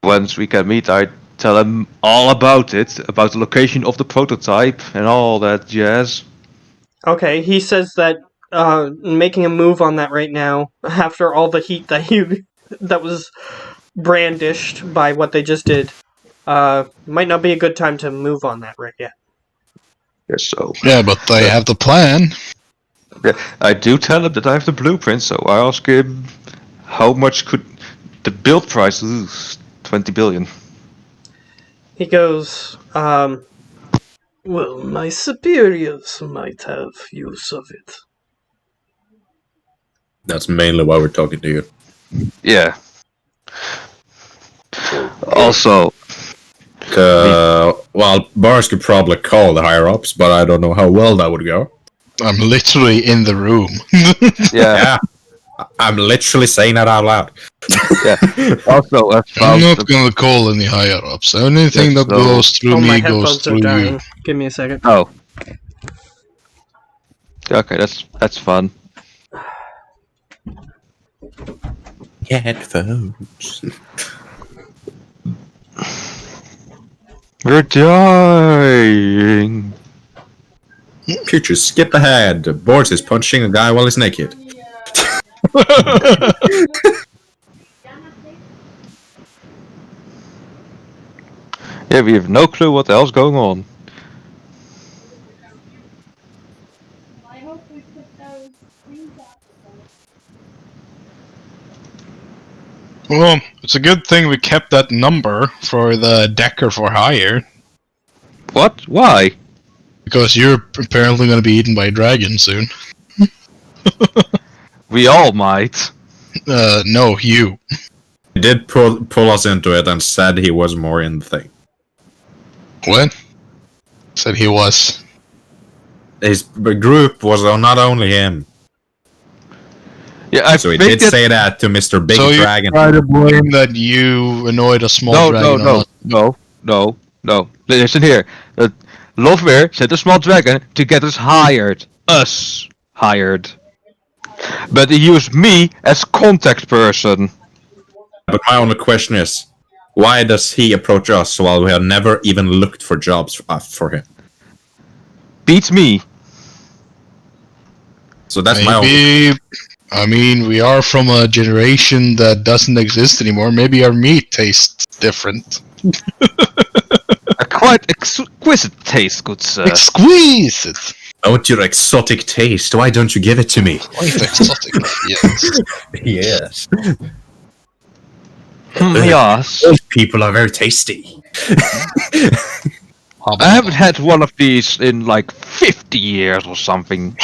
once we can meet, I tell him all about it, about the location of the prototype and all that jazz. Okay, he says that making a move on that right now, after all the heat that was brandished by what they just did, might not be a good time to move on that right yet. Yes, so. Yeah, but I have the plan. Yeah, I do tell him that I have the blueprint, so I ask him how much could the build price is 20 billion. He goes, well, my superiors might have use of it. That's mainly why we're talking to you. Yeah. Also, well, Bars could probably call the higher ups, but I don't know how well that would go. I'm literally in the room. yeah. I'm literally saying that out loud. Yeah. Also, I'm not gonna call any higher ups. Anything that goes through me goes through you. Give me a second. Oh. Okay, that's fun. Headphones. We're dying. Future, skip ahead. Boris is punching a guy while he's naked. Yeah, we have no clue what else going on. Well, it's a good thing we kept that number for the Decker for hire. What? Why? Because you're apparently going to be eaten by a dragon soon. We all might. No, you. He did pull us into it and said he was more in the thing. What? Said he was. His group was not only him. Yeah, so he did say that to Mr. Big Dragon. So you try to blame that you annoyed a small dragon? No. Listen here. Boisvert sent a small dragon to get us hired. Us hired. But he used me as contact person. But my only question is, why does he approach us while we have never even looked for jobs for him? Beats me. So that's my only... I mean, we are from a generation that doesn't exist anymore. Maybe our meat tastes different. A quite exquisite taste, good sir. Exquisite! Out your exotic taste, why don't you give it to me? Quite exotic, yes. Yes. Yes. Those people are very tasty. I haven't had one of these in like 50 years or something.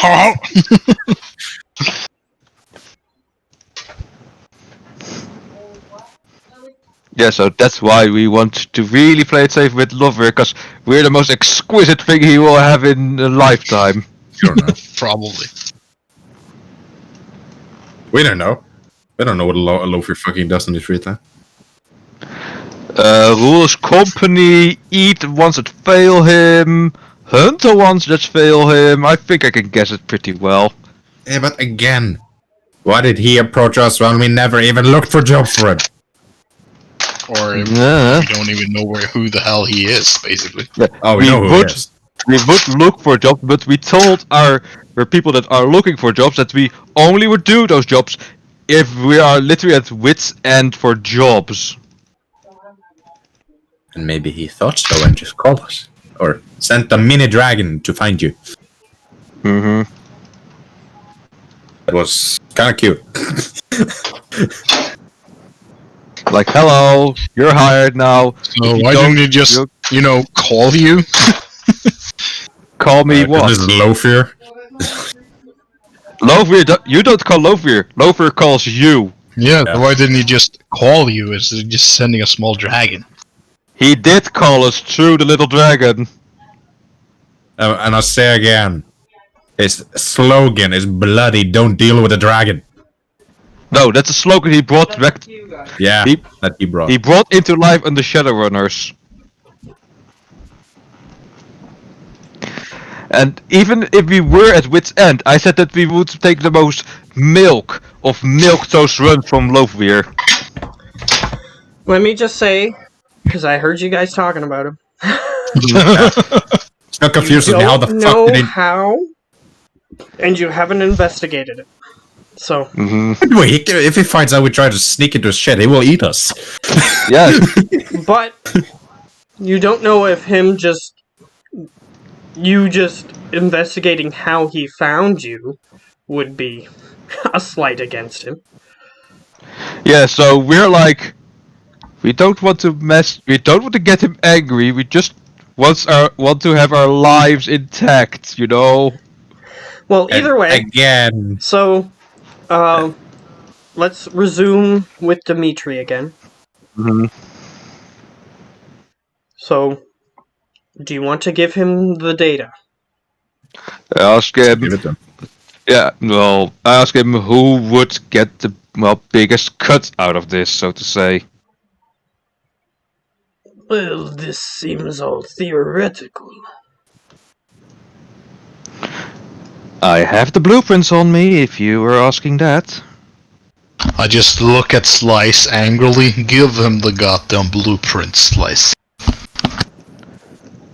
Yeah, so that's why we want to really play it safe with Lover, because we're the most exquisite thing he will have in a lifetime. Probably. We don't know. We don't know what a Lofer fucking does in his free time. Rules company, eat ones that fail him, hunt the ones that fail him. I think I can guess it pretty well. Yeah, but again, why did he approach us when we never even looked for jobs for him? Or we don't even know who the hell he is, basically. Oh, we know who he is. We would look for jobs, but we told our people that are looking for jobs that we only would do those jobs if we are literally at wit's end for jobs. And maybe he thought so and just called us. Or sent a mini dragon to find you. Mm-hmm. That was kind of cute. Like, hello, you're hired now. So why didn't he just, call you? Call me what? This is Lofer. Lofer, you don't call Lofer. Lofer calls you. Yeah, why didn't he just call you instead of just sending a small dragon? He did call us through the little dragon. And I'll say again, his slogan is bloody, don't deal with a dragon. No, that's a slogan he brought back. Yeah, that he brought. He brought into life on the Shadowrunners. And even if we were at wit's end, I said that we would take the most milk of milk toast runs from Loafweir. Let me just say, because I heard you guys talking about him. It's not confusing. How the fuck know did they... how, and you haven't investigated it. So. Mm-hmm. Wait, if he finds out we try to sneak into his shed, he will eat us. Yes. But you don't know if you just investigating how he found you would be a slight against him. Yeah, so we're like, we don't want to get him angry, we just want to have our lives intact, you know? Well, either way. Again. So, let's resume with Dimitri again. Mm-hmm. So, do you want to give him the data? Ask him. Give it to him. Yeah, well, ask him who would get the biggest cut out of this, so to say. Well, this seems all theoretical. I have the blueprints on me, if you were asking that. I just look at Slice angrily. Give him the goddamn blueprint, Slice.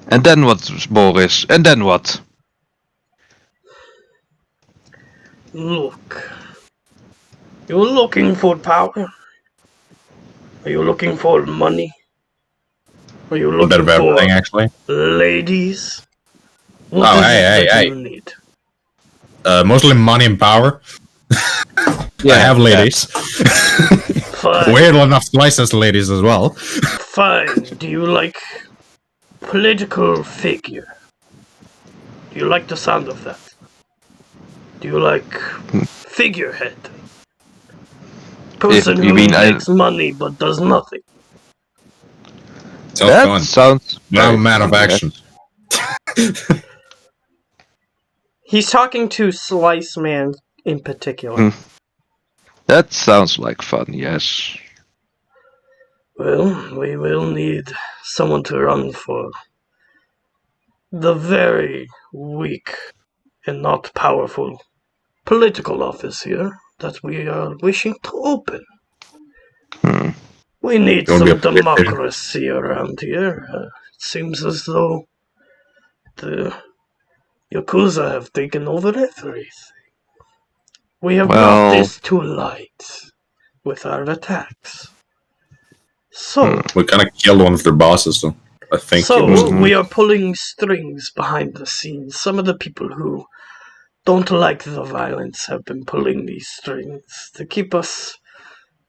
And then what, Boris? And then what? Look. You're looking for power? Are you looking for money? Are you A bit looking of for everything, actually. ladies? Oh, What is hey, it that hey. you need? Mostly money and power. I have ladies. Fine. Weird enough, Slice has ladies as well. Fine. Do you like political figure? Do you like the sound of that? Do you like figurehead? Person You who mean makes money but does nothing. Sounds That fun. sounds... Now I'm a man of action. He's talking to Slice Man in particular. That sounds like fun, yes. Well, we will need someone to run for the very weak and not powerful political office here that we are wishing to open. We need Don't be some a politician. democracy around here. It seems as though the Yakuza have taken over everything. We have brought this to light with our attacks. So, We kind of killed one of their bosses, so I think it was... we are pulling strings behind the scenes. Some of the people who don't like the violence have been pulling these strings to keep us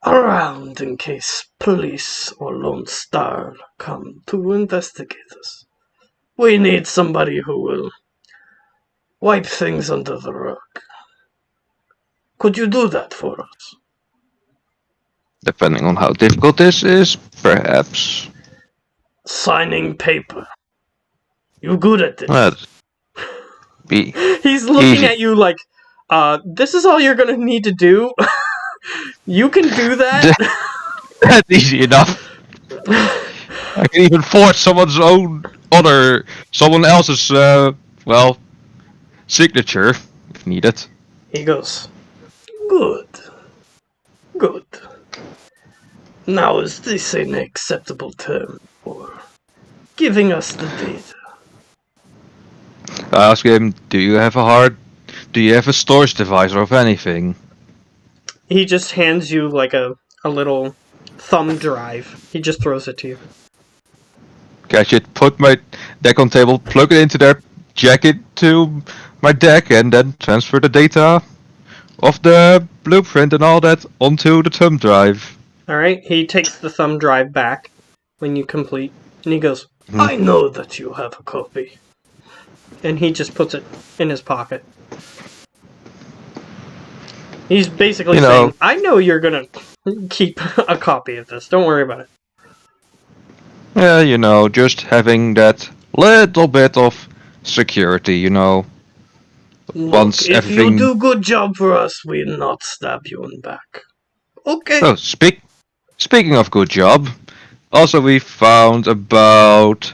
around in case police or Lone Star come to investigate us. We need somebody who will wipe things under the rug. Could you do that for us? Depending on how difficult this is, perhaps. Signing paper. You good at this? He's looking easy. at you like, this is all you're gonna need to do? You can do that? That's easy enough. I can even forge someone else's, signature, if needed. He goes, good. Good. Now is this an acceptable term for giving us the data? I ask him, do you have a storage device or of anything? He just hands you like a little thumb drive. He just throws it to you. I should put my deck on table, plug it into there, jack it to my deck, and then transfer the data of the blueprint and all that onto the thumb drive. Alright, he takes the thumb drive back when you complete, and he goes, I know that you have a copy. And he just puts it in his pocket. He's basically saying, I know you're gonna keep a copy of this, don't worry about it. Yeah, just having that little bit of security, Look, once if everything... you do good job for us, we'll not stab you in back. Okay. Oh, speaking of good job, also we found about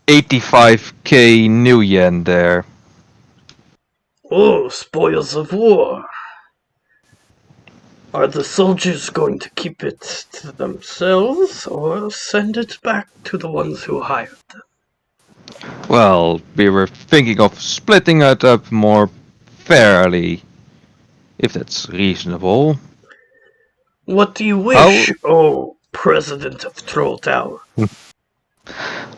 85k new yen there. Oh, spoils of war. Are the soldiers going to keep it to themselves or send it back to the ones who hired them? Well, we were thinking of splitting it up more fairly, if that's reasonable. What do you wish, President of Troll Tower?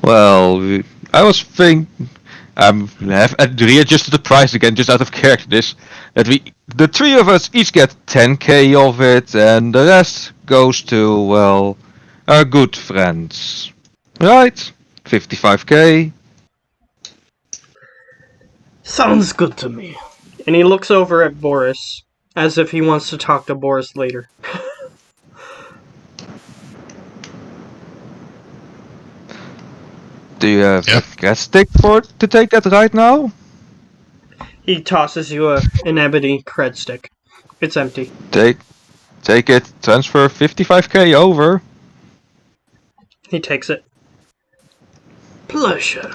Well, I was thinking. I've readjusted the price again, just out of character. That the three of us, each get 10k of it, and the rest goes to, well, our good friends. Right? 55k. Sounds good to me. And he looks over at Boris, as if he wants to talk to Boris later. Do you have a gas stick to take that right now? He tosses you an ebony cred stick. It's empty. Take it, transfer 55k over. He takes it. Pleasure.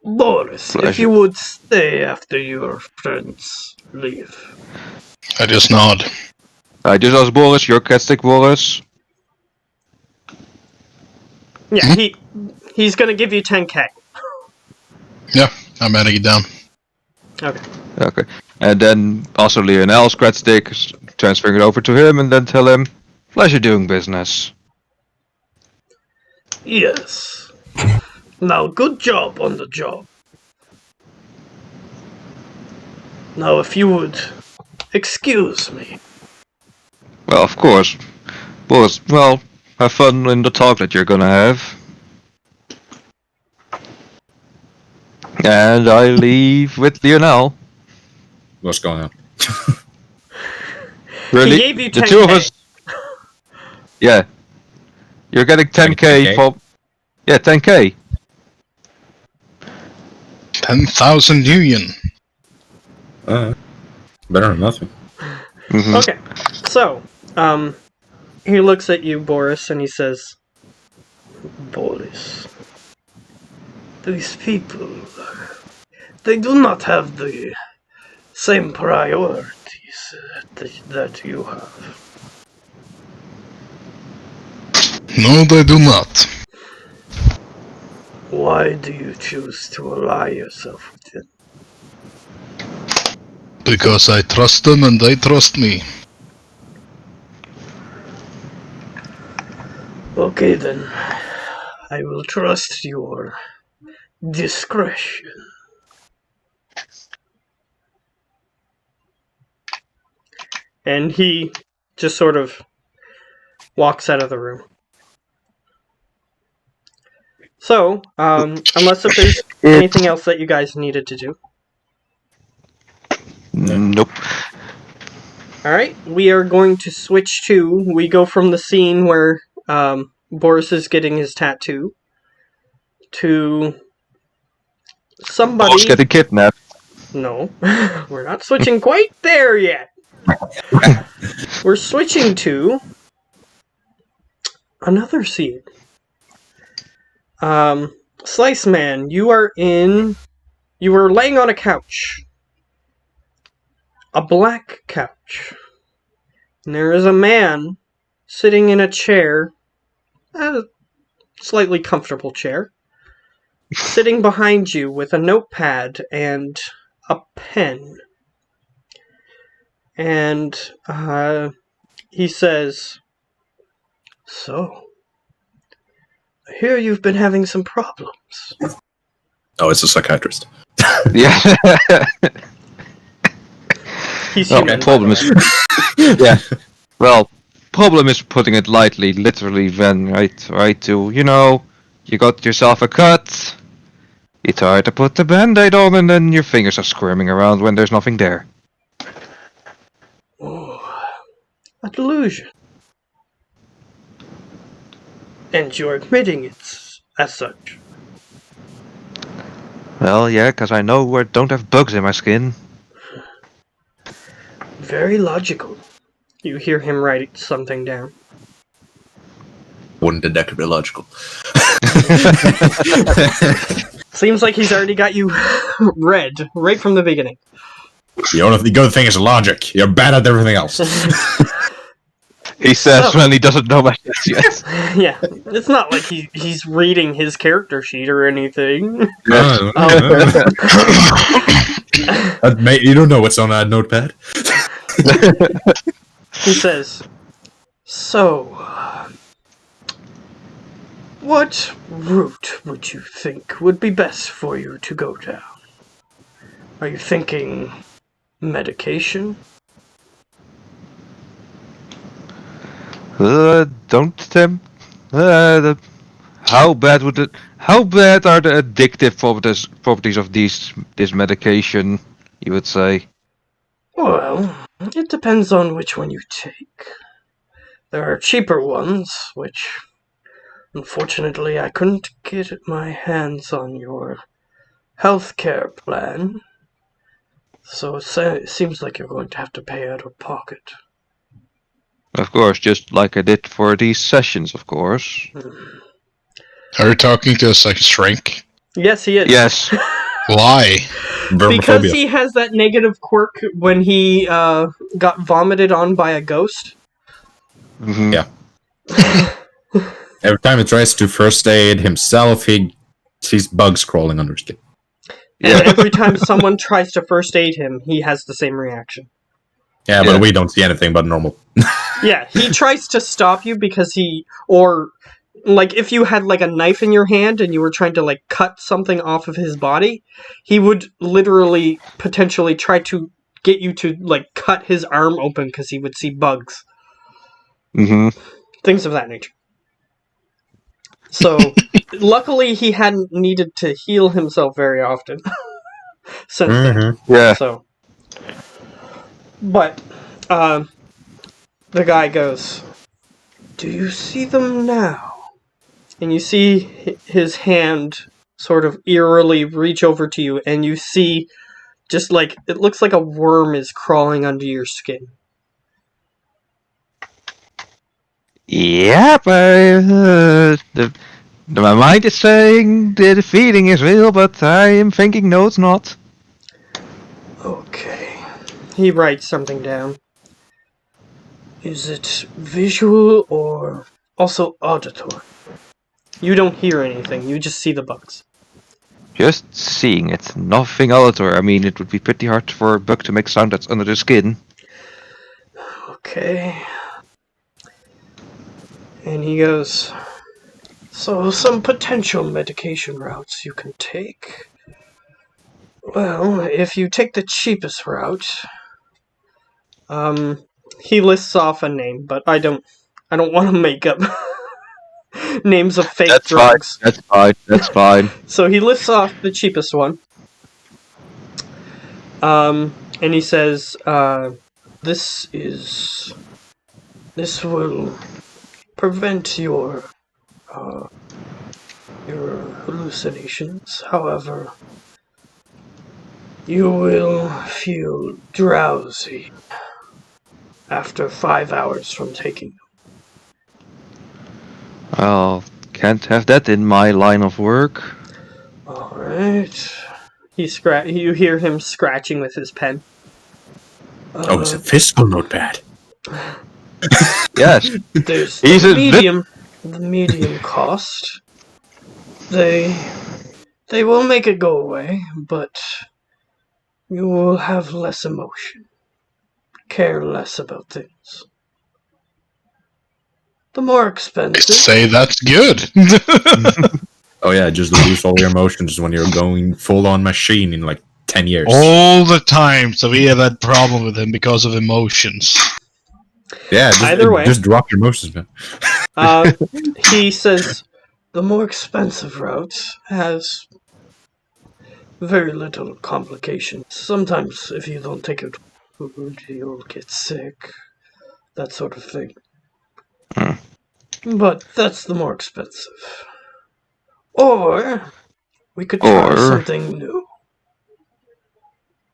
Boris, Pleasure. if you would stay after your friends leave. I just nod. I just asked Boris, your gas stick, Boris. Yeah, he's gonna give you 10k. Yeah, I'm adding it down. Okay. And then also Lionel's cred stick, transferring it over to him, and then tell him, pleasure doing business. Yes. Now, good job on the job. Now, if you would excuse me. Well, of course. Boris, well, have fun in the talk that you're gonna have. And I leave with Lionel. What's going on? Really? He gave you the 10K. two of us. Yeah. You're getting 10k for. Yeah, 10k. 10,000 union. Better than nothing. Mm-hmm. Okay, so, he looks at you, Boris, and he says, Boris, these people, they do not have the same priorities that you have. No, they do not. Why do you choose to ally yourself with them? Because I trust them and they trust me. Okay then, I will trust your discretion. And he just sort of walks out of the room. So, unless if there's anything else that you guys needed to do. Nope. Alright, we are going to switch to, we go from the scene where Boris is getting his tattoo to somebody... Boris getting kidnapped. No, we're not switching quite there yet. We're switching to another scene. Slice Man, you were laying on a couch. A black couch. And there is a man sitting in a chair, a slightly comfortable chair, sitting behind you with a notepad and a pen. And he says, "So, I hear you've been having some problems." Oh, it's a psychiatrist. Yeah. He's Well, human. problem is. Yeah. Well, problem is putting it lightly, literally. Then right to you got yourself a cut. You try to put the band-aid on, and then your fingers are squirming around when there's nothing there. Oh, a delusion. And you're admitting it's as such. Well, yeah, because I know I don't have bugs in my skin. Very logical. You hear him write something down. Wouldn't that be logical? Seems like he's already got you read right from the beginning. The only good thing is logic. You're bad at everything else. He says So- when he doesn't know my stats yet. Yeah, it's not like he's reading his character sheet or anything. You don't know what's on that notepad. He says, "So, what route would you think would be best for you to go down? Are you thinking medication?" Don't tempt. How bad would it? How bad are the addictive properties of this medication? You would say. Well, it depends on which one you take. There are cheaper ones, which, unfortunately, I couldn't get my hands on your healthcare plan. So it seems like you're going to have to pay out of pocket. Of course, just like I did for these sessions, of course. Are you talking to us like a shrink? Yes, he is. Yes. Why? Because Vermophobia. he has that negative quirk when he got vomited on by a ghost. Mhm. Yeah. Every time he tries to first aid himself, he sees bugs crawling under his skin. And Yeah. every time someone tries to first aid him, he has the same reaction. Yeah, Yeah. but we don't see anything but normal. Yeah, he tries to stop you because like if you had like a knife in your hand and you were trying to like cut something off of his body, he would literally potentially try to get you to like cut his arm open because he would see bugs. Mhm. Things of that nature. So, luckily he hadn't needed to heal himself very often since then. Yeah. So, but the guy goes, "Do you see them now?" And you see his hand sort of eerily reach over to you, and you see just like it looks like a worm is crawling under your skin. Yep. My mind is saying the feeling is real, but I am thinking no, it's not. Okay. He writes something down. Is it visual or also auditory? You don't hear anything, you just see the bugs. Just seeing it, nothing auditory. I mean, it would be pretty hard for a bug to make sound that's under the skin. Okay. And he goes, "So, some potential medication routes you can take. Well, if you take the cheapest route, he lists off a name, but I don't want to make up names of fake That's drugs. fine. That's fine. That's fine. So he lists off the cheapest one. And he says, this will prevent your hallucinations. However, you will feel drowsy after 5 hours from taking them." Well, can't have that in my line of work. Alright. You hear him scratching with his pen. Oh, it's a physical notepad. Yes. There's He's the a medium cost. They will make it go away, but you will have less emotion. Care less about things. The more I expensive. say that's good. Oh yeah, just lose all your emotions when you're going full on machine in like 10 years. All the time, so we have had problem with him because of emotions. Yeah, Either way. just drop your emotions, man. He says the more expensive route has very little complications. Sometimes if you don't take it food, you'll get sick. That sort of thing. But that's the more expensive. Or we could try Or- something new.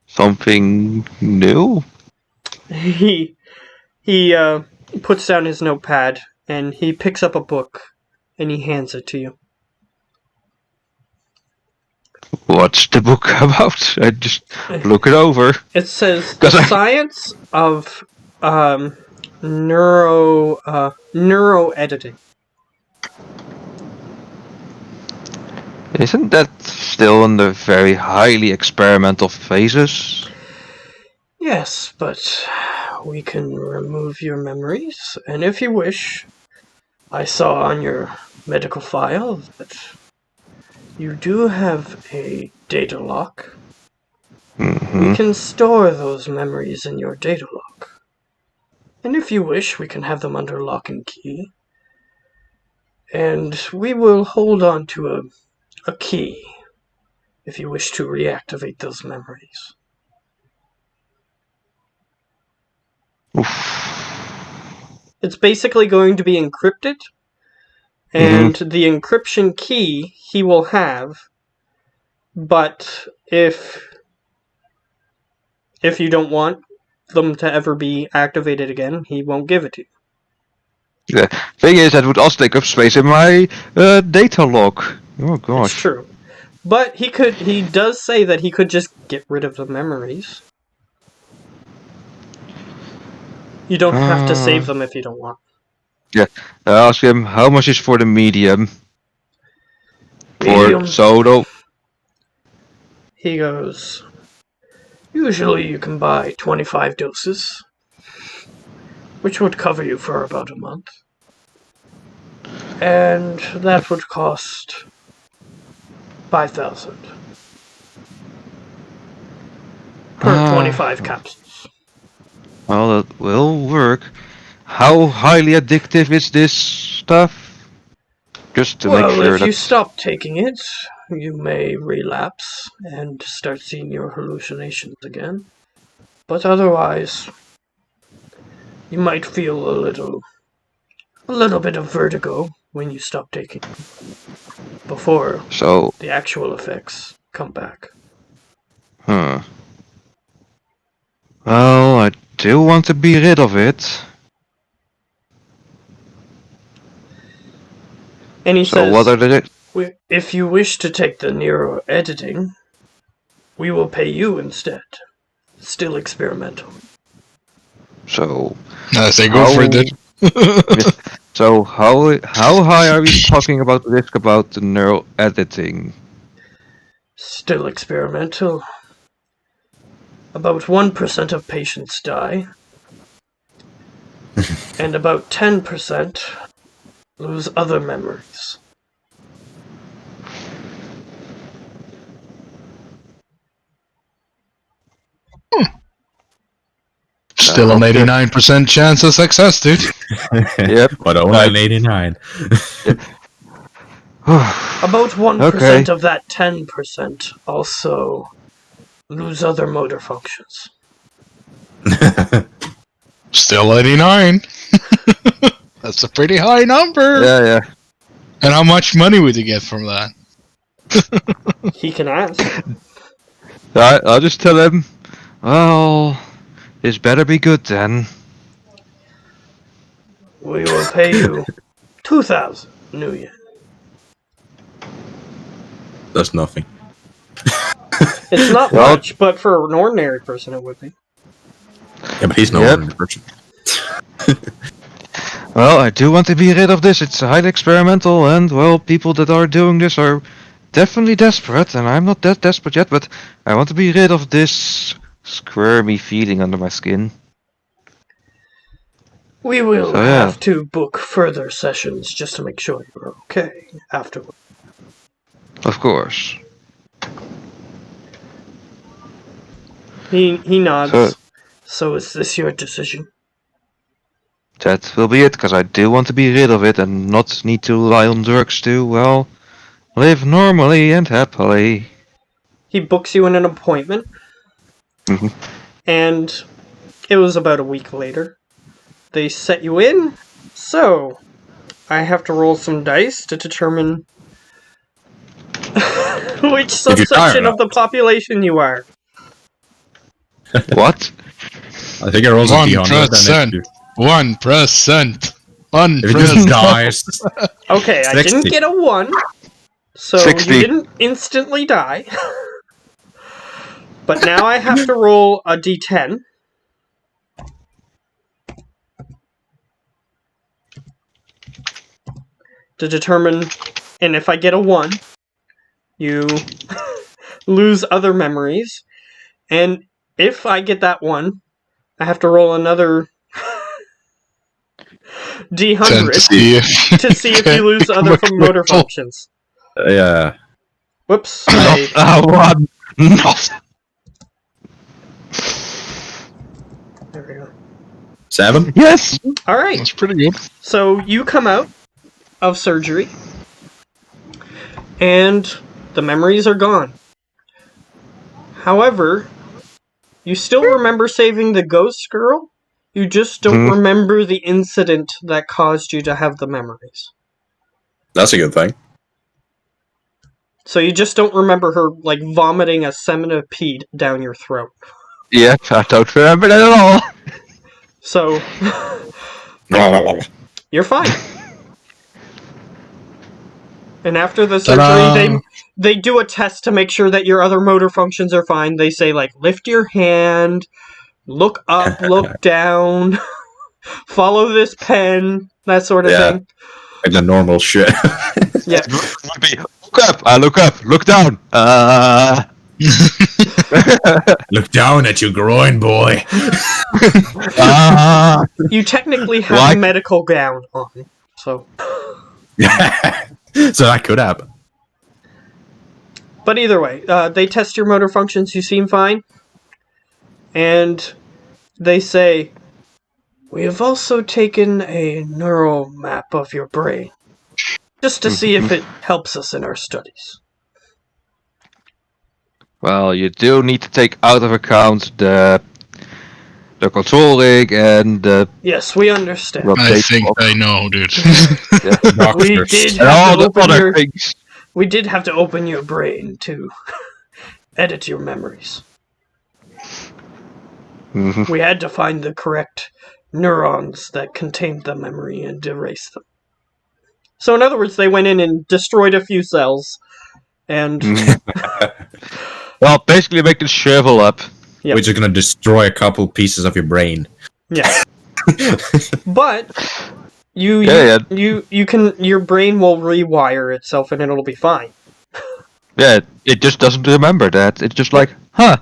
Something new? He puts down his notepad and he picks up a book and he hands it to you. What's the book about? I just look it over. It says the 'Cause I- science of neuro editing. Isn't that still in the very highly experimental phases? Yes, but we can remove your memories, and if you wish, I saw on your medical file that you do have a data lock. Mm-hmm. We can store those memories in your data lock. And if you wish, we can have them under lock and key. And we will hold on to a key if you wish to reactivate those memories. It's basically going to be encrypted, and the encryption key he will have, but if you don't want them to ever be activated again, he won't give it to you. The thing is, that would also take up space in my data log. Oh gosh. It's true. But he does say that he could just get rid of the memories. You don't have to save them if you don't want. Yeah, I ask him how much is for the medium. Medium. For Sodo. He goes, usually you can buy 25 doses, which would cover you for about a month. And that would cost 5,000 per 25 capsules. Well, that will work. How highly addictive is this stuff? Just to make sure if that... you stop taking it, you may relapse and start seeing your hallucinations again. But otherwise, you might feel a little bit of vertigo when you stop taking it before the actual effects come back. Well, I do want to be rid of it. And he says, what are the... if you wish to take the neuro editing, we will pay you instead. Still experimental. So... I say go for it. So how high are we talking about the risk about the neural editing? Still experimental. About 1% of patients die. And about 10% lose other memories. Still an 89% chance of success, dude. Yep. But only an 89. About 1% of that 10% also lose other motor functions. Still 89. That's a pretty high number. Yeah. And how much money would you get from that? He can ask. I'll just tell him, well, this better be good then. We will pay you 2,000 new yen. That's nothing. It's not much, but for an ordinary person it would be. Yeah, but he's no ordinary person. Well, I do want to be rid of this. It's highly experimental, and, well, people that are doing this are definitely desperate, and I'm not that desperate yet, but I want to be rid of this squirmy feeling under my skin. We will have to book further sessions just to make sure you're okay afterward. Of course. He nods. So is this your decision? That will be it, because I do want to be rid of it and not need to rely on drugs to, well, live normally and happily. He books you in an appointment. And it was about a week later. They set you in. So, I have to roll some dice to determine which subsection of the population you are. What? I think I rolled 1%. 1%. If it just dies. Okay, 60. I didn't get a 1. So 60. You didn't instantly die. But now I have to roll a d10. to determine, and if I get a 1, you lose other memories, and if I get that 1, I have to roll another D100 to see if you lose other motor functions. Yeah. Whoops. One. Not. There we go. 7? Yes. All right. That's pretty good. So you come out of surgery, and the memories are gone. However, you still remember saving the ghost girl. You just don't remember the incident that caused you to have the memories. That's a good thing. So you just don't remember her, like, vomiting a centipede down your throat. Yep, I don't remember that at all. So, you're fine. And after the surgery, they do a test to make sure that your other motor functions are fine. They say, like, lift your hand, look up, look down, follow this pen, that sort of thing. Like the normal shit. Yeah. Look up, I look up, look down. Look down at your groin, boy. You technically have a medical gown on, so... So that could happen. But either way, they test your motor functions, you seem fine. And they say, we have also taken a neural map of your brain, just to see if it helps us in our studies. Well, you do need to take out of account the control rig and the... Yes, we understand. I think I know, dude. We did have to open your brain to edit your memories. We had to find the correct neurons that contained the memory and erase them. So in other words, they went in and destroyed a few cells, and... Well, basically make the shrivel up. Yep. Which is gonna destroy a couple pieces of your brain. Yeah. But your brain will rewire itself and it'll be fine. Yeah, it just doesn't remember that. It's just like, huh.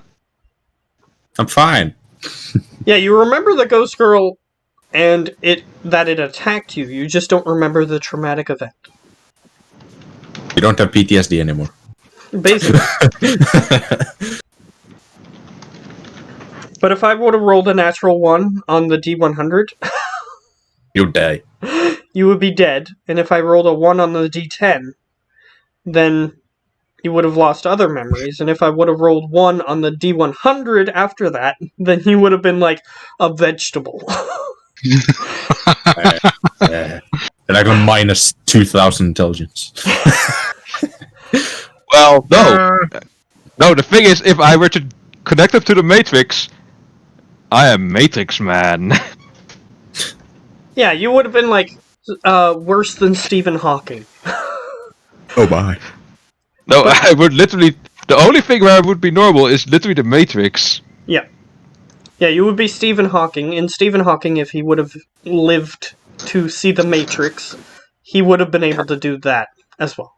I'm fine. Yeah, you remember the ghost girl and that it attacked you. You just don't remember the traumatic event. You don't have PTSD anymore. Basically. But if I would have rolled a natural 1 on the D100, You'd die. you would be dead. And if I rolled a 1 on the D10, then you would have lost other memories. And if I would have rolled 1 on the D100 after that, then you would have been like a vegetable. And I got minus 2,000 intelligence. Well, no. No, the thing is, if I were to connect up to the Matrix, I am Matrix Man. Yeah, you would have been like worse than Stephen Hawking. Oh my. No, I would literally... The only thing where I would be normal is literally the Matrix. Yeah. Yeah, you would be Stephen Hawking. And Stephen Hawking, if he would have lived to see the Matrix, he would have been able to do that as well.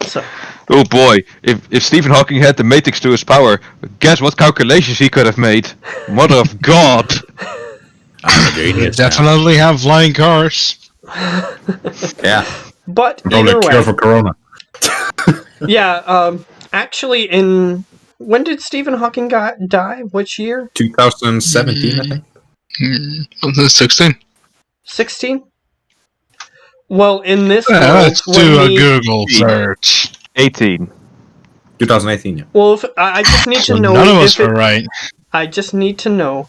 So. Oh boy, if Stephen Hawking had the Matrix to his power, guess what calculations he could have made? Mother of God! You definitely have flying cars. Yeah. But Probably either a cure way, for Corona. yeah. Actually, when did Stephen Hawking die? Which year? 2017, I think. 16. 16. Well, in this world, let's do a Google search. 18. 2018, yeah. Well, if, I just need to know. None of us were right. I just need to know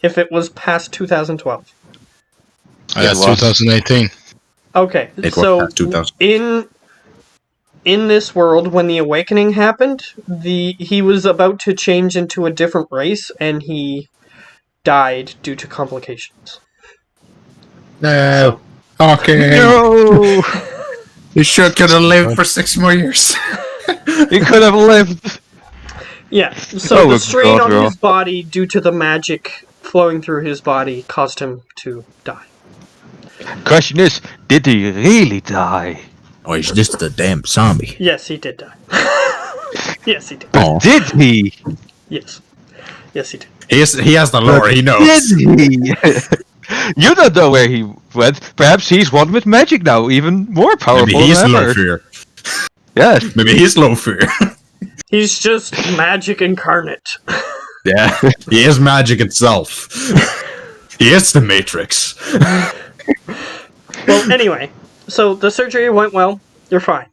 if it was past 2012. That's 2018. Okay, It so was past 2000. in this world, when the awakening happened, he was about to change into a different race, and he died due to complications. No. Okay. No! You sure could have lived for 6 more years. He could have lived! Yeah, so the strain God, on his body due to the magic flowing through his body caused him to die. Question is, did he really die? Oh, he's just a damn zombie. Yes, he did die. Yes, he did. Oh. Did he? Yes. Yes, he did. He has the lore, he knows. Did he? You don't know where he went. Perhaps he's one with magic now, even more powerful Maybe he's than low ever. fear. Yes. Maybe he's low fear. He's just magic incarnate. Yeah, he is magic itself. He is the Matrix. Well, anyway, so the surgery went well. You're fine.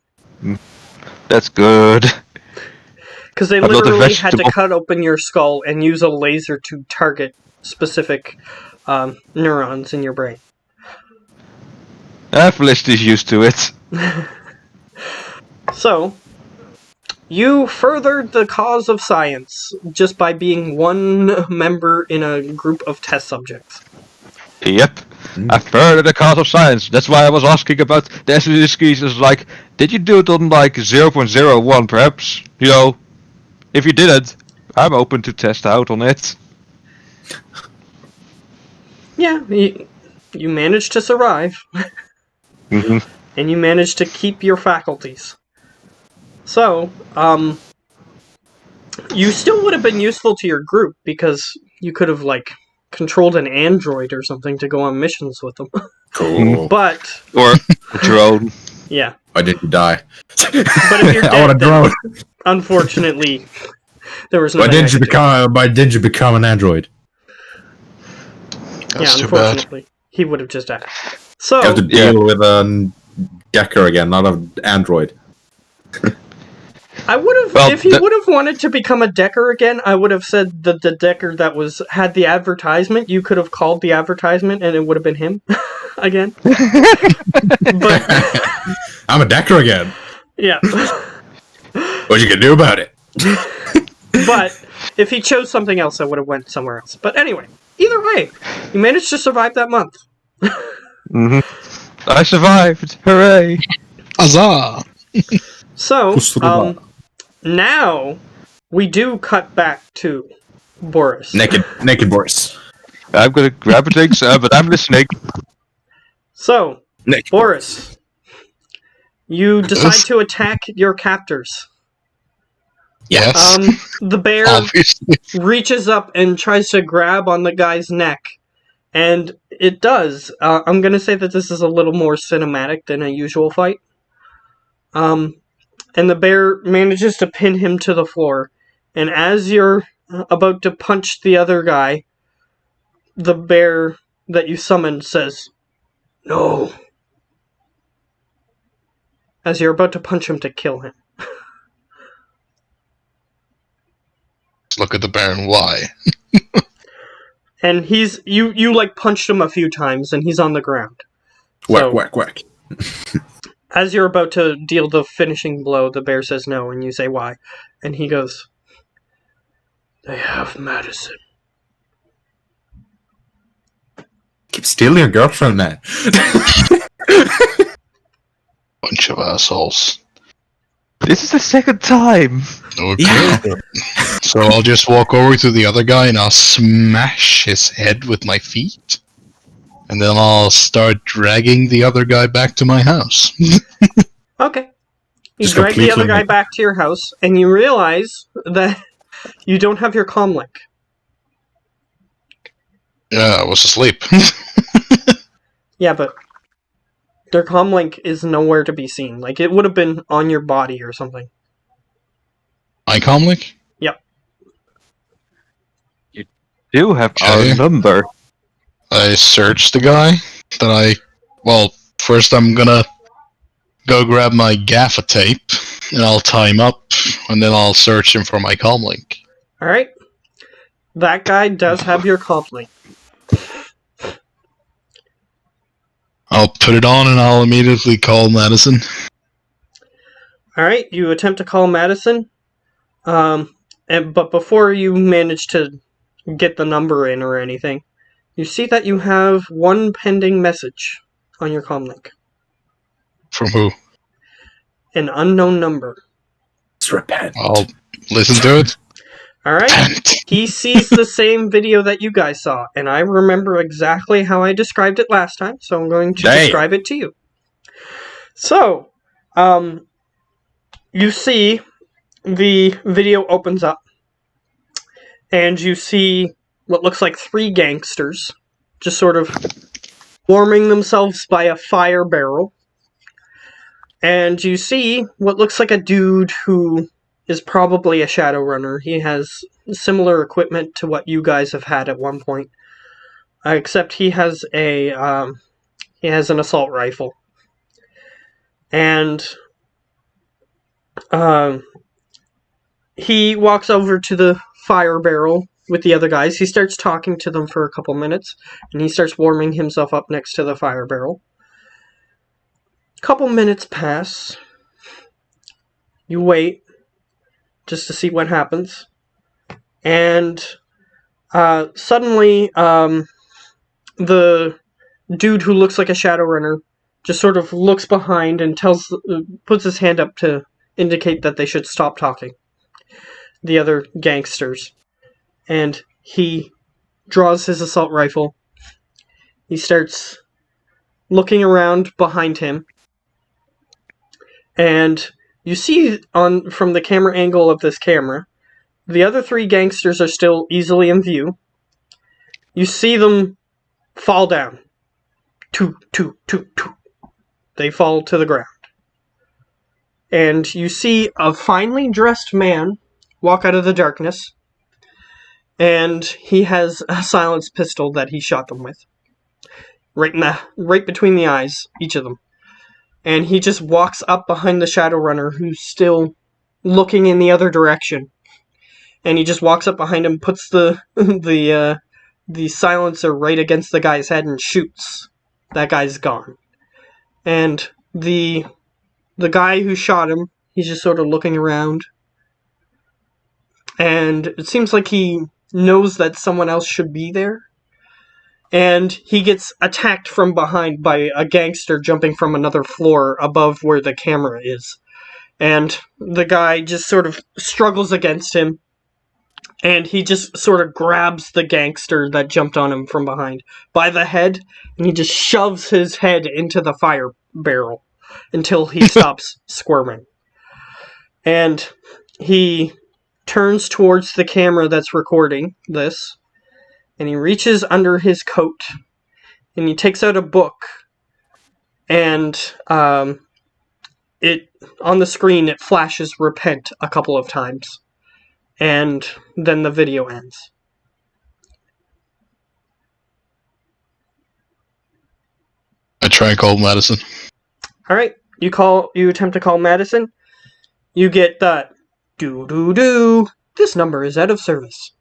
That's good. Because they I'm not a literally had to vegetable. cut open your skull and use a laser to target specific neurons in your brain. Felicity's used to it. So, you furthered the cause of science just by being one member in a group of test subjects. Yep. I furthered the cause of science. That's why I was asking about the SDSKs. Is like, did you do it on like 0.01 perhaps? You know, if you didn't, I'm open to test out on it. Yeah, you managed to survive. Mm-hmm. And you managed to keep your faculties. So, you still would have been useful to your group because you could have, like, controlled an android or something to go on missions with them. Cool. But, Or a drone. yeah. Why didn't you die? But if you're I want a dead, then, drone. unfortunately, there was no Why didn't you become an android? That's yeah, too bad. unfortunately, he would have just died. So, You have to deal with a Decker again, not an android. I would have, Well, if he would have wanted to become a Decker again, I would have said that the Decker that had the advertisement, you could have called the advertisement and it would have been him again. But, I'm a Decker again. yeah. What you can do about it? But, if he chose something else, I would have went somewhere else. But anyway, either way, you managed to survive that month. Mm-hmm. I survived! Hooray! Huzzah! So, now, we do cut back to Boris. Naked Boris. I'm gonna grab a drink, but I'm listening. So, Naked Boris, you decide to attack your captors. Yes, The bear obviously. reaches up and tries to grab on the guy's neck, and it does. I'm gonna say that this is a little more cinematic than a usual fight. And the bear manages to pin him to the floor, and as you're about to punch the other guy, the bear that you summoned says, "No." As you're about to punch him to kill him. Look at the Baron. Why? And you like punched him a few times and he's on the ground. So, Whack. as you're about to deal the finishing blow, the bear says no, and you say why. And he goes, "They have medicine." Keep stealing your girlfriend, man. Bunch of assholes. This is the second time! Okay. Yeah. So I'll just walk over to the other guy and I'll smash his head with my feet. And then I'll start dragging the other guy back to my house. Okay. You Just drag the other completely guy naked. back to your house, and you realize that you don't have your comm link. Yeah, I was asleep. Yeah, but their comm link is nowhere to be seen. Like, it would have been on your body or something. My comlink? You have Okay. our number. I searched the guy. Well, first I'm gonna go grab my gaffer tape and I'll tie him up, and then I'll search him for my comlink. Alright? That guy does have your comm link. I'll put it on and I'll immediately call Madison. Alright, you attempt to call Madison. But before you manage to get the number in or anything, you see that you have one pending message on your comm link. From who? An unknown number. Let's repent. I'll listen to it. Alright? He sees the same video that you guys saw, and I remember exactly how I described it last time, so I'm going to describe it to you. So, you see the video opens up, and you see what looks like 3 gangsters just sort of warming themselves by a fire barrel. And you see what looks like a dude who is probably a Shadowrunner. He has similar equipment to what you guys have had at one point, except he has an assault rifle. And he walks over to the fire barrel with the other guys. He starts talking to them for a couple minutes, and he starts warming himself up next to the fire barrel. Couple minutes pass. You wait just to see what happens. And suddenly, the dude who looks like a Shadowrunner just sort of looks behind and puts his hand up to indicate that they should stop talking. The other gangsters. And he draws his assault rifle. He starts looking around behind him. And you see from the camera angle of this camera, the other 3 gangsters are still easily in view. You see them fall down. Toot, toot, toot, toot. They fall to the ground. And you see a finely dressed man walk out of the darkness. And he has a silenced pistol that he shot them with. Right between the eyes, each of them. And he just walks up behind the Shadowrunner, who's still looking in the other direction. And he just walks up behind him, puts the silencer right against the guy's head and shoots. That guy's gone. And the guy who shot him, he's just sort of looking around. And it seems like he knows that someone else should be there. And he gets attacked from behind by a gangster jumping from another floor above where the camera is. And the guy just sort of struggles against him. And he just sort of grabs the gangster that jumped on him from behind by the head. And he just shoves his head into the fire barrel until he stops squirming. And he turns towards the camera that's recording this. And he reaches under his coat, and he takes out a book, and on the screen it flashes repent a couple of times, and then the video ends. I try and call Madison. Alright, you attempt to call Madison. You get that doo-doo-doo. This number is out of service.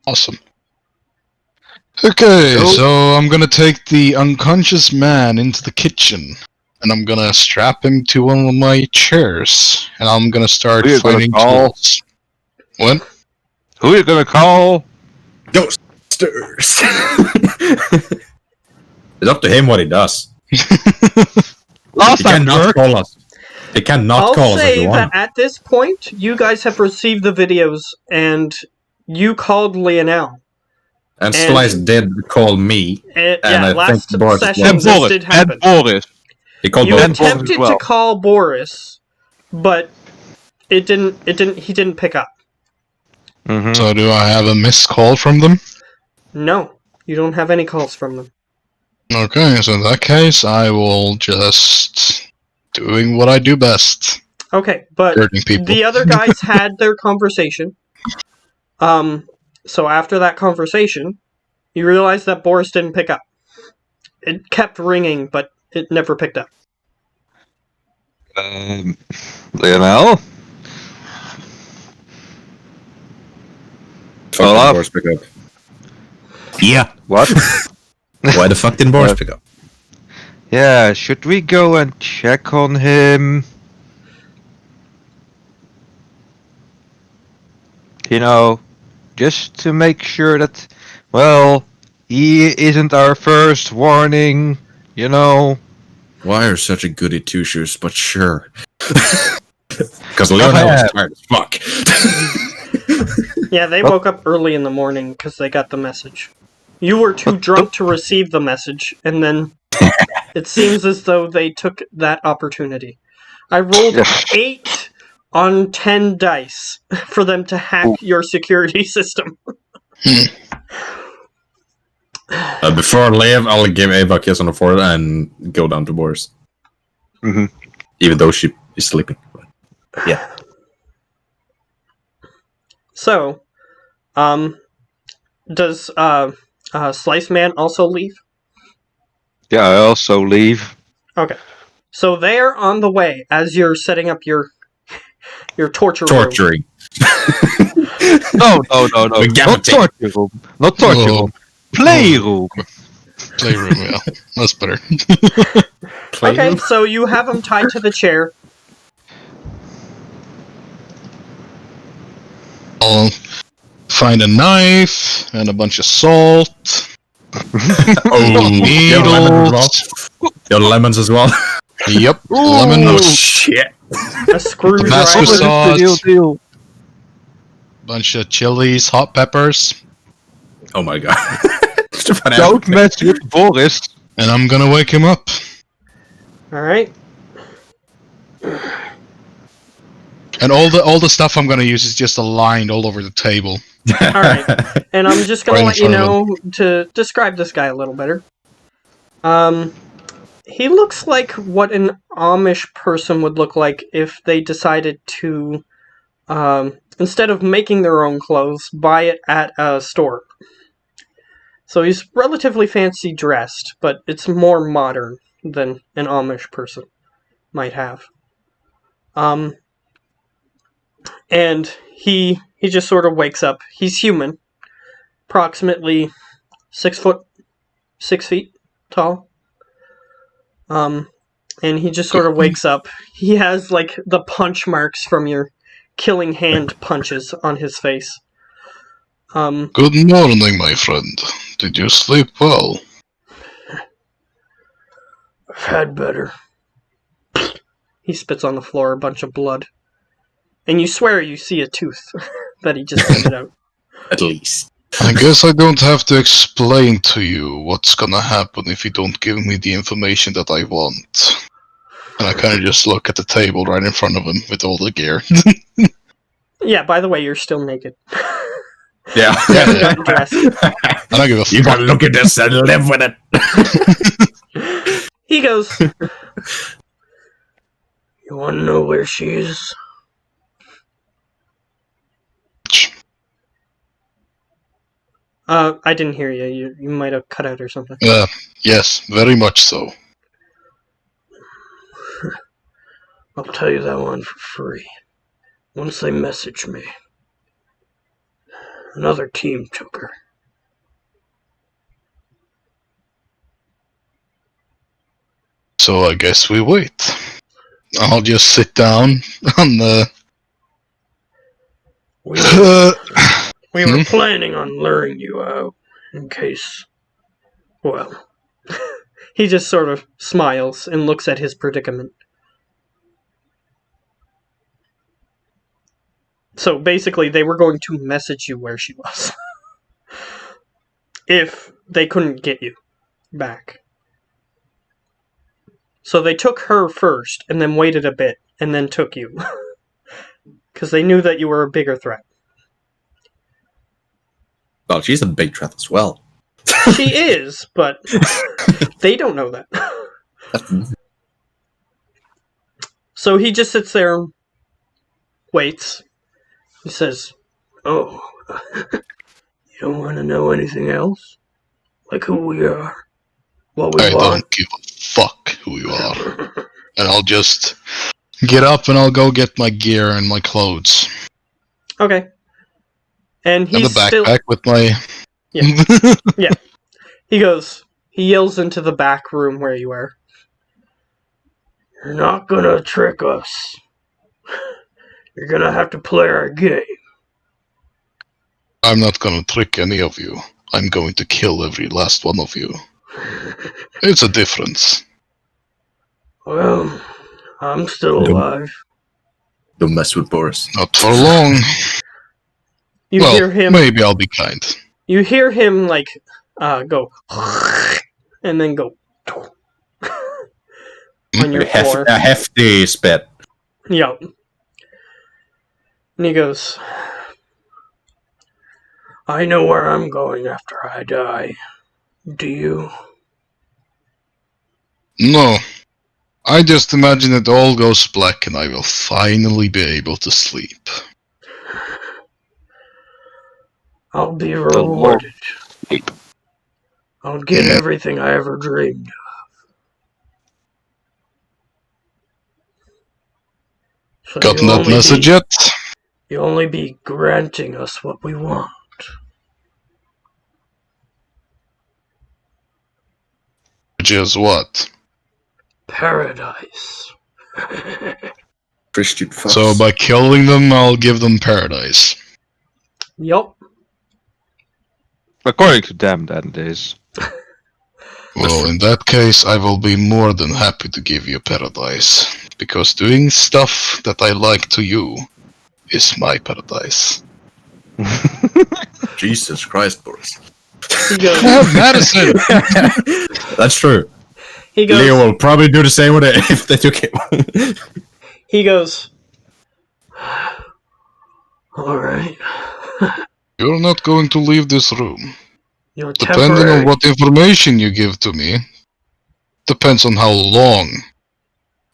Awesome. Okay, so I'm gonna take the unconscious man into the kitchen, and I'm gonna strap him to one of my chairs, and I'm gonna start fighting tools. What? Who are you gonna call? Ghosters! It's up to him what he does. Last He time cannot call us. He cannot call us if I'll he say wants. that at this point, you guys have received the videos, and you called Lionel. And Slice did call me. Yeah, I last think Boris session was- this did happen. Boris. He called You both. attempted well. to call Boris, but he didn't pick up. Mm-hmm. So do I have a missed call from them? No, you don't have any calls from them. Okay, so in that case, I will just doing what I do best. Okay, but Hurting people. the other guys had their conversation. So after that conversation, you realize that Boris didn't pick up. It kept ringing, but it never picked up. Lionel? Fuck Olaf? did Boris pick up? Yeah. What? Why the fuck didn't Boris pick up? Yeah, should we go and check on him? You know, just to make sure that, well, he isn't our first warning, you know. Why are such a goody two-shoes, but sure. Because Lionel is tired as fuck. Yeah, they woke up early in the morning because they got the message. You were too drunk to receive the message, and then it seems as though they took that opportunity. I rolled 8 on 10 dice for them to hack your security system. Before I leave, I'll give Ava a kiss on the forehead and go down to Boris. Mm-hmm. Even though she is sleeping. Yeah. So, does Slice Man also leave? Yeah, I also leave. Okay. So they're on the way as you're setting up your torture room. Torturing. No. Not torture room. Not torture room. Playroom. Playroom, yeah. That's better. Okay, so you have him tied to the chair. I'll find a knife and a bunch of salt. Needles. Your lemons as well. Yep. Ooh. Lemon. Oh shit. A screwdriver. Tabasco sauce. Deal. Bunch of chilies, hot peppers. Oh my god. Don't mess with Boris. And I'm gonna wake him up. Alright. And all the stuff I'm gonna use is just aligned all over the table. Alright. And I'm just gonna Right in let you front of know to describe this guy a little better. He looks like what an Amish person would look like if they decided to, instead of making their own clothes, buy it at a store. So he's relatively fancy dressed, but it's more modern than an Amish person might have. And he just sort of wakes up. He's human, approximately 6 feet tall. And he just sort of wakes up. He has like the punch marks from your killing hand punches on his face. Good morning, my friend. Did you sleep well? I've had better. He spits on the floor, a bunch of blood. And you swear you see a tooth that he just spit out. At least. I guess I don't have to explain to you what's gonna happen if you don't give me the information that I want. And I kind of just look at the table right in front of him with all the gear. Yeah, by the way, you're still naked. Yeah. You're not dressed. I don't give a You fuck. gotta look at this and live with it. He goes, you wanna know where she is? I didn't hear you. You might have cut out or something. Yes, very much so. I'll tell you that one for free. Once they message me. Another team took her. So I guess we wait. I'll just sit down on the... We were planning on luring you out, in case... Well... He just sort of smiles and looks at his predicament. So basically, they were going to message you where she was. If they couldn't get you back. So they took her first, and then waited a bit, and then took you. Because they knew that you were a bigger threat. Well, she's a big threat as well. She is, but they don't know that. So he just sits there and waits. He says, "Oh, you don't want to know anything else? Like who we are? What we I want?" don't give a fuck who you are. And I'll just get up and I'll go get my gear and my clothes. Okay. And he's And the still... backpack with my... Yeah. He yells into the back room where you are. You're not gonna trick us. You're gonna have to play our game. I'm not gonna trick any of you. I'm going to kill every last one of you. It's a difference. Well, I'm still alive. Don't mess with Boris. Not for long. You well, hear him. maybe I'll be kind. You hear him like go, and then go on your floor. A hefty spit. Yep. And he goes, I know where I'm going after I die. Do you? No. I just imagine it all goes black and I will finally be able to sleep. I'll be rewarded. I'll get everything I ever dreamed of. So Gotten that message yet? You'll only be granting us what we want. Which is what? Paradise. Christian fucks. So by killing them, I'll give them paradise. Yup. According to them, that is. Well, in that case, I will be more than happy to give you paradise. Because doing stuff that I like to you is my paradise. Jesus Christ, Boris. He goes, Madison! That's true. he goes, Leo will probably do the same with it if they took him. he goes, alright. You're not going to leave this room. You're Depending temporary. on what information you give to me, depends on how long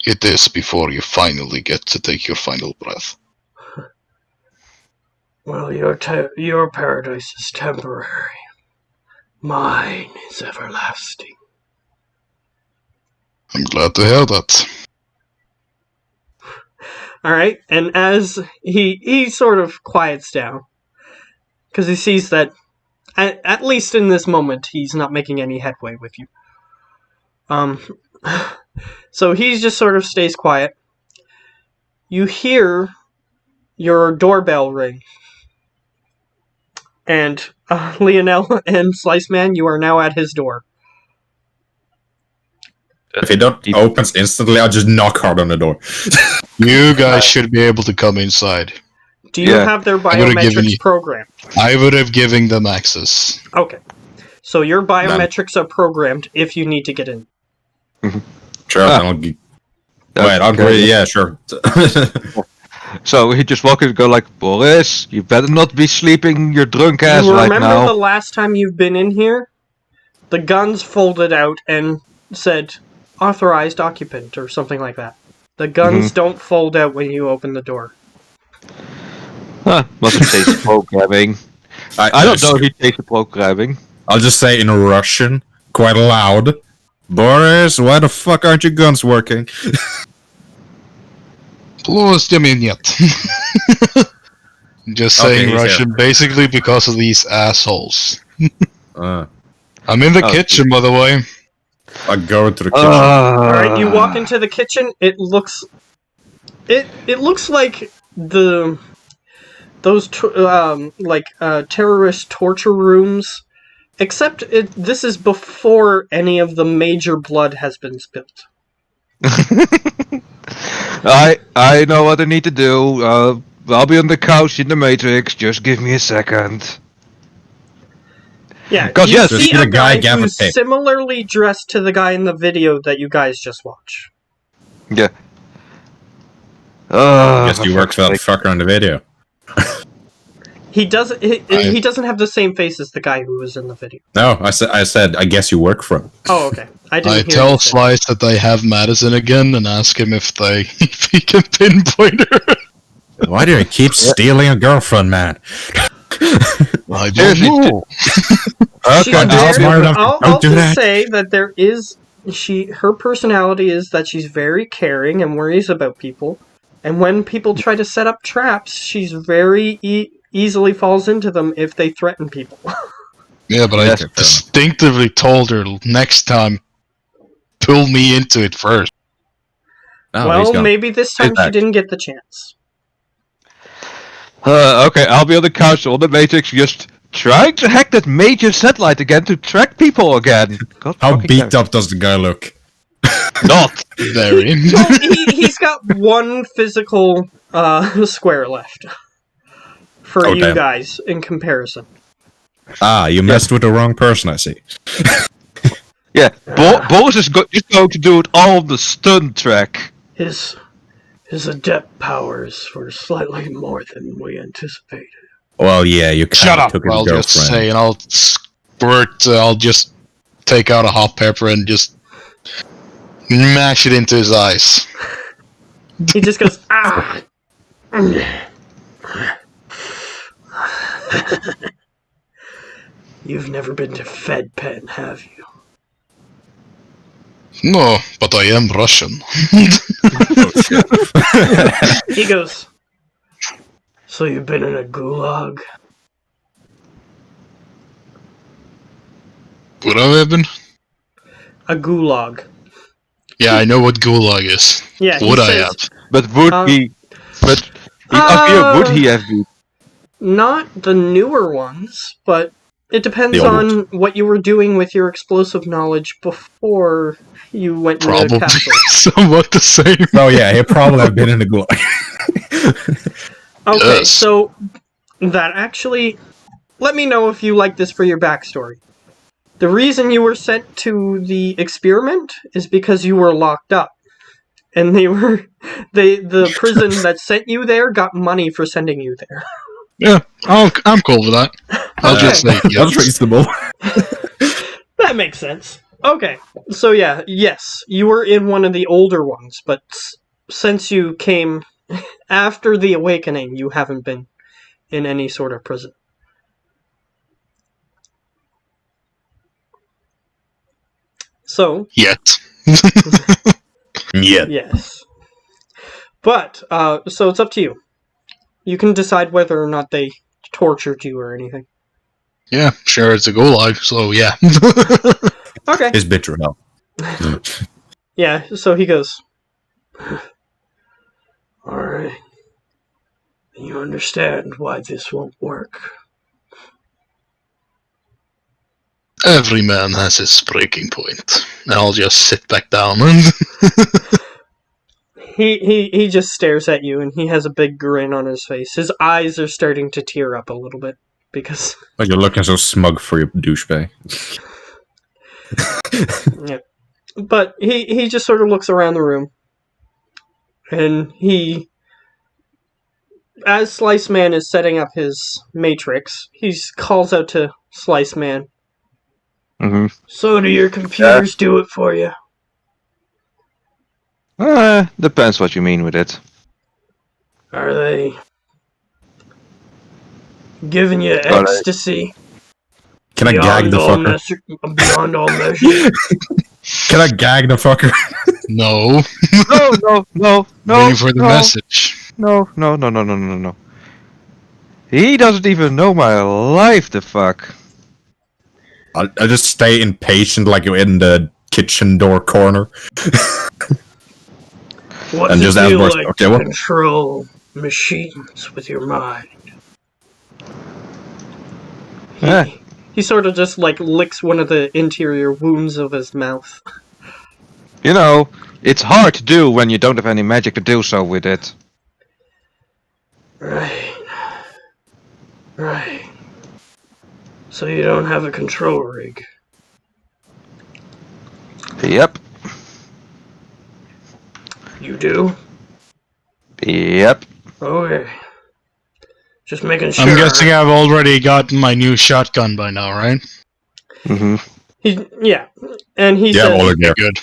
it is before you finally get to take your final breath. Well, your paradise is temporary. Mine is everlasting. I'm glad to hear that. Alright, and as he sort of quiets down, because he sees that, at least in this moment, he's not making any headway with you. So he just sort of stays quiet. You hear your doorbell ring. And Lionel and Slice Man, you are now at his door. If it not opens instantly, I'll just knock hard on the door. You guys should be able to come inside. Do you have their biometrics programmed? I would have given them access. Okay. So your biometrics are programmed if you need to get in. Sure, I'll wait, I'll agree, yeah, sure. So he just walk in and go like, Boris, you better not be sleeping your drunk ass right now. Remember the last time you've been in here? The guns folded out and said, authorized occupant, or something like that. The guns don't fold out when you open the door. Huh, must have taste programming. I don't know if he takes the programming. I'll just say in Russian, quite loud, Boris, why the fuck aren't your guns working? Plus, I mean, yet. Just saying Okay, Russian, yeah. basically because of these assholes. I'm I'm in the kitchen, by the way. I'll go to the kitchen. Alright, you walk into the kitchen, it looks like those terrorist torture rooms, except this is before any of the major blood has been spilled. I know what I need to do. I'll be on the couch in the Matrix. Just give me a second. Yeah, Because you yes, see the a guy guy who's tape. similarly dressed to the guy in the video that you guys just watched. Yeah. Guess you work for that fucker on the video. He doesn't. He doesn't have the same face as the guy who was in the video. No, I said, I guess you work for him. Oh, okay. I didn't. I hear tell you say. Slice that I have Madison again and ask him if he can pinpoint her. Why do you keep stealing a girlfriend, man? I don't know. She's Okay, very- smart enough. I'll Don't do just that. say that there is. Her personality is that she's very caring and worries about people. And when people try to set up traps, she's very easily falls into them if they threaten people. Yeah, but Yes. I distinctively told her next time, pull me into it first. No, he's well, gone. maybe this time she back. didn't get the chance. Okay, I'll be on the couch on the Matrix, just trying to hack that major satellite again to track people again. God How fucking beat damn. up does the guy look? Not. Very. Well, he's got one physical square left for you damn. guys in comparison. Ah, you messed with the wrong person, I see. Yeah, Boris is just going to do it all on the stun track. His adept powers were slightly more than we anticipated. Well, yeah, you Shut kind of up, took his I'll just say, girlfriend. and I'll just take out a hot pepper and just mash it into his eyes. He just goes, ah! You've never been to Fed Pen, have you? No, but I am Russian. He goes, so you've been in a gulag? Would I have been? A gulag. Yeah, I know what gulag is. Yeah, he Would I says, have? But would he? But he asked me, would he have been? not the newer ones, but it depends The old on what you were doing with your explosive knowledge before you went into the Probably capsule. somewhat the same. Oh yeah, he'd probably have been in the gulag. Okay, Yes. so that actually... Let me know if you like this for your backstory. The reason you were sent to the experiment is because you were locked up. And the prison that sent you there got money for sending you there. Yeah, I'm cool with that. I'll just say That's yes. reasonable. That makes sense. Okay, so yeah, yes, you were in one of the older ones, but since you came after the awakening, you haven't been in any sort of prison. So, Yet. Yeah. yes. But, so it's up to you. You can decide whether or not they tortured you or anything. Yeah, sure, it's a gulag, so yeah. Okay. His bitter hell. Yeah, so he goes, alright. You understand why this won't work. Every man has his breaking point. And I'll just sit back down. He just stares at you, and he has a big grin on his face. His eyes are starting to tear up a little bit, because... Like you're looking so smug for your douchebag. Yeah. But he just sort of looks around the room, and as Slice Man is setting up his matrix, he calls out to Slice Man. Mm-hmm. So do your computers do it for you? Depends what you mean with it. Are they giving you ecstasy? Can I gag the fucker? Beyond all measure? Can I gag the fucker? No. No. Waiting for the message. No. He doesn't even know my life, the fuck. I'll just stay impatient like you're in the kitchen door corner. What And does just it feel ask, like okay, to what? control machines with your mind? Eh. He sort of just like licks one of the interior wounds of his mouth. You know, it's hard to do when you don't have any magic to do so with it. Right. So you don't have a control rig. Yep. You do? Yep. Okay. Just making sure. I'm guessing I've already gotten my new shotgun by now, right? Mm-hmm. Yeah. And he Yeah, says, all in there. Good.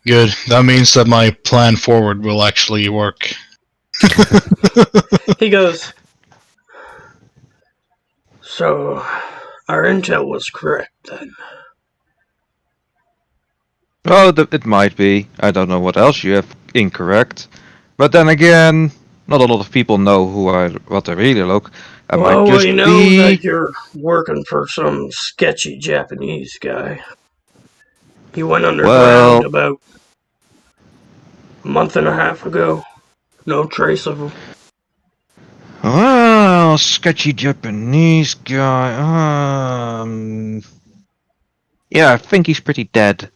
Good. That means that my plan forward will actually work. he goes, so our intel was correct then. Oh, it might be. I don't know what else you have incorrect. But then again, not a lot of people know what they really look. I Well, might just we know be... that you're working for some sketchy Japanese guy. He went underground about a month and a half ago. No trace of him. Oh, sketchy Japanese guy. Yeah, I think he's pretty dead.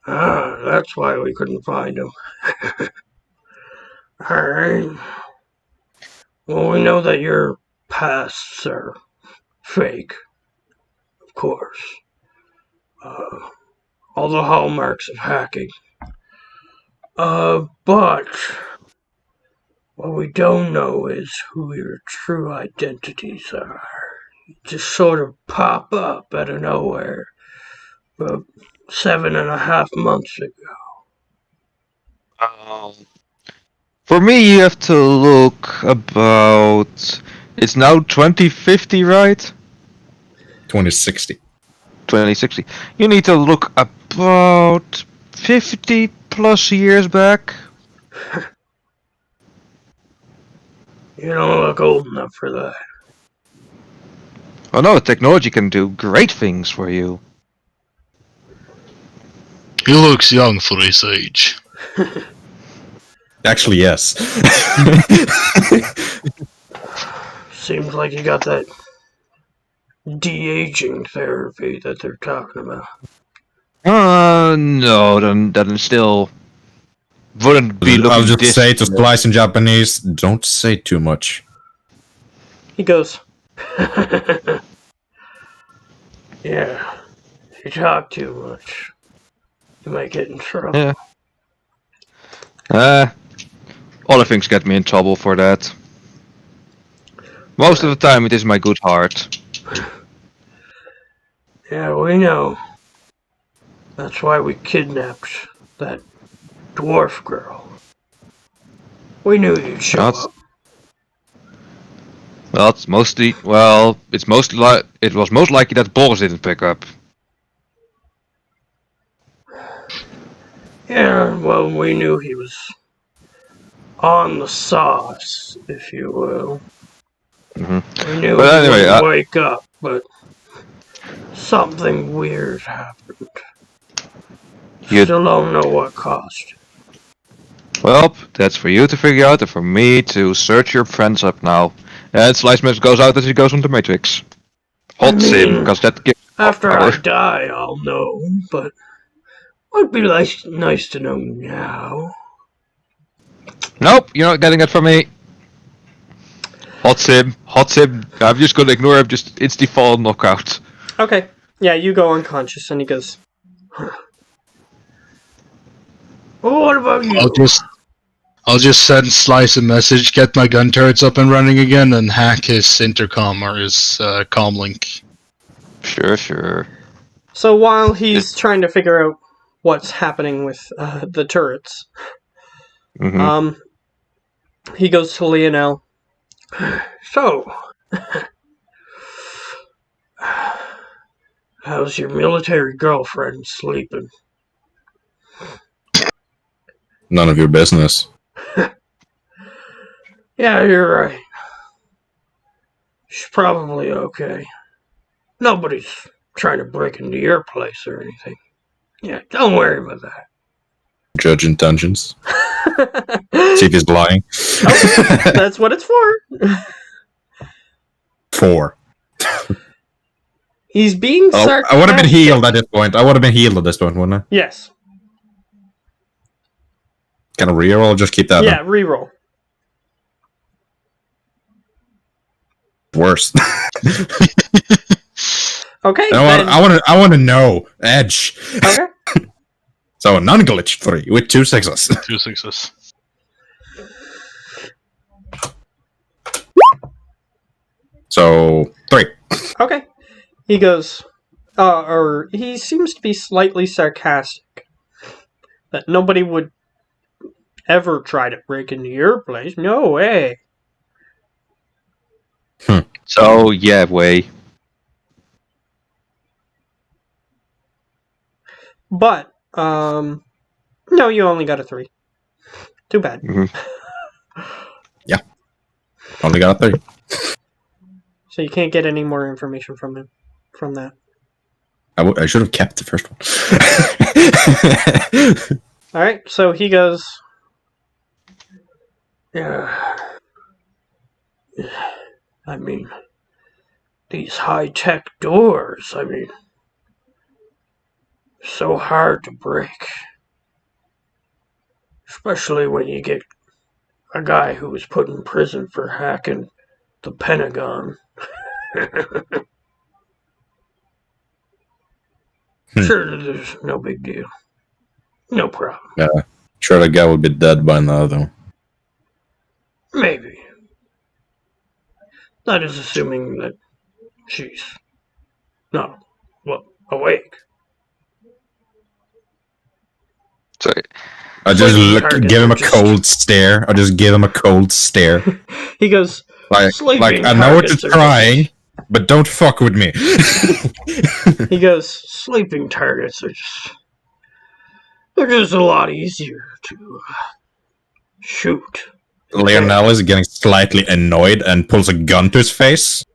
Ah, that's why we couldn't find him. Alright. Well, we know that your pasts are fake, of course. All the hallmarks of hacking. But what we don't know is who your true identities are. You just sort of pop up out of nowhere. 7.5 months ago. For me, you have to look about. It's now 2050, right? 2060. 2060. You need to look about 50 plus years back. You don't look old enough for that. Oh no, technology can do great things for you. He looks young for his age. Actually, yes. Seems like you got that de-aging therapy that they're talking about. No, then still wouldn't be looking I'll just this say to good. Splice in Japanese, don't say too much. He goes, yeah, if you talk too much, you might get in trouble. Yeah. Other things get me in trouble for that. Most of the time it is my good heart. Yeah, we know. That's why we kidnapped that dwarf girl. We knew you'd show That's- up. Well, it was most likely that Boris didn't pick up. Yeah, well, we knew he was on the sauce, if you will. We knew But he anyway, wouldn't wake up, but something weird happened. You- Still don't know what caused it. Well, that's for you to figure out and for me to search your friends up now. And Slice Mess goes out as he goes on the Matrix. Hot I sim, mean, because that gives After power. I die, I'll know, but would be nice to know now. Nope, you're not getting it from me. Hot sim. I'm just gonna ignore him, just it's default knockout. Okay. Yeah, you go unconscious, and he goes, well, what about you? I'll just send Slice a message, get my gun turrets up and running again, and hack his intercom or his comm link. Sure. So while he's trying to figure out what's happening with the turrets, he goes to Lionel. So, how's your military girlfriend sleeping? None of your business. Yeah, you're right. She's probably okay. Nobody's trying to break into your place or anything. Yeah, don't worry about that. Judge intentions. See if he's lying. Okay, that's what it's for. 4. He's being sarcastic. I would have been healed at this point. Wouldn't I? Yes. Can I reroll or just keep that? Yeah, reroll. Worse. Okay. I want to know. Edge. Okay. So a non-glitch 3 with 2 6s. 2 6s. So 3. Okay. He goes, or he seems to be slightly sarcastic. That nobody would ever try to break into your place. No way. So yeah, way. But, no, you only got a 3. Too bad. Yeah. Only got a 3. So you can't get any more information from him, from that. I should have kept the first one. Alright, so he goes, yeah, I mean, these high-tech doors, I mean, so hard to break. Especially when you get A guy who was put in prison for hacking the Pentagon. Sure, there's no big deal. No problem. Yeah, sure the guy would be dead by now, though. Maybe. That is assuming that she's not, well, awake. So, I just Sleeping give him a targets are cold stare. I just give him a cold stare. He goes, Like Sleeping I know what targets you're are trying, but don't fuck with me. he goes, sleeping targets are just, they're just a lot easier to shoot. Leonel is getting slightly annoyed and pulls a gun to his face.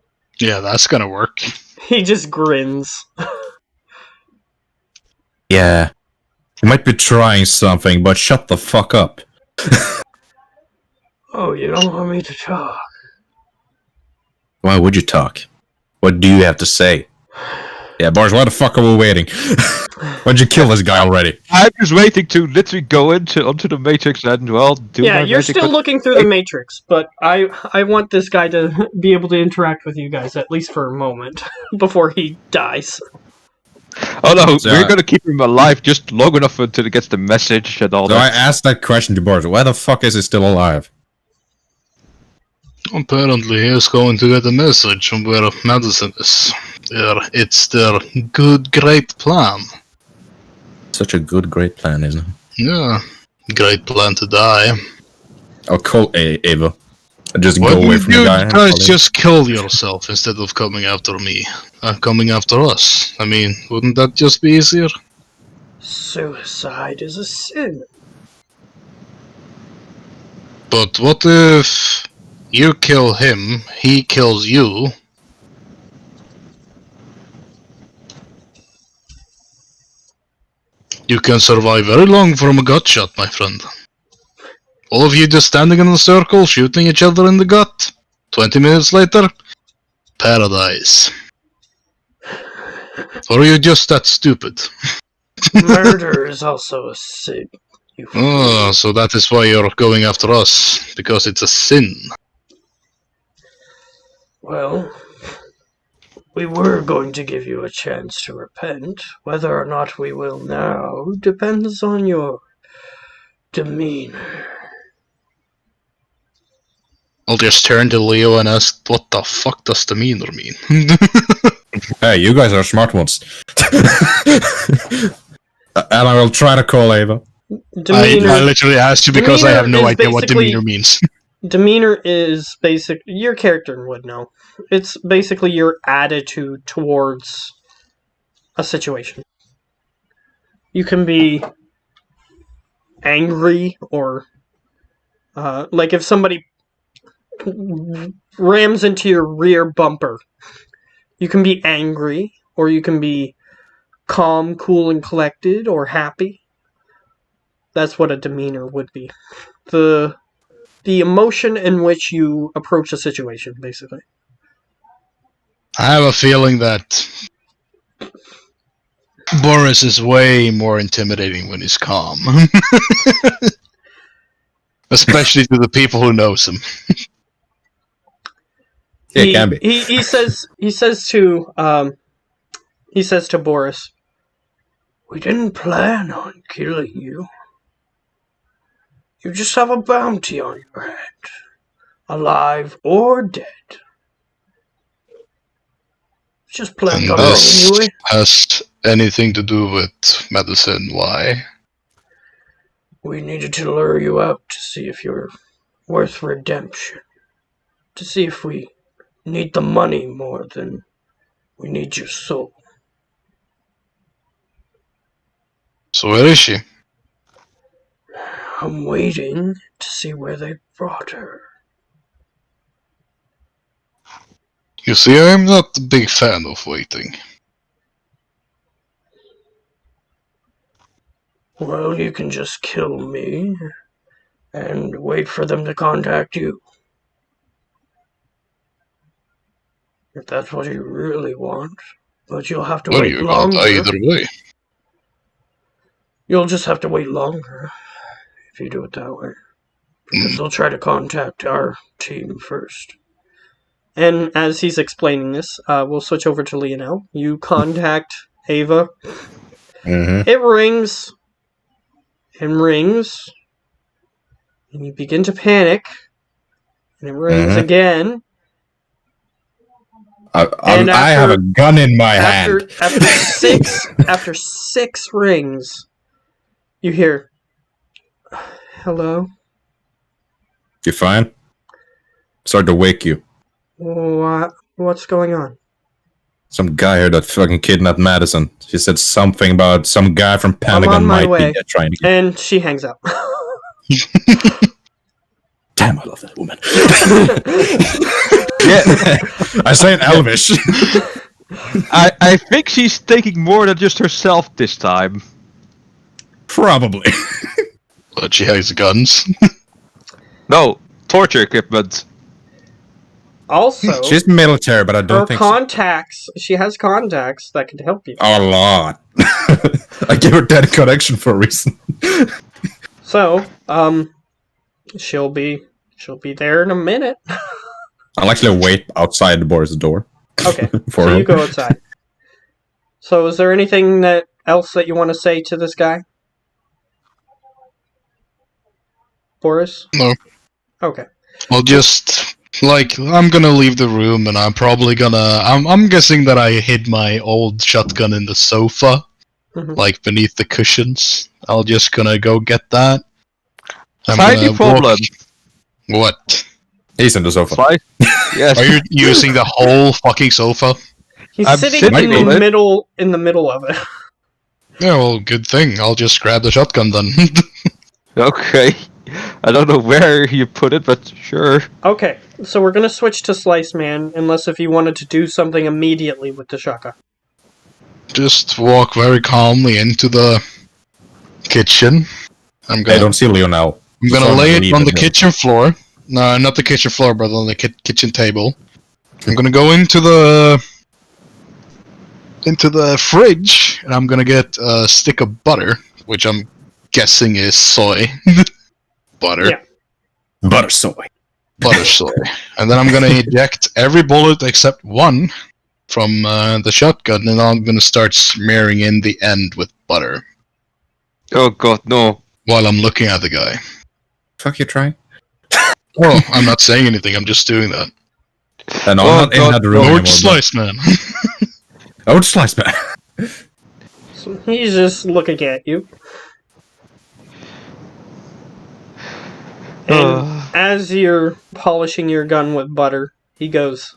Yeah, that's gonna work. He just grins. Yeah. You might be trying something, but shut the fuck up. Oh, you don't want me to talk? Why would you talk? What do you have to say? Yeah, Boris, why the fuck are we waiting? Why'd you kill this guy already? I'm just waiting to literally go onto the Matrix and, well, do Yeah, my you're magic, still but- looking through the Matrix, but I want this guy to be able to interact with you guys, at least for a moment, before he dies. Oh no, So, we're gonna keep him alive just long enough until he gets the message and all So I that. asked that question to Boris. Why the fuck is he still alive? Apparently, he is going to get a message from where Madison is. It's their great plan. Such a good, great plan, isn't it? Yeah, great plan to die. I'll call Ava. I'll just Why go away don't from you the guy. and guys call Ava. just kill yourself instead of coming after me? Coming after us. I mean, wouldn't that just be easier? Suicide is a sin. But what if you kill him, he kills you? You can survive very long from a gut shot, my friend. All of you just standing in a circle, shooting each other in the gut. 20 minutes later, paradise. Or are you just that stupid? Murder is also a sin. You Oh, so that is why you're going after us, because it's a sin. Well, we were going to give you a chance to repent. Whether or not we will now depends on your demeanor. I'll just turn to Leo and ask, what the fuck does demeanor mean? Hey, you guys are smart ones. And I will try to call Ava. Demeanor, I literally asked you because I have no Demeanor is idea what basically- demeanor means. demeanor is basic. Your character would know. It's basically your attitude towards a situation. You can be angry or like if somebody rams into your rear bumper, you can be angry or you can be calm, cool, and collected or happy. That's what a demeanor would be. The emotion in which you approach a situation, basically. I have a feeling that Boris is way more intimidating when he's calm. Especially to the people who knows him. It can be. He says to Boris, "We didn't plan on killing you. You just have a bounty on your head, alive or dead. Just planned And on this bringing you in." has anything to do with medicine. Why? We needed to lure you out to see if you're worth redemption. To see if we need the money more than we need your soul. So where is she? I'm waiting to see where they brought her. You see, I'm not a big fan of waiting. Well, you can just kill me and wait for them to contact you. If that's what you really want. But you'll have to Well, wait you longer. got either way. You'll just have to wait longer if you do it that way. Because they'll try to contact our team first. And as he's explaining this, we'll switch over to Lionel. You contact Ava. Mm-hmm. It rings. And rings. And you begin to panic. And it rings again. I have a gun in my hand. After six rings, you hear, "Hello? You fine? Sorry to wake you. What's going on?" Some guy here that fucking kidnapped Madison. She said something about some guy from Pentagon I'm on my might way. be trying to get... And she hangs up. Damn, I love that woman. Yeah, I say in Elvish. I think she's taking more than just herself this time. Probably. But she has guns. No, torture equipment. Also, She's military, but I her don't think contacts, she has contacts that could help you. a lot. I gave her that connection for a reason. So, she'll be there in a minute. I'll actually wait outside the boy's door. Okay, for so her. you go outside. So is there anything else that you want to say to this guy? Boris? No. Okay. I'll just, I'm gonna leave the room and I'm probably gonna... I'm guessing that I hid my old shotgun in the sofa, Mhm. beneath the cushions. I'll just gonna go get that. I'm Tiny gonna problem. What? He's in the sofa. Why? Yes. Are you using the whole fucking sofa? He's I'm sitting sitting in the on it. middle of it. Yeah, well, good thing. I'll just grab the shotgun then. Okay. I don't know where you put it, but sure. Okay, so we're gonna switch to Slice Man, unless if you wanted to do something immediately with the shotgun. Just walk very calmly into the kitchen. I don't see Lionel. I'm gonna lay it on the kitchen floor. No, not the kitchen floor, but on the kitchen table. I'm gonna go into the fridge, and I'm gonna get a stick of butter, which I'm guessing is soy butter. Yeah. Butter soy. Butter soy. And then I'm gonna eject every bullet except one from the shotgun, and I'm gonna start smearing in the end with butter Oh god, no. while I'm looking at the guy. Fuck you trying? Well, I'm not saying anything. I'm just doing that. And I'm Oh, not in God. that room Old anymore. slice, man. Oh, slice man. So he's just looking at you. And as you're polishing your gun with butter, he goes,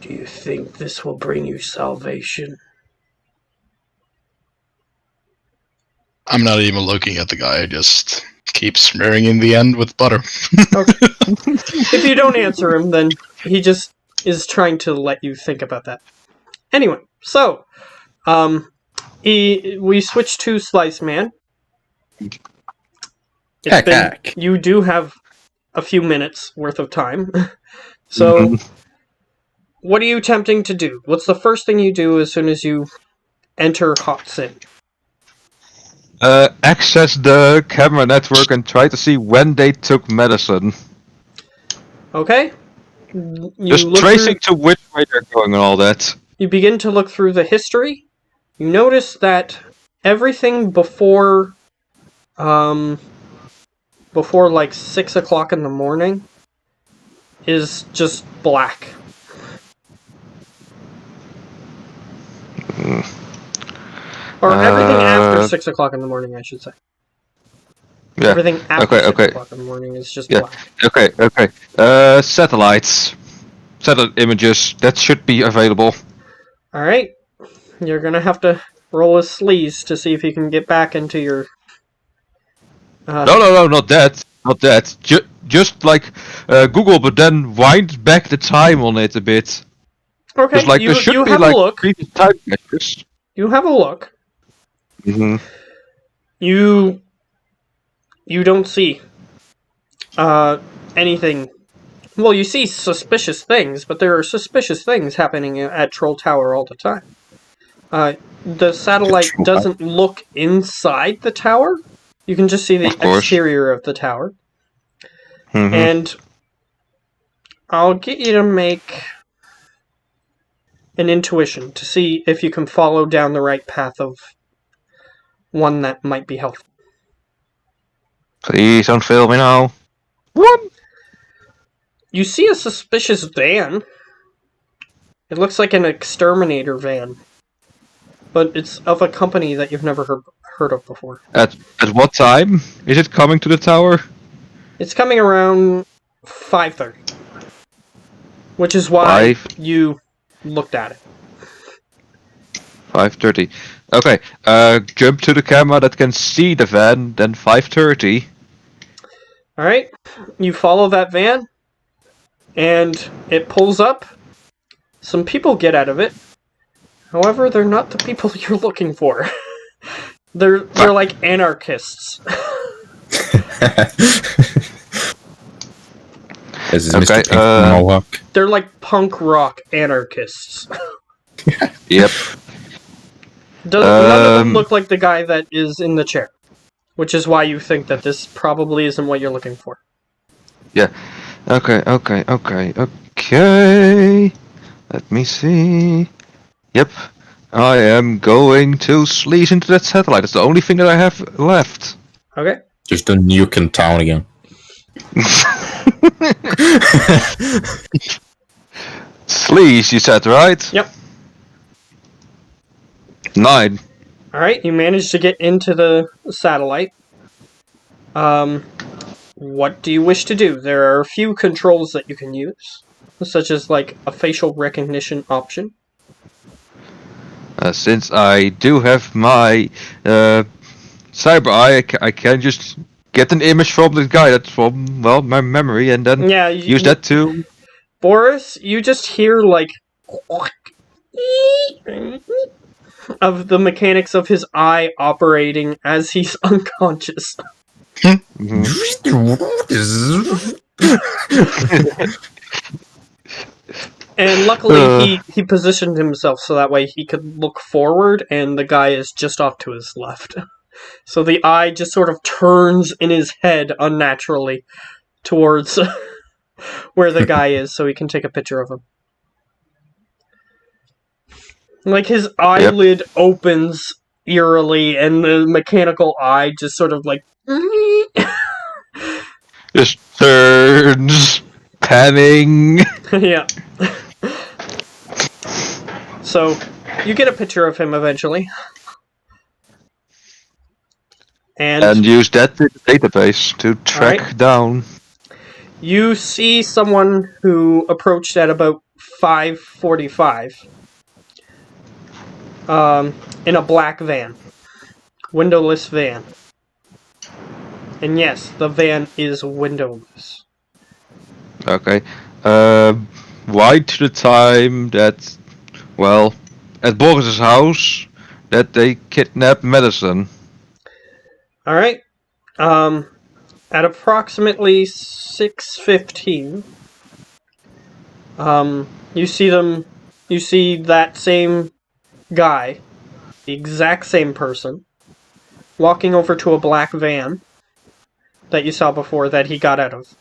"Do you think this will bring you salvation?" I'm not even looking at the guy. I just keep smearing in the end with butter. Okay. If you don't answer him, then he just is trying to let you think about that. Anyway, so we switch to Slice Man. Heck. You do have a few minutes worth of time. So, what are you attempting to do? What's the first thing you do as soon as you enter Hot Sin? Access the camera network and try to see when they took medicine. Okay? You Just look tracing to which way they're going and all that. You begin to look through the history. You notice that everything before like 6 o'clock in the morning is just black. Or everything after 6 o'clock in the morning, I should say. Yeah. Everything after 6 Okay. o'clock in the morning is just Yeah. black. Okay. Satellites. Satellite images. That should be available. Alright. You're gonna have to roll a sleaze to see if you can get back into your... No, not that. Not that. Just like Google, but then wind back the time on it a bit. Okay, Just like you there should be have like a look. previous time catches. You have a look. Mm-hmm. You don't see anything. Well, you see suspicious things, but there are suspicious things happening at Troll Tower all the time. The satellite doesn't look inside the tower. You can just see the Of course. exterior of the tower. And I'll get you to make an intuition to see if you can follow down the right path of one that might be helpful. Please don't fail me now. What? You see a suspicious van. It looks like an exterminator van, but it's of a company that you've never heard of before. At what time is it coming to the tower? It's coming around 5:30, which is why you looked at it. 5:30. Okay. Jump to the camera that can see the van. Then 5:30. All right. You follow that van, and it pulls up. Some people get out of it. However, they're not the people you're looking for. They're like anarchists. This is Mr. Pink Mohawk. They're like punk rock anarchists. Yep. None of them look like the guy that is in the chair, which is why you think that this probably isn't what you're looking for. Yeah. Okay. Let me see. Yep. I am going to sleaze into that satellite. It's the only thing that I have left. Okay. Just a nuke in town again. Sleaze, you said, right? Yep. 9. Alright, you managed to get into the satellite. What do you wish to do? There are a few controls that you can use, such as like a facial recognition option. Since I do have my cyber eye, I can just get an image from the guy that's from, well, my memory, and then use that to... Boris, you just hear like... of the mechanics of his eye operating as he's unconscious. And luckily he positioned himself so that way he could look forward and the guy is just off to his left. So the eye just sort of turns in his head unnaturally towards where the guy is so he can take a picture of him. Like his eyelid opens eerily and the mechanical eye just sort of like just turns, panning. Yeah. So, you get a picture of him eventually. And use that database to track down. You see someone who approached at about 5:45. In a black van. Windowless van. And yes, the van is windowless. Okay. Why to the time that, well, at Boris's house, that they kidnapped Medicine? Alright. At approximately 6:15, you see that same guy, the exact same person, walking over to a black van that you saw before that he got out of,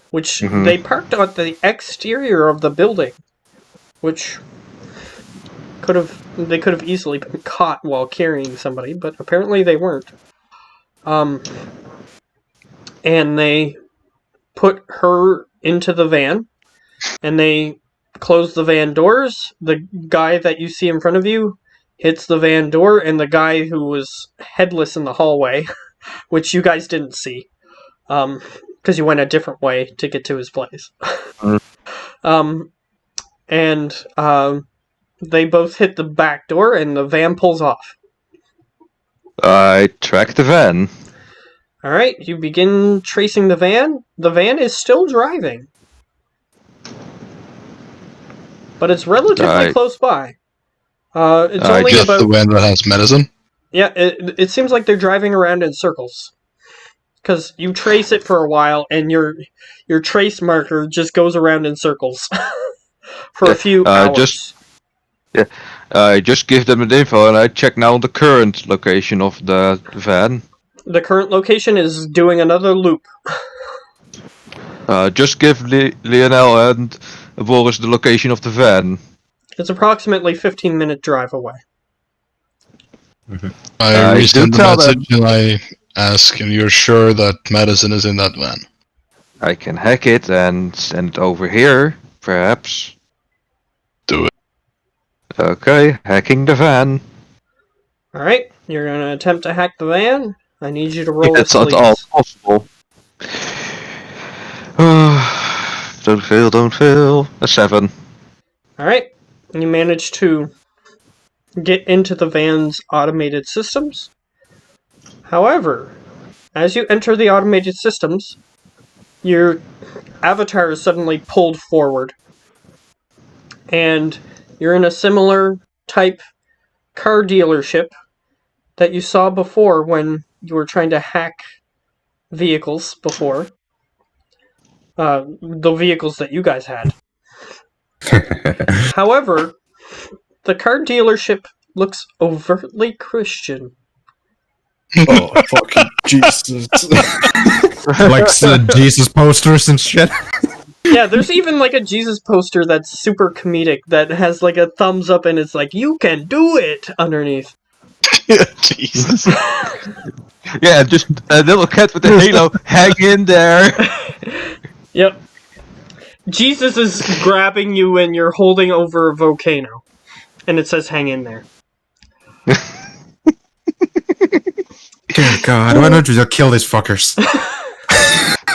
which they parked at the exterior of the building, which they could have easily been caught while carrying somebody, but apparently they weren't. And they put her into the van, and they closed the van doors. The guy that you see in front of you hits the van door, and the guy who was headless in the hallway, which you guys didn't see, because you went a different way to get to his place. They both hit the back door, and the van pulls off. I track the van. Alright, you begin tracing the van. The van is still driving. But it's relatively close by. It's only just about... the van that has Medicine? Yeah, it seems like they're driving around in circles. Because you trace it for a while, and your trace marker just goes around in circles. For a few hours. I just give them the info, and I check now the current location of the van. The current location is doing another loop. Just give Lionel and Boris the location of the van. It's approximately 15-minute drive away. I resend the message and I ask, and you're sure that medicine is in that van? I can hack it and send it over here, perhaps. Do it. Okay, hacking the van. Alright, you're gonna attempt to hack the van. I need you to roll a It's not sleaze. all possible. Don't fail. A 7. Alright, you manage to get into the van's automated systems. However, as you enter the automated systems, your avatar is suddenly pulled forward. And you're in a similar type car dealership that you saw before when you were trying to hack vehicles before. The vehicles that you guys had. However, the car dealership looks overtly Christian. Oh, fucking Jesus. Like Jesus posters and shit. Yeah, there's even like a Jesus poster that's super comedic that has like a thumbs up and it's like, you can do it underneath. Jesus. Yeah, just a little cat with a halo. Hang in there. Yep. Jesus is grabbing you and you're holding over a volcano. And it says hang in there. Dear God, why don't you just kill these fuckers?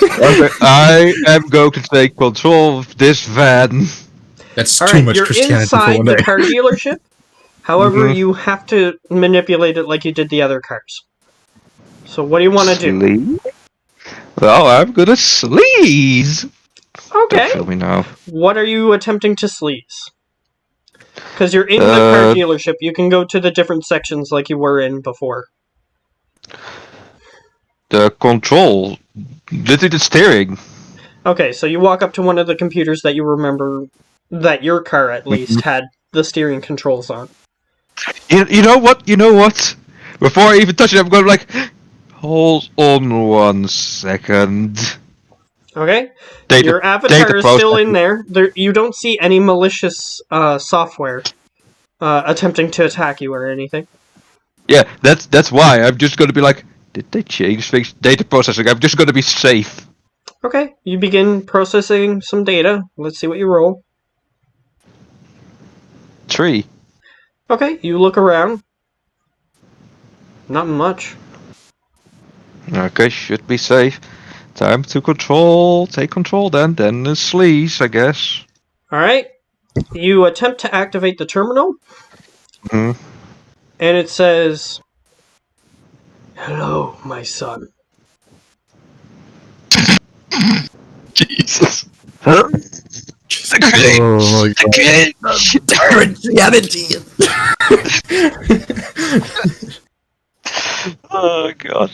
Okay, I am going to take control of this van. That's All too right, much you're Christianity for inside one the day. car dealership. However, you have to manipulate it like you did the other cars. So what do you want to do? Sleaze? Well, I'm gonna sleaze. Okay. Don't kill me now. What are you attempting to sleaze? Because you're in the car dealership, you can go to the different sections like you were in before. The control. Literally the steering. Okay, so you walk up to one of the computers that you remember that your car at least had the steering controls on. You know what? You know what? Before I even touch it, I'm going like, hold on 1 second. Okay? Data- Your avatar data is still processing. in there. You don't see any malicious software attempting to attack you or anything. Yeah, that's why I'm just going to be like, did they change things? Data processing. I'm just going to be safe. Okay, you begin processing some data. Let's see what you roll. 3. Okay, you look around. Not much. Okay, should be safe. Time to take control then the sleaze, I guess. Alright, you attempt to activate the terminal. Hmm. And it says, "Hello, my son." Jesus. Oh my Oh god.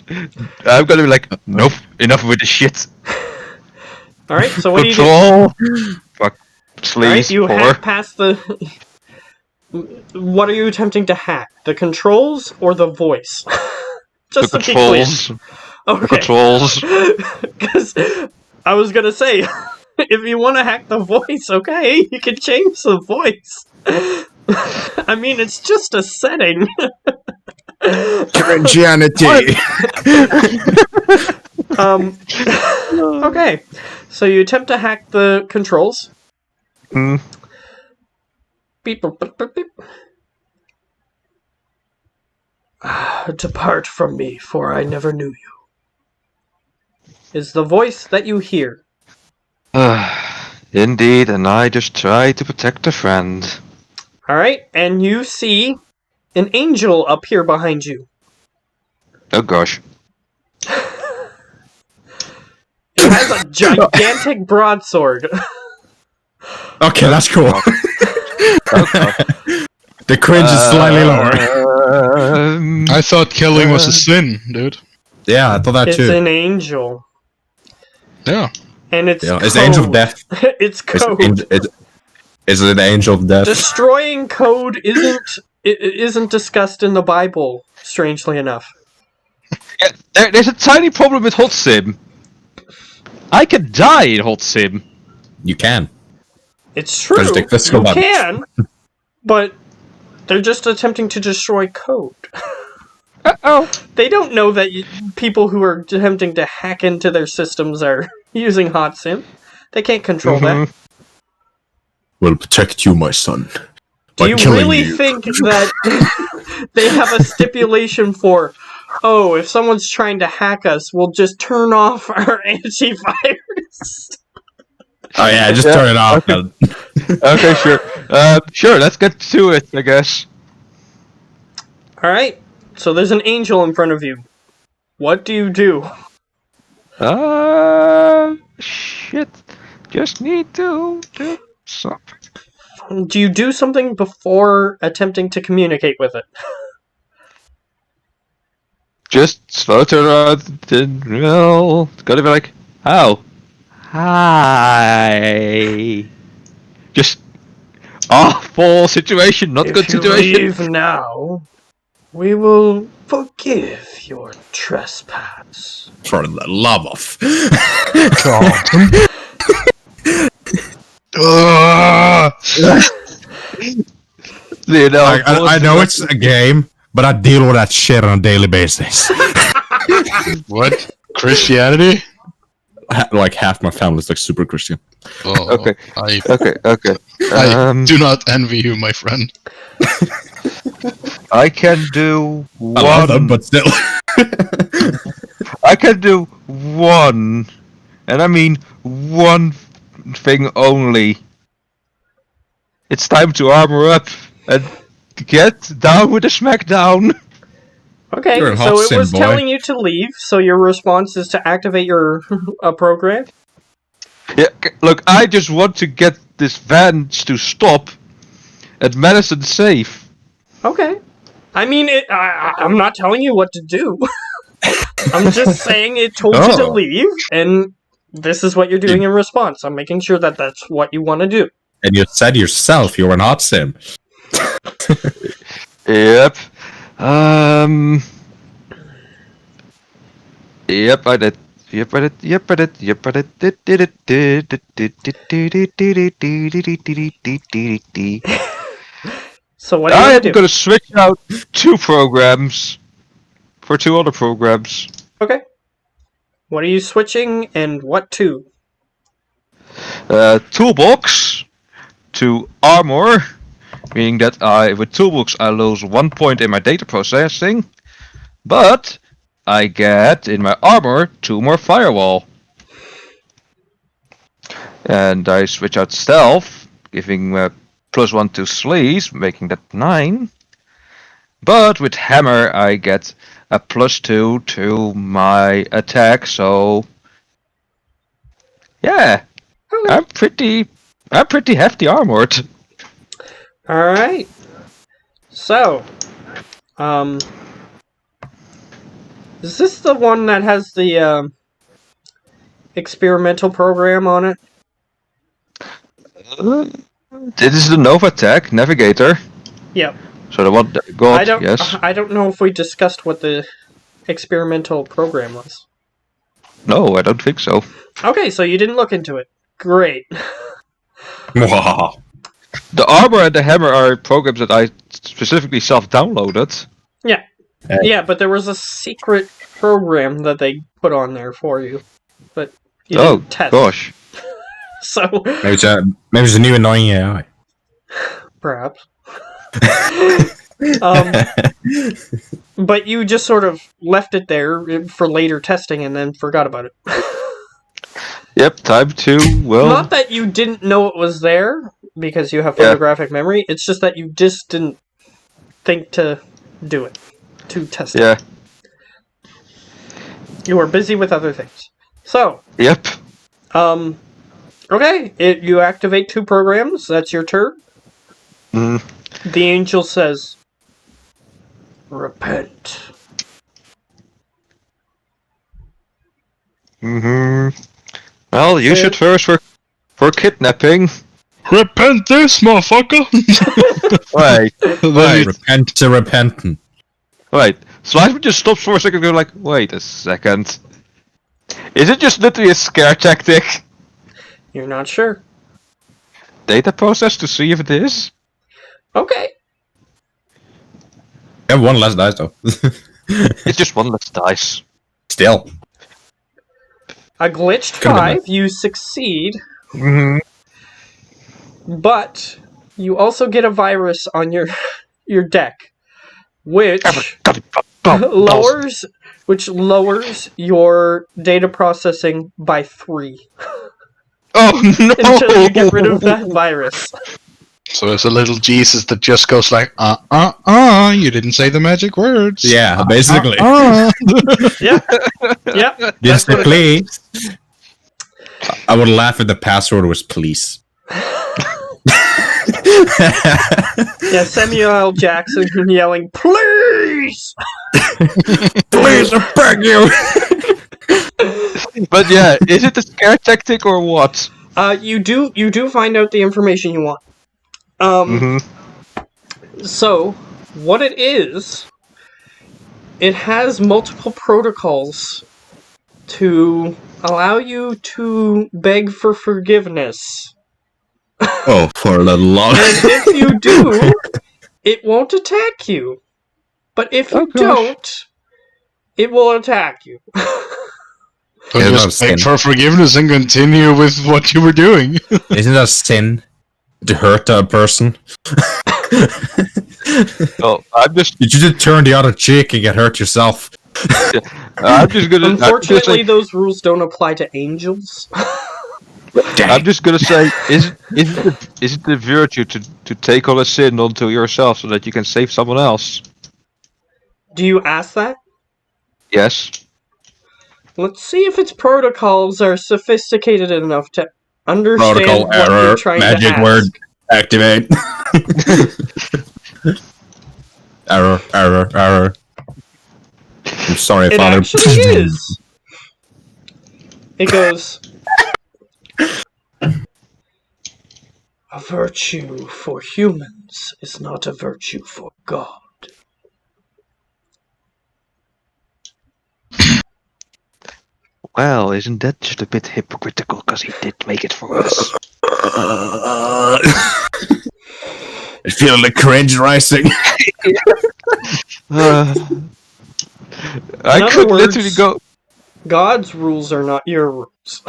I'm gonna be like, nope, enough with the shit. Alright, so what do you do? Control. Fuck. Alright, Sleaze. you 4. hack past the... What are you attempting to hack? The controls or the voice? Just The to be clear. controls. Okay. The controls. Because I was gonna say, if you want to hack the voice, okay, you can change the voice. I mean, it's just a setting. Christianity. Okay, so you attempt to hack the controls. Hmm. Beep, boop, boop, boop, beep. Depart from me, for I never knew you. Is the voice that you hear. Indeed, and I just try to protect a friend. Alright, and you see an angel up here behind you. Oh gosh. It has a gigantic broadsword. Okay, that's cool. The cringe is slightly lower. I thought killing was a sin, dude. Yeah, I thought that It's too. an angel. Yeah. And it's Yeah, code. it's the angel of death. It's It's, code. it's an angel of death. Destroying code isn't discussed in the Bible, strangely enough. Yeah, there's a tiny problem with hot sim. I can die in hot sim. You can. It's true. Just take physical You damage. can, but they're just attempting to destroy code. Oh. They don't know that people who are attempting to hack into their systems are using hot sim. They can't control that. Will protect you, my son. Do by you killing really you. think that they have a stipulation for, oh, if someone's trying to hack us, we'll just turn off our antivirus? Oh yeah, just turn it off. Okay, okay, sure. Sure, let's get to it, I guess. Alright, so there's an angel in front of you. What do you do? Shit. Just need to do something. Do you do something before attempting to communicate with it? Just slow turn around, then, well, gotta be like, how? Hi. Just awful situation, not good situation. If you leave now, we will forgive your trespass. For the love of. You know, I know it's a game, but I deal with that shit on a daily basis. What? Christianity? Like half my family's like super Christian. Oh, Okay. I Okay. do not envy you, my friend. I can do I love them, one. but still. I can do one, and I mean one thing only. It's time to armor up and get down with the smackdown. Okay, You're a hot so it sim, was boy. telling you to leave, so your response is to activate your program? Yeah, look, I just want to get this van to stop at Madison safe. Okay. I mean, I'm not telling you what to do. I'm just saying it told you to Oh. leave, and this is what you're doing in response. I'm making sure that that's what you want to do. And you said yourself you're an hot sim. Yep. Yep, I did. Yep, I did. Yep, I did. Yep, I did. So what do you I want am to do? gonna switch out 2 programs for 2 other programs. Okay. What are you switching, and what to? Toolbox to armor, meaning that with toolbox I lose 1 point in my data processing, but I get in my armor 2 more firewall. And I switch out stealth, giving +1 to sleaze, making that 9. But with hammer I get a +2 to my attack, so yeah, I'm pretty hefty armored. Alright. So, is this the one that has the, experimental program on it? This is the Nova Tech Navigator. Yep. So the one that got, yes. I don't know if we discussed what the experimental program was. No, I don't think so. Okay, so you didn't look into it. Great. Wow. The armor and the hammer are programs that I specifically self-downloaded. Yeah. Yeah, but there was a secret program that they put on there for you. But you didn't test. Gosh. So, Maybe it's a new annoying AI. perhaps. But you just sort of left it there for later testing and then forgot about it. Yep, time to, well... Not that you didn't know it was there, because you have photographic memory, it's just that you just didn't think to do it, to test it. Yeah. You were busy with other things. So, Yep. okay, you activate 2 programs, that's your turn. Mm. The angel says, repent. Mm-hmm. Well, you should first for kidnapping. Repent this, motherfucker! Wait. Repent to repentant. Wait. Sliceman just stops for a second and goes like, wait a second. Is it just literally a scare tactic? You're not sure. Data process to see if it is? Okay. You have one less dice though. It's just one less dice. Still. A glitched Could've been 5, you succeed, Mm-hmm. but you also get a virus on your deck, which lowers your data processing by 3 Oh no! until you get rid of that virus. So it's a little Jesus that just goes like, you didn't say the magic words. Yeah, basically. Yeah. Yeah. Yes, please. I would laugh if the password was please. Yeah, Samuel L. Jackson yelling, "Please!" Please, I beg you. But yeah, is it a scare tactic or what? You do find out the information you want. So, what it is, it has multiple protocols to allow you to beg for forgiveness. Oh, for a little long. And if you do, it won't attack you. But if you don't, it will attack you. So Yeah, just beg for forgiveness and continue with what you were doing. Isn't that a sin to hurt a person? Well, I'm just You should turn the other cheek and get hurt yourself. I'm just gonna. Unfortunately, those rules don't apply to angels. I'm just gonna say, is it the virtue to take on a sin onto yourself so that you can save someone else? Do you ask that? Yes. Let's see if its protocols are sophisticated enough to understand Protocol what error. you're trying to Magic ask. word. Activate. Error. I'm sorry, It Father. actually is. It goes, a virtue for humans is not a virtue for God. Well, isn't that just a bit hypocritical? Because he did make it for us. I feel the cringe rising. I other could words- literally go. God's rules are not your rules.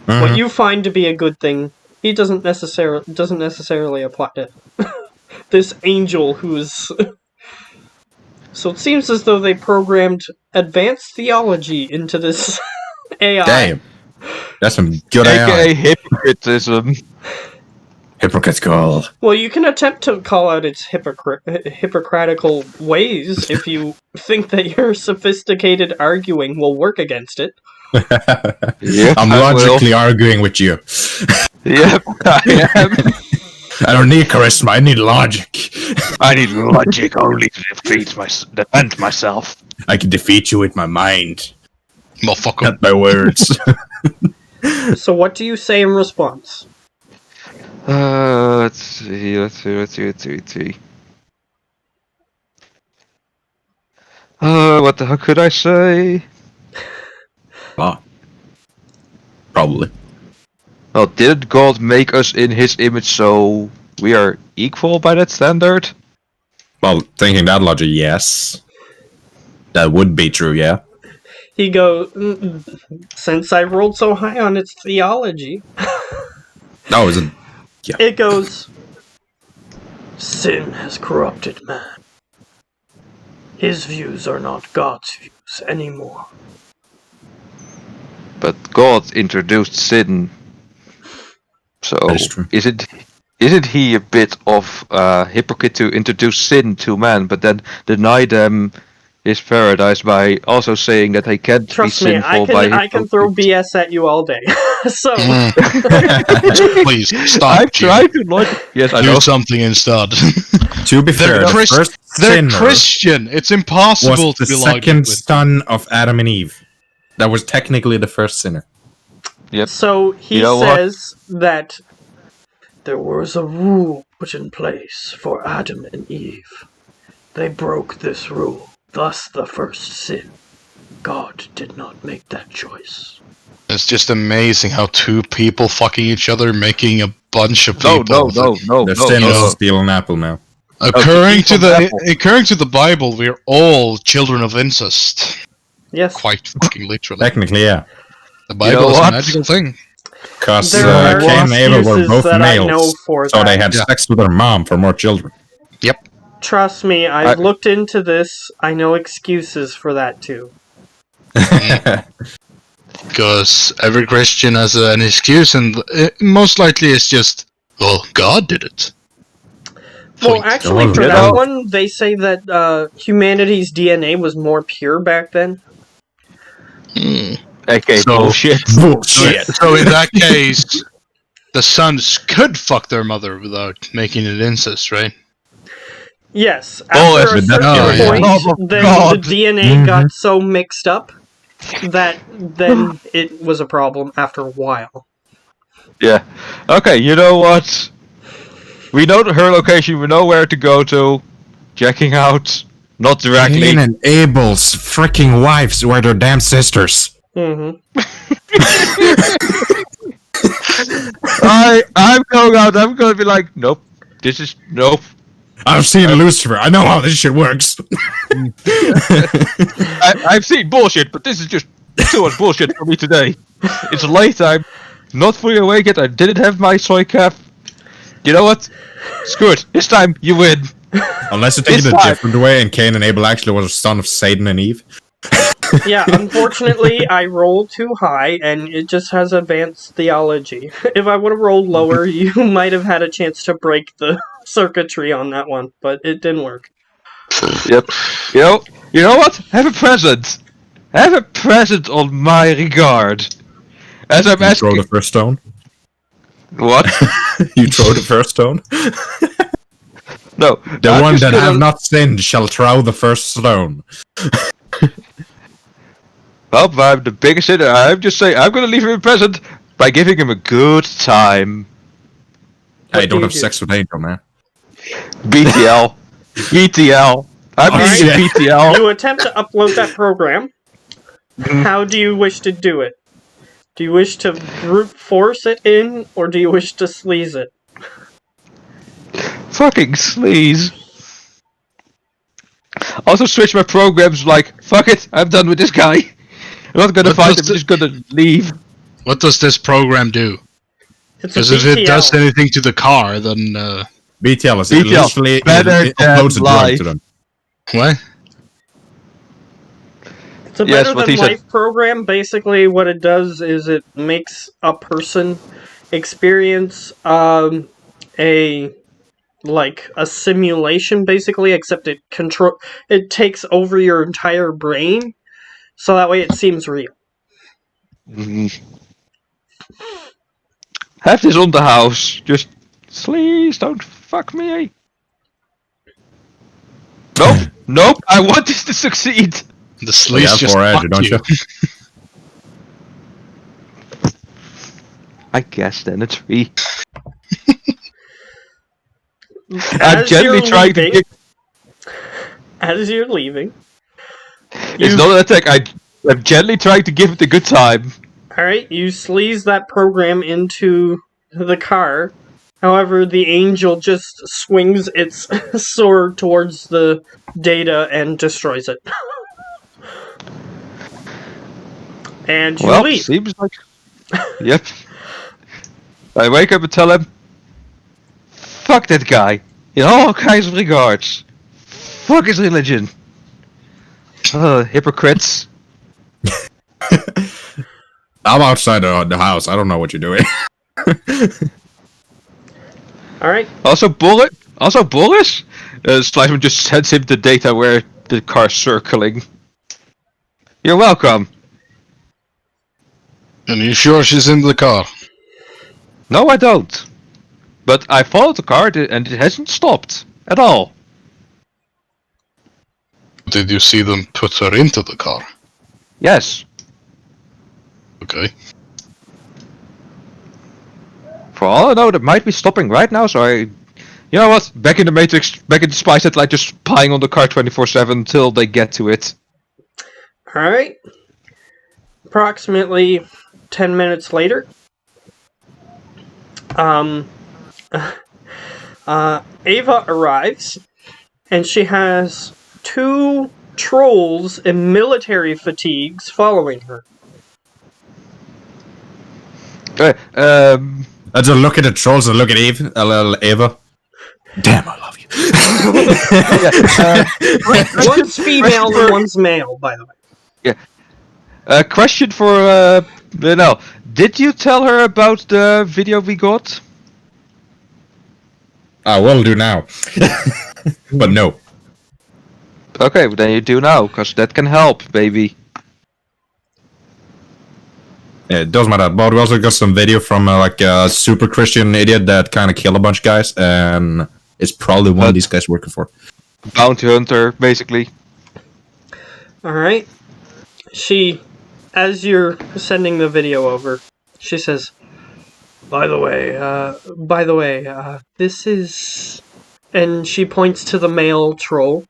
What you find to be a good thing, he doesn't necessarily apply to this angel who's. So it seems as though they programmed advanced theology into this AI. Damn. That's some good AKA AI. hypocritism. Hypocritical. Well, you can attempt to call out its hypocritical ways if you think that your sophisticated arguing will work against it. Yep, I'm I logically arguing with you. Yep, I am. I don't need charisma, I need logic. I need logic only to defend myself. I can defeat you with my mind, Motherfucker. not my words. So what do you say in response? Let's see. What the hell could I say? Ah. Probably. Well, did God make us in His image so we are equal by that standard? Well, thinking that logic, yes. That would be true, yeah. He goes, since I rolled so high on its theology, No, is it? it goes, sin has corrupted man. His views are not God's views anymore. But God introduced sin. So That is true. isn't he a bit of hypocrite to introduce sin to man, but then deny them his paradise by also saying that they can't Trust be me, sinful I can throw BS at you all day. So, Please stop. I've tried to like. Yes, I Do know. something instead. To be fair, the first They're sinner Christian. It's impossible was to the be logical second with. son of Adam and Eve. That was technically the first sinner. Yep. so he You know what? says that there was a rule put in place for Adam and Eve. They broke this rule, thus the first sin. God did not make that choice. It's just amazing how two people fucking each other, making a bunch of people. No. They're saying this is steal an apple now. According to the Bible, we're all children of incest. Yes. Quite fucking literally. Technically, yeah. The Bible is a magical thing. Because There are Cain and Abel were excuses both that I know males, for so that. they had sex with their mom for more children. Yep. Trust me, I've looked into this. I know excuses for that too. Because every Christian has an excuse, and most likely it's just, well, God did it. Well, Point. actually, for that one, they say that humanity's DNA was more pure back then. Okay, bullshit. Bullshit. So in that case, the sons could fuck their mother without making it incest, right? Yes, Oh, after a if certain that- point, Oh, then God. the DNA got so mixed up that then it was a problem after a while. Yeah. Okay, you know what? We know her location, we know where to go to. Checking out. Not directly. Cain and Abel's freaking wives were their damn sisters. Mm-hmm. I'm going out, I'm gonna be like, nope. Nope. I've seen Lucifer. I know how this shit works. I've seen bullshit, but this is just too much bullshit for me today. It's late, I'm not fully awake yet, I didn't have my soy cap. You know what? Screw it. This time, you win. Unless you take It's it a fine. different way, and Cain and Abel actually was a son of Satan and Eve. Yeah, unfortunately, I rolled too high, and it just has advanced theology. If I would have rolled lower, you might have had a chance to break the circuitry on that one, but it didn't work. Yep. You know what? Have a present. Have a present on my regard. As I'm You throw asking... the first stone. What? You throw the first stone. No. The I'm one just that gonna- have not sinned shall throw the first stone. Well, I'm the biggest sinner. I'm just saying, I'm gonna leave him a present by giving him a good time. Hey, do don't you have do? sex with Angel, man. BTL. BTL. I'm Oh, using shit. BTL. You attempt to upload that program. How do you wish to do it? Do you wish to brute force it in, or do you wish to sleaze it? Fucking sleaze. Also switch my programs like, fuck it, I'm done with this guy. I'm not gonna What fight him, does I'm just gonna leave. What does this program do? It's a Because if it BTL. does anything to the car, then BTL is BTL, literally better it uploads a than drug life. to them. what? It's a Yes, better what than he said. life program. Basically, what it does is it makes a person experience a simulation, basically, except it takes over your entire brain, so that way it seems real. Have this on the house. Just please don't fuck me. Nope. Nope. I want this to succeed. The You sleaze have just four edge, fucked don't you? I guess then a tree. I'm As gently you're trying to leaving- get. As you're leaving, It's not an attack. I'm gently trying to give it a good time. alright, you sleaze that program into the car. However, the angel just swings its sword towards the data and destroys it. And you Well, leave. seems like. Yep. I wake up and tell him, fuck that guy. In all kinds of regards. Fuck his religion. Hypocrites. I'm outside the house. I don't know what you're doing. Alright, Also, Boris? Sliceman just sends him the data where the car's circling. You're welcome. And you sure she's in the car? No, I don't. But I followed the car and it hasn't stopped. At all. Did you see them put her into the car? Yes. Okay. For all I know, that might be stopping right now, so you know what? Back in the Matrix, back in the spy satellite, just spying on the car 24/7 until they get to it. Alright. Approximately 10 minutes later, Ava arrives, and she has 2 trolls in military fatigues following her. Okay, I just look at the trolls and look at Ava. Damn, I love you. One's female and one's male, by the way. question for Linnell. Did you tell her about the video we got? I will do now. But no. Okay, then you do now, because that can help, baby. Yeah, it doesn't matter. But we also got some video from like a super Christian idiot that kind of killed a bunch of guys, and it's probably one of these guys working for. Bounty hunter, basically. Alright. She, as you're sending the video over, she says, By the way, this is... And she points to the male troll.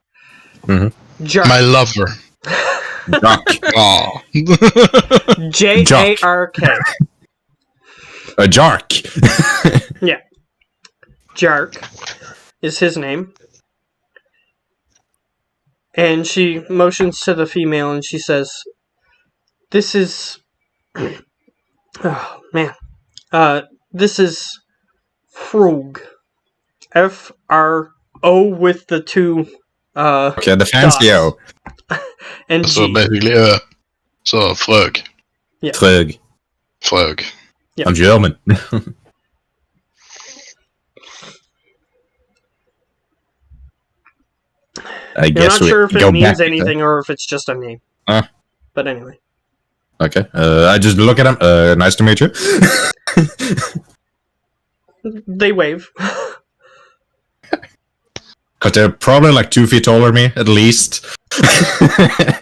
Mm-hmm. Jark. My lover. Jark. Oh. Jark. A Jark. Yeah. Jark is his name. And she motions to the female and she says, This is... Oh, man. This is Frog. F-R-O with the 2... Okay, the fancy O. And So G. basically, so flug. Yeah. Flug. Flug. Yeah. I'm German. I You're guess not sure if we it go means back anything or if it's just a name. But anyway. Okay. I just look at him. Nice to meet you. They wave. Because they're probably like 2 feet taller than me, at least.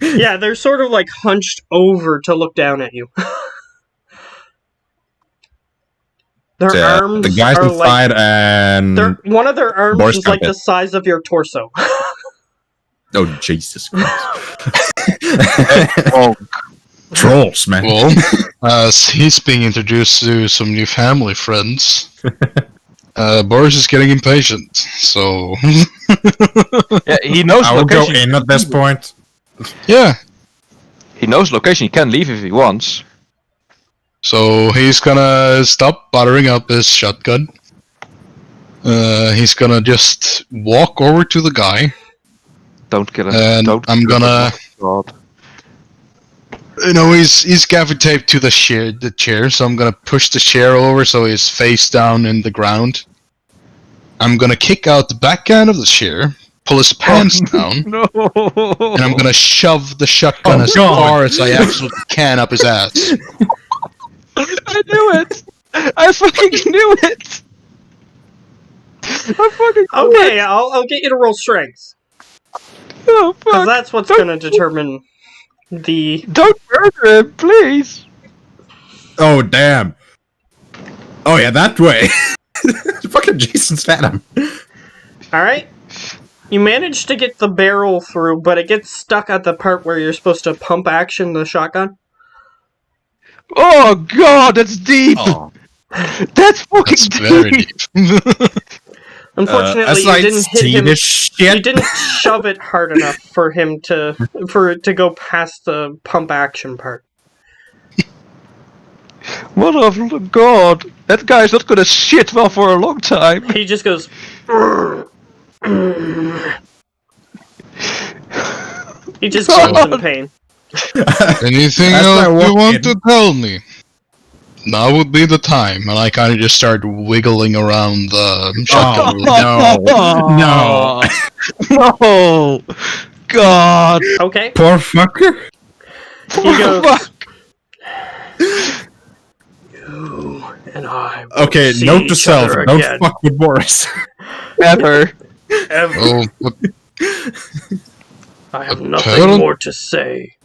Yeah, they're sort of like hunched over to look down at you. Their arms the guys are inside like... and... One of their arms Boris is like the Trumpet. size of your torso. Oh, Jesus Christ. Well, Trolls, man. well, as he's being introduced to some new family friends, Boris is getting impatient, so... Yeah, he knows I will go location. in at this point. Yeah, He knows location. He can leave if he wants. so he's gonna stop buttering up his shotgun. He's gonna just walk over to the guy, Don't kill him. and Don't I'm kill him. gonna... God. You know, he's gaffer taped to the chair, so I'm gonna push the chair over so he's face down in the ground. I'm gonna kick out the back end of the chair, pull his pants down, No. and I'm gonna shove the shotgun as far as I absolutely can up his ass. I knew it. I fucking knew it. I fucking knew Okay, it. I'll get you to roll strength. Oh, Because fuck. that's what's going to determine the... Don't murder him, please. Oh, damn. Oh, yeah, that way. Fucking Jason Statham. Alright? You manage to get the barrel through, but it gets stuck at the part where you're supposed to pump action the shotgun. Oh god, that's deep. Oh. That's fucking That's deep. very deep. Unfortunately, as you I didn't hit see him. this shit. You didn't shove it hard enough for him to it to go past the pump action part. Mother of God, that guy's not gonna shit well for a long time. He just goes. He just groans in pain. Anything That's else my you walk-in. want to tell me? Now would be the time, and I kind of just start wiggling around the shotgun. No. No. God. Okay. Poor fucker. He goes. Fuck. You and I. Will Okay, see note to each self. other Don't again. fuck with Boris. Ever. Ever. Oh, but I have nothing Apparent- more to say.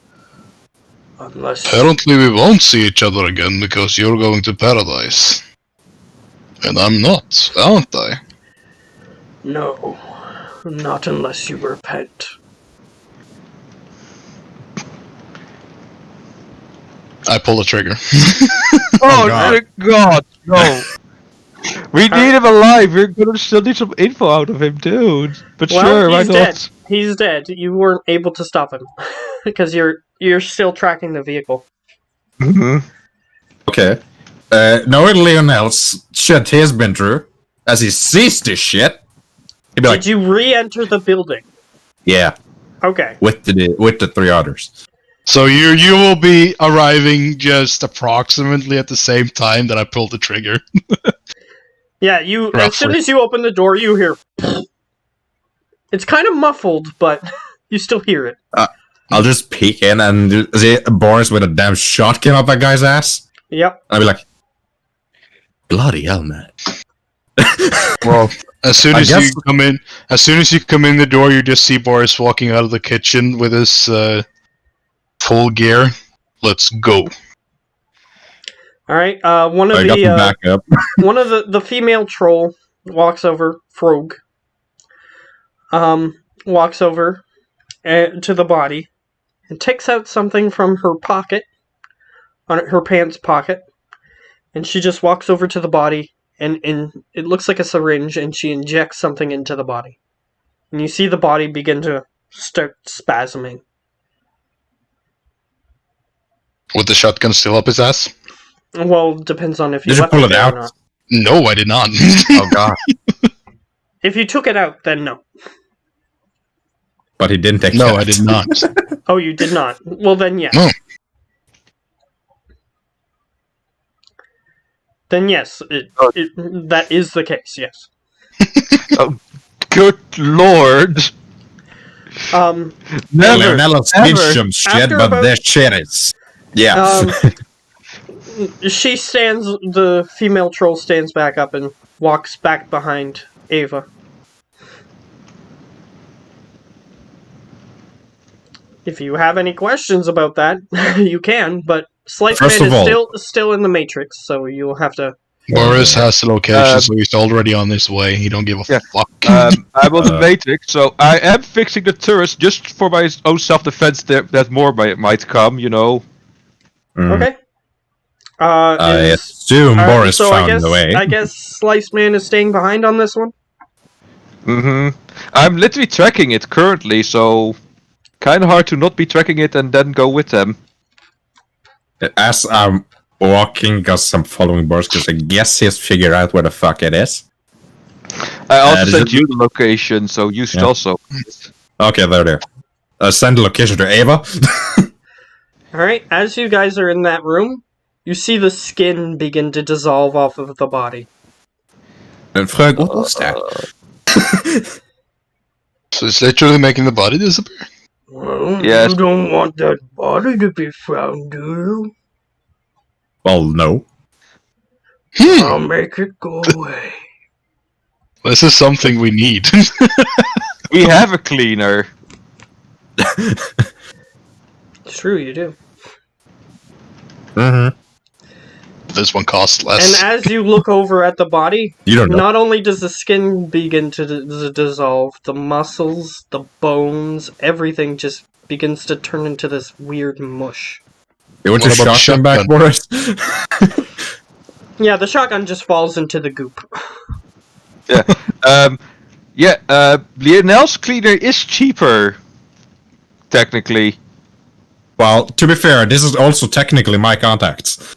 Unless. apparently we won't see each other again because you're going to paradise. And I'm not, aren't I? No. Not unless you repent. I pull the trigger. Oh, God. God, no. We need him alive. We're gonna still need some info out of him, dude. But Well, sure, why he's not? dead. He's dead. You weren't able to stop him because you're still tracking the vehicle. Mm-hmm. Okay. Knowing Lionel's shit he's been through, as he sees this shit, he'd be like, Did you re-enter the building? yeah, Okay. with the 3 others. So you will be arriving just approximately at the same time that I pull the trigger. Yeah, you. As soon as you open the door, you hear. It's kind of muffled, but you still hear it. I'll just peek in and see Boris with a damn shotgun up that guy's ass. Yep. I'll be like, bloody hell, man. Well, as soon I as guess- you come in, the door, you just see Boris walking out of the kitchen with his full gear. Let's go. All right. One of I got the the backup. one of the female troll walks over. Frog. Walks over to the body and takes out something from her pocket, on her pants pocket, and she just walks over to the body and it looks like a syringe, and she injects something into the body, and you see the body begin to start spasming. With the shotgun still up his ass? Well, depends on if you Did you left pull it there out? or not. No, I did not. Oh, God. If you took it out, then no. But he didn't take No, that. I did not. Oh, you did not. Well, then yes. No. Then yes, that is the case. Yes. Good lord. Never. Leonela's ever. did some shit, After but about- this shit is... Yeah. She stands. The female troll stands back up and walks back behind Ava. If you have any questions about that, you can. But First Sliceman of all- is still in the Matrix, so you'll have to. Boris has the location, so he's already on his way. He don't give a Yeah. fuck. I'm on the Matrix, so I am fixing the turrets just for my own self-defense. That more might come, you know. Mm. Okay. I Is- assume Alright, Boris so found the way. I guess Sliceman is staying behind on this one. Mm-hmm. I'm literally tracking it currently, so kind of hard to not be tracking it and then go with them. As I'm walking, because I'm following Boris, because I guess he's figured out where the fuck it is. I also does sent it- you the location, so you should Yeah. also. Okay, there. Send the location to Ava. Alright, as you guys are in that room, you see the skin begin to dissolve off of the body. And Frog, what was that? So it's literally making the body disappear? Well, Yes. you don't want that body to be found, do you? Well, no. I'll make it go away. This is something we need. We have a cleaner. It's true, you do. Mm-hmm. This one costs And less. as you look over at the body, You don't know. not only does the skin begin to dissolve, the muscles, the bones, everything just begins to turn into this weird mush. You want What your about the shotgun back, shotgun? Boris? Yeah, the shotgun just falls into the goop. Lionel's cleaner is cheaper. Technically. Well, to be fair, this is also technically my contacts.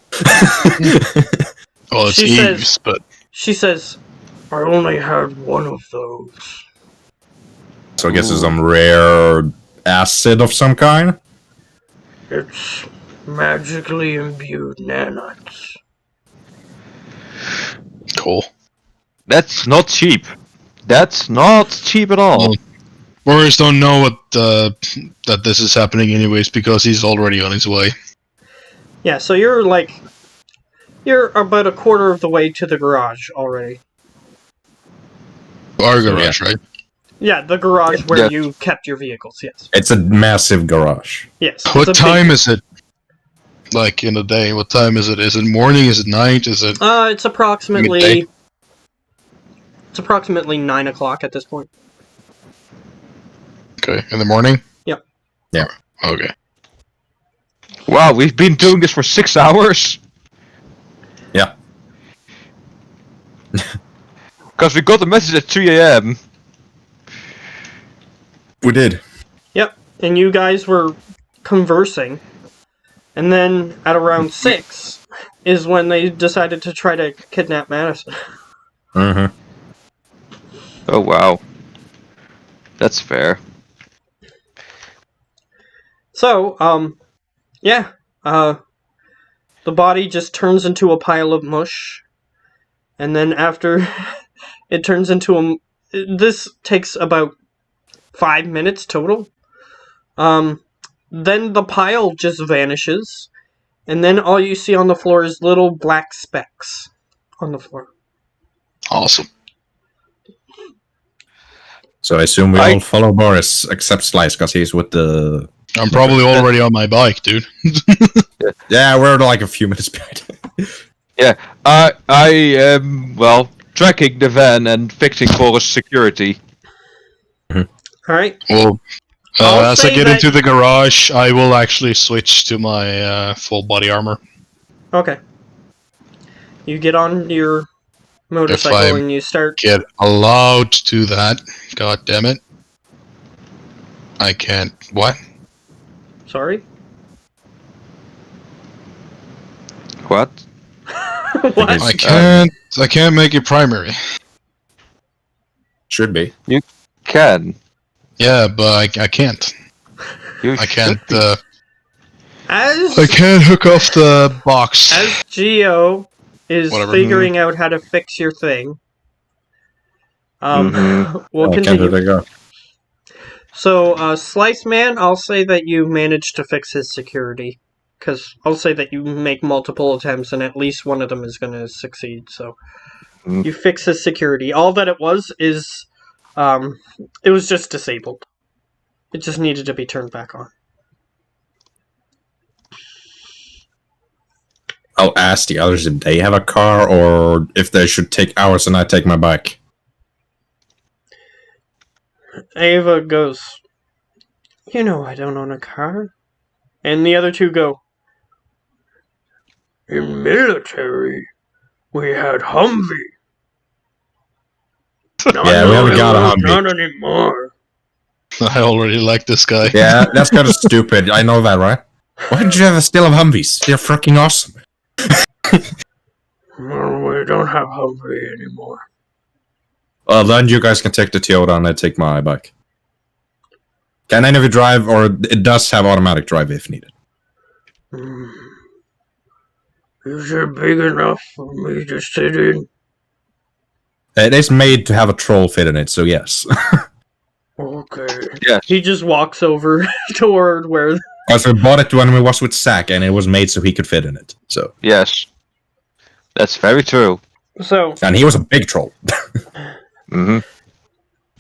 Well, it's She Eve's, says- but She says, I only had one of those. So I guess it's some rare acid of some kind. It's magically imbued nanites. cool. That's not cheap. That's not cheap at all. Well, Boris don't know what that this is happening anyways because he's already on his way. Yeah, so you're about a quarter of the way to the garage already. Our garage, right? Yeah, the garage where Yeah. you kept your vehicles, yes. It's a massive garage. Yes. What it's a time big- is it? Like in the day? What time is it? Is it morning? Is it night? Is it? It's approximately... Midday? It's approximately 9 o'clock at this point. Okay, in the morning? Yep. Yeah. Okay. Wow, we've been doing this for 6 hours? Yeah. Because we got a message at 3 a.m. We did. Yep, and you guys were conversing. And then at around 6 is when they decided to try to kidnap Madison. Mm-hmm. Oh, wow. That's fair. So, yeah, the body just turns into a pile of mush. And then after it turns into a... This takes about 5 minutes total. Then the pile just vanishes. And then all you see on the floor is little black specks on the floor. Awesome. So I assume we all follow Boris, except Slice, because he's with the... I'm probably already on my bike, dude. Yeah, we're like a few minutes behind. Yeah, I am, well, tracking the van and fixing Boris' security. Alright. Well, I'll as I say get that- into the garage, I will actually switch to my full body armor. Okay. You get on your motorcycle I'm- and you start... Get allowed to that. God damn it. I can't. What? Sorry? What? What? I can't make it primary. Should be. Can. Yeah, but I can't. You I can't. should be. I can't hook off the box. As Geo is Whatever. figuring out how to fix your thing, we'll I can't continue. let it go. So, Slice Man, I'll say that you managed to fix his security. Because I'll say that you make multiple attempts and at least one of them is going to succeed. So, you fix his security. All that it was is, it was just disabled. It just needed to be turned back on. I'll ask the others if they have a car or if they should take ours and I take my bike. Ava goes, "You know I don't own a car." And the other two go, "In military, we had Humvee." Yeah, we haven't got a Humvee. Not anymore. I already like this guy. Yeah, that's kind of stupid. I know that, right? Why did you have a still of Humvees? They're freaking awesome. Well, we don't have Humvee anymore. Well, then you guys can take the Toyota and I take my bike. Can any of you drive, or it does have automatic drive if needed? Is it big enough for me to sit in? It is made to have a troll fit in it, so yes. Okay. Yeah. He just walks over toward where... Because we bought it when we was with Zach, and it was made so he could fit in it. So, Yes. That's very true. So, and he was a big troll.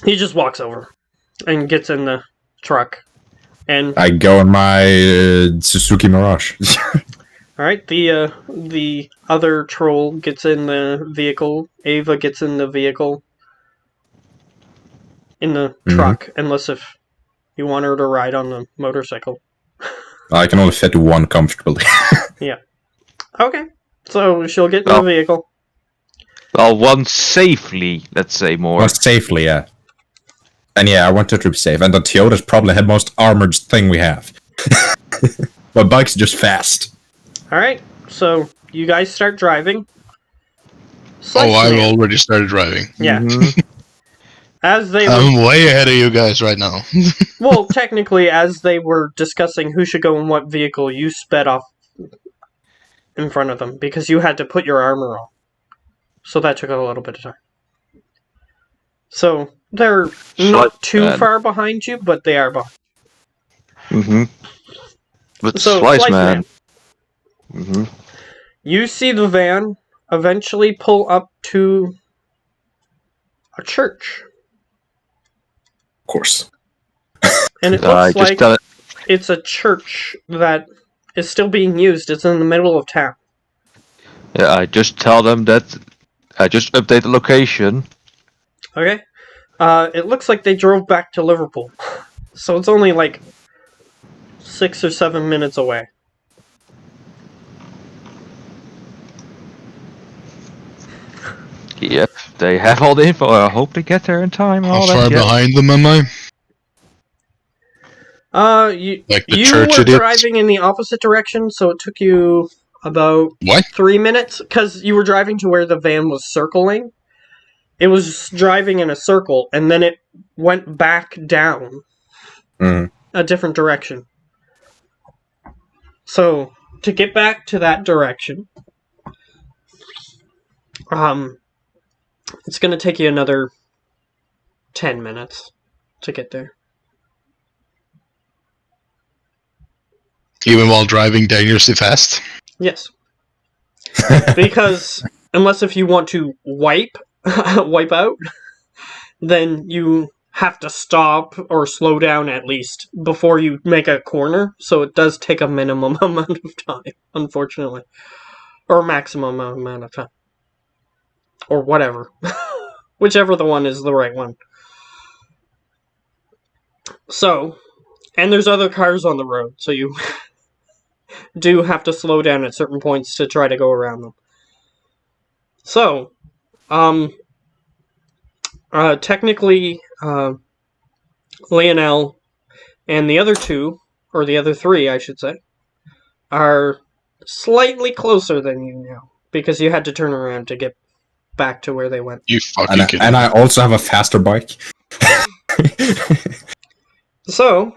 he just walks over and gets in the truck. And, I go in my Suzuki Mirage. alright, the other troll gets in the vehicle. Ava gets in the vehicle. In the truck, unless if you want her to ride on the motorcycle. I can only fit one comfortably. Yeah. Okay. So she'll get in the vehicle. Well, one safely, let's say more. Well, safely, yeah. And yeah, I want it to be safe. And the Toyota's probably the most armored thing we have. But bike's just fast. Alright, so you guys start driving. Oh, I've already started driving. Yeah. As they were, I'm way ahead of you guys right now. well, technically, as they were discussing who should go in what vehicle, you sped off in front of them because you had to put your armor on. So that took a little bit of time. So they're not too far behind you, but they are behind. But So, Slice Slice Man. You see the van eventually pull up to a church. Of course. And it looks like it's a church that is still being used. It's in the middle of town. Yeah, I just tell them that I just update the location. Okay. It looks like they drove back to Liverpool. So it's only like 6 or 7 minutes away. Yep, they have all the info. I hope they get there in time. And How all far that. behind them am I? Like the You church were idiots? driving in the opposite direction, so it took you about What? 3 minutes, because you were driving to where the van was circling. It was driving in a circle, and then it went back down a different direction. So, to get back to that direction, it's going to take you another 10 minutes to get there. Even while driving dangerously fast? Yes. Because, unless if you want to wipe out, then you have to stop or slow down at least before you make a corner, so it does take a minimum amount of time, unfortunately. Or maximum amount of time. Or whatever. Whichever the one is the right one. So, and there's other cars on the road, so you do have to slow down at certain points to try to go around them. So, technically, Lionel and the other two, or the other three, I should say, are slightly closer than you now, because you had to turn around to get back to where they went. You fucking kidding. And I also have a faster bike. So,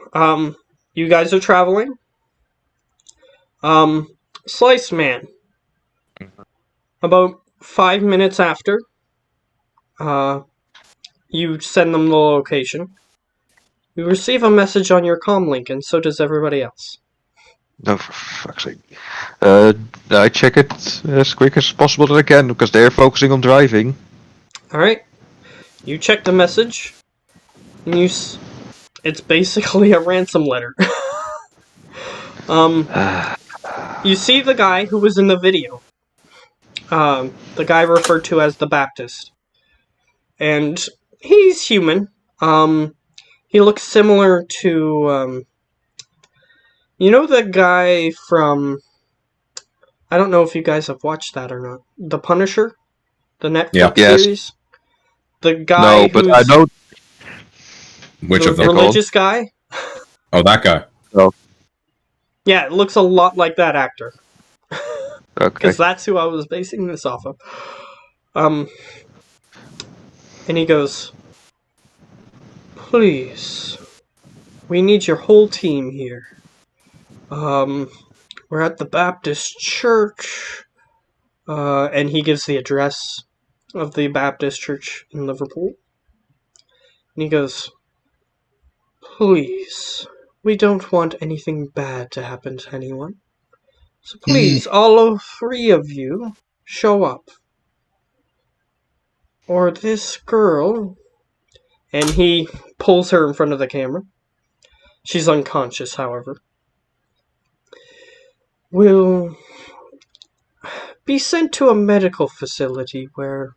you guys are traveling. Slice Man. About 5 minutes after, you send them the location. You receive a message on your comm link, and so does everybody else. No, for fuck's sake. I check it as quick as possible that I can, because they're focusing on driving. Alright. You check the message, and it's basically a ransom letter. You see the guy who was in the video. The guy referred to as the Baptist. And he's human. He looks similar to, you know the guy from, I don't know if you guys have watched that or not, The Punisher? The Netflix series? The guy No, but I know... Which of the them? religious guy? Oh, that guy. Oh, Yeah, it looks a lot like that actor. okay. Because that's who I was basing this off of. And he goes, please, we need your whole team here. We're at the Baptist church. And he gives the address of the Baptist church in Liverpool. And he goes, please, we don't want anything bad to happen to anyone. So please, all 3 of you, show up. Or this girl... And he pulls her in front of the camera. She's unconscious, however. Will be sent to a medical facility where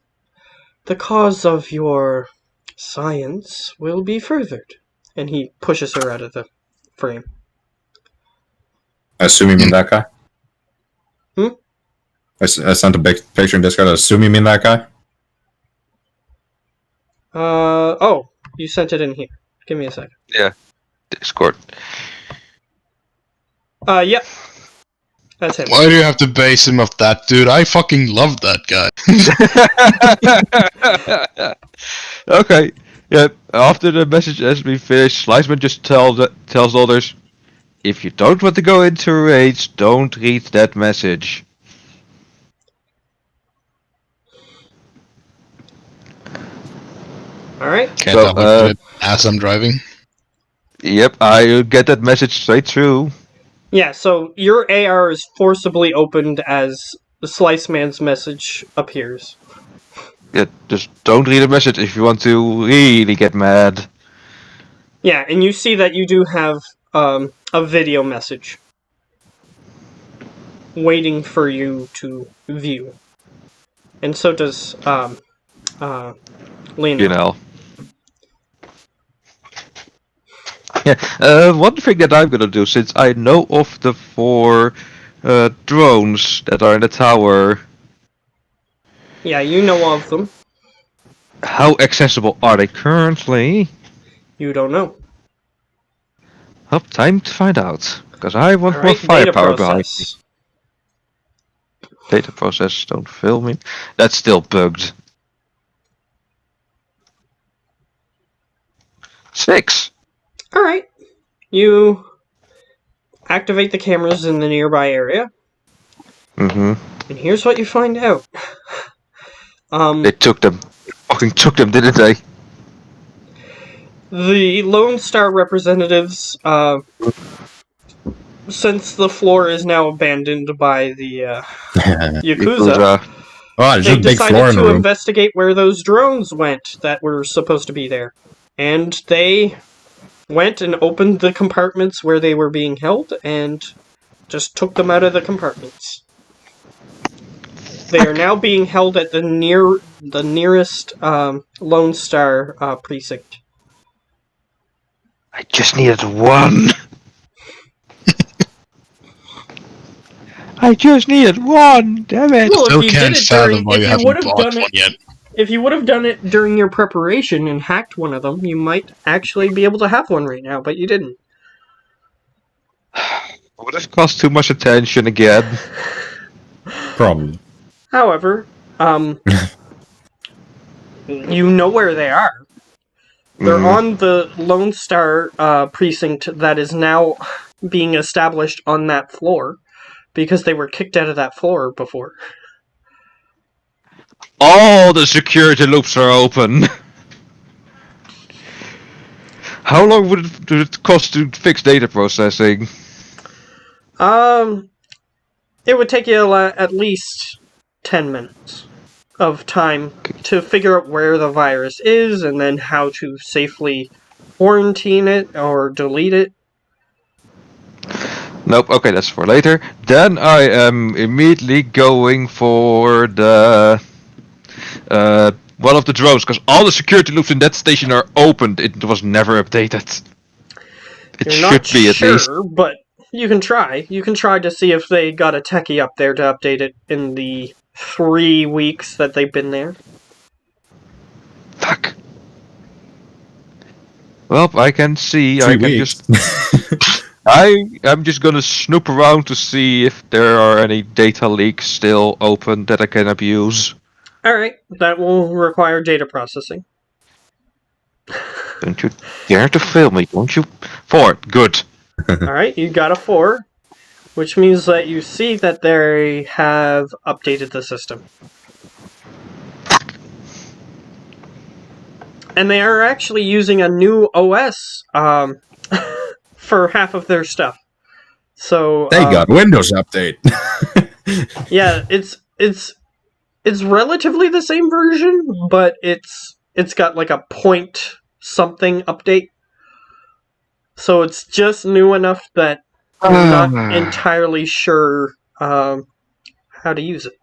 the cause of your science will be furthered. And he pushes her out of the frame. I assume you mean that guy? Hmm? I sent a big picture in Discord. I assume you mean that guy? Oh, you sent it in here. Give me a second. Yeah, Discord. Yep. That's him. Why do you have to base him off that, dude? I fucking love that guy. Okay. Yeah. After the message has been finished, Sliceman just tells others, if you don't want to go into a rage, don't read that message. Alright. Can't So, help but do it as I'm driving. Yep, I get that message straight through. Yeah, so your AR is forcibly opened as the Slice Man's message appears. Yeah, just don't read the message if you want to really get mad. Yeah, and you see that you do have a video message waiting for you to view. And so does Lena. You know. Yeah, one thing that I'm gonna do, since I know of the 4 drones that are in the tower. Yeah, you know of them. How accessible are they currently? You don't know. Oh, time to find out. Because I want more Alright, data firepower behind me. process. Data process, don't fail me. That's still bugged. 6. Alright. You activate the cameras in the nearby area, Mm-hmm. and here's what you find out. They took them. Fucking took them, didn't they? The Lone Star representatives, since the floor is now abandoned by the Yakuza, Oh, there's they just a big floor decided in the to room. investigate where those drones went that were supposed to be there. And they went and opened the compartments where they were being held and just took them out of the compartments. They are now being held at the nearest Lone Star precinct. I just needed one. I just needed one. Damn it. Well, Still if you can't did it fathom during, why you if you haven't would have bought done one it, yet. if you would have done it during your preparation and hacked one of them, you might actually be able to have one right now, but you didn't. Would have cost too much attention again. Probably. However, you know where they are. They're on the Lone Star precinct that is now being established on that floor because they were kicked out of that floor before. All the security loops are open. How long would it cost to fix data processing? It would take you at least 10 minutes of time to figure out where the virus is and then how to safely quarantine it or delete it. Nope, okay, that's for later. Then I am immediately going for the one of the drones, because all the security loops in that station are opened. It was never updated. It You're should not be at sure, least. but you can try. You can try to see if they got a techie up there to update it in the 3 weeks that they've been there. Fuck. Well, I can see. 3 I can weeks. just. I'm just gonna snoop around to see if there are any data leaks still open that I can abuse. Alright, that will require data processing. Don't you dare to fail me, don't you? 4, good. Alright, you got a 4, which means that you see that they have updated the system. And they are actually using a new OS for half of their stuff. So They got Windows update. yeah, it's relatively the same version, but it's got like a point something update. So it's just new enough that you're not entirely sure how to use it.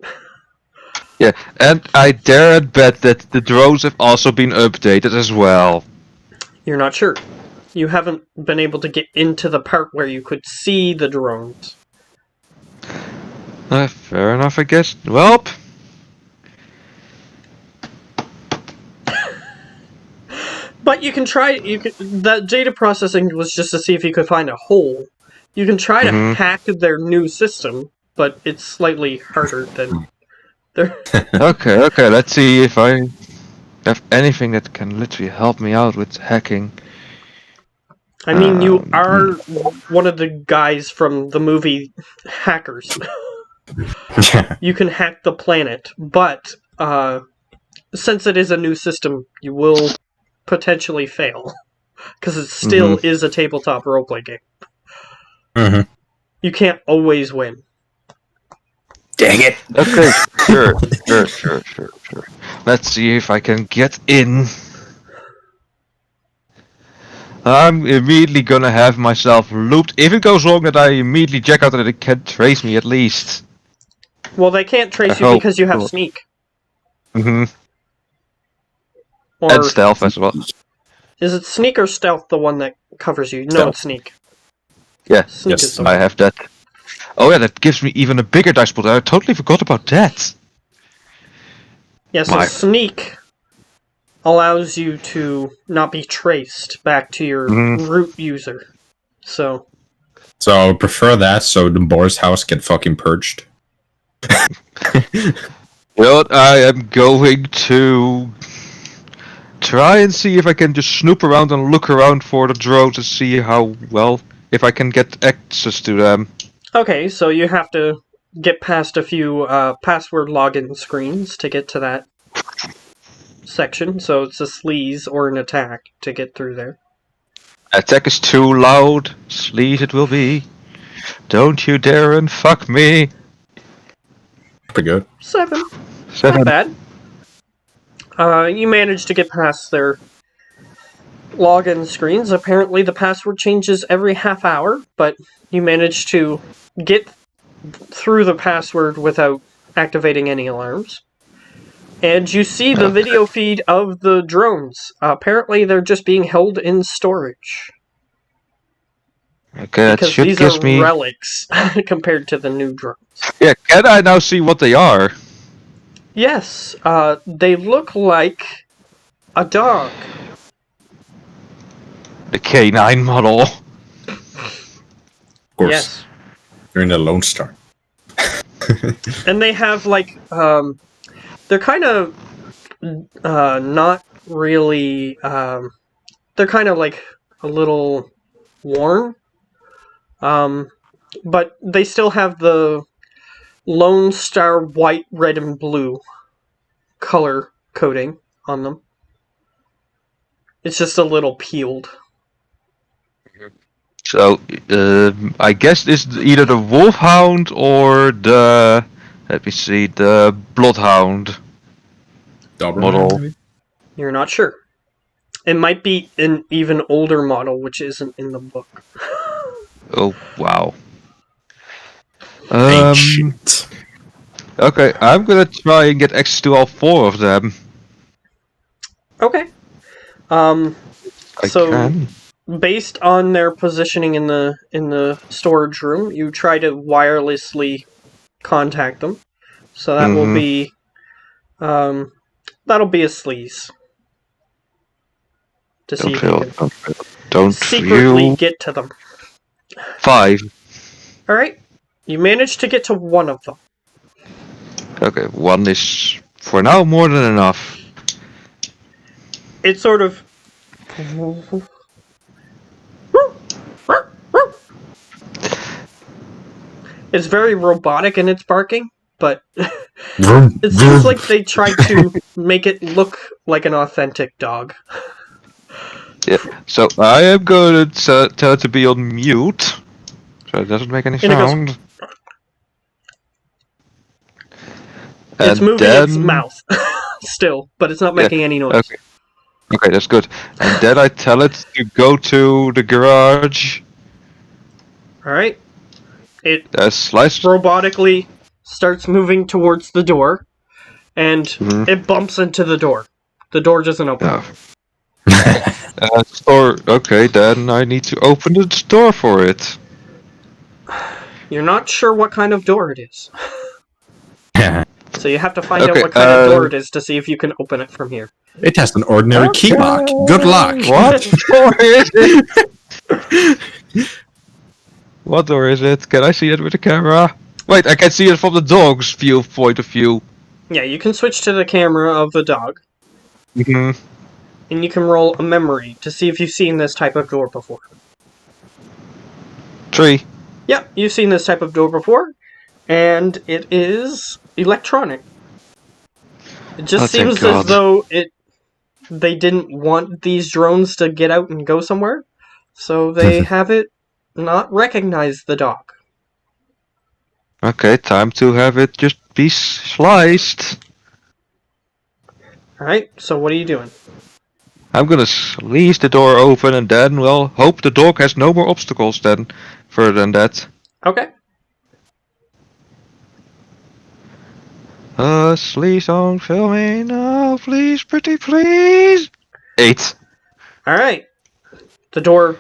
Yeah, and I dare bet that the drones have also been updated as well. You're not sure. You haven't been able to get into the part where you could see the drones. Fair enough, I guess. Well, But you can try. That data processing was just to see if you could find a hole. You can try to hack their new system, but it's slightly harder than their. okay, let's see if I have anything that can literally help me out with hacking. I mean, you are one of the guys from the movie Hackers. You can hack the planet, but since it is a new system, you will potentially fail. Because it still is a tabletop roleplay game. Mm-hmm. You can't always win. Dang it. Okay, sure. Let's see if I can get in. I'm immediately gonna have myself looped. If it goes wrong, that I immediately check out that it can trace me at least. Well, they can't trace you hope because you have so. sneak. Mm-hmm. Or And stealth as well. is it sneak or stealth the one that covers you? No, Stealth. it's sneak. Yeah, Sneak Yes, is the I one. have that. Oh yeah, that gives me even a bigger dice pool. I totally forgot about that. Yeah, so My- sneak allows you to not be traced back to your root user. So I would prefer that, so the Boar's house get fucking purged. You know what? I am going to try and see if I can just snoop around and look around for the drones to see how well, if I can get access to them. okay, so you have to get past a few password login screens to get to that section. So it's a sleaze or an attack to get through there. Attack is too loud. Sleaze it will be. Don't you dare and fuck me. Pretty good. 7. 7. Not bad. You managed to get past their login screens. Apparently the password changes every half hour, but you managed to get through the password without activating any alarms. And you see the video feed of the drones. Apparently they're just being held in storage. Okay, that Because should these give are me... relics compared to the new drones. Yeah, can I now see what they are? Yes, they look like a dog. The K9 model. Of course. Yes. You're in the Lone Star. And they have, like, they're kind of not really, they're kind of like a little worn. But they still have the Lone Star white, red, and blue color coding on them. It's just a little peeled. So, I guess it's either the Wolfhound or the... Let me see, the Bloodhound Doberman, model. maybe? You're not sure. It might be an even older model, which isn't in the book. Oh, wow. Ancient. Okay, I'm gonna try and get access to all 4 of them. Okay. I So, can. based on their positioning in the storage room, you try to wirelessly contact them. So that will be that'll be a sleaze. To see if you can Don't secretly you... get to them. 5. Alright. You managed to get to one of them. Okay, 1 is for now more than enough. It sort of it's very robotic in its barking, but it seems like they tried to make it look like an authentic dog. Yeah, so I am going to tell it to be on mute, so it doesn't make any And it goes- sound. It's And moving its then- mouth still, but it's not making any noise. Okay. Okay, that's good. And then I tell it to go to the garage. Alright. It Slice. robotically starts moving towards the door, and Mhm. it bumps into the door. The door doesn't open. Store. Okay, then I need to open the door for it. You're not sure what kind of door it is. So you have to find out Okay, what kind of door it is to see if you can open it from here. It has an ordinary key lock. Good luck. What door is it? What door is it? Can I see it with the camera? Wait, I can see it from the dog's point of view. Yeah, you can switch to the camera of the dog, Mm-hmm. and you can roll a memory to see if you've seen this type of door before. 3. Yep, you've seen this type of door before, and it is electronic. It just Oh, thank seems God. as though they didn't want these drones to get out and go somewhere, so they have it not recognize the dog. Okay, time to have it just be sliced. Alright, so what are you doing? I'm gonna leave the door open and then, well, hope the dog has no more obstacles then, further than that. Okay. Please don't film me now, please, pretty please. 8. Alright. The door...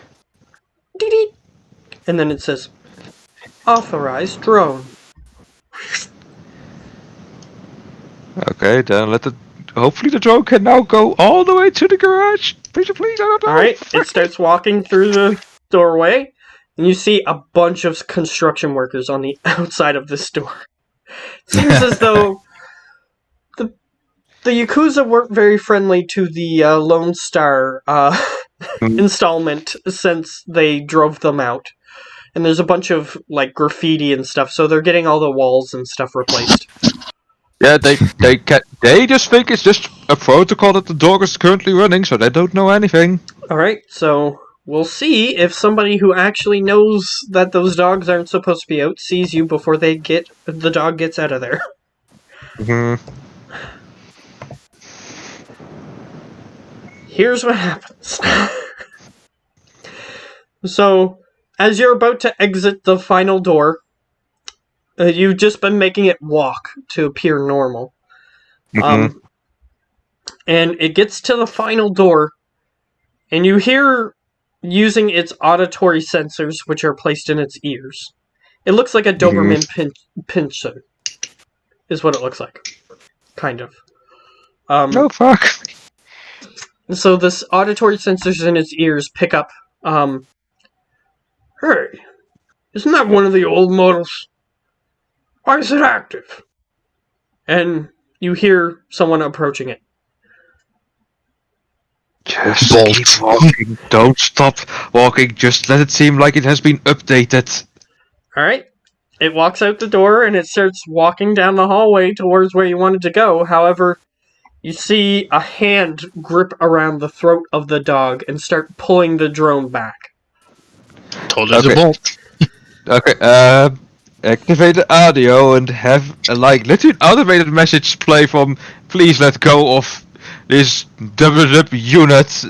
dee-dee, and then it says, authorized drone. Okay, then let the hopefully the drone can now go all the way to the garage. Please, I don't know. Alright, it starts walking through the doorway, and you see a bunch of construction workers on the outside of this door. Seems as though the Yakuza weren't very friendly to the Lone Star installment since they drove them out. And there's a bunch of like graffiti and stuff, so they're getting all the walls and stuff replaced. Yeah, they just think it's just a protocol that the dog is currently running, so they don't know anything. Alright, so we'll see if somebody who actually knows that those dogs aren't supposed to be out sees you before the dog gets out of there. Here's what happens. So, as you're about to exit the final door, you've just been making it walk to appear normal. And it gets to the final door, and you hear, using its auditory sensors, which are placed in its ears. It looks like a Doberman pincher, is what it looks like. Kind of. Oh, fuck. So this auditory sensors in its ears pick up, hey, isn't that one of the old models? Why is it active? And you hear someone approaching it. Just keep walking. Don't stop walking. Just let it seem like it has been updated. Alright. It walks out the door and it starts walking down the hallway towards where you wanted to go. However, you see a hand grip around the throat of the dog and start pulling the drone back. Told her to bolt. Okay, activate the audio and have let an automated message play from please let go of this WW unit.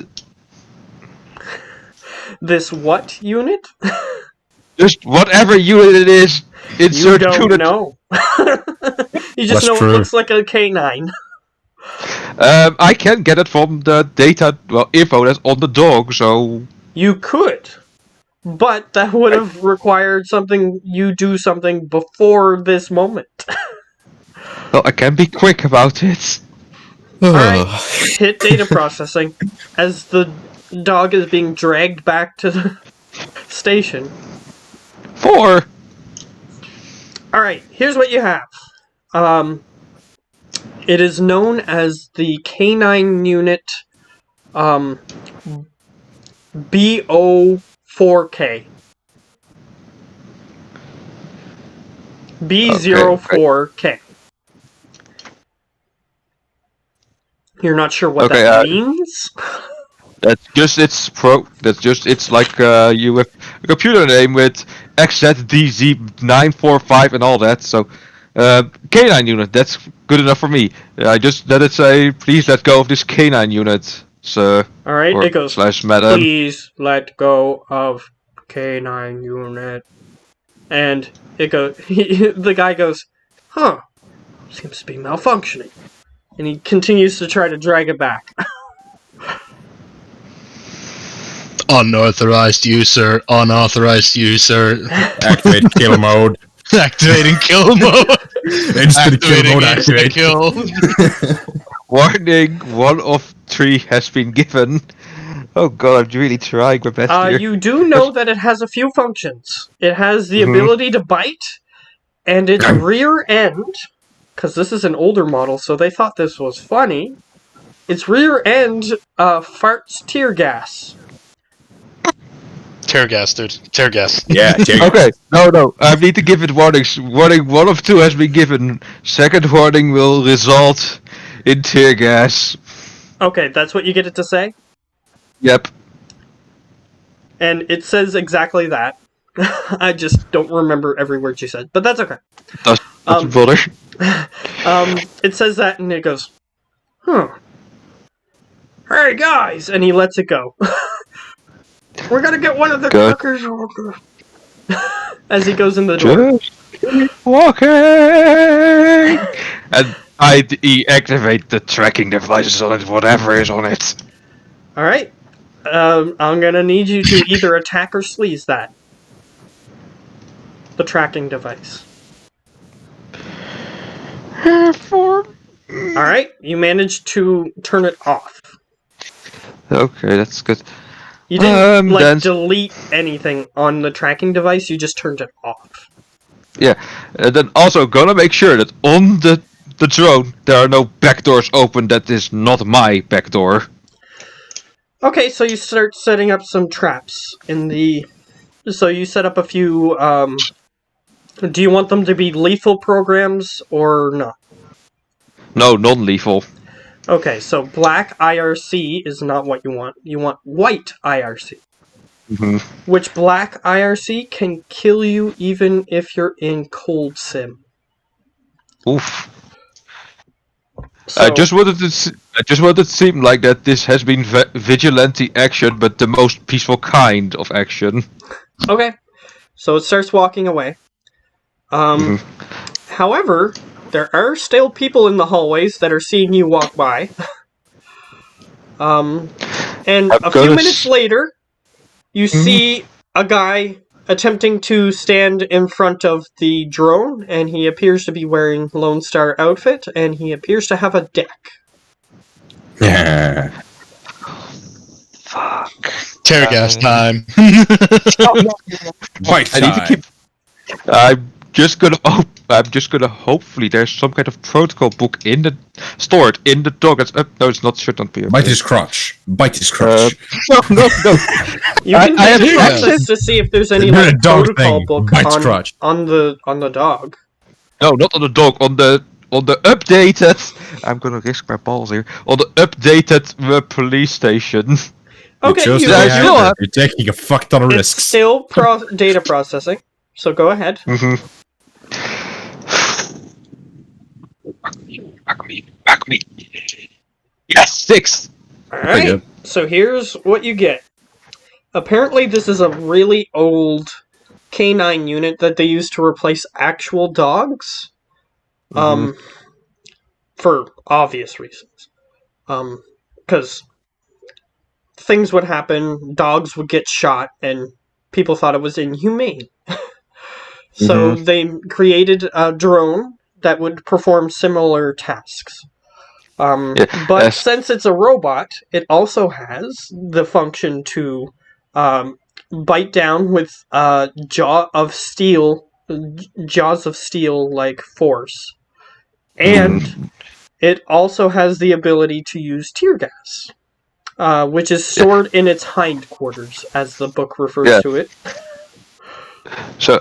This what unit? Just whatever unit it is, insert you don't unit. know. You just That's know true. it looks like a canine. I can get it from the data, info that's on the dog, so... You could. But that would have required you do something before this moment. Well, I can be quick about it. Alright, hit data processing as the dog is being dragged back to the station. 4! Alright, here's what you have. It is known as the Canine Unit BO4K. B04K. You're not sure what that means? That's just it's like you have a computer name with XZDZ945 and all that, so K9 unit, that's good enough for me. I just let it say, please let go of this K9 unit, sir. Alright, it goes, /madam. please let go of K9 unit. And it goes, the guy goes, huh, seems to be malfunctioning. And he continues to try to drag it back. Unauthorized user. Activate kill mode. Activating kill mode. Instant kill mode activate. Kill. Warning, 1 of 3 has been given. Oh god, I'm really trying my best here. You do know that it has a few functions. It has the ability to bite, and its rear end, because this is an older model, so they thought this was funny, its rear end farts tear gas. Tear gas, dude. Tear gas. Yeah, tear gas. Okay, no, I need to give it warnings. Warning 1 of 2 has been given. Second warning will result in tear gas. Okay, that's what you get it to say? Yep. And it says exactly that. I just don't remember every word you said, but that's okay. Doesn't bother. It says that and it goes, huh. Hey guys! And he lets it go. We're gonna get one of the truckers as he goes in the door. Just keep walking! And I deactivate the tracking devices on it, whatever is on it. Alright. I'm gonna need you to either attack or sleaze that. The tracking device. Alright, you managed to turn it off. Okay, that's good. You didn't, then- delete anything on the tracking device, you just turned it off. Yeah, and then also gonna make sure that on the drone there are no backdoors open that is not my backdoor. Okay, so you start setting up some traps in the... So you set up a few, do you want them to be lethal programs, or not? No, non-lethal. Okay, so black IRC is not what you want. You want white IRC. Mhm. Which black IRC can kill you even if you're in cold sim. Oof. So, I just wanted to seem like that this has been vigilante action, but the most peaceful kind of action. okay, so it starts walking away. However, there are still people in the hallways that are seeing you walk by. And a few minutes later, you see a guy attempting to stand in front of the drone, and he appears to be wearing Lone Star outfit, and he appears to have a deck. Yeah. Fuck. Tear gas time. White I need to keep. I'm just gonna hopefully there's some kind of protocol book stored in the dog. No, it's not. Should not be. Bite his crotch. Bite his crotch. No. You can I have get access access. to see if there's any You're a like dog protocal thing. book Bites crotch. on the dog. No, not on the dog. On the updated. I'm gonna risk my balls here. On the updated police station. Okay, you chose you the I wrong still answer. have- You're taking a fuck ton of it's risks. still data processing. So go ahead. Back me. Yes, 6. Alright, good. so here's what you get. Apparently this is a really old canine unit that they use to replace actual dogs. For obvious reasons. Because things would happen, dogs would get shot, and people thought it was inhumane. So they created a drone that would perform similar tasks. But since it's a robot, it also has the function to bite down with jaws of steel like force. And it also has the ability to use tear gas, which is stored in its hindquarters, as the book refers to it. So,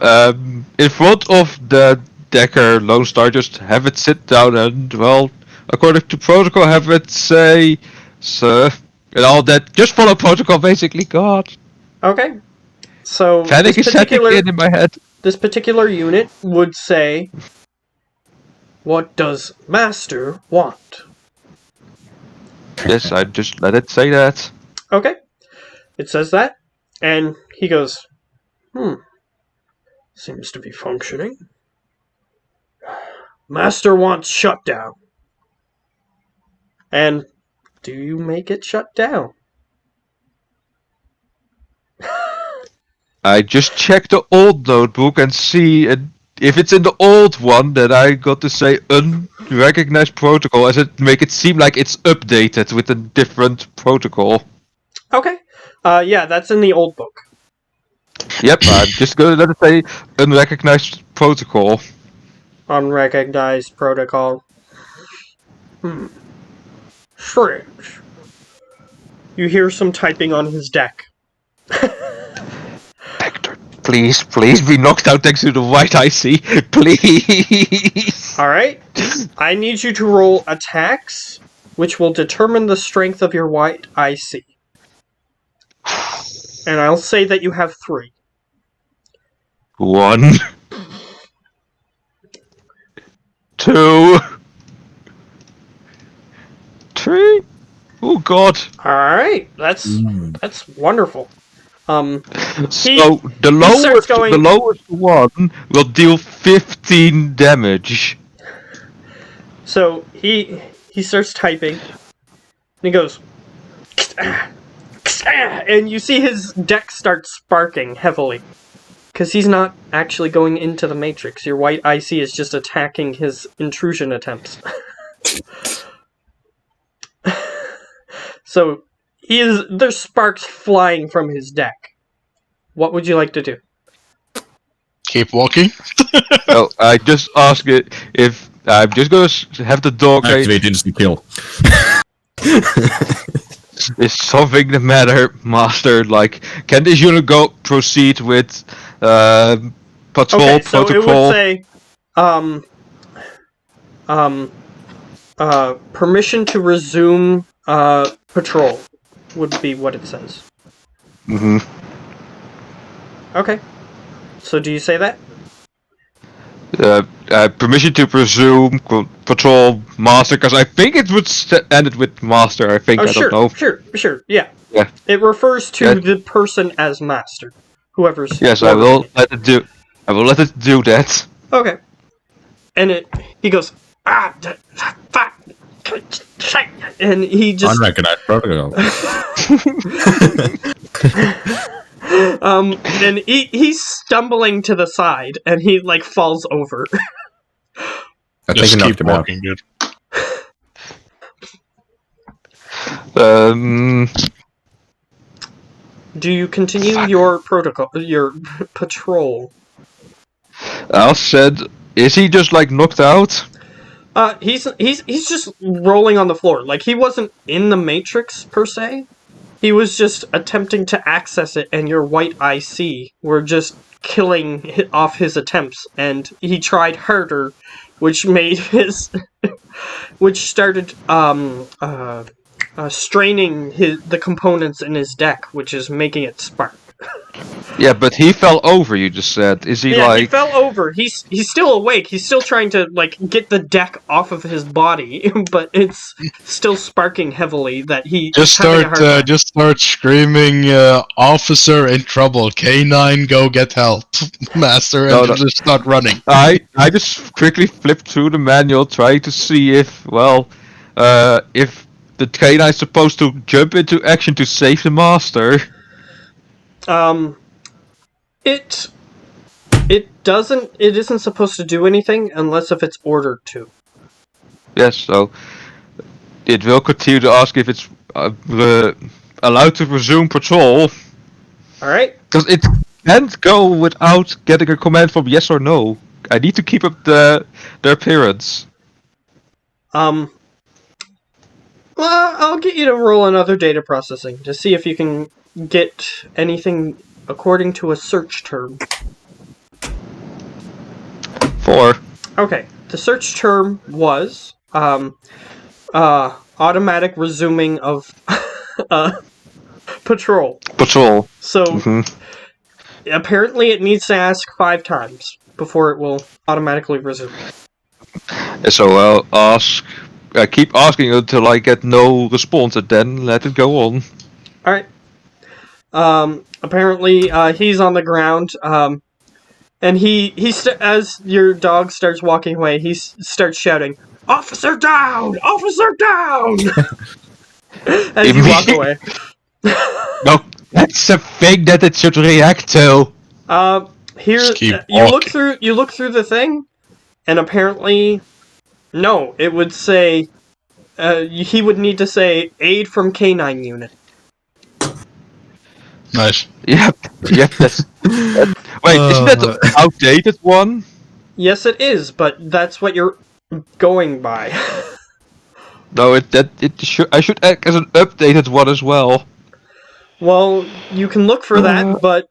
in front of the Decker Lone Star, just have it sit down and, well, according to protocol, have it say, sir, and all that. Just follow protocol, basically. God. Okay. So Panic is setting in my head. this particular unit would say, "What does Master want?" Yes, I just let it say that. Okay. It says that, and he goes, seems to be functioning. Master wants shutdown. And do you make it shut down? I just check the old notebook and see if it's in the old one, then I got to say unrecognized protocol, as it make it seem like it's updated with a different protocol. Okay. Yeah, that's in the old book. Yep, I'm just gonna let it say unrecognized protocol. Unrecognized protocol. Strange. You hear some typing on his deck. Hector, please be knocked out next to the white IC, please. Alright. I need you to roll attacks, which will determine the strength of your white IC. And I'll say that you have 3. 1, 2, 3. Oh God. Alright, that's wonderful. So the lowest one will deal 15 damage. So he starts typing, and he goes, and you see his deck start sparking heavily. Because he's not actually going into the Matrix. Your white IC is just attacking his intrusion attempts. So there's sparks flying from his deck. What would you like to do? Keep walking. No, I just ask it if I'm just gonna have the dog. Activate instant kill. Is something the matter, Master? Like, can this unit proceed with patrol Okay, so protocol? it would say, permission to resume patrol would be what it says. Mm-hmm. Okay. So do you say that? Permission to resume patrol, Master, because I think it would end it with Master. I think. Oh, I sure, don't know. sure, yeah. Yeah. It refers to Yeah. the person as master, whoever's. Yes, I will ordering it. let it do. I will let it do that. Okay. And he goes, and he just Unrecognized protocol. and he's stumbling to the side, and he like falls over. I Just think keep knocked him out. walking, dude. Do you continue your protocol, your patrol? Al said, is he just like knocked out? He's just rolling on the floor. Like, he wasn't in the Matrix per se. He was just attempting to access it, and your white IC were just killing off his attempts, and he tried harder, which made his which started straining the components in his deck, which is making it spark. Yeah, but he fell over. You just said, is he Yeah, like? he fell over. He's still awake. He's still trying to like get the deck off of his body, but it's still sparking heavily. That he Just start screaming, "Officer in trouble! K9, go get help, Master!" And No. just start running. I just quickly flipped through the manual, trying to see if if the K9 is supposed to jump into action to save the Master. It isn't supposed to do anything unless if it's ordered to. Yes, so it will continue to ask if it's allowed to resume patrol, Alright? because it can't go without getting a command from yes or no. I need to keep up their appearance. Well, I'll get you to roll another data processing to see if you can get anything according to a search term. 4. Okay, the search term was automatic resuming of patrol. Patrol. So Mhm. apparently it needs to ask 5 times before it will automatically resume. So I'll ask. I keep asking until I get no response, and then let it go on. Alright. Apparently he's on the ground, and as your dog starts walking away, he starts shouting, "Officer down! Officer down!" as you walk away. No, that's a thing that it should react to. Here Just keep you walking. look through the thing, and apparently, no, it would say he would need to say aid from K9 unit. Nice. Yep, that's. Wait, isn't that the outdated one? Yes, it is, but that's what you're going by. No, I should act as an updated one as well. Well, you can look for that, but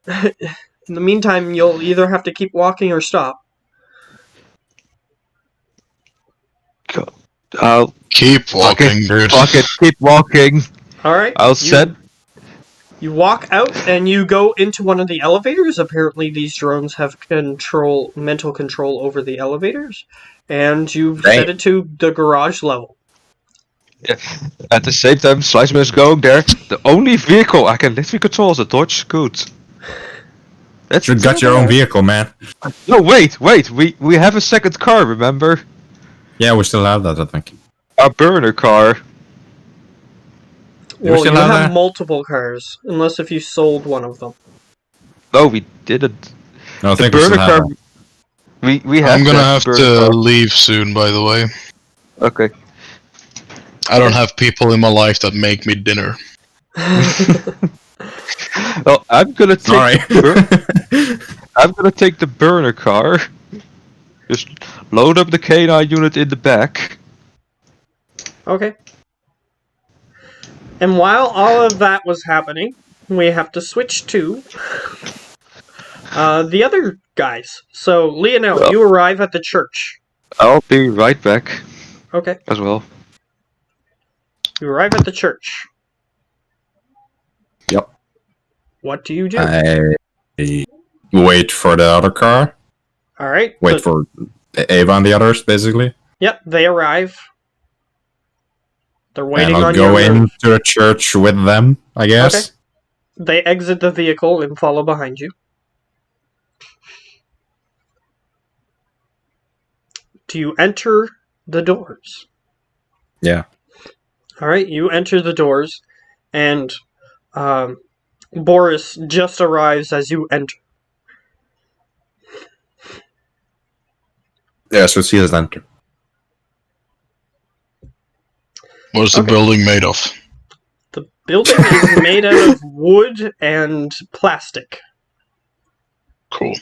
in the meantime, you'll either have to keep walking or stop. I'll Keep walking, dude. fuck it, keep walking. Alright. I'll set. You walk out and you go into one of the elevators. Apparently these drones have mental control over the elevators. And you set it to the garage level. At the same time, Sliceman is going there. The only vehicle I can literally control is a Dodge Scoot. That's You got your own vehicle, man. No, wait. We have a second car, remember? Yeah, we still have that, I think. A burner car. we Well, still you have have that? multiple cars, unless if you sold one of them. No, we didn't. No, I The think we still burner have car. that. We have. I'm gonna that have burner to car. leave soon, by the way. Okay. I don't have people in my life that make me dinner. Well, I'm gonna take Sorry. I'm gonna take the burner car. Just load up the K9 unit in the back. Okay. And while all of that was happening, we have to switch to the other guys. So, Lionel, Well- you arrive at the church. I'll be right back Okay. as well. You arrive at the church. Yep. What do you do? I wait for the other car. Alright. Wait for Ava and the others, basically. Yep, they arrive. They're waiting and I'll on go your move. into the church with them, I guess. Okay. They exit the vehicle and follow behind you. Do you enter the doors? Yeah. Alright, you enter the doors, and Boris just arrives as you enter. Yeah, so see us enter. What is the Okay. building made of? The building is made out of wood and plastic. Cool.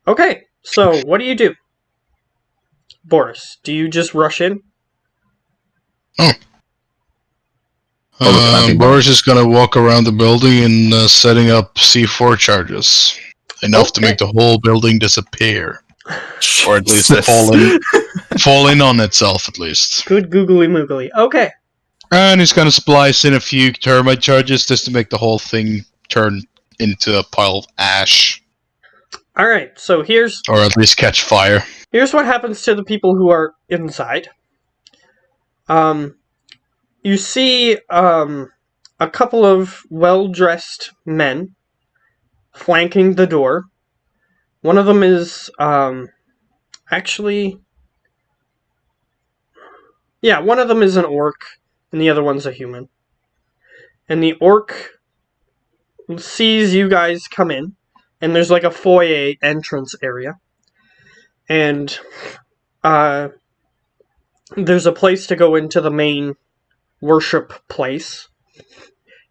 Okay, so what do? Boris, do you just rush in? Boris is gonna walk around the building and setting up C4 charges. Enough to Okay. make the whole building disappear. Or at least Jesus. fall in on itself, at least. Good googly moogly. Okay, And he's gonna splice in a few termite charges just to make the whole thing turn into a pile of ash. alright, so here's Or at least catch fire. what happens to the people who are inside. You see a couple of well-dressed men flanking the door. One of them is one of them is an orc, and the other one's a human. And the orc sees you guys come in, and there's like a foyer entrance area. And there's a place to go into the main worship place.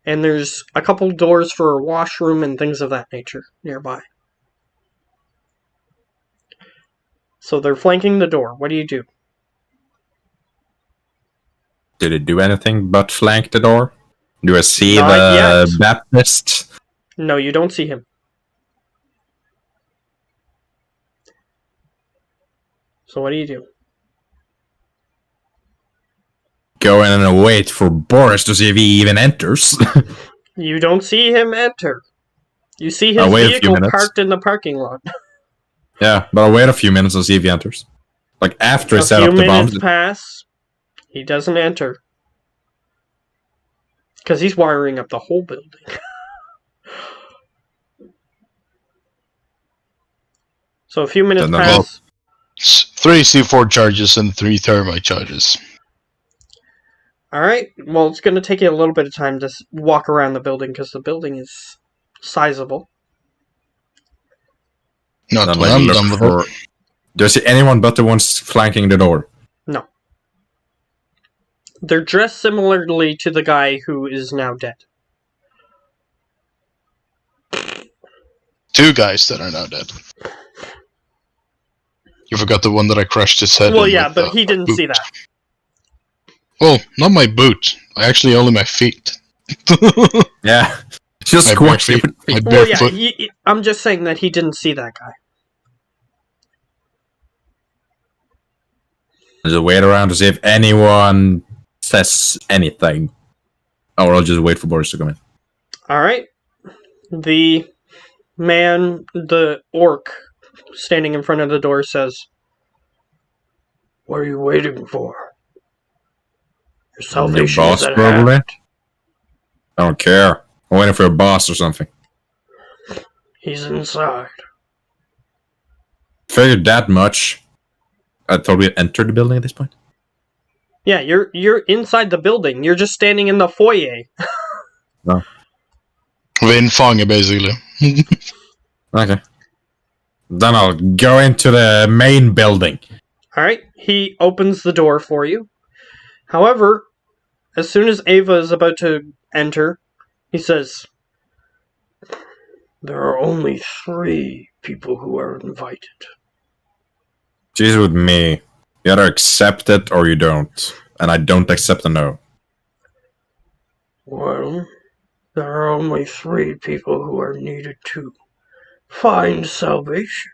And there's a couple doors for a washroom and things of that nature nearby. So they're flanking the door. What do you do? Did it do anything but flank the door? Do I see Not the yet. Baptist? No, you don't see him. So what do you do? Go in and wait for Boris to see if he even enters. You don't see him enter. You see his I'll wait a few vehicle minutes. parked in the parking lot. Yeah, but I'll wait a few minutes and see if he enters. Like, after I A set few up the minutes bombs. pass. He doesn't enter. Because he's wiring up the whole building. So a few minutes Then the pass. 3 C4 charges and 3 thermite charges. Alright, well, it's going to take you a little bit of time to walk around the building because the building is sizable. Not Then, when like, I'm look done with for... it. Do I see anyone but the ones flanking the door? No. They're dressed similarly to the guy who is now dead. 2 guys that are now dead. You forgot the one that I crushed his head Well, in yeah, with, but he didn't boot. see that. Well, not my boot. Actually, only my feet. Yeah. Just My bare squash feet. it. My Well, bare yeah, foot. I'm just saying that he didn't see that guy. Just wait around to see if anyone says anything. Or I'll just wait for Boris to come in. Alright. The man, the orc, standing in front of the door says, "What are you waiting for? Your salvation boss, is at probably? hand." I don't care. I'm waiting for a boss or something. He's inside. Figured that much. I thought we had entered the building at this point. Yeah, you're inside the building. You're just standing in the foyer. Vindfånge, basically. Okay. Then I'll go into the main building. Alright, he opens the door for you. However, as soon as Ava is about to enter, he says, "There are only 3 people who are invited." She's with me. You either accept it or you don't. And I don't accept a no. Well, there are only 3 people who are needed to find salvation.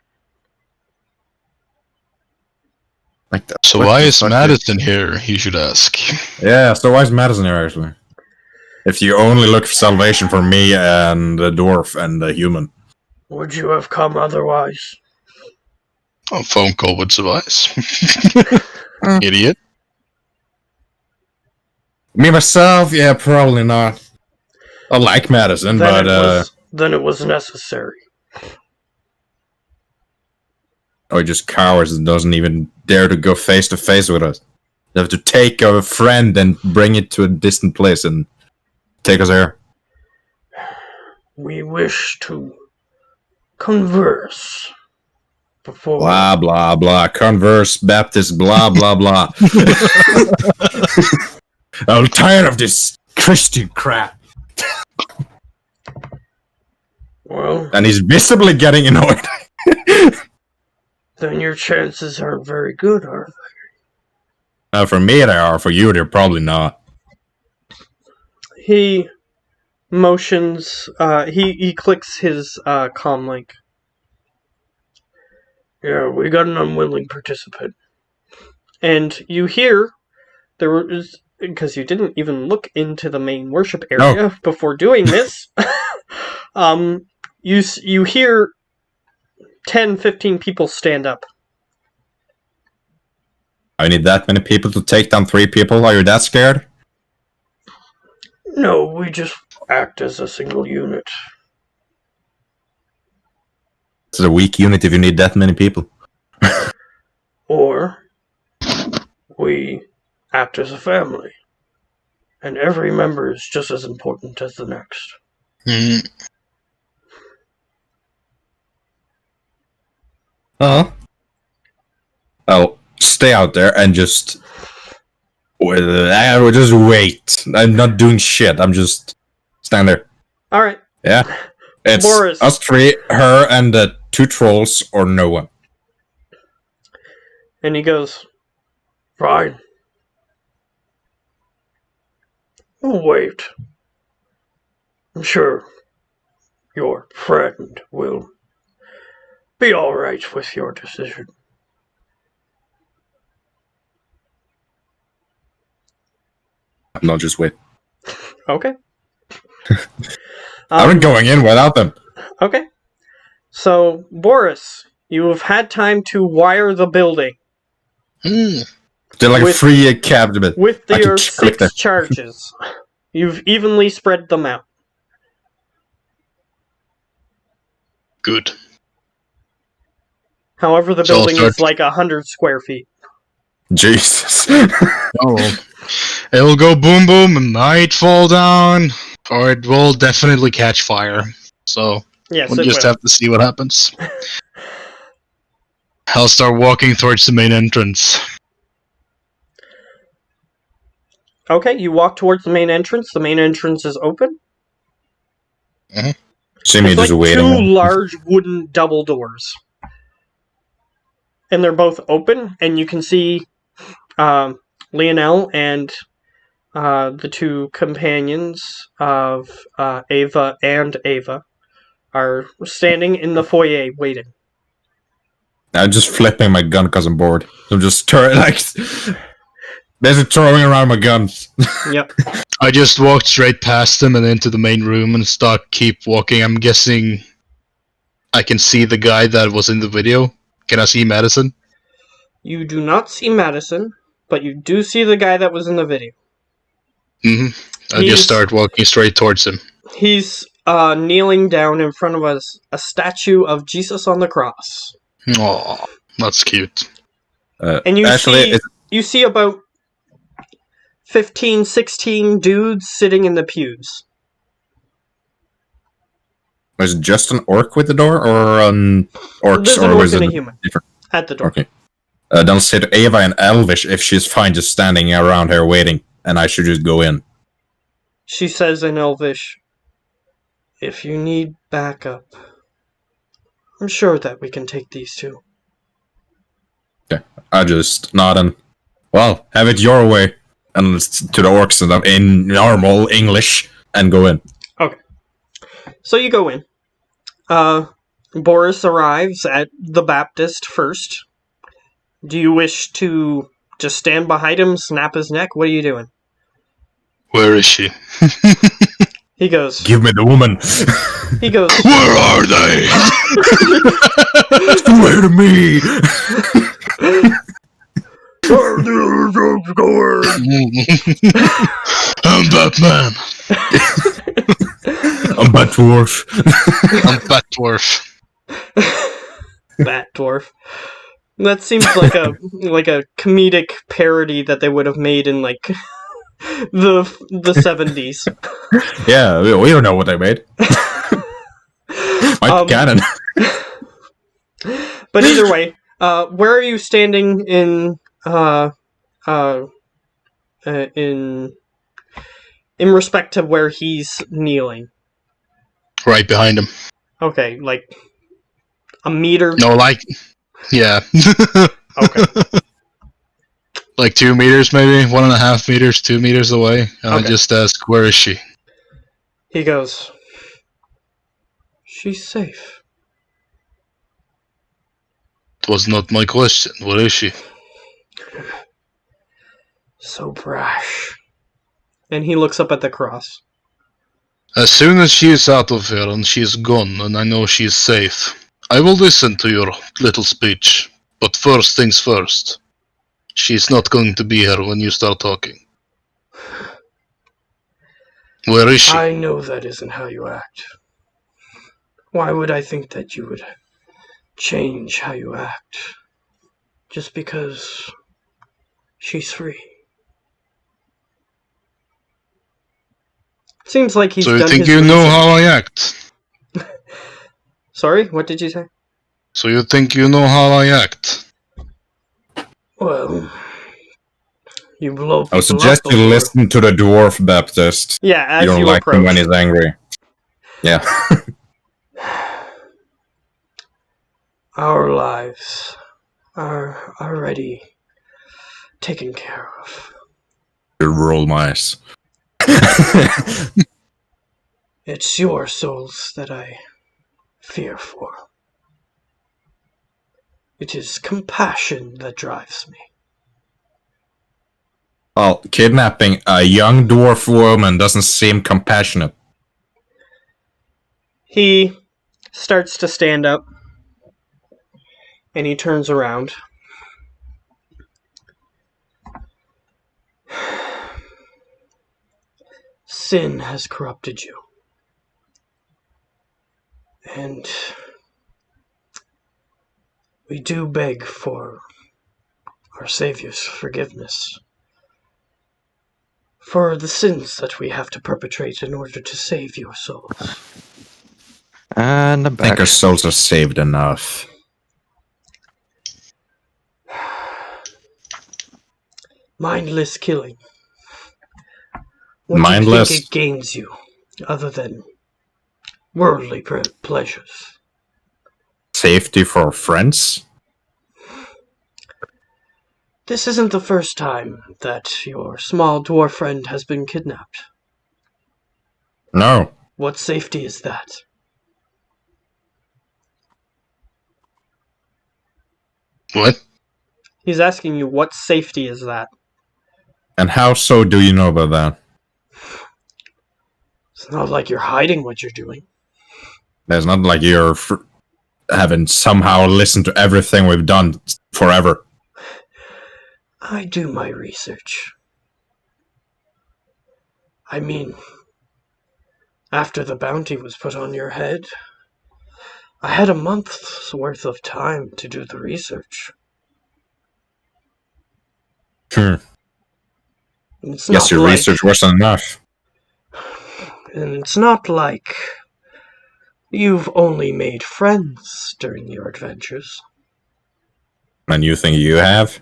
Like that. So What why the is fuck Madison here, he should ask. Yeah, so why is Madison here, actually? If you only look for salvation for me and the dwarf and the human. Would you have come otherwise? A phone call would suffice. Idiot. Me, myself, yeah, probably not. I like Madison, Then it was necessary. Or just cowards and doesn't even dare to go face to face with us. They have to take a friend and bring it to a distant place and take us there. We wish to converse before. Blah, blah, blah. Converse, Baptist, blah, blah, blah. I'm tired of this Christian crap. Well, And he's visibly getting annoyed. then your chances aren't very good, are they? For me, they are. For you, they're probably not. He motions, he clicks his comm link. Yeah, we got an unwilling participant. And you hear, there was, because you didn't even look into the main worship area before doing this, you hear 10, 15 people stand up. I need that many people to take down 3 people. Are you that scared? No, we just act as a single unit. It's a weak unit if you need that many people. Or we act as a family. And every member is just as important as the next. Mm. I'll stay out there and just wait. I'm not doing shit. I'm just standing there. Alright. Yeah. It's Boris. us 3, her, and the 2 trolls, or no one. And he goes, "Fine. We'll wait. I'm sure your friend will be alright with your decision." No, just wait. Okay. I'm not going in without them. Okay. So, Boris, you have had time to wire the building. Mm. They're like With- a free cabinet. With I can your click 6 that. charges. You've evenly spread them out. Good. However, the So I'll building start- is like 100 square feet. Jesus. Oh. It'll go boom boom and might fall down, or it will definitely catch fire. So Yes, we'll it just will. have to see what happens. I'll start walking towards the main entrance. Okay, you walk towards the main entrance. The main entrance is open. See me It's like just 2 waiting. large wooden double doors. And they're both open, and you can see Lionel and the 2 companions of Ava and Ava are standing in the foyer waiting. I'm just flipping my gun because I'm bored. I'm just basically throwing around my guns. Yep. I just walked straight past them and into the main room and keep walking. I'm guessing I can see the guy that was in the video. Can I see Madison? You do not see Madison, but you do see the guy that was in the video. Mm-hmm. I He's- just start walking straight towards him. He's kneeling down in front of a statue of Jesus on the cross. Aw, that's cute. And you Actually, see about 15, 16 dudes sitting in the pews. was it just an orc with the door, or an orcs, There's an or orc was and it a human different? at the door. Okay. Don't say to Ava in Elvish if she's fine just standing around here waiting, and I should just go in. She says in Elvish, "If you need backup, I'm sure that we can take these two." Okay. I just nod and, well, have it your way. And to the orcs in normal English, and go in. Okay. So you go in. Boris arrives at the Baptist first. Do you wish to just stand behind him, snap his neck? What are you doing? Where is she? He goes, Give me the woman. he goes, Where are they? Swear to me. I'm Batman. I'm Bat Dwarf. I'm Bat Dwarf. Bat Dwarf. That seems like a comedic parody that they would have made in like the 70s. Yeah, we don't know what they made. Might be canon. But either way, where are you standing in respect to where he's kneeling? Right behind him. Okay, like a meter. No, like, yeah. Okay. Like 2 meters, maybe 1.5 meters, 2 meters away. And Okay. I just ask, where is she? He goes, "She's safe." It was not my question. Where is she? So brash. And he looks up at the cross. As soon as she is out of here and she is gone, and I know she is safe, I will listen to your little speech. But first things first. She's not going to be here when you start talking. Where is she? I know that isn't how you act. Why would I think that you would change how you act just because she's free? Seems like he's So you done think his you know research. how I act? Sorry, what did you say? So you think you know how I act? Well, you blow people I would suggest up you before. listen to the Dwarf Baptist. Yeah, as You don't you like him when approach. he's angry. Yeah. Our lives are already taken care of. You roll my eyes. It's your souls that I fear for. It is compassion that drives me. Well, kidnapping a young dwarf woman doesn't seem compassionate. He starts to stand up, and he turns around. Sin has corrupted you. And we do beg for our Savior's forgiveness for the sins that we have to perpetrate in order to save your souls. And I'm I think back. our souls are saved enough. Mindless killing. What Mindless? do you think it gains you, other than worldly pleasures? Safety for friends? This isn't the first time that your small dwarf friend has been kidnapped. No. What safety is that? What? He's asking you, what safety is that? And how so do you know about that? It's not like you're hiding what you're doing. It's not like you're haven't somehow listened to everything we've done forever. I do my research. I mean, after the bounty was put on your head, I had a month's worth of time to do the research. It's Guess not your like, research wasn't enough. And it's not like you've only made friends during your adventures. a new thing you have?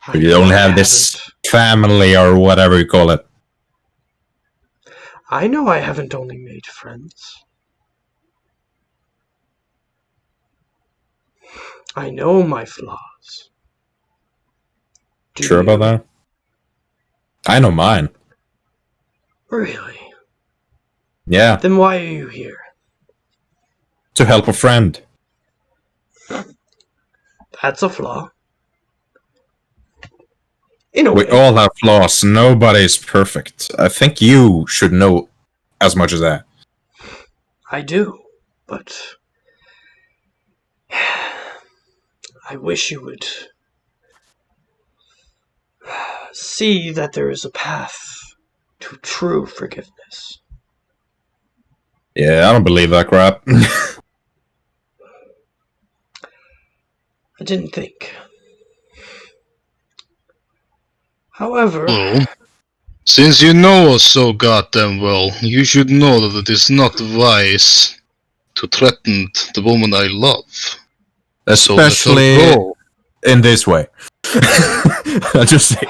I You know don't I have this haven't. family or whatever you call it. I know I haven't only made friends. I know my flaws. Do Sure about you? that? I know mine. Really? Yeah, Then why are you here? to help a friend. That's a flaw. In a We way. all have flaws. Nobody's perfect. I think you should know as much as that. I do. But I wish you would see that there is a path to true forgiveness. Yeah, I don't believe that crap. I didn't think. However, Well, since you know us so goddamn well, you should know that it is not wise to threaten the woman I love. So let her Especially go. in this way. I just say.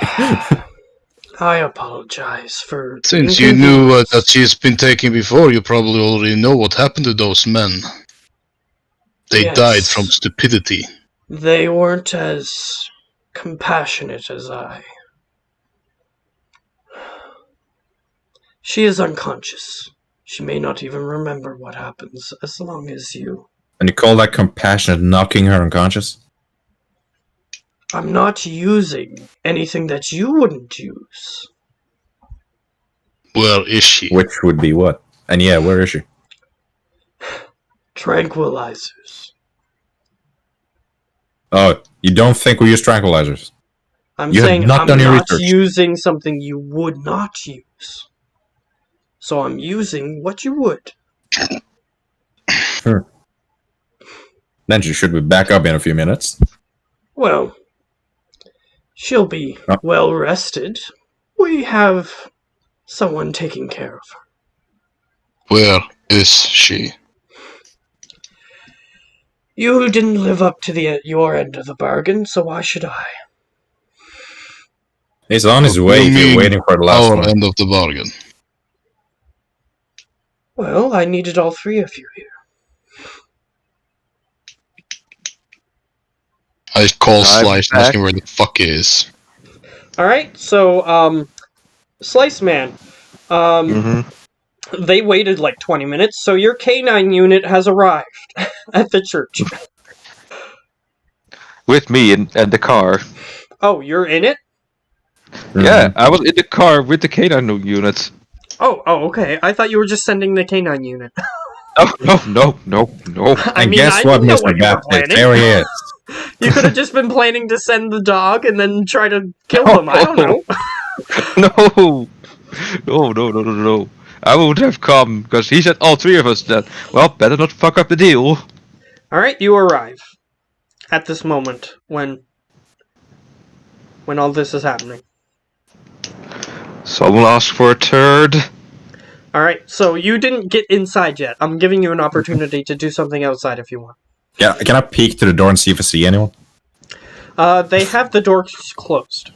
I apologize for the Since you knew that inconvenience. she's been taken before, you probably already know what happened to those men. They died from Yes, stupidity. they weren't as compassionate as I. She is unconscious. She may not even remember what happens as long as you. And you call that compassionate knocking her unconscious? I'm not using anything that you wouldn't use. Where is she? Which would be what? And yeah, where is she? Tranquilizers. Oh, you don't think we use tranquilizers? I'm You have saying not I'm done your not research. using something you would not use. So I'm using what you would. Then she should be back up in a few minutes. Well, she'll be Oh. well rested. We have someone taking care of her. Where is she? You didn't live up to your end of the bargain, so why should I? He's on his What way do you if you're mean, waiting for the last our one. end of the bargain? Well, I needed all three of you here. I call I'm Slice and ask back. him where the fuck he is. Alright, so, Slice Man, they waited like 20 minutes, so your K9 unit has arrived at the church. With me and the car. Oh, you're in it? Yeah, I was in the car with the K9 unit. Oh, okay. I thought you were just sending the K9 unit. No. I And mean, guess I what, didn't know Mr. what you were Baptist? planning. There he is. You could have just been planning to send the dog and then try to kill them. I don't know. No. I would have come, because he said all three of us then. Well, better not fuck up the deal. Alright, you arrive at this moment when all this is happening. Someone asked for a turd. Alright, so you didn't get inside yet. I'm giving you an opportunity to do something outside if you want. Yeah, can I peek to the door and see if I see anyone? They have the doors closed.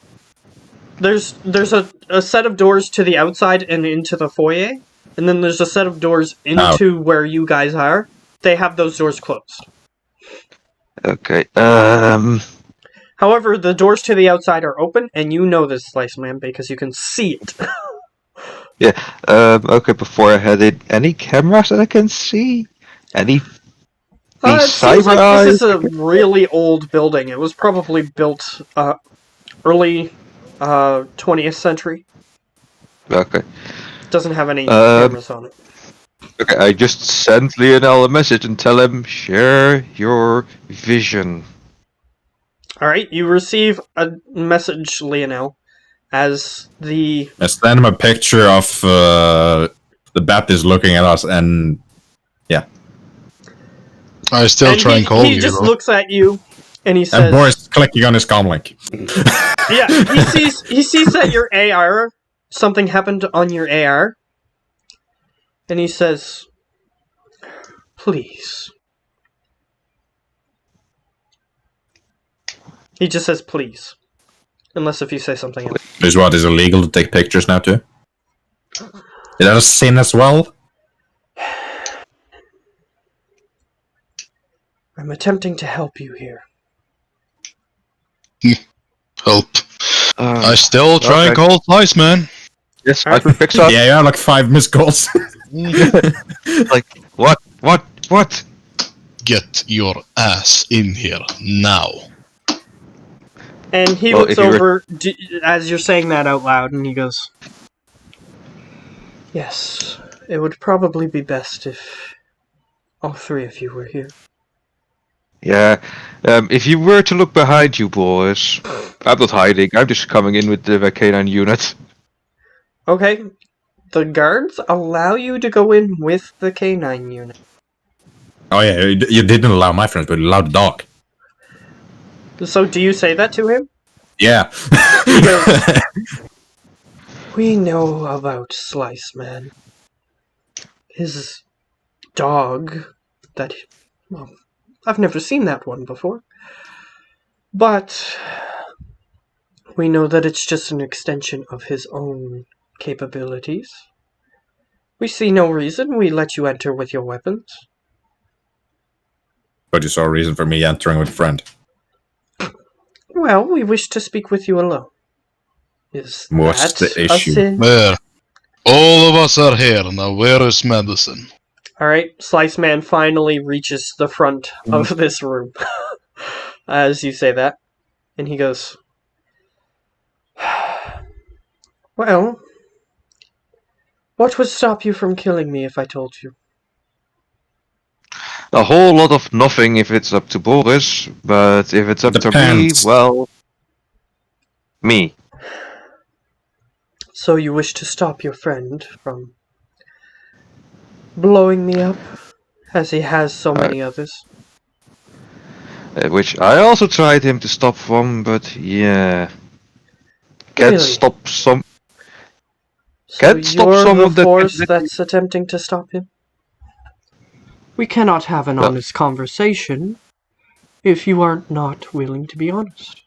There's a set of doors to the outside and into the foyer, and then there's a set of doors into where you guys are. They have those doors closed. Okay, However, the doors to the outside are open, and you know this, Slice Man, because you can see it. okay, before I head in, any cameras that I can see? Any It seems like cyber this is a really old building. It was probably built early 20th century. Okay. Doesn't have any cameras on it. Okay, I just sent Lionel a message and tell him, share your vision. Alright, you receive a message, Lionel, as the... I send him a picture of the Baptist looking at us, and yeah. I still try and call he you. just though. looks at you, and he says... And Boris clicking on his comlink. Yeah, he sees that your AR, something happened on your AR, and he says, please, He just says please. Unless if you say something else. Is what is illegal to take pictures now too? Is that a sin as well? I'm attempting to help you here. Help. I still try and okay. call twice, man. Yes, Iceman picks up. Yeah, you have like 5 missed calls. Like, what? Get your ass in here now. And he Well, looks if you were- over as you're saying that out loud, and he goes, "Yes, it would probably be best if all 3 of you were here." Yeah, if you were to look behind you, boys, I'm not hiding. I'm just coming in with the K9 unit. Okay, the guards allow you to go in with the K9 unit. Oh yeah, you didn't allow my friends, but you allowed the dog. So do you say that to him? Yeah. He goes, "We know about Slice Man. His dog, that... Well, I've never seen that one before. But we know that it's just an extension of his own capabilities. We see no reason we let you enter with your weapons." But you saw a reason for me entering with a friend. "Well, we wish to speak with you alone. Is What's that the a issue? sin?" Where? All of us are here. Now where is medicine? Alright, Slice Man finally reaches the front of this room as you say that. And he goes, "Well, what would stop you from killing me if I told you?" A whole lot of nothing if it's up to Boris, but if it's up Depends. to me, well, me. "So you wish to stop your friend from blowing me up, as he has so many others?" Which I also tried him to stop from, but yeah. Can't Really? stop some. So Can't stop you're someone the that force can- that's attempting to stop him? We cannot have an Well- honest conversation if you are not willing to be honest.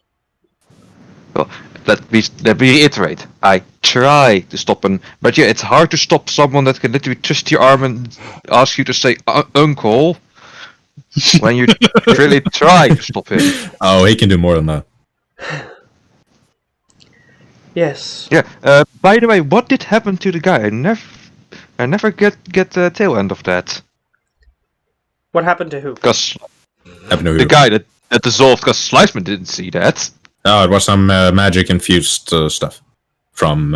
Let me reiterate. I try to stop him, but yeah, it's hard to stop someone that can literally twist your arm and ask you to say "uncle" when you really try to stop him. Oh, he can do more than that. Yes. Yeah. By the way, what did happen to the guy? I never get the tail end of that. What happened to who? Because I have no the idea. guy that dissolved, because Sliceman didn't see that. Oh, it was some magic infused stuff from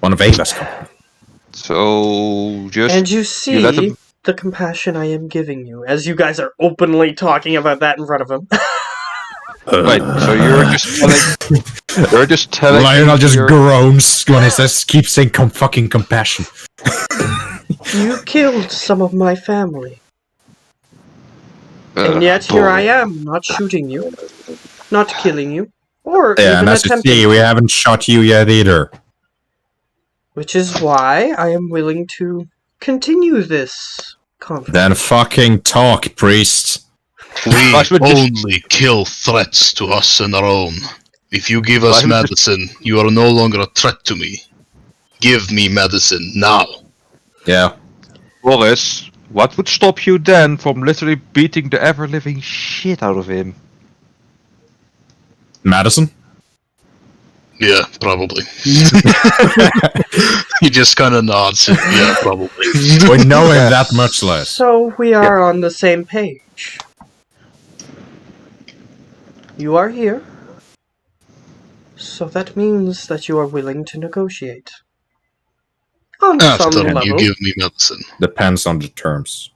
one of Ava's company. So just And you you see let him. the compassion I am giving you, as you guys are openly talking about that in front of him. Wait. So you're just telling. You're just telling. Lionel just you're- groans when he says, "Keep saying fucking compassion." You killed some of my family, Uh, and yet here I boy. am, not shooting you, not killing you, or Yeah, even and as you attempting see, to. we haven't shot you yet either. Which is why I am willing to continue this conference. Then fucking talk, priest. We Sliceman just- only kill threats to us and our own. If you give us Sliceman medicine, you are no longer a threat to me. Give me medicine now. Yeah. Boris, what would stop you then from literally beating the ever-living shit out of him? Madison? Yeah, probably. He just kind of nods. Yeah, probably. We know him that much less. So we are on the same page. You are here, so that means that you are willing to negotiate. On some After level. you give me medicine. Depends on the terms.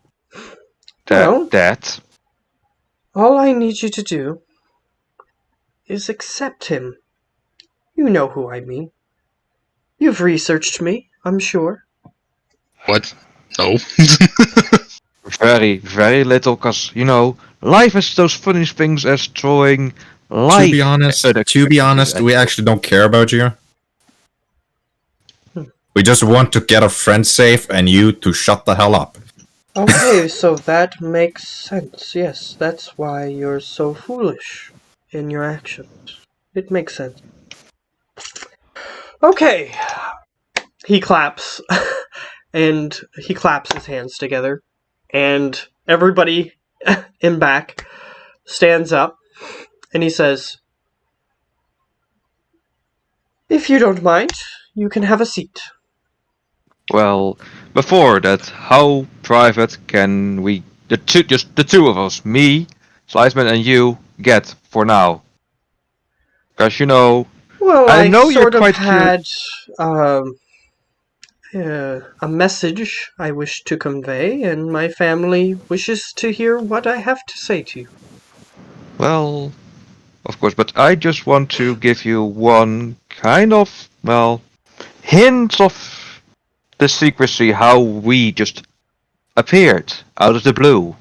Well- That. All I need you to do is accept him. You know who I mean. You've researched me, I'm sure. What? No. Very, very little, because, you know, life has those funny things as throwing light. To be honest, we actually don't care about you. We just want to get our friends safe and you to shut the hell up. Okay, so that makes sense. Yes, that's why you're so foolish. in your actions. It makes sense. Okay. He claps, and he claps his hands together, and everybody in back stands up, and he says, "If you don't mind, you can have a seat." Well, before that, how private can we, just the two of us, me, Sliceman, and you, get for now? Because Well, I I know you're sort of quite cute. had a message I wish to convey, and my family wishes to hear what I have to say to you. Well, of course, but I just want to give you one kind of, hint of the secrecy how we just appeared out of the blue.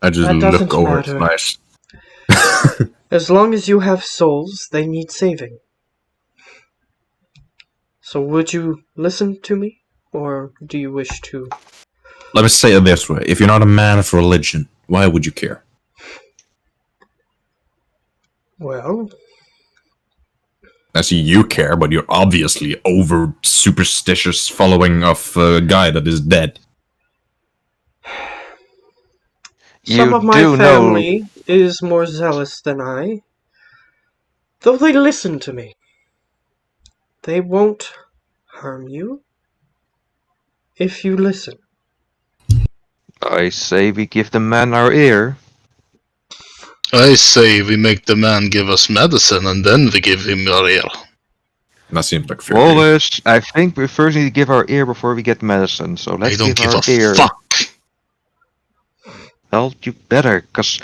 I just That look doesn't over at matter. Slice. As long as you have souls, they need saving. So would you listen to me, or do you wish to... Let me say it this way. If you're not a man of religion, why would you care? Well, I see you care, but you're obviously over superstitious following of a guy that is dead. some You of my do know. family is more zealous than I, though they listen to me. They won't harm you if you listen. I say we give the man our ear. I say we make the man give us medicine and then we give him our ear. That seems like fair. Wallace, I think we first need to give our ear before we get medicine, so let's I don't give give our a ear. fuck. Well, you better, because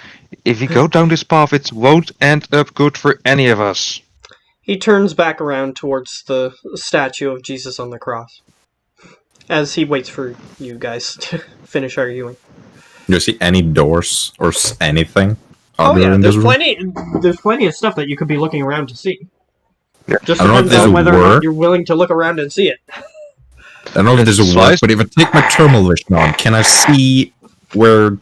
if you go down this path, it won't end up good for any of us. He turns back around towards the statue of Jesus on the cross, as he waits for you guys to finish arguing. Do you see any doors or anything? Oh yeah, in this there's room? plenty of stuff that you could be looking around to see. Yeah. Just I don't know if depends there's on a whether or not word. you're willing to look around and see it. I don't know if there's a word, Slice? but if I take my thermal vision on, can I see where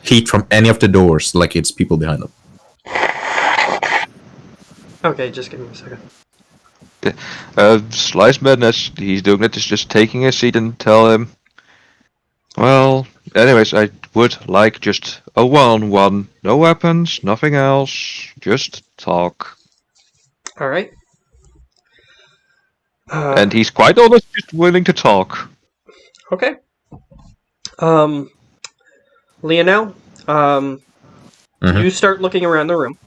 heat from any of the doors, like it's people behind them? Okay, just give me a second. Sliceman, as he's doing it, is just taking a seat and tell him. Well, anyways, I would like just a one-on-one. No weapons, nothing else. Just talk. Alright. And he's quite honest, just willing to talk. Okay. Lionel, you start looking around the room.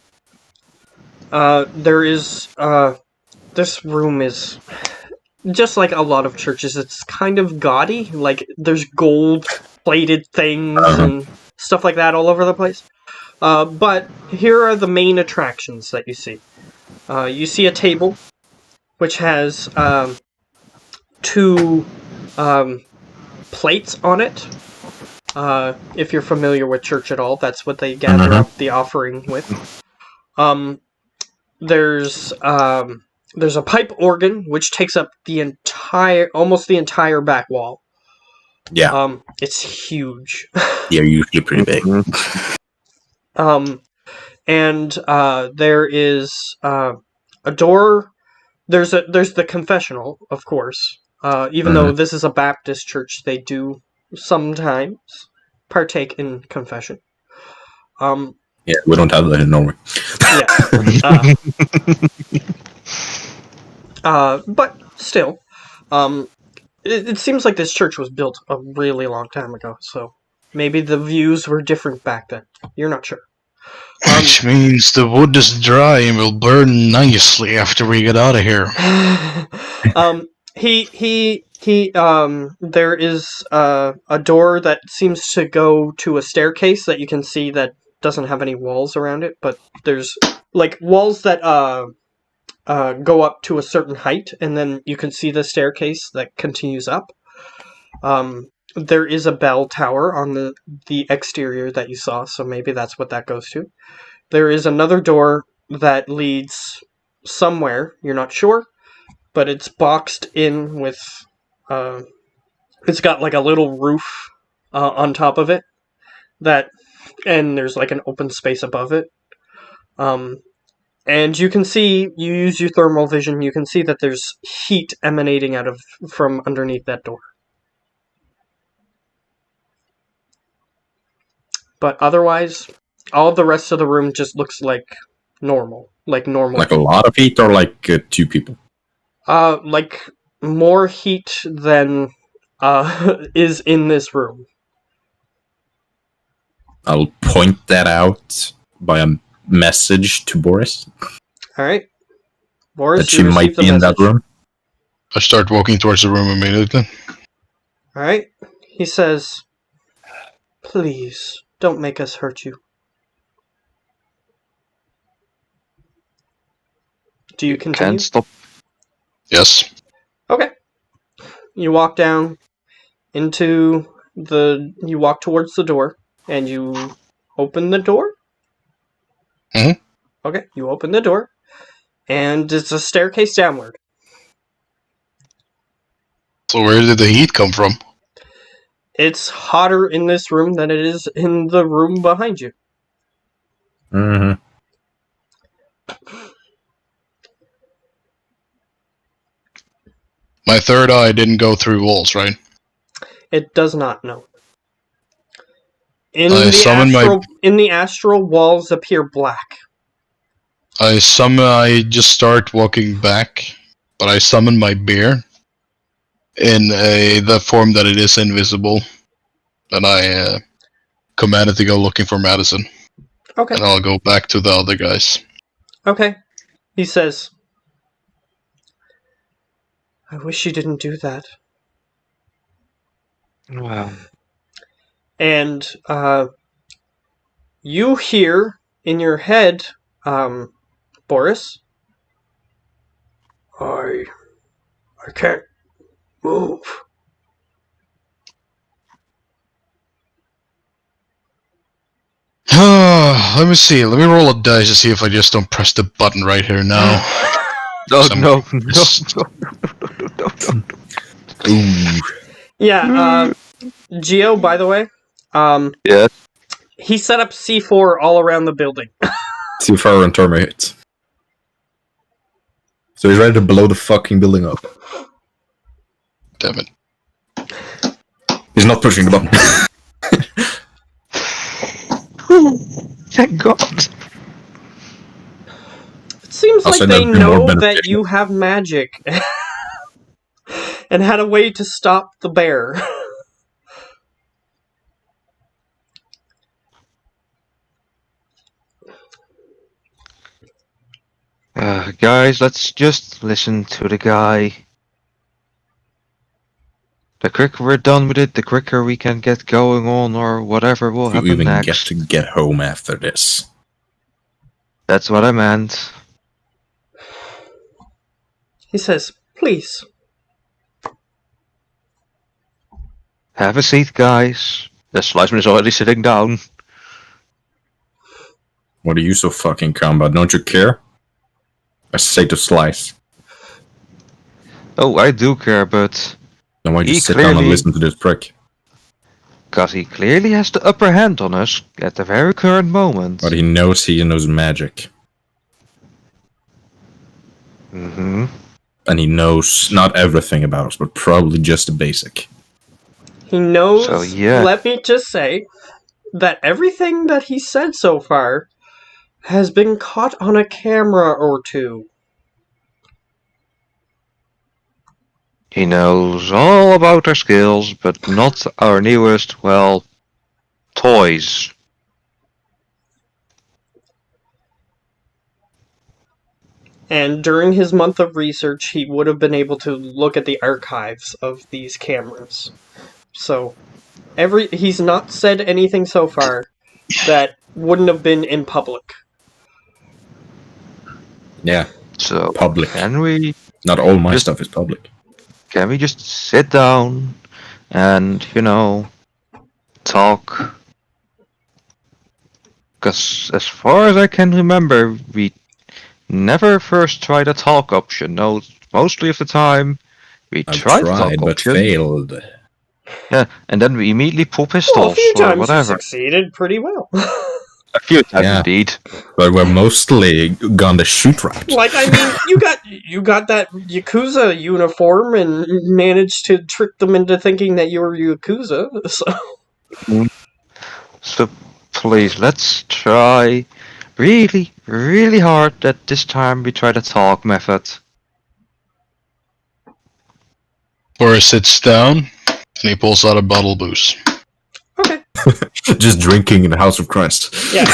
There is, this room is, just like a lot of churches, it's kind of gaudy. Like, there's gold-plated things and stuff like that all over the place. But here are the main attractions that you see. You see a table, which has, two, plates on it. If you're familiar with church at all, that's what they gather up the offering with. There's a pipe organ which takes up almost the entire back wall. Yeah. It's huge. Yeah, usually pretty big. And there is a door. There's the confessional, of course. Even though this is a Baptist church, they do sometimes partake in confession. Yeah, we don't have that in Norway. But still, it seems like this church was built a really long time ago, so maybe the views were different back then. You're not sure. Which means the wood is dry and will burn nicely after we get out of here. There is a door that seems to go to a staircase that you can see that doesn't have any walls around it, but there's like walls that go up to a certain height, and then you can see the staircase that continues up. There is a bell tower on the exterior that you saw, so maybe that's what that goes to. There is another door that leads somewhere, you're not sure, but it's boxed in with, it's got like a little roof on top of it that and there's like an open space above it. And you can see, you use your thermal vision, you can see that there's heat emanating from underneath that door. But otherwise, all of the rest of the room just looks like normal. Like normal. Like a lot of heat or like 2 people? Like more heat than is in this room. I'll point that out by a message to Boris. Alright. Boris, That she might be in that room. I start walking towards the room immediately. Alright. He says, please, don't make us hurt you. Do you continue? Can't stop. Yes. Okay. You walk down you walk towards the door, and you open the door? Mm-hmm. Okay, you open the door, and it's a staircase downward. So where did the heat come from? It's hotter in this room than it is in the room behind you. Mm-hmm. My third eye didn't go through walls, right? It does not, no. In the astral, walls appear black. I just start walking back, but I summon my bear in the form that it is invisible, and I command it to go looking for Madison. Okay. And I'll go back to the other guys. Okay. He says, I wish you didn't do that. Wow. And you hear in your head, Boris, I can't move. Let me see. Let me roll a dice to see if I just don't press the button right here now. No. Ooh. Yeah, Geo, by the way, Yeah. he set up C4 all around the building. Too far on terminate. So he's ready to blow the fucking building up. Damn it. He's not pushing the button. Thank God. It seems I'll like say they that'd be more know that beneficial. you have magic. And had a way to stop the bear. Guys, let's just listen to the guy. The quicker we're done with it, the quicker we can get going on, or whatever will You happen even next. get home after this. That's what I meant. He says, please. Have a seat, guys. The Sliceman is already sitting down. What are you so fucking calm about? Don't you care? I say to Slice. Oh, I do care, but Then why He just sit down and clearly- listen to this prick? because he clearly has the upper hand on us at the very current moment. But he knows magic. Mm-hmm. And he knows not everything about us, but probably just the basic. He knows, So, yeah. let me just say, that everything that he said so far has been caught on a camera or two. He knows all about our skills, but not our newest, well, toys. And during his month of research, he would have been able to look at the archives of these cameras. So, he's not said anything so far that wouldn't have been in public. Yeah, So, public. can we Not all my Just- stuff is public. just sit down and, talk? Because as far as I can remember, we never first tried a talk option. No, mostly of the time, we I've tried tried, talk but option. failed. Yeah, and then we immediately pull Well, a pistols few or times you whatever. succeeded pretty well. A few times Yeah. indeed. But we're mostly gone the shoot route. Like, I mean, you got that Yakuza uniform and managed to trick them into thinking that you were Yakuza. So So please, let's try really, really hard that this time we try the talk method. Boris sits down and he pulls out a bottle of booze. okay. Just drinking in the house of Christ. Yeah,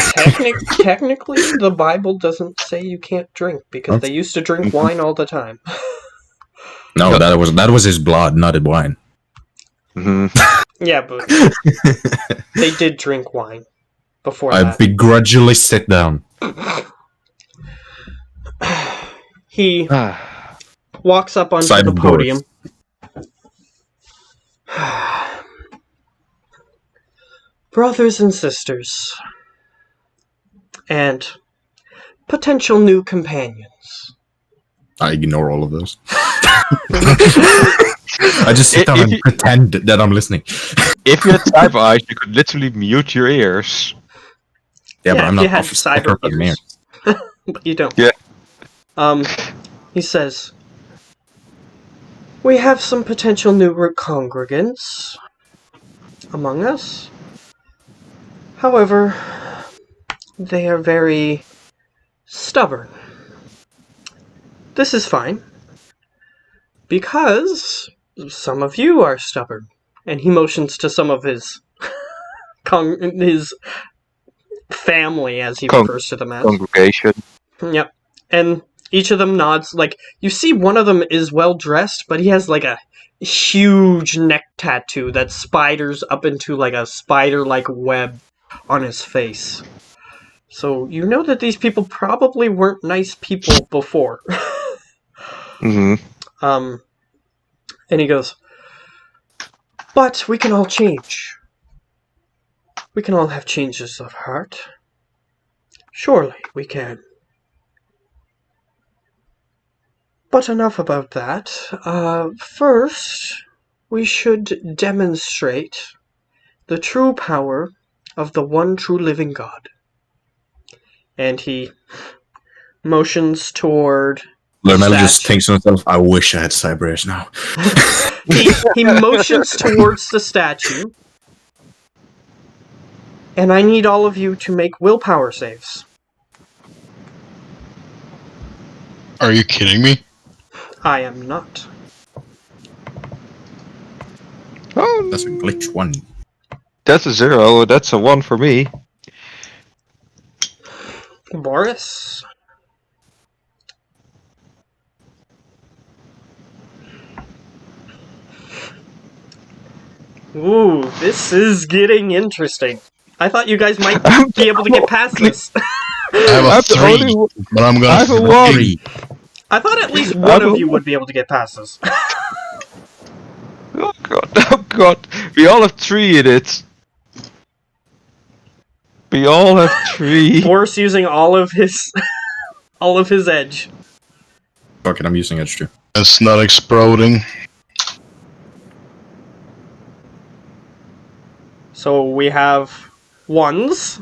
technically, the Bible doesn't say you can't drink because they used to drink wine all the time. No, that was his blood, not wine. Mm-hmm. Yeah, but they did drink wine before I that. begrudgingly sit down. He walks up onto Side the of Boris. podium. Brothers and sisters, and potential new companions. I ignore all of those. I just sit down and pretend that I'm listening. If you had cyber eyes, you could literally mute your ears. Yeah, but Yeah, I'm if not you had officer cyber of the ears. But you don't. Yeah. He says, we have some potential new congregants among us. However, they are very stubborn. This is fine, because some of you are stubborn. And he motions to some of his his family, as he refers to them as. Congregation. Yep. And each of them nods. Like, you see one of them is well dressed, but he has like a huge neck tattoo that spiders up into like a spider-like web on his face. So you know that these people probably weren't nice people before. Mm-hmm. And he goes, but we can all change. We can all have changes of heart. Surely we can. But enough about that. First, we should demonstrate the true power of the one true living God. And he motions toward Lermel just thinks to himself, I wish I had cyber ears now. he motions towards the statue. And I need all of you to make willpower saves. Are you kidding me? I am not. Oh, That's a glitch one. that's a 0. That's a 1 for me. Boris? Ooh, this is getting interesting. I thought you guys might be able to get past this. I have a I'm the 3, only but I'm I have a gonna 1. 3. I thought at least one of you would be able to get past this. Oh god, oh god. We all have 3 in it. We all have 3. Boris using all of his edge. Fuck it, I'm using edge too. It's not exploding. So we have ones.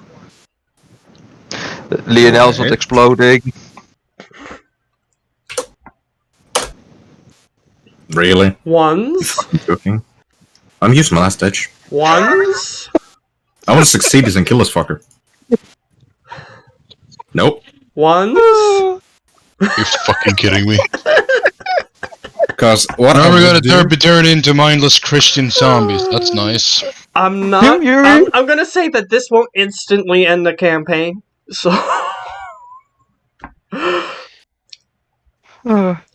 Lionel's not Alright. exploding. Really? Ones. I'm joking. I'm using my last edge. Ones. I want to succeed this and kill this fucker. Nope. Ones. You're fucking kidding me. Because what Now I we're would gonna do- be turned into mindless Christian zombies. That's nice. I'm not. Yuri. I'm gonna say that this won't instantly end the campaign. So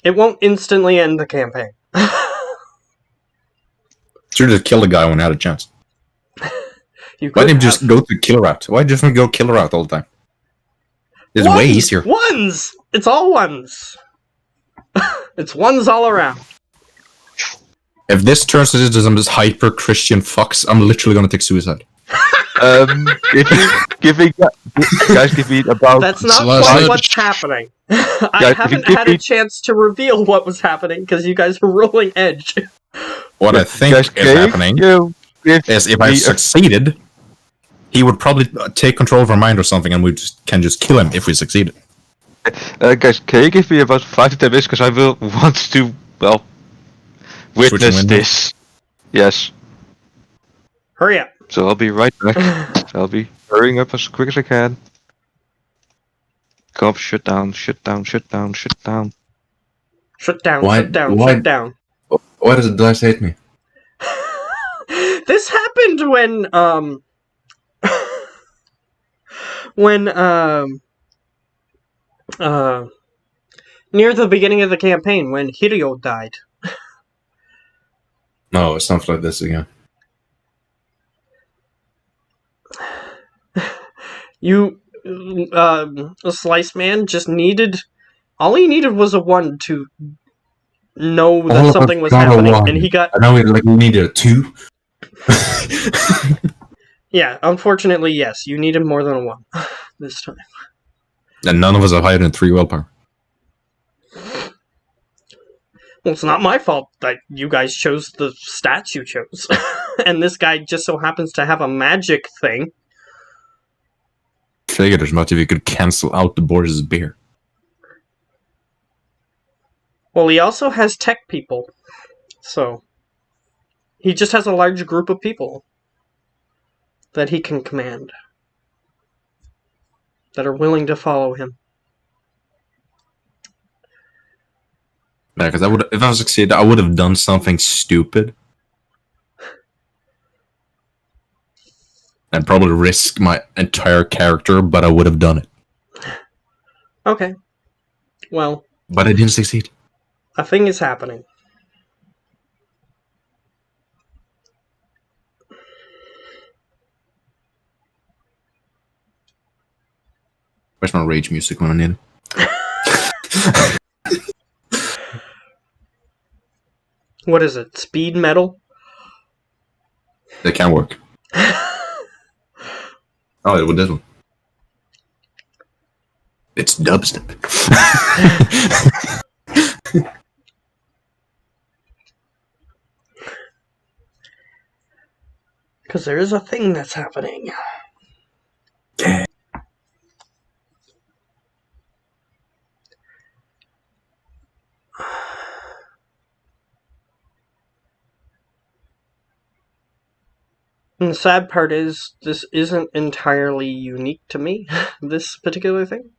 it won't instantly end the campaign. Should have killed the guy when I had a chance. You Why could didn't you have. just go to killer route? Why just go killer route all the time? It's way Ones! easier. Ones. It's all ones. It's ones all around. If this turns into some hyper Christian fucks, I'm literally gonna take suicide. Give me guys, give me about. That's not So last quite night- what's happening. I Yeah, haven't give had me- a chance to reveal what was happening because you guys were rolling edge. What I think Guys, is happening give is if I me a- succeeded, he would probably take control of our mind or something, and we can just kill him if we succeeded. guys, can you give me about 5 to 10 minutes? Because I will want to, well, witness windows? this. Yes. Hurry up. So I'll be right back. I'll be hurrying up as quick as I can. Come, shut down, shut down, shut down, shut down. Shut down, Why- shut down, why- shut down. Why does the dice hate me? This happened when near the beginning of the campaign when Hirio died. No, it's not like this again. You a slice man just needed all he needed was a 1 to know that All something was got a happening, 1. and he got I know we needed a 2. yeah, unfortunately yes, you needed more than a 1 this time. And none of us are higher than 3 willpower. Well, it's not my fault that you guys chose the stats you chose. And this guy just so happens to have a magic thing. Figured as much if you could cancel out the Boris' beer. Well, he also has tech people. So he just has a large group of people that he can command. That are willing to follow him. Yeah, because if I succeeded, I would have done something stupid. And probably risk my entire character, but I would have done it. Okay. Well, But I didn't succeed. a thing is happening. Where's my rage music when I need it? What is it? Speed metal? That can work. Oh, it would this one. It's dubstep. Because there is a thing that's happening. And the sad part is, this isn't entirely unique to me, this particular thing.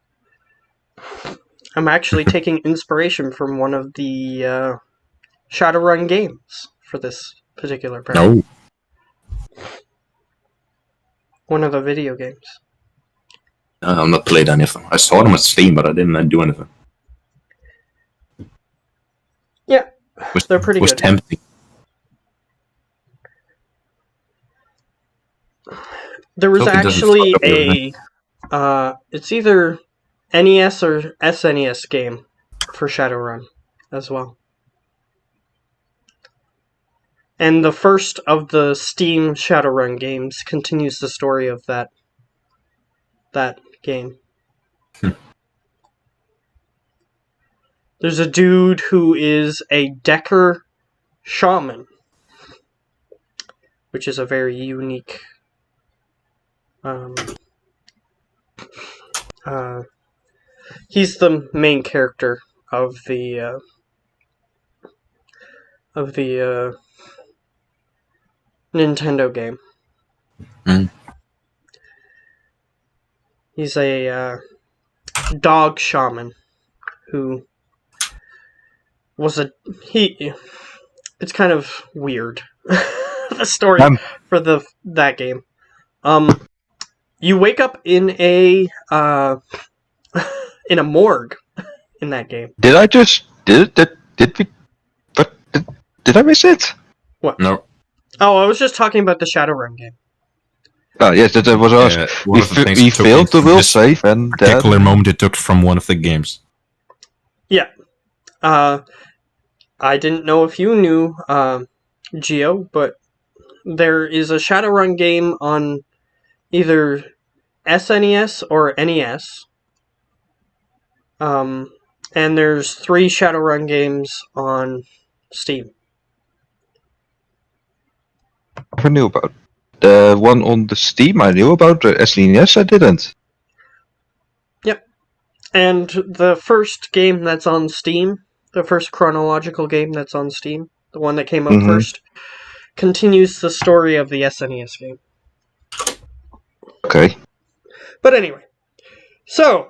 I'm actually taking inspiration from one of the Shadowrun games for this particular part. No. One of the video games. I'm not played any of them. I saw them on Steam, but I didn't do anything. Yeah, they're pretty was good. Tempting. There was Hope it doesn't actually fuck up your it's either NES or SNES game for Shadowrun as well. And the first of the Steam Shadowrun games continues the story of that game. There's a dude who is a Decker shaman, which is a very unique he's the main character of the Nintendo game. Mm. He's a dog shaman who was it's kind of weird. The story for that game. You wake up in a in a morgue in that game. Did I just did we? But did I miss it? What? No. Oh, I was just talking about the Shadowrun game. Oh yes, that was us. One of the things We it took failed me to will this save, and particular moment it took from one of the games. Yeah. I didn't know if you knew, Geo, but there is a Shadowrun game on either SNES or NES. And there's 3 Shadowrun games on Steam. never knew about. The one on the Steam I knew about, the SNES I didn't. Yep. And the first game that's on Steam, the first chronological game that's on Steam, the one that came out first, continues the story of the SNES game. Okay. But anyway, so,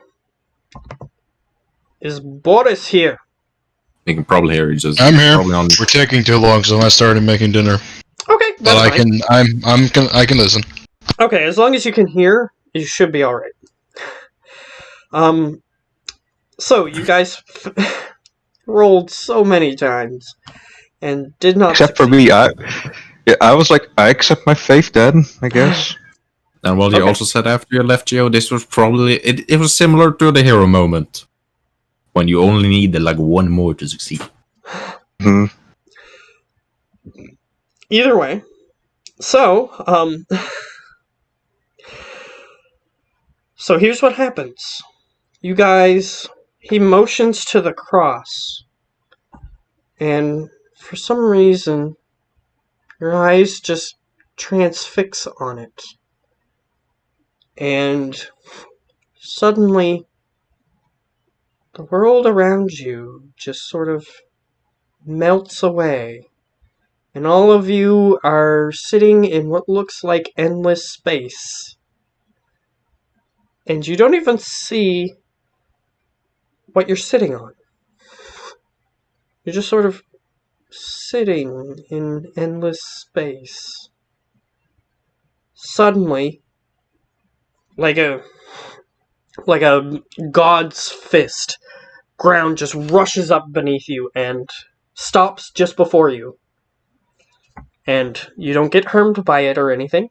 is Boris here? You can probably hear it. Just I'm here. probably on. We're taking too long, so I started making dinner. Okay, But that's fine. I can listen. Okay, as long as you can hear, you should be alright. So, you guys rolled so many times, and did not Except for succeed. me, I was like, I accept my fate then, I guess. And what you also said after you left, Geo, this was probably it was similar to the hero moment, when you only needed like one more to succeed. Hmm. Either way, so, so here's what happens. You guys, he motions to the cross, and for some reason, your eyes just transfix on it. And suddenly, the world around you just sort of melts away. And all of you are sitting in what looks like endless space. And you don't even see what you're sitting on. You're just sort of sitting in endless space. Suddenly, like a god's fist, ground just rushes up beneath you and stops just before you. And you don't get harmed by it or anything.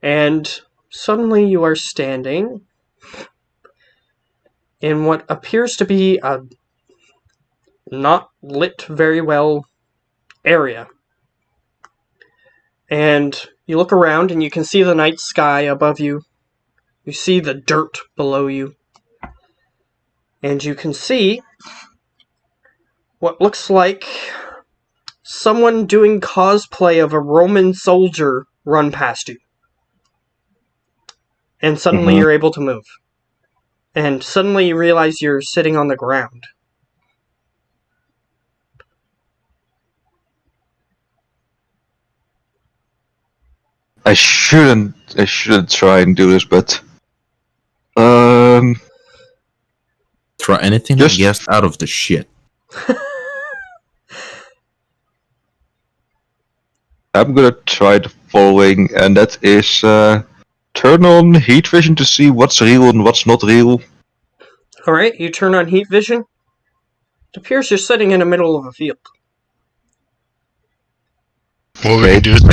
And suddenly you are standing in what appears to be a not lit very well area. And you look around and you can see the night sky above you. You see the dirt below you. And you can see what looks like someone doing cosplay of a Roman soldier run past you. And suddenly you're able to move. And suddenly you realize you're sitting on the ground. I shouldn't try and do this, but Try anything Just- to get out of the shit. I'm gonna try the following, and that is turn on heat vision to see what's real and what's not real. Alright, you turn on heat vision. It appears you're sitting in the middle of a field. What we can do is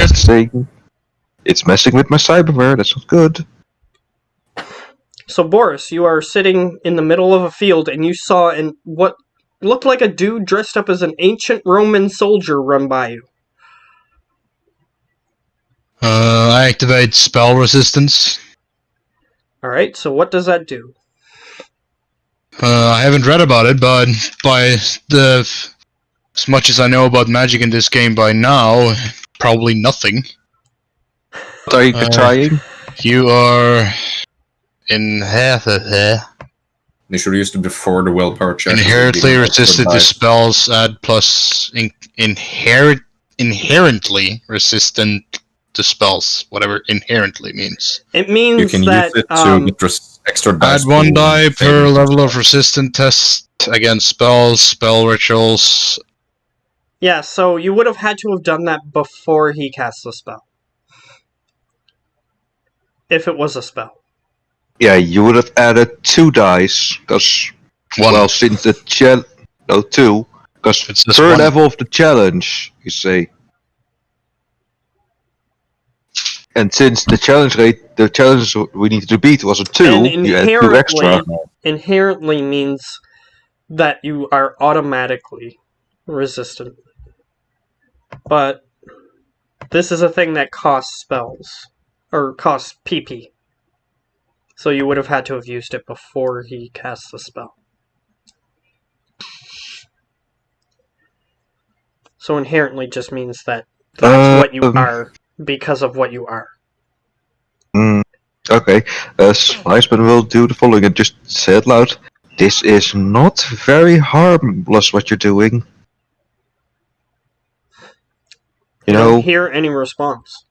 It's messing with my cyberware. That's not good. So Boris, you are sitting in the middle of a field and you saw what looked like a dude dressed up as an ancient Roman soldier run by you. I activate spell resistance. Alright, so what does that do? I haven't read about it, but as much as I know about magic in this game by now, probably nothing. What are you trying? You are in half of here. They should have used it before the willpower check. Inherently resisted to spells. Add plus inherently resistant to spells. Whatever inherently means. It means You can that use it to get extra dice. Add one pool die and per savings level and of stuff. resistant test against spells, spell rituals. yeah, so you would have had to have done that before he cast the spell. If it was a spell. Yeah, you would have added 2 dice, because since the two, because It's just per one. level of the challenge, you say. And since the challenge we needed to beat was a 2, And you add 2 extra. inherently means that you are automatically resistant. But this is a thing that costs spells. Or costs PP. So you would have had to have used it before he cast the spell. So inherently just means that that's what you are because of what you are. Okay. Sliceman will do the following and just say it loud. This is not very harmless what you're doing. You don't know? hear any response.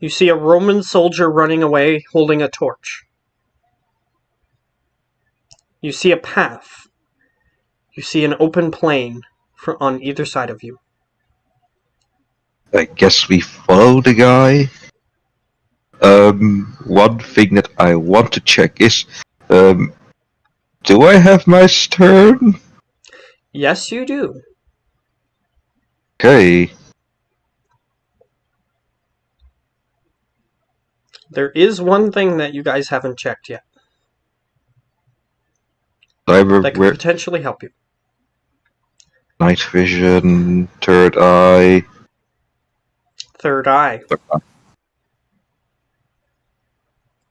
You see a Roman soldier running away holding a torch. You see a path. You see an open plain on either side of you. I guess we follow the guy. One thing that I want to check is, do I have my stern? Yes, you do. Okay. There is one thing that you guys haven't checked yet Cyber, that could potentially help you. Night vision, third eye. Third eye.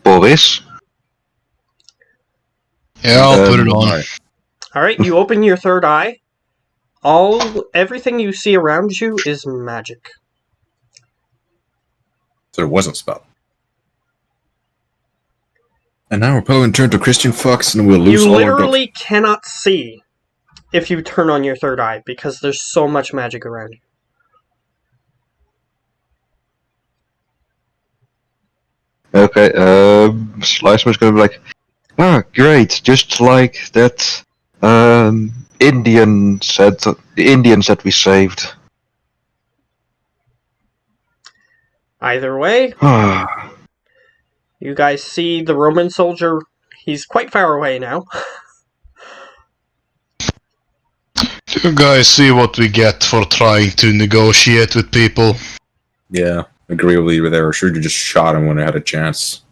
Boris? Yeah, I'll put it on. Alright, you open your third eye. Everything you see around you is magic. So it wasn't spell. And now we're probably turn to Christian fucks and we'll lose You all our literally cannot see if you turn on your third eye because there's so much magic around you. Okay, Sliceman's gonna be like, great, just like that, Indians that we saved. Either way, you guys see the Roman soldier. He's quite far away now. Do you guys see what we get for trying to negotiate with people? Yeah, agree with you there. I should have just shot him when I had a chance.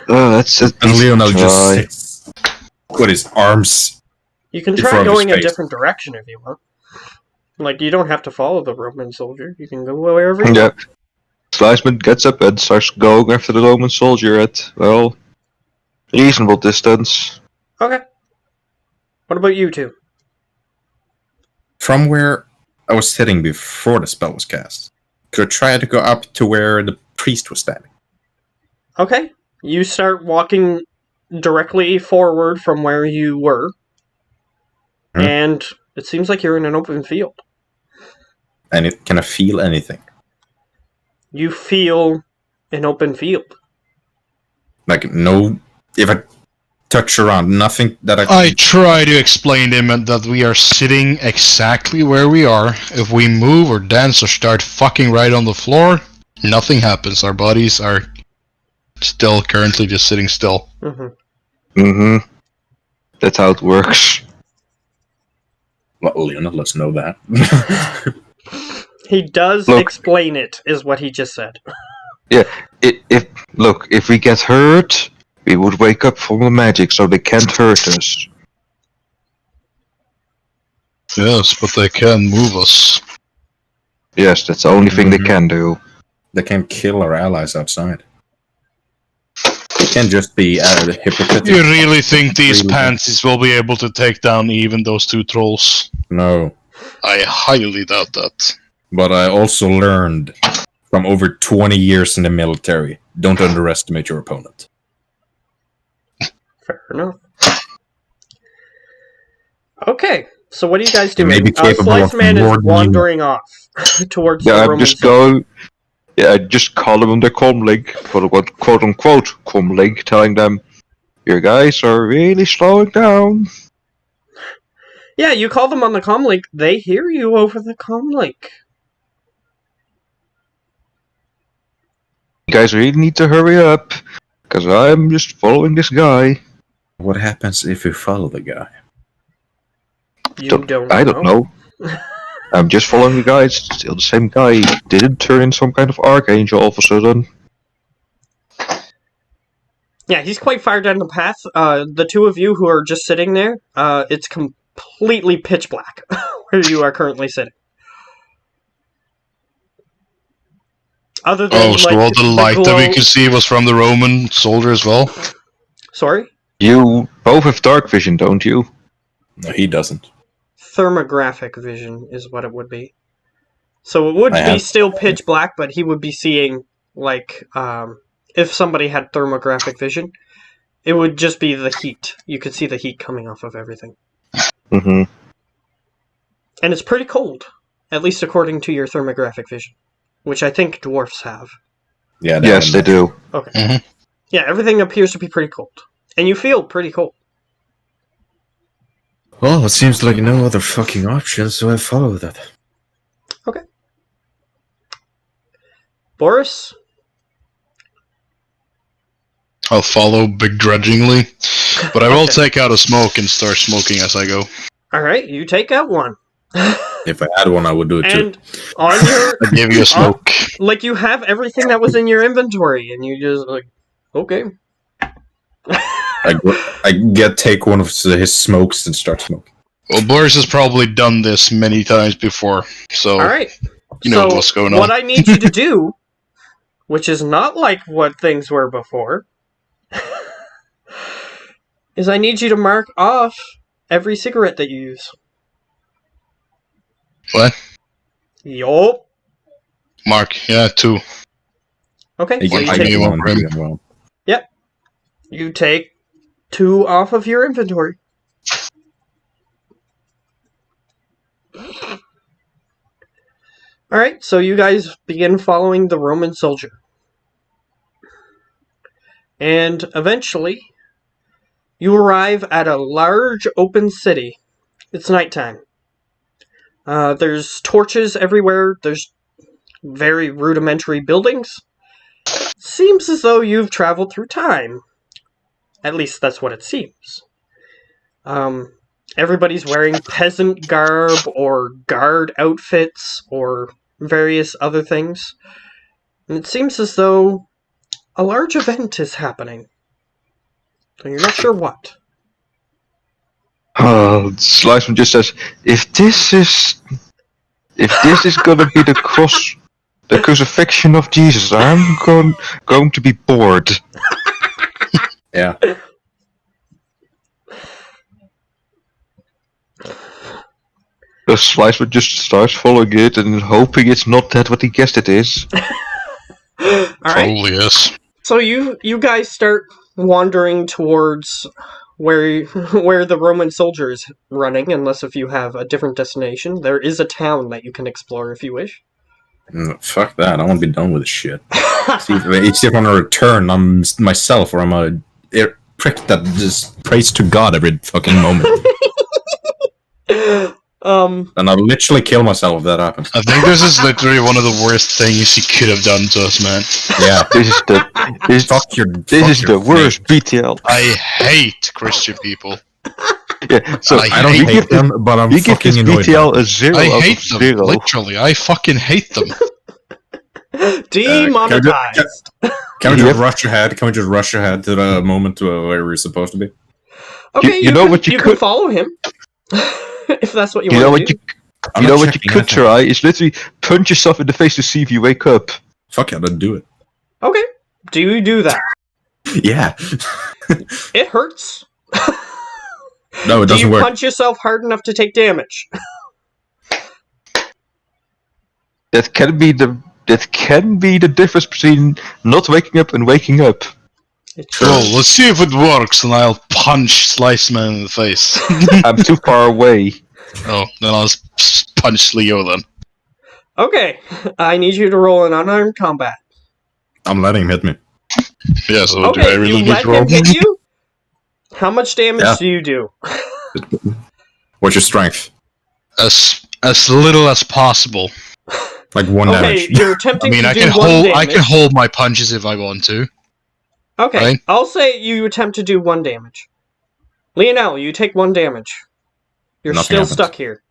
That's it. And Leonel just sits with his arms. You can try going a different direction if you want. Like, you don't have to follow the Roman soldier. You can go wherever you want. Sliceman gets up and starts going after the Roman soldier at, well, reasonable distance. Okay. What about you two? From where I was sitting before the spell was cast, could I try to go up to where the priest was standing? Okay. You start walking directly forward from where you were. And it seems like you're in an open field. And can I feel anything? You feel an open field. Like, no... If I touch around, nothing that I try to explain to him that we are sitting exactly where we are. If we move or dance or start fucking right on the floor, nothing happens. Our bodies are still currently just sitting still. That's how it works. Well, Leona, let's know that. He does explain it, is what he just said. Yeah, if we get hurt, we would wake up from the magic, so they can't hurt us. Yes, but they can move us. Yes, that's the only thing they can do. They can kill our allies outside. It can just be hypocritical. You really think these pansies will be able to take down even those two trolls? No. I highly doubt that. But I also learned from over 20 years in the military, don't underestimate your opponent. Fair enough. Okay, so what are you guys doing? Slice Man is wandering off towards the Roman I'm just calling them the comlink, quote unquote comlink, telling them, your guys are really slowing down. Yeah, you call them on the comlink, they hear you over the comlink. You guys really need to hurry up, because I'm just following this guy. What happens if you follow the guy? I don't know. I'm just following the guy. It's still the same guy. He didn't turn in some kind of archangel all of a sudden. Yeah, he's quite far down the path. The two of you who are just sitting there, it's completely pitch black where you are currently sitting. Other than, so all the light that we could see was from the Roman soldier as well? Sorry? You both have dark vision, don't you? No, he doesn't. thermographic vision is what it would be. So it would be still pitch black, but he would be seeing, like, if somebody had thermographic vision, it would just be the heat. You could see the heat coming off of everything. Mm-hmm. And it's pretty cold, at least according to your thermographic vision, which I think dwarfs have. Yeah. Yes, they do. Okay. Mm-hmm. Yeah, everything appears to be pretty cold. And you feel pretty cold. Well, it seems like no other fucking option, so I follow that. Okay. Boris? I'll follow begrudgingly, but I will take out a smoke and start smoking as I go. Alright, you take out one. If I had one, I would do it too. And on your... I give you a smoke. Like, you have everything that was in your inventory, and you just, like, okay. I take one of his smokes and start smoking. Well, Boris has probably done this many times before, so Alright. you know what's going on. What I need you to do, which is not like what things were before, is I need you to mark off every cigarette that you use. What? Yup. Mark, yeah, 2. Okay, so I you give take, you one for him. Well, you take 2 off of your inventory. Alright, so you guys begin following the Roman soldier. And eventually, you arrive at a large open city. It's nighttime. There's torches everywhere. There's very rudimentary buildings. Seems as though you've traveled through time. At least that's what it seems. Everybody's wearing peasant garb or guard outfits or various other things. And it seems as though a large event is happening. So you're not sure what. Sliceman just says, if this is gonna be the crucifixion of Jesus, I'm going to be bored. yeah. The Sliceman just starts following it and hoping it's not that what he guessed it is. Alright. Probably is. So you guys start wandering towards where the Roman soldier is running, unless if you have a different destination. There is a town that you can explore if you wish. Fuck that. I want to be done with this shit. see if I want to return, I'm myself, or I'm a prick that just prays to God every fucking moment. And I'll literally kill myself if that happens. I think this is literally one of the worst things he could have done to us, man. Yeah. This is the worst BTL. I hate Christian people. Yeah, so I don't hate them, but I'm we give fucking this annoyed. BTL a 0 I out hate of them, 0. literally. I fucking hate them. Demonetized. Can we just rush ahead? Can we just rush ahead to the moment where we're supposed to be? Okay, You know what you can could- follow him. If that's what you, You know want what to do. I'm You know not what you checking could anything. try is literally punch yourself in the face to see if you wake up. Fuck yeah, let's do it. Okay. Do you do that? Yeah. It hurts. No, it Do doesn't you work. punch yourself hard enough to take damage? That can be the difference between not waking up and waking up. It's Well, let's see if it works, and I'll punch Sliceman in the face. I'm too far away. Oh, then I'll punch Leo then. Okay. I need you to roll an unarmed combat. I'm letting him hit me. Yeah, so do I Okay, really you need let to roll? him hit you? How much damage Yeah. do you do? What's your strength? As little as possible. Like 1 Okay, damage. you're I attempting mean, to I do can 1 hold. damage. I can hold my punches if I want to. Okay, right? I'll say you attempt to do 1 damage. Lionel, you take 1 damage. You're Nothing still happens. stuck here.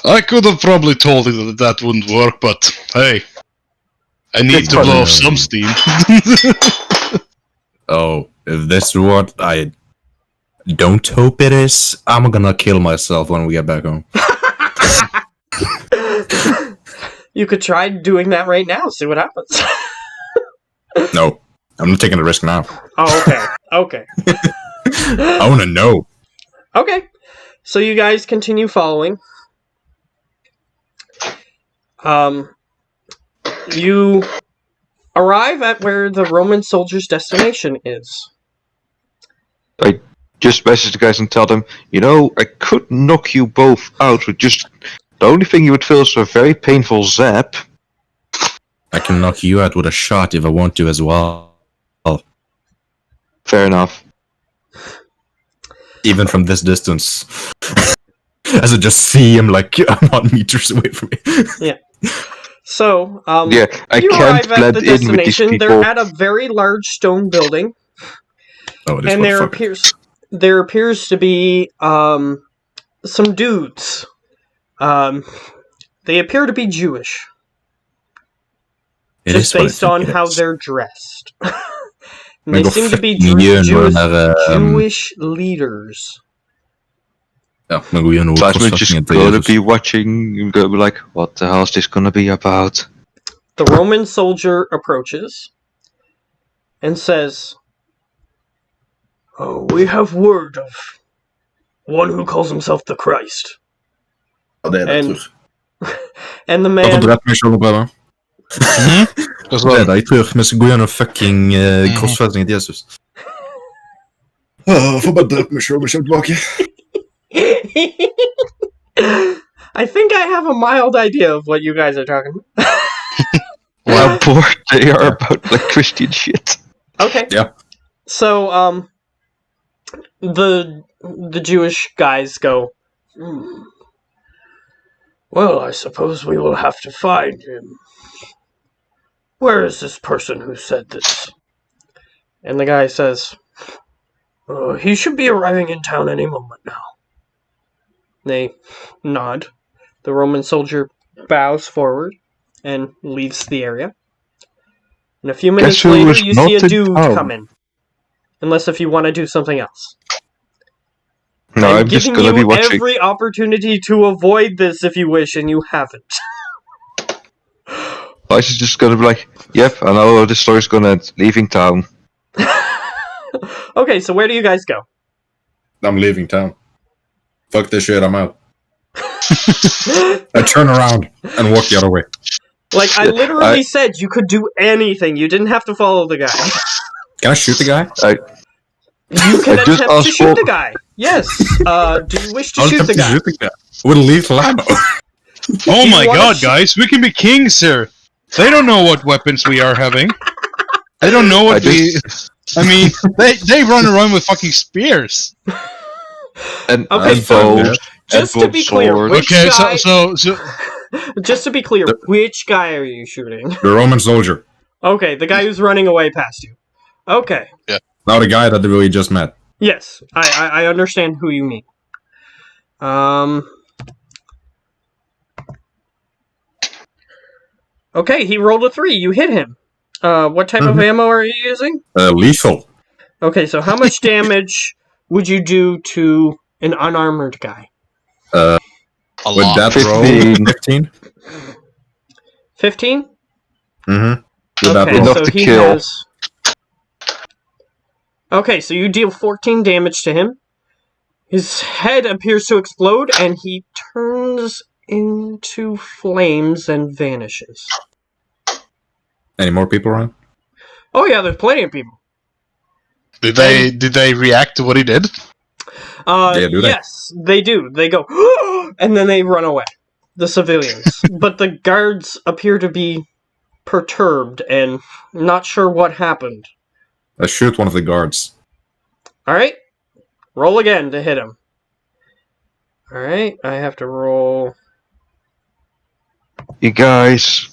I could have probably told you that wouldn't work, but hey, I need It's to blow fun. off some steam. Oh, if this is what I don't hope it is, I'm gonna kill myself when we get back home. You could try doing that right now, see what happens. No, I'm not taking the risk now. Oh, okay. Okay. I wanna know. Okay. So you guys continue following. You arrive at where the Roman soldier's destination is. I just message the guys and tell them, I could knock you both out with just the only thing you would feel is a very painful zap. I can knock you out with a shot if I want to as well. Fair enough. Even from this distance. As I just see him like 1 meters away from me. Yeah. So, I you can't arrive at blend the in with these destination. people. They're at a very large stone building. Oh, it is And there appears to be some dudes. They appear to be Jewish. Just based on how they're dressed. And they seem to be Jewish leaders. Ja, men går igenom Plasma just gonna be watching and gonna be like, what the hell is this gonna be about? The Roman soldier approaches and says, "Oh, we have word of one who calls himself the Christ." Ja, det är det. And the Jag man... får dräpa mig själv bara. Det är det jag tror. Men så går igenom fucking korsfästningen till Jesus. Jag får bara dräpa mig själv och köra tillbaka. I think I have a mild idea of what you guys are talking about. How bored they are about like Christian shit. Okay. Yeah. So, the Jewish guys go, "Well, I suppose we will have to find him. Where is this person who said this?" And the guy says, "Oh, he should be arriving in town any moment now." They nod. The Roman soldier bows forward and leaves the area. And a few minutes later, you see a dude come in. Unless if you want to do something else. No, I'm just giving gonna you be watching. every opportunity to avoid this if you wish, and you haven't. I was just gonna be like, yep, I know the story's gonna end. Leaving town. Okay, so where do you guys go? I'm leaving town. Fuck this shit, I'm out. I turn around and walk the other way. Like, I literally said you could do anything. You didn't have to follow the guy. Can I shoot the guy? You can attempt to shoot the guy. Yes. Do you wish to shoot the guy? With a lethal ammo. Oh my god, guys, we can be kings here. They don't know what weapons we are having. They don't know what I mean, they run around with fucking spears. And so just to be clear, which guy... so just to be clear, which guy are you shooting? The Roman soldier. Okay, the guy who's running away past you. Okay. Yeah. Now the guy that we just met. Yes, I understand who you mean. Okay, he rolled a 3. You hit him. What type of ammo are you using? Lethal. Okay, so how much damage would you do to an unarmored guy? A with lot. that 15. roll, 15? Mm-hmm. Okay, roll. so To he kill. has... Okay, so you deal 14 damage to him. His head appears to explode, and he turns into flames and vanishes. Any more people around? Oh yeah, there's plenty of people. Did they react to what he did? Yeah, do they? Yes, they do. They go, and then they run away. The civilians. But the guards appear to be perturbed and not sure what happened. I shoot one of the guards. Alright. Roll again to hit him. Alright, I have to roll... You guys...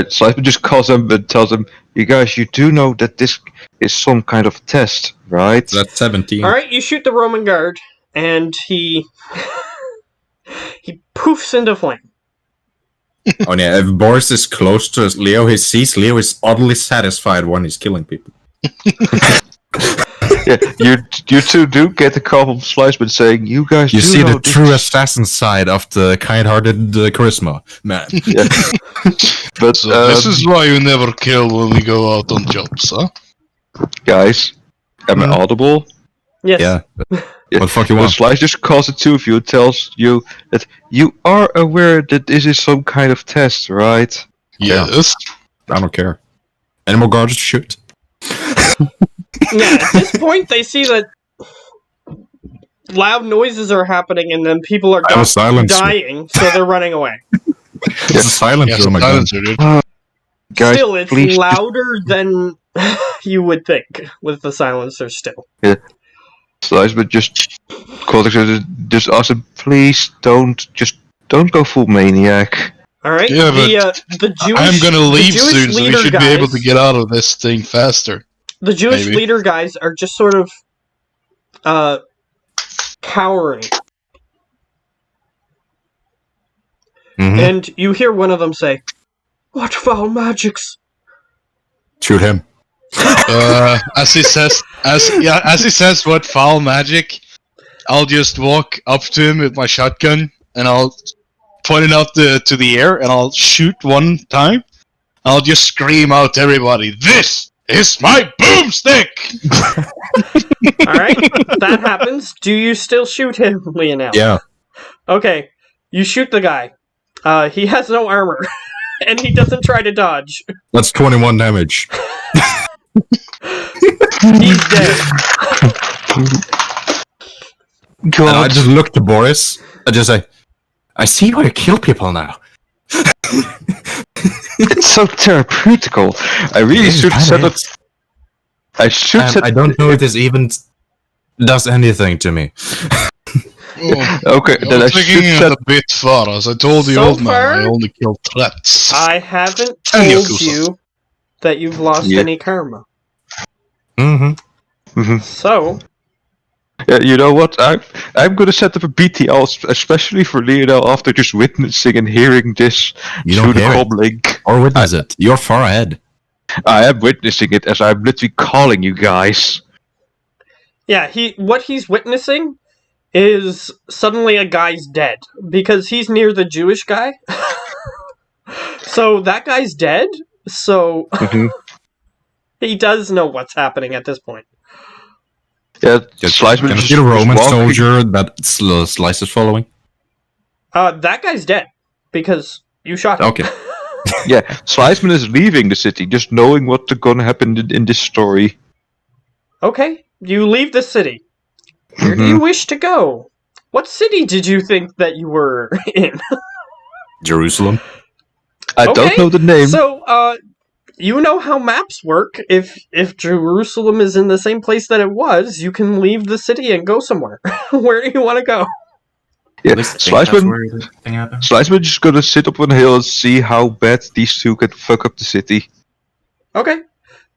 Slifer just calls them and tells them, you guys, you do know that this is some kind of test, right? That's 17. Alright, you shoot the Roman guard, and he... he poofs into flame. Oh yeah, if Boris is close to Leo, he sees Leo is oddly satisfied when he's killing people. Yeah, you two do get a call from Sliceman saying, you guys You do see know the true assassin side of the kind-hearted charisma, man. Yeah. But So this is why you never kill when we go out on jobs, huh? guys, am I audible? Yes. Yeah. What the fuck you Well, want? Slice just calls the two of you and tells you that you are aware that this is some kind of test, right? Yes. I don't care. Any more guards to shoot? Yeah, at this point, they see that loud noises are happening and then people are I have a silencer. dying, so they're running away. It's a silencer. Yes, Oh my god. silencer, dude. Guys, Still, it's please just- louder than you would think with the silencer still. Slice, but just just ask him, please don't go full maniac. Alright? Yeah, the Jewish, I'm gonna leave the Jewish soon, so we leader should guys, be able to get out of this thing faster. The Jewish maybe. leader guys are just sort of cowering. Mhm. And you hear one of them say, "What foul magics?" Shoot him. As he says, what foul magic, I'll just walk up to him with my shotgun and I'll point it out to the air and I'll shoot one time. I'll just scream out to everybody, "This is my boomstick!" Alright, that happens. Do you still shoot him, Leonel? Yeah. Okay, you shoot the guy. He has no armor, and he doesn't try to dodge. That's 21 damage. He's dead. And I just look to Boris. I just say, I see why you kill people now. It's so therapeutical. I really should set up. I should And set. I don't know if this even does anything to me. Okay, then I I'm should taking it set. a bit far. As I told the So old man, far- I only killed threats. I haven't And told Yakuza. you that you've lost Yeah. any karma. Mm-hmm. So, Yeah, you know what? I'm gonna set up a BTL especially for Lionel after just witnessing and hearing this You through don't the hear it. comlink. Or witness it. You're far ahead. I am witnessing it as I'm literally calling you guys. yeah, what he's witnessing is suddenly a guy's dead because he's near the Jewish guy. So that guy's dead. So Mhm. he does know what's happening at this point. Yeah, Just, Slice can was you just see the Roman walking- soldier that Slice is following? That guy's dead because you shot him. Okay. Yeah, Sliceman is leaving the city, just knowing what's gonna happen in this story. Okay, you leave the city. Where do you wish to go? What city did you think that you were in? Jerusalem. I don't Okay, know the name. So, you know how maps work. If Jerusalem is in the same place that it was, you can leave the city and go somewhere. Where do you want to go? Yeah, At least I think that's Sliceman. where the thing happened. Sliceman just gonna sit up on a hill and see how bad these two can fuck up the city. Okay.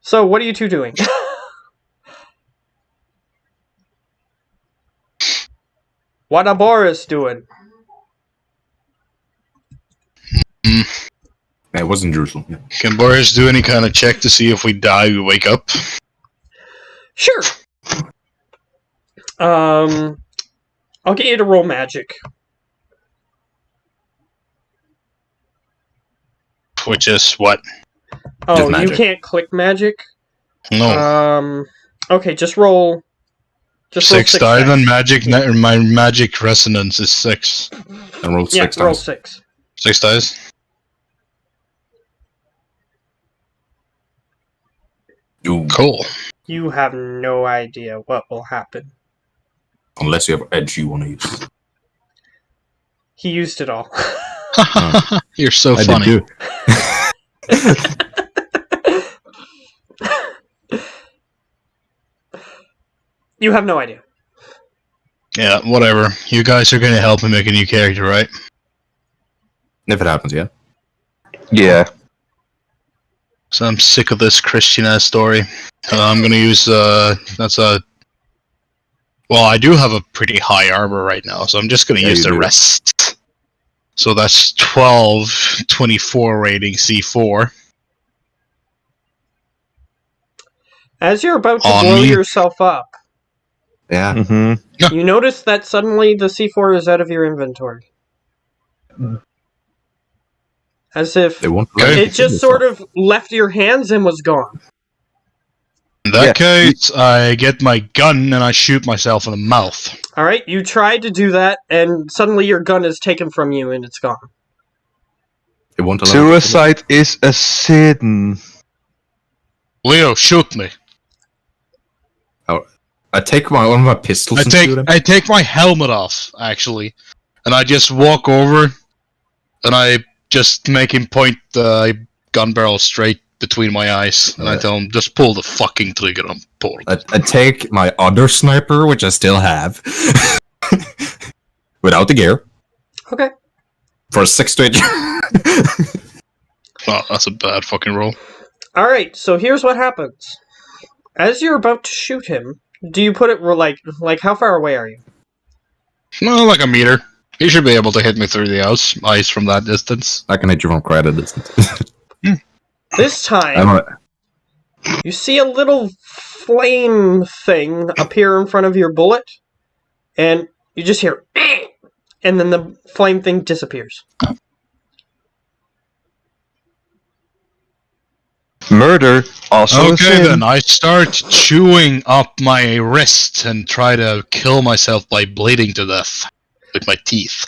So, what are you two doing? What are Boris doing? It wasn't Jerusalem. Yeah. Can Boris do any kind of check to see if we die, we wake up? Sure. I'll get you to roll magic. Which is what? Oh, Just you magic. can't click magic? No. Okay, just roll. Just roll 6 die, then dice. my magic resonance is 6. And rolled Yeah, 6 roll times. 6. 6 dice? You, Cool. You have no idea what will happen. unless you have edge you want to use. He used it all. You're so I funny. did too. You have no idea. Yeah, whatever. You guys are gonna help me make a new character, right? If it happens, yeah. Yeah. So I'm sick of this Christian ass story. I'm gonna use that's a. Well, I do have a pretty high armor right now, so I'm just gonna Yeah, use you the do. rest. So that's 12, 24 rating C4. As you're about to On blow me? yourself up, Yeah. Mm-hmm. you notice that suddenly the C4 is out of your inventory. As if They won't Okay. let you it just kill sort yourself. of left your hands and was gone. In that case, I get my gun and I shoot myself in the mouth. Alright, you tried to do that, and suddenly your gun is taken from you and it's gone. It won't allow you to Suicide is a sin. Leo, shoot me. I take one of my pistols and shoot him. I take my helmet off, actually, and I just walk over, and I just make him point the gun barrel straight between my eyes, and I tell him, just pull the fucking trigger and pull it. I take my other sniper, which I still have, without the gear. Okay. For a 6 to 8. Oh, that's a bad fucking roll. Alright, so here's what happens. As you're about to shoot him, do you put it like how far away are you? No, like a meter. He should be able to hit me through the ice from that distance. I can hit you from quite a distance. This time, you see a little flame thing appear in front of your bullet, and you just hear, and then the flame thing disappears. Murder also a Okay, sin. then I start chewing up my wrist and try to kill myself by bleeding to death with my teeth.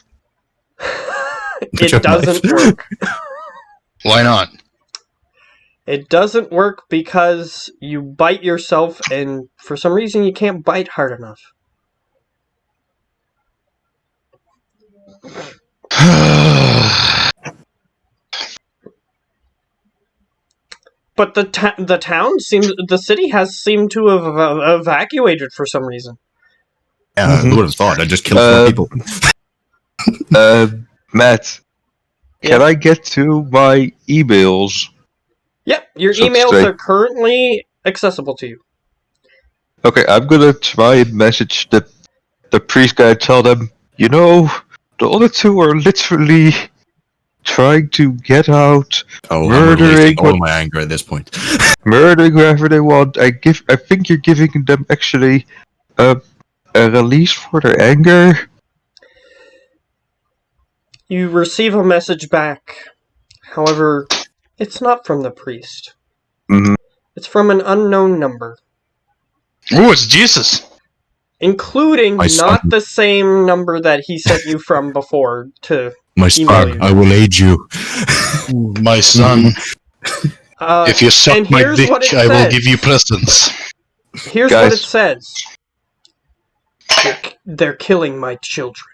It doesn't work. Why not? It doesn't work because you bite yourself, and for some reason you can't bite hard enough. But the city has seemed to have evacuated for some reason. Yeah, who would have thought? I just killed 4 people. Matt, can I get to my emails? Yep, your So emails straight. are currently accessible to you. Okay, I'm gonna try and message the priest guy and tell them, you know, the other 2 are literally trying to get out, I'm murdering releasing all my anger at this point. murdering whoever they want. I think you're giving them actually a release for their anger. You receive a message back. However, it's not from the priest. Mhm. It's from an unknown number. Oh, it's Jesus! Including My not son. the same number that he sent you from before to My email you. son, I will aid you. My son, if you and suck my here's dick, what it I will says. give you presents. Here's Guys. what it says. They're killing my children.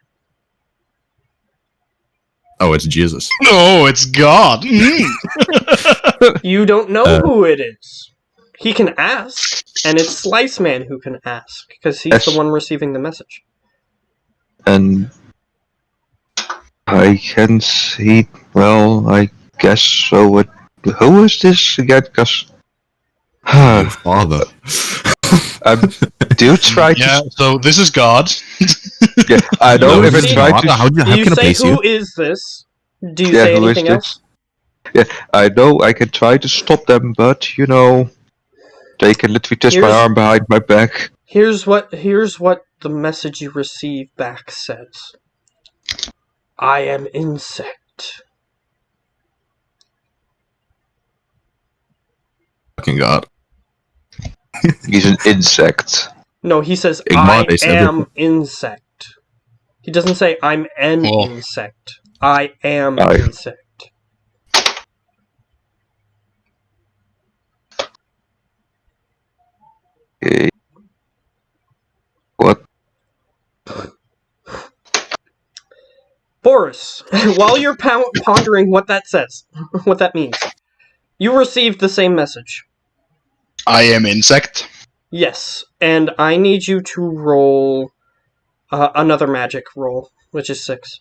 Oh, it's Jesus. No, it's God. You don't know who it is. He can ask, and it's Slice Man who can ask, because he's Yes. the one receiving the message. And I can see, well, I guess so. Who is this again? Because Your father. I do try to. Yeah, so this is God. Yeah, I know You if I see- try to. How Do you can I say, place you? who is this? Do you Yeah, say who is anything this? else? Yeah, I know I can try to stop them, but you know, they can literally twist my Here's- arm behind my back. Here's what the message you receive back says. I am insect. Fucking God. He's an insect. No, he says Igmar, I they said am insect. He doesn't say I'm an Oh. insect. I am I- insect. Okay. What? Boris, while you're pondering what that says, what that means, you received the same message. I am insect. Yes, and I need you to roll another magic roll, which is 6.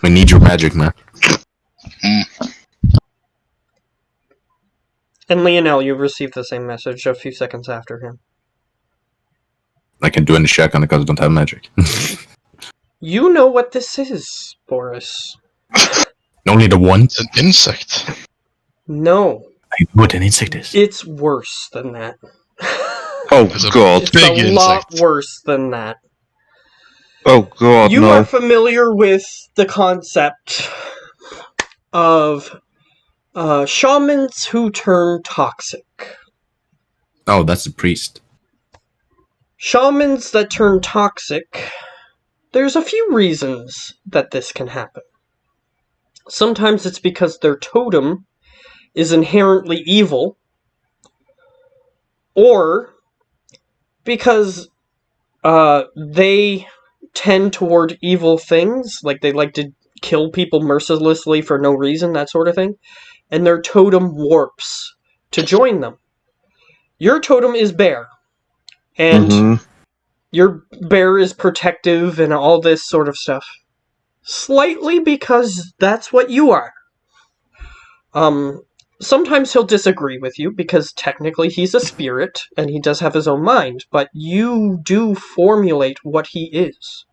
We need your magic, man. And Lionel, you received the same message a few seconds after him. I can do any check on it because I don't have magic. You know what this is, Boris. Only the one? It's an insect. No, I know what an insect is. it's worse than that. Oh It's a God! It's big a lot insect. worse than that. Oh God! You no! are familiar with the concept of Shamans who turn toxic. Oh, that's a priest. Shamans that turn toxic, there's a few reasons that this can happen. Sometimes it's because their totem is inherently evil, or because they tend toward evil things, like they like to kill people mercilessly for no reason, that sort of thing, and their totem warps to join them. Your totem is bear, and your bear is protective and all this sort of stuff. Slightly because that's what you are. Sometimes he'll disagree with you because technically he's a spirit and he does have his own mind, but you do formulate what he is.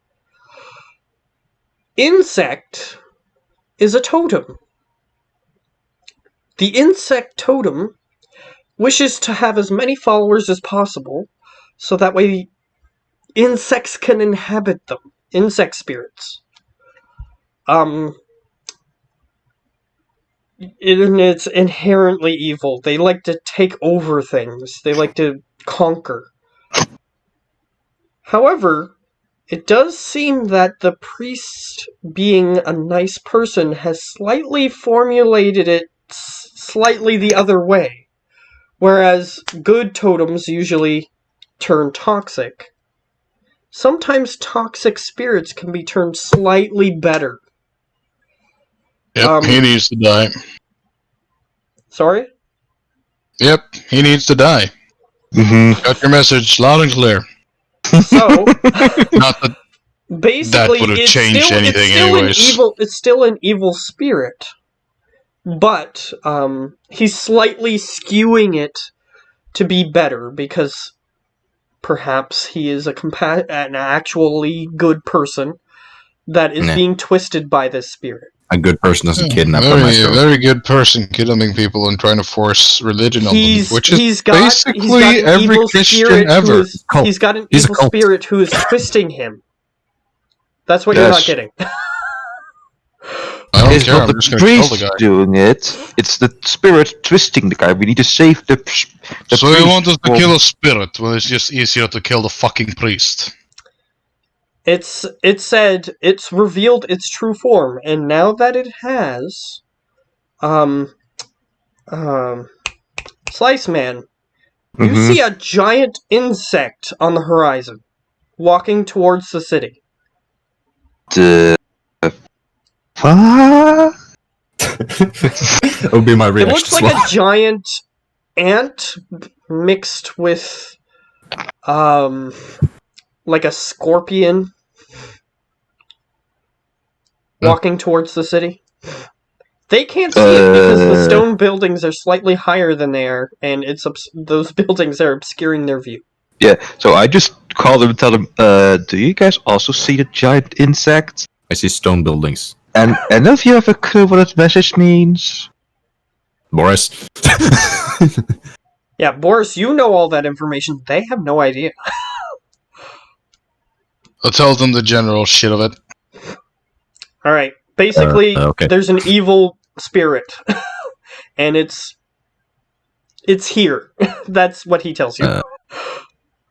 Insect is a totem. The insect totem wishes to have as many followers as possible, so that way insects can inhabit them. Insect spirits. It's inherently evil. They like to take over things. They like to conquer. However, it does seem that the priest, being a nice person, has slightly formulated it slightly the other way. Whereas good totems usually turn toxic. Sometimes toxic spirits can be turned slightly better. Yep, he needs to die. Sorry? Yep, he needs to die. Got your message loud and clear. So, Not that basically, would have it's changed still, anything it's still anyways. It's still an evil spirit, but he's slightly skewing it to be better because perhaps he is an actually good person that is being twisted by this spirit. A good person doesn't kidnap them. Very good person, kidnapping people and trying to force religion on them, which is he's got basically every Christian ever. He's got an evil spirit who is twisting him. That's what you're not getting. I don't It's care, not I'm just the gonna kill the priest guy. doing it. It's the spirit twisting the guy. We need to save the So priest you want us to from- kill a spirit when it's just easier to kill the fucking priest? It said it's revealed its true form, and now that it has, Slice Man, you see a giant insect on the horizon, walking towards the city. What? It would be my It reaction. looks like a giant ant mixed with, like a scorpion walking towards the city. They can't see it because the stone buildings are slightly higher than they are, and those buildings are obscuring their view. Yeah, so I just called them and tell them, do you guys also see the giant insect? I see stone buildings. And none of you have a clue what that message means? Boris. Yeah, Boris, you know all that information. They have no idea. I'll tell them the general shit of it. Alright, basically, okay. there's an evil spirit. And it's here. That's what he tells you.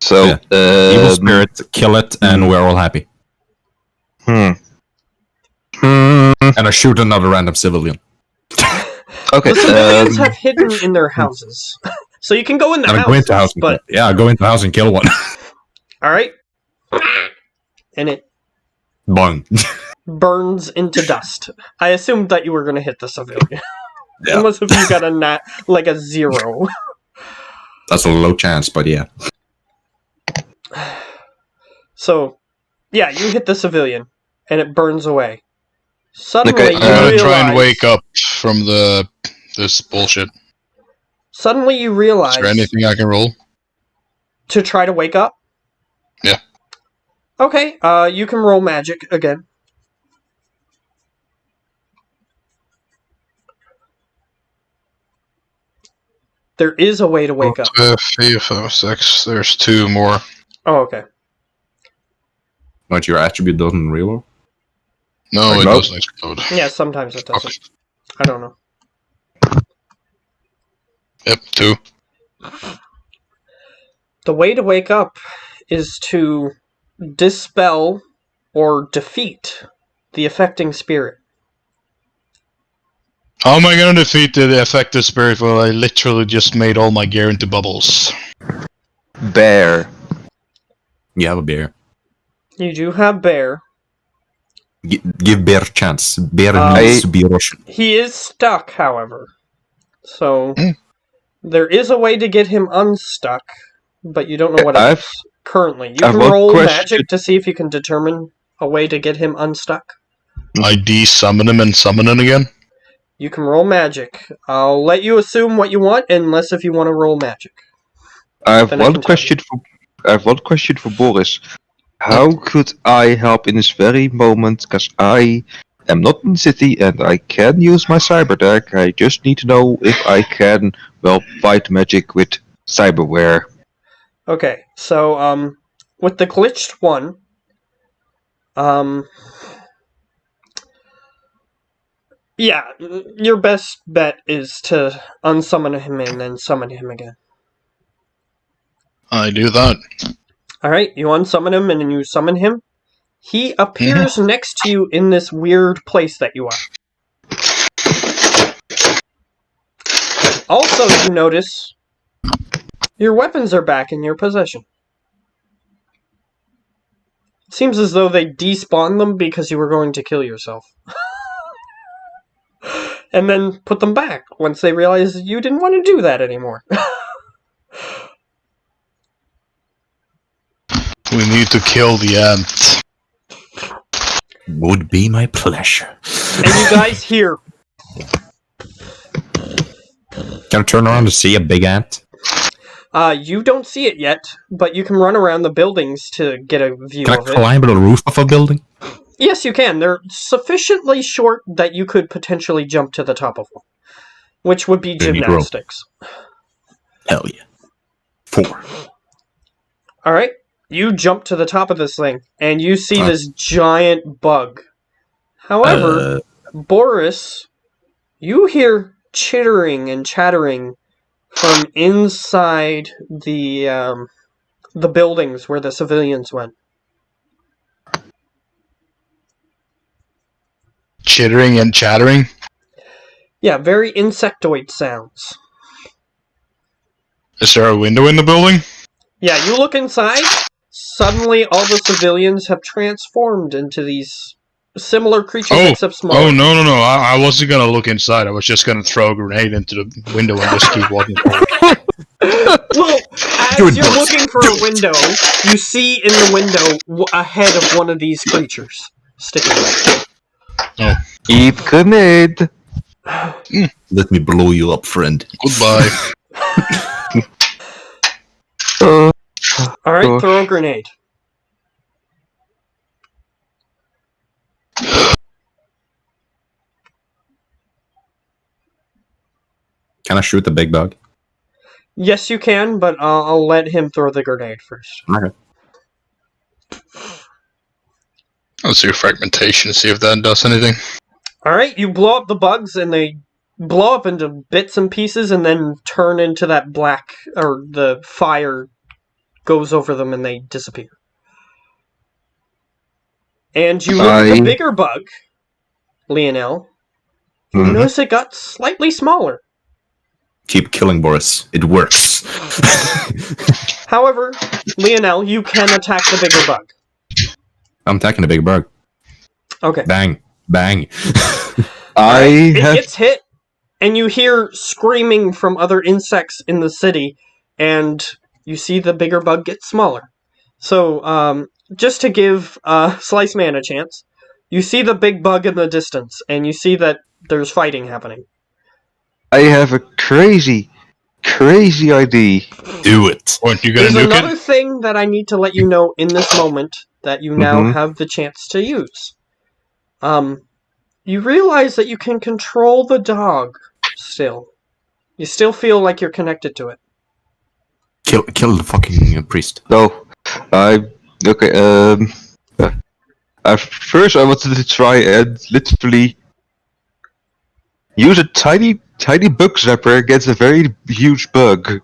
So, Evil spirit, kill it, and we're all happy. And I shoot another random civilian. Okay. The civilians have hidden in their houses. So you can go in the And I house. go into the house. But I go into the house and kill one. alright. And it Bong. burns into dust. I assumed that you were going to hit the civilian. Yeah. Unless if you got a 0. That's a low chance, but yeah. So, yeah, you hit the civilian, and it burns away. Suddenly, Okay, you I'm gonna realize... try and wake up from this bullshit. Suddenly, you realize... Is there anything I can roll? To try to wake up? Yeah. Okay, you can roll magic again. There is a way to wake up. 6, there's 2 more. Oh, okay. What, your attribute doesn't reload? No, it No. doesn't explode. Yeah, sometimes it doesn't. Okay. I don't know. Yep, 2. The way to wake up is to dispel or defeat the affecting spirit. How am I gonna defeat the affected spirit when I literally just made all my gear into bubbles? Bear. You have a bear. You do have Bear. Give bear a chance. Bear I- needs to be Russian. He is stuck, however. So, there is a way to get him unstuck, but you don't know what it I've- is currently. You I've can one roll question. magic to see if you can determine a way to get him unstuck. I de-summon him and summon him again? You can roll magic. I'll let you assume what you want, unless if you want to roll magic. I have Then I one can tell question for. I have one question for Boris. How could I help in this very moment? Because I am not in the city and I can use my cyber deck. I just need to know if I can, fight magic with cyberware. Okay, so, with the glitched one, yeah, your best bet is to unsummon him and then summon him again. I do that. Alright, you unsummon him and then you summon him. He appears next to you in this weird place that you are. Also, you notice your weapons are back in your possession. Seems as though they despawned them because you were going to kill yourself. And then put them back once they realized you didn't want to do that anymore. We need to kill the ant. Would be my pleasure. And you guys hear, Can I turn around to see a big ant? you don't see it yet, but you can run around the buildings to get a view Can I of it. climb the roof of a building? Yes, you can. They're sufficiently short that you could potentially jump to the top of one, which would be Then you grow. gymnastics. Hell yeah. 4. Alright, you jump to the top of this thing, and you see this giant bug. However, Boris, you hear chittering and chattering from inside the buildings where the civilians went. Chittering and chattering? Yeah, very insectoid sounds. Is there a window in the building? Yeah, you look inside, suddenly all the civilians have transformed into these similar creatures except smaller. Oh, no. I wasn't gonna look inside. I was just gonna throw a grenade into the window and just keep walking forward. Well, as you're looking for a window, you see in the window ahead of one of these creatures sticking out. Eat grenade. Let me blow you up, friend. Goodbye. Alright, throw a grenade. Can I shoot the big bug? Yes, you can, but I'll let him throw the grenade first. Okay. Let's do fragmentation, see if that does anything. Alright, you blow up the bugs and they blow up into bits and pieces and then turn into that black, or the fire goes over them and they disappear. And you look at the bigger bug, Lionel, you notice it got slightly smaller. Keep killing Boris. It works. However, Lionel, you can attack the bigger bug. I'm attacking the big bug. Okay. Bang. Bang. It gets hit, and you hear screaming from other insects in the city, and you see the bigger bug get smaller. So, just to give Slice Man a chance, you see the big bug in the distance, and you see that there's fighting happening. I have a crazy idea. Do it. Weren't you gonna There's nuke another it? thing that I need to let you know in this moment that you now have the chance to use. You realize that you can control the dog still. You still feel like you're connected to it. Kill the fucking priest. No, okay. First, I wanted to try and literally use a tiny bug zapper against a very huge bug.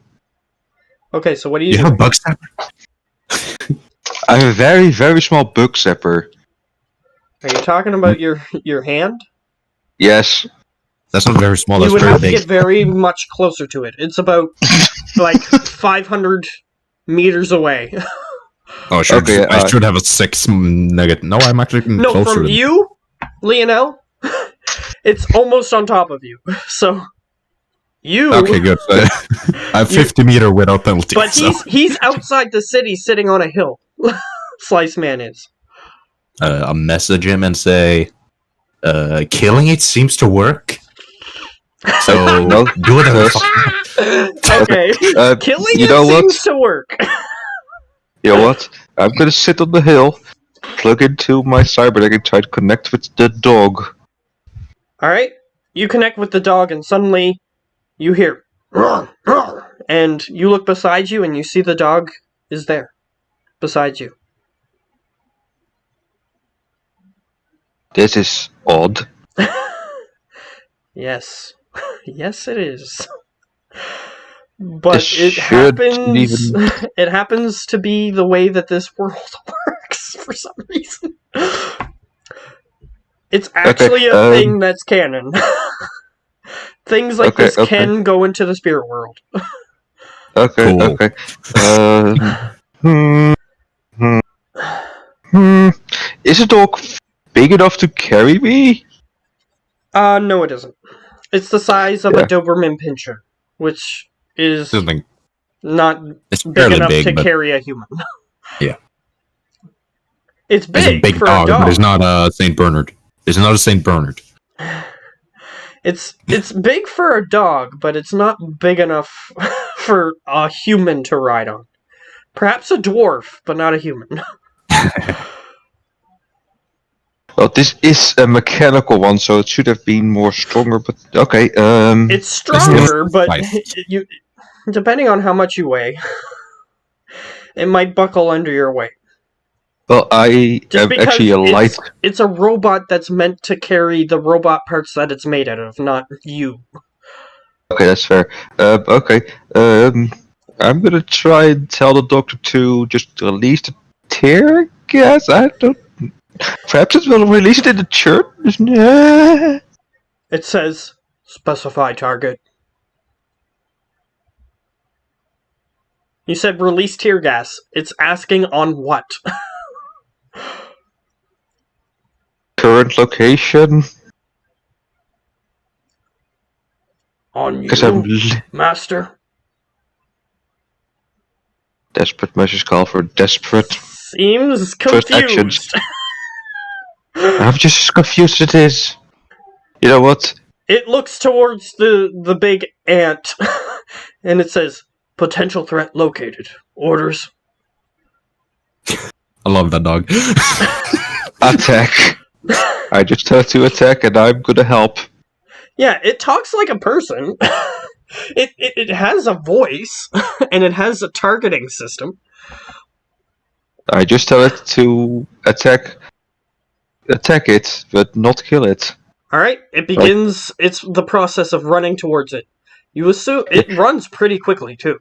Okay, so what do you You do? have a bug snapper? I have a very, very small bug zapper. Are you talking about your hand? Yes. That's not very small. You That's would very have to big. get very much closer to it. It's about like 500 meters away. Oh, sure. Okay, I should have a 6 nugget. No, I'm actually No, closer. from you, Lionel, it's almost on top of you. So you. Okay, good. I have 50-meter without penalty. But so. he's outside the city, sitting on a hill. Slice Man is. I'll message him and say, killing it seems to work. So No, do whatever. Okay, killing you it know what? seems to work. You know what? I'm gonna sit on the hill, plug into my cybernetic, and try to connect with the dog. All right, you connect with the dog, and suddenly you hear, "Run, run," and you look beside you, and you see the dog is there, beside you. This is odd. Yes, yes, it is. But This it should happens. even- It happens to be the way that this world works for some reason. It's actually a thing that's canon. Things like this can go into the spirit world. Okay, Cool. okay. Is a dog big enough to carry me? No, it isn't. It's the size of a Doberman Pinscher, which is Something. not It's big fairly enough big, to but carry a human. Yeah. It's it's big, a big for dog, a dog. but it's not a Saint Bernard. It's not a Saint Bernard. It's big for a dog, but it's not big enough for a human to ride on. Perhaps a dwarf, but not a human. Well, this is a mechanical one, so it should have been more stronger. But okay, It's stronger, but Life. you, depending on how much you weigh, it might buckle under your weight. well, I Just am because actually a light. it's a robot that's meant to carry the robot parts that it's made out of, not you. Okay, that's fair. Okay, I'm gonna try and tell the doctor to just release the tear gas. I don't. Perhaps it will release it in the church. It says, specify target. You said release tear gas. It's asking on what? Current location. On Because I'm you, master. desperate measures call for desperate. Seems First actions. confused. I'm just as confused as it is. You know what? It looks towards the big ant, and it says, potential threat located. Orders. I love that dog. Attack. I just tell it to attack, and I'm gonna help. Yeah, it talks like a person. It has a voice, and it has a targeting system. I just tell it to attack it, but not kill it. Alright, it begins the process of running towards it. You assume it runs pretty quickly too.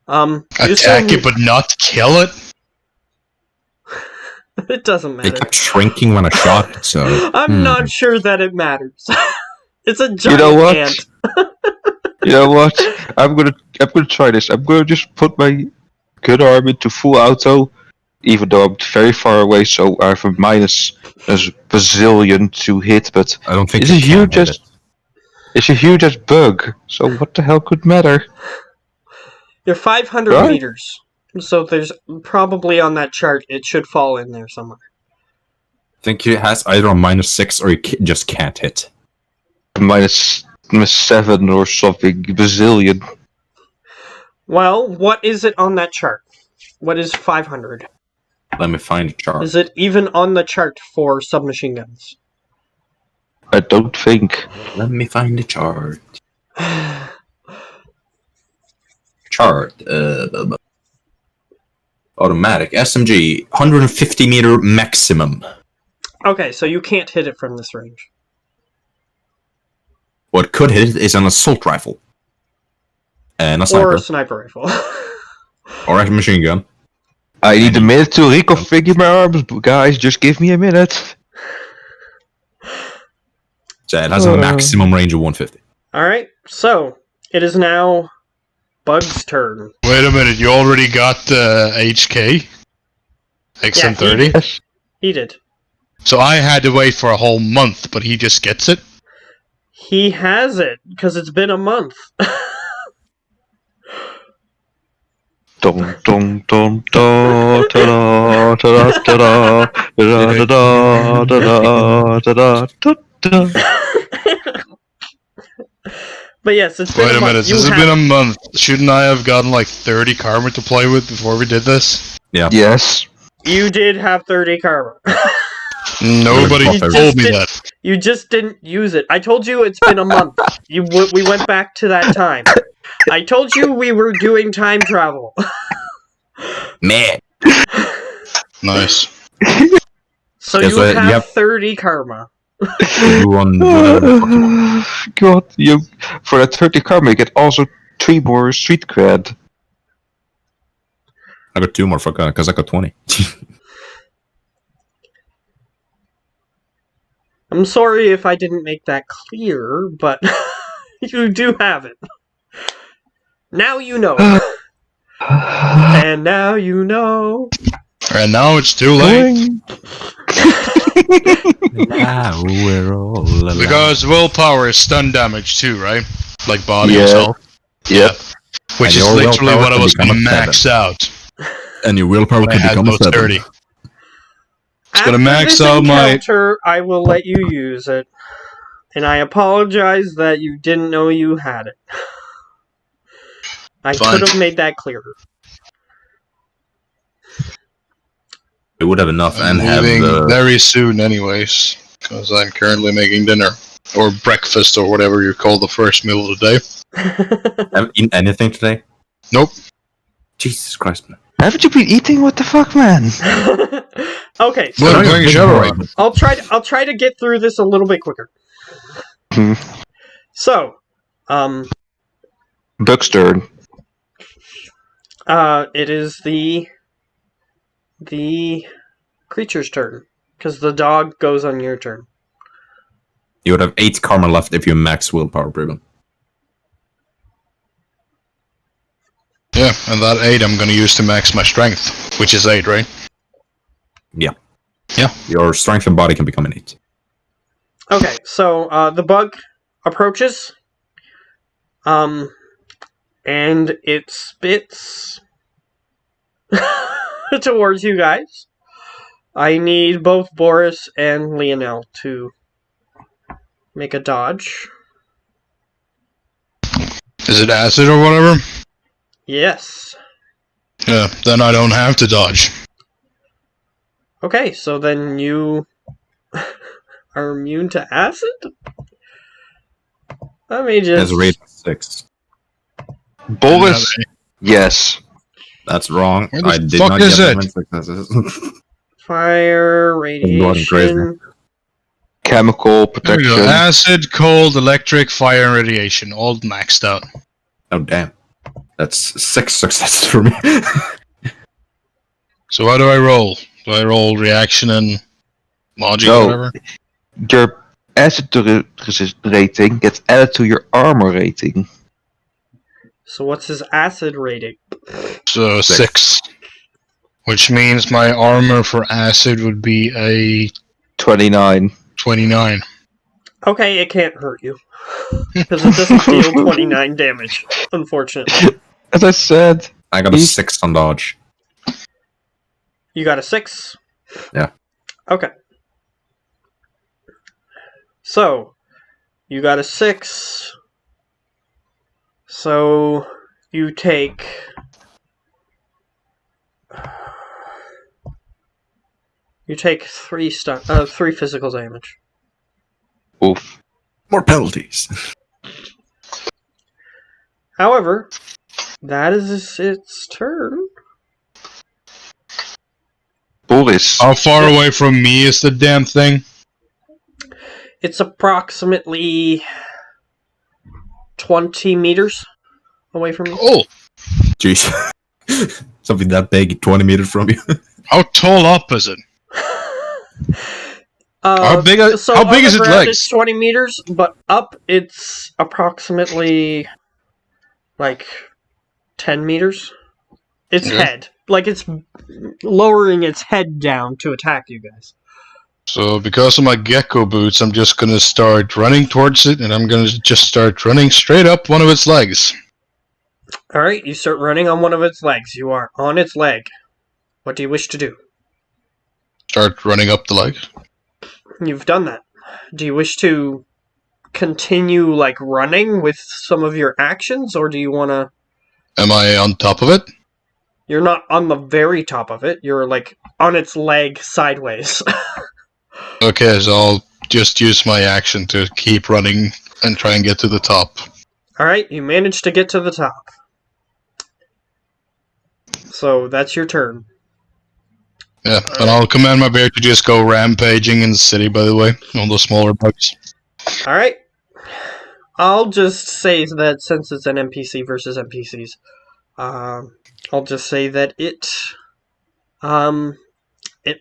Attack it, but not kill it? It doesn't It matter. kept shrinking when I shot it, so. I'm not sure that it matters. It's a giant You know what? ant. You know what? I'm gonna try this. I'm gonna just put my gun arm into full auto, even though I'm very far away, so I have a minus a bazillion to hit. But I don't think it's a you can huge hit as it's a huge as bug. So what the hell could matter? You're 500 Right. meters. So there's probably on that chart, it should fall in there somewhere. I think it has either a -6 or you just can't hit. Minus 7 or something bazillion. Well, what is it on that chart? What is 500? Let me find a chart. Is it even on the chart for submachine guns? I don't think. Let me find the chart. Chart. Automatic. SMG. 150 meter maximum. Okay, so you can't hit it from this range. What could hit is an assault rifle. And a sniper. Or a sniper rifle. Or a machine gun. I need a minute to reconfigure my arms, guys. Just give me a minute. So it has a maximum range of 150. Alright, so it is now Bug's turn. Wait a minute, you already got the HK? XM30? Yes. He did. So I had to wait for a whole month, but he just gets it? He has it, because it's been a month. Dun dun dun da da da da da da da da da da da. But yes, it's been Wait a a month. minute, since it's been a month, shouldn't I have gotten like 30 karma to play with before we did this? Yeah. Yes. You did have 30 karma. Nobody You told me that. You just didn't use it. I told you it's been a month. We went back to that time. I told you we were doing time travel. Man. Nice. So Yes, you you have have- 30 karma. You on whatever the fuck you want. God, you for that 30 karma, you get also 3 more street cred. I got 2 more because I got 20. I'm sorry if I didn't make that clear, but you do have it. Now you know. And now you know. And now it's too late. Now we're all alive. Because willpower is stun damage too, right? Like body Yeah. and soul. Yep. Which And is your literally willpower what I can was become gonna a max out And your willpower when I can had become a those 7. 30. After gonna max this out my- encounter, I will let you use it. And I apologize that you didn't know you had it. I Fine. could have made that clearer. It would have enough I'm and have leaving the... very soon anyways. Because I'm currently making dinner. Or breakfast or whatever you call the first meal of the day. Haven't eaten anything today? Nope. Jesus Christ, man. Haven't you been eating? What the fuck, man? Okay, so Well, I'm you're playing big Shadow boy. Run. I'll try to get through this a little bit quicker. Hmm. So, Buck's turn. it is the creature's turn because the dog goes on your turn. You would have 8 karma left if you max willpower, Bribon. Yeah, and that 8 I'm gonna use to max my strength. Which is 8, right? Yeah. Yeah. Your strength and body can become an 8. Okay, so the bug approaches, and it spits towards you guys. I need both Boris and Lionel to make a dodge. Is it acid or whatever? Yes. Yeah, then I don't have to dodge. Okay, so then you are immune to acid? Let me It just... has a rate of 6. Boris? Yes. That's wrong. Where the I did fuck not is get it? that many successes. Fire, Blood crazy. radiation... Chemical There we go. protection. Acid, cold, electric, fire, and radiation. All maxed out. Oh, damn. That's 6 successes for me. So how do I roll? Do I roll reaction and logic No. or whatever? Your acid resist rating gets added to your armor rating. So what's his acid rating? So 6. 6. Which means my armor for acid would be a 29. 29. Okay, it can't hurt you. Because it doesn't deal 29 damage, unfortunately. As I said, I got a 6 on dodge. You got a 6? Yeah. Okay. So, you got a 6. So, you take... You take 3 physical damage. oof. More penalties. However, that is its turn. Boris. How far away from me is the damn thing? It's approximately 20 meters away from you. Oh, Jeez. Something that big, 20 meters from you. how tall up is it? How big so is on the its ground legs? It's 20 meters, but up it's approximately like 10 meters. Its Okay. head, like it's lowering its head down to attack you guys. So because of my gecko boots, I'm just gonna start running towards it, and I'm gonna just start running straight up one of its legs. All right, you start running on one of its legs. You are on its leg. What do you wish to do? Start running up the leg. You've done that. Do you wish to continue like running with some of your actions, or do you want to? Am I on top of it? You're not on the very top of it. You're like on its leg sideways. Okay, so I'll just use my action to keep running and try and get to the top. All right, you managed to get to the top. So that's your turn. Yeah, and I'll command my bear to just go rampaging in the city, by the way, on the smaller bugs. All right. I'll just say that since it's an NPC versus NPCs, I'll just say that it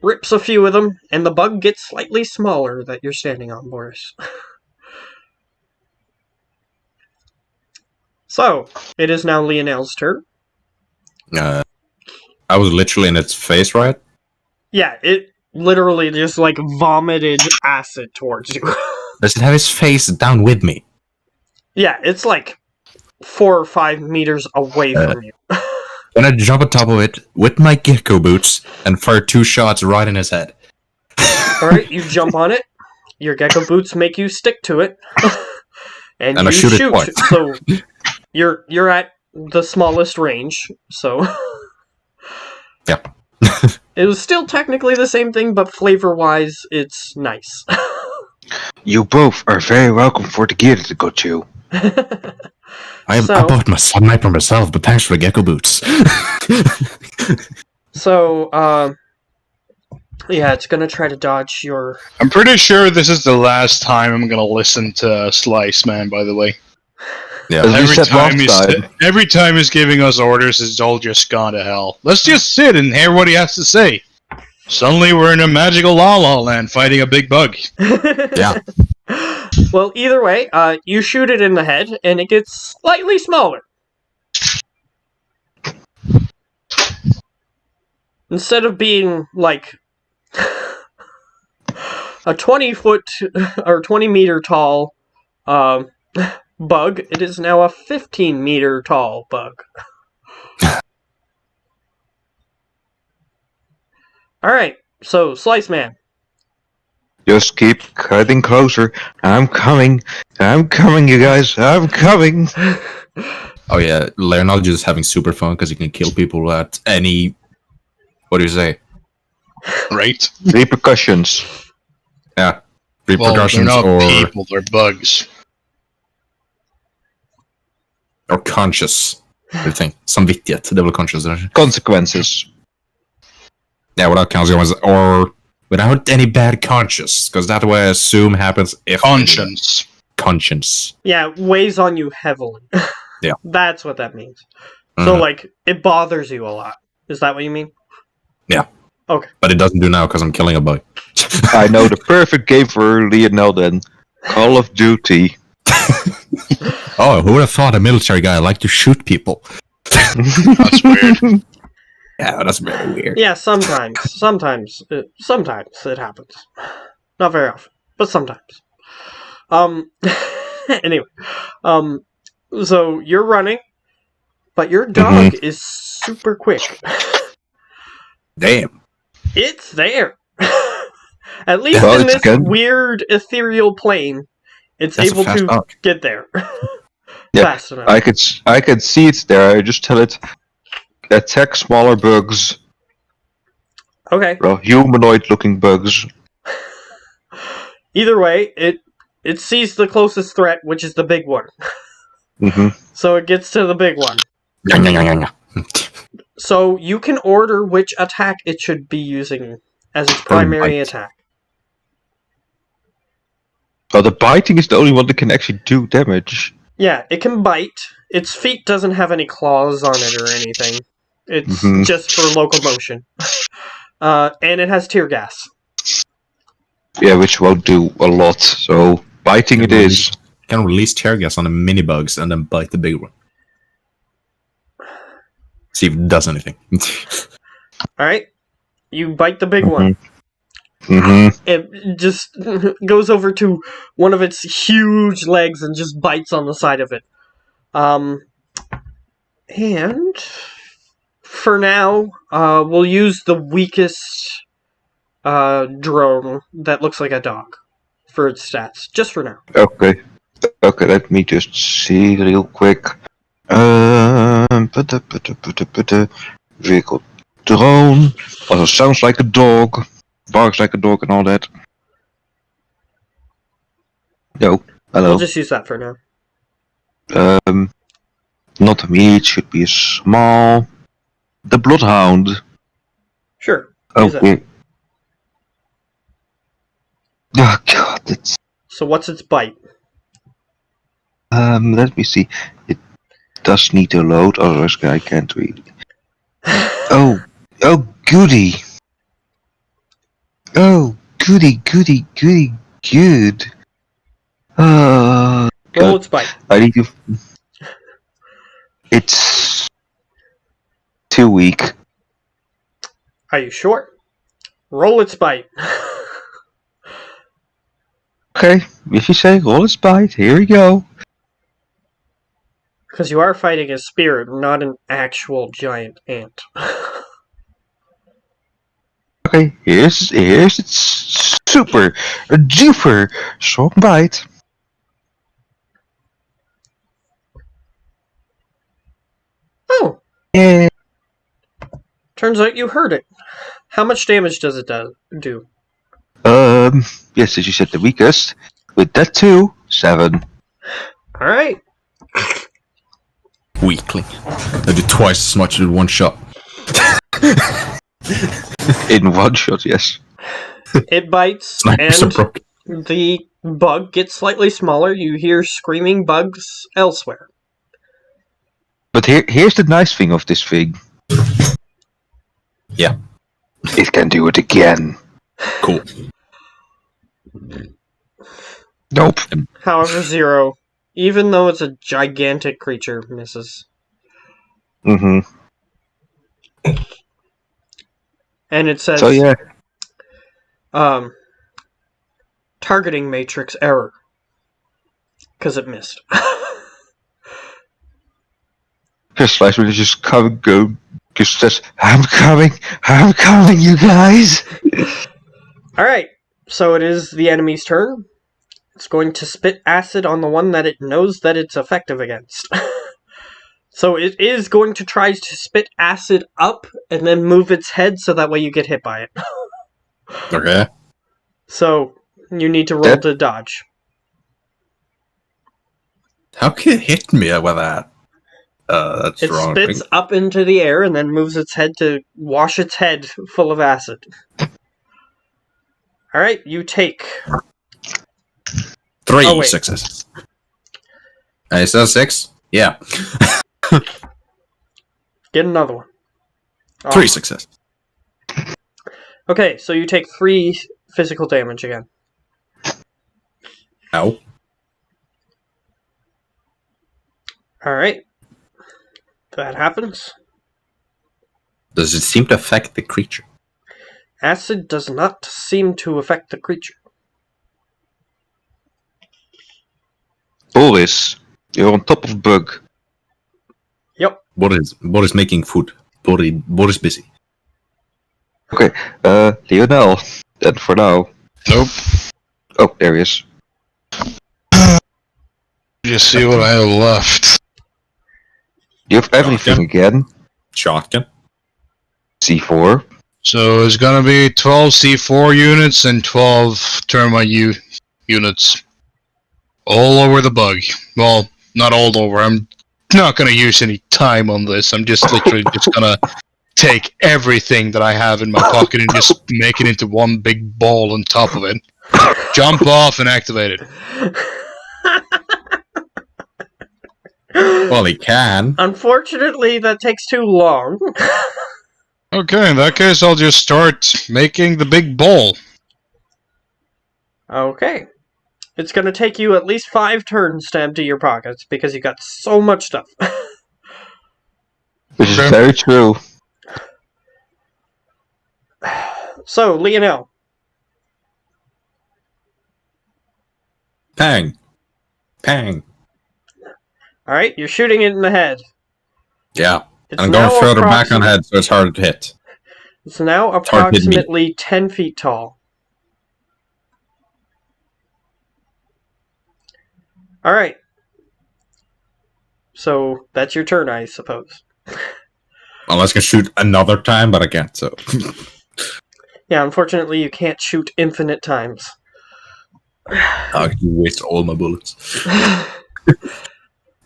rips a few of them, and the bug gets slightly smaller that you're standing on, Boris. So, it is now Lionel's turn. I was literally in its face, right? Yeah, it literally just like vomited acid towards you. Does it have its face down with me? Yeah, it's like 4 or 5 meters away from you. Then I jump on top of it with my gecko boots and fire 2 shots right in his head. Alright, you jump on it. Your gecko boots make you stick to it. and I you shoot it twice. So you're at the smallest range, so Yeah. it was still technically the same thing, but flavor-wise, it's nice. You both are very welcome for the gear to go to. I bought my sniper myself, but thanks for the gecko boots. So, yeah, it's gonna try to dodge your... I'm pretty sure this is the last time I'm gonna listen to Slice Man, by the way. Yeah. As we said last time. Every time he's giving us orders, it's all just gone to hell. Let's just sit and hear what he has to say. Suddenly we're in a magical la-la land fighting a big bug. Yeah. Well, either way, you shoot it in the head, and it gets slightly smaller. Instead of being, like, a 20-foot or 20-meter tall bug, it is now a 15-meter tall bug. Alright, so, Slice Man. Just keep cutting closer. I'm coming, you guys. I'm coming. Oh yeah, Leonard just having super fun because he can kill people at any... What do you say? Right? Repercussions. Yeah. Well, they're Repercussions not or people, they're bugs. conscious. I think. Samvittighet, det är väl conscious. Consequences. Yeah, without consequences or without any bad conscience, because that's what I assume happens if... Conscience. Conscience. Yeah, it weighs on you heavily. Yeah. That's what that means. So, like, it bothers you a lot. Is that what you mean? Yeah. Okay. But it doesn't do now because I'm killing a bug. I know the perfect game for Lionel then. Call of Duty. Oh, who would have thought a military guy liked to shoot people? That's weird. Yeah, that's very weird. Yeah, sometimes. Sometimes it happens. Not very often, but sometimes. Anyway. So, you're running, but your dog is super quick. Damn. It's there. At least Well, in it's this good. weird ethereal plane, it's That's a able fast to dog. get there. Yeah, Fast enough. I could see it's there. I just tell it attack smaller bugs. Okay. Well, humanoid-looking bugs. Either way, it sees the closest threat, which is the big one. So it gets to the big one. So you can order which attack it should be using as its primary attack. Well, the biting is the only one that can actually do damage. Yeah, it can bite. Its feet doesn't have any claws on it or anything. It's just for locomotion. And it has tear gas. Yeah, which won't do a lot. So biting it is. You can release tear gas on the mini bugs and then bite the big one. See if it does anything. Alright? You bite the big one. Mm-hmm. It just goes over to one of its huge legs and just bites on the side of it. And for now, we'll use the weakest drone that looks like a dog for its stats, just for now. Okay. Okay, let me just see real quick. Vehicle drone. Also sounds like a dog. Barks like a dog and all that. Yo, hello. We'll just use that for now. Not me, it should be a small. The Bloodhound. Sure. Use it. Okay. Oh god, it's... So what's its bite? let me see. It does need to load, otherwise I can't read. Oh goody. Oh, goody, good. Roll its bite. I need to... It's... too weak. Are you sure? Roll its bite. Okay, if you say roll its bite, here we go. Because you are fighting a spirit, not an actual giant ant. Okay, here's its super duper strong bite. Oh! Yeah. Turns out you heard it. How much damage does it do? Yes, as you said, the weakest. With that too, 7. Alright. Weakling. I do twice as much in one shot. In one shot, yes. It bites, Snipers are and broken. the bug gets slightly smaller. You hear screaming bugs elsewhere. But here's the nice thing of this thing. Yeah. It can do it again. Cool. Nope. However, 0, even though it's a gigantic creature, misses. Mm-hmm. And it says, So yeah. targeting matrix error. Because it missed. Just like when it just come and go, just says, I'm coming, you guys. Alright, so it is the enemy's turn. It's going to spit acid on the one that it knows that it's effective against. So it is going to try to spit acid up and then move its head so that way you get hit by it. Okay. So you need to roll to dodge. How can it hit me with that? That's It wrong. spits up into the air and then moves its head to wash its head full of acid. Alright, you take... 3 Oh, wait. successes. And it says 6? Yeah. Get another one. 3 successes. Okay, so you take 3 physical damage again. Ow. Alright. That happens. Does it seem to affect the creature? Acid does not seem to affect the creature. Always, you're on top of bug. Yep. What is making food? What is busy? Okay, Lionel, then for now. Nope. Oh, there he is. Just see what I have left. You have everything again. Shotgun. C4. So it's gonna be 12 C4 units and 12 termite units. All over the bug. Well, not all over. I'm not gonna use any time on this. I'm just literally just gonna take everything that I have in my pocket and just make it into one big ball on top of it. Jump off and activate it. Well, he can. Unfortunately, that takes too long. Okay, in that case, I'll just start making the big ball. Okay. It's going to take you at least 5 turns to empty your pockets because you got so much stuff. Which is Okay. very true. So, Lionel. Pang. Pang. Alright, you're shooting it in the head. Yeah. It's I'm going now further back on head, so it's harder to hit. It's now hard to hit me. approximately 10 feet tall. Alright. So, that's your turn, I suppose. Unless I can shoot another time, but I can't, so. Yeah, unfortunately, you can't shoot infinite times. I can waste all my bullets.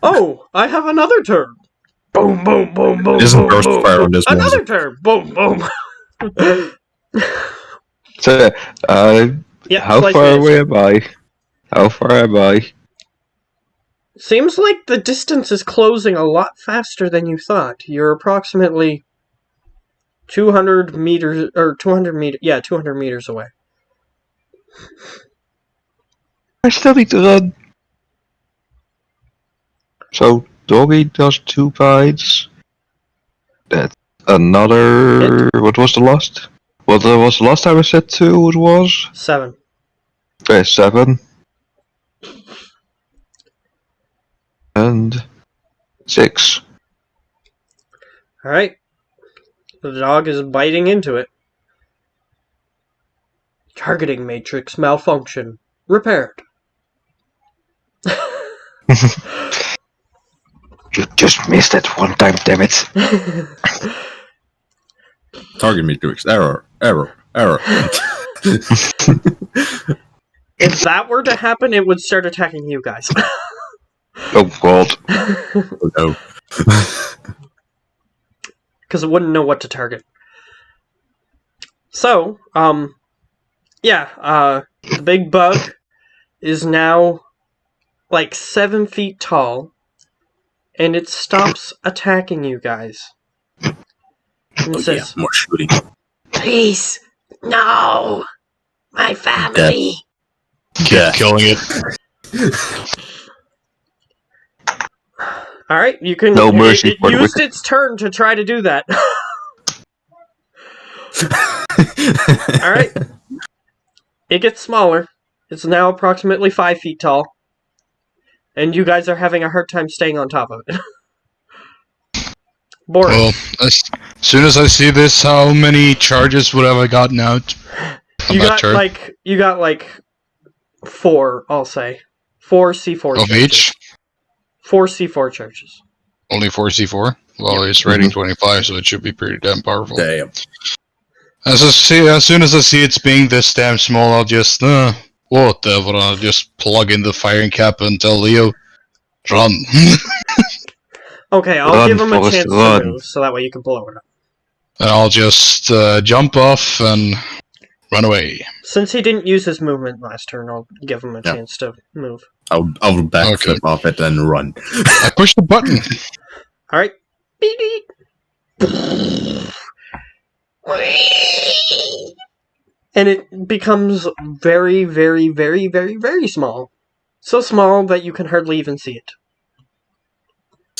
Oh, I have another turn. Boom, boom, boom, boom, Isn't boom, burst boom, fire boom. on this one, is Another it? turn. Boom, boom. So, Yeah, how slice far and away answer. am I? How far am I? Seems like the distance is closing a lot faster than you thought. You're approximately 200 meters, or 200 meters, yeah, 200 meters away. I still need to run. So, doggy does 2 bites. That's another... What was the last? What was the last time I said 2? It was? 7. Okay, 7. And 6. Alright. The dog is biting into it. Targeting matrix malfunction. Repaired. You just missed it one time, damn it. Target matrix. Error. If that were to happen, it would start attacking you guys. Oh god. Oh, no. Because it wouldn't know what to target. So, the big bug is now like 7 feet tall, and it stops attacking you guys. And it says, more shooting. "Please, no, my family." Keep killing it. All right, you can. No mercy It for the used wicked. its turn to try to do that. All right, it gets smaller. It's now approximately 5 feet tall, and you guys are having a hard time staying on top of it. Boris, Well, as soon as I see this, how many charges would have I gotten out? you that turn? got like 4. I'll say 4 C4 Of charges. each? 4 C4 charges. Only 4 C4? Well, Yep. it's rating 25, so it should be pretty damn powerful. Damn. As soon as I see it's being this damn small, I'll just, whatever, I'll just plug in the firing cap and tell Leo, run. Okay, I'll Run, give him a Forrest, chance run. to move, so that way you can blow it up. And I'll just jump off and run away. Since he didn't use his movement last turn, I'll give him a Yeah. chance to move. I'll backflip Okay. off it and run. I push the button. Alright. Beep beep. And it becomes very, very, very, very, very small. So small that you can hardly even see it.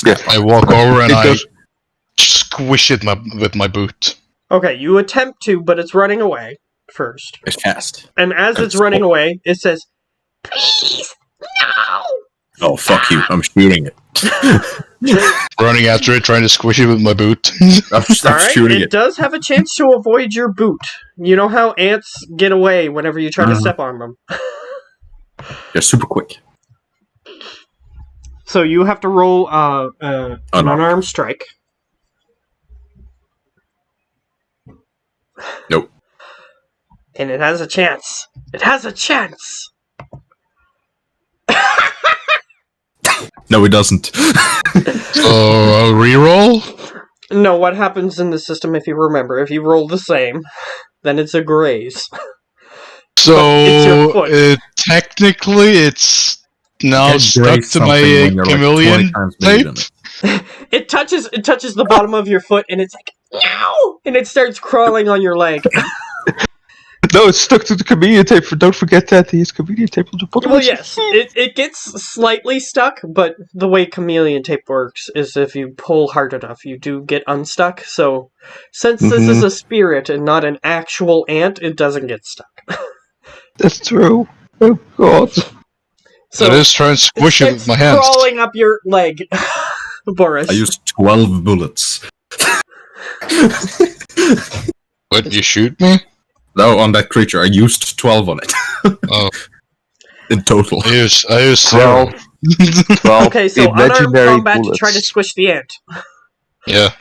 Yeah. I walk over and It I does- squish it with my boot. Okay, you attempt to, but it's running away first. It's fast. And as it's That's running cool. away, it says, "Please, no!" Oh, fuck you. I'm shooting it. Running after it, trying to squish it with my boot. I'm Alright, shooting it it. does have a chance to avoid your boot. You know how ants get away whenever you try to Mhm. step on them. They're super quick. So you have to roll an unarmed strike. Nope. And it has a chance. It has a chance! No, it doesn't. So, I'll reroll? No, what happens in the system if you remember? If you roll the same, then it's a graze. So, it's your foot. technically, it's now can't stuck break to something my when you're, like, 20 chameleon times bigger tape. than It touches the bottom of your foot, and it's like, no! And it starts crawling on your leg. No, it's stuck to the chameleon tape. Don't forget that he has chameleon tape on the bottom. Well, yes, it gets slightly stuck, but the way chameleon tape works is if you pull hard enough, you do get unstuck. So, since this is a spirit and not an actual ant, it doesn't get stuck. That's true. Oh God. So I just try and squish it with it's my hands. crawling up your leg, Boris. I used 12 bullets. What, you shoot me? No, on that creature. I used 12 on it. Oh, In total. I use 0. 12 Okay, so unarmed imaginary combat bullets. to try to squish the ant. Yeah.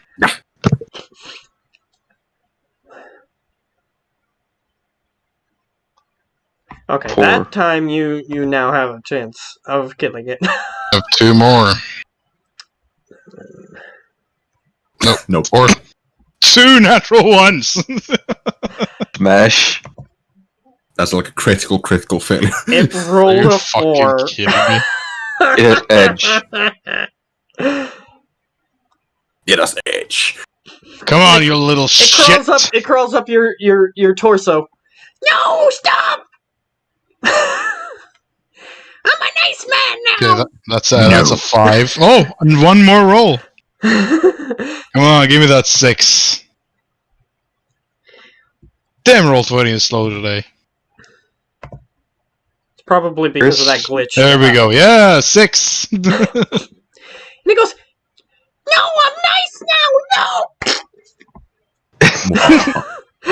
Okay, Poor. that time you now have a chance of killing it. I have 2 more. Nope. Or 2 natural ones. Smash. That's like a critical failure. It Are rolled you a fucking 4. kidding me? Edge. It has edge. Come on, you little shit. It crawls up your torso. No, stop! I'm a nice man now. Okay, that's a 5. Oh, and 1 more roll. Come on, give me that 6. Damn, roll 20 is slow today. It's probably because of that glitch. There we go. Yeah, 6. And he goes, "No, I'm nice now.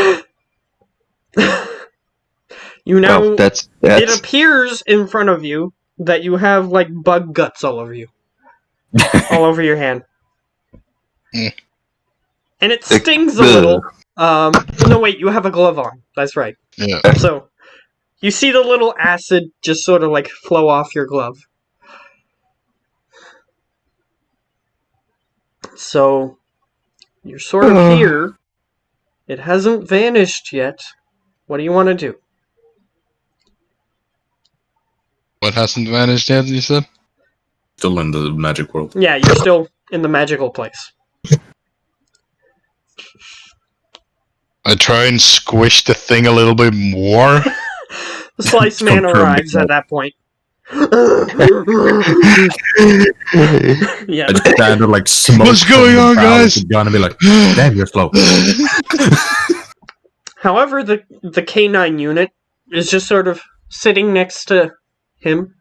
No." You now. Well, that's It appears in front of you that you have like bug guts all over you, all over your hand, Mm. and it stings a little. No, wait, you have a glove on. That's right. Yeah. So you see the little acid just sort of like flow off your glove. So you're sort of here. It hasn't vanished yet. What do you want to do? What hasn't vanished yet, you said? Still in the magic world. Yeah, you're still in the magical place. I try and squish the thing a little bit more. The slice man Confirmed. arrives at that point. Yeah. I just stand there like smoke. What's going on, guys? Gonna be like, damn, you're slow. However, the K9 unit is just sort of sitting next to him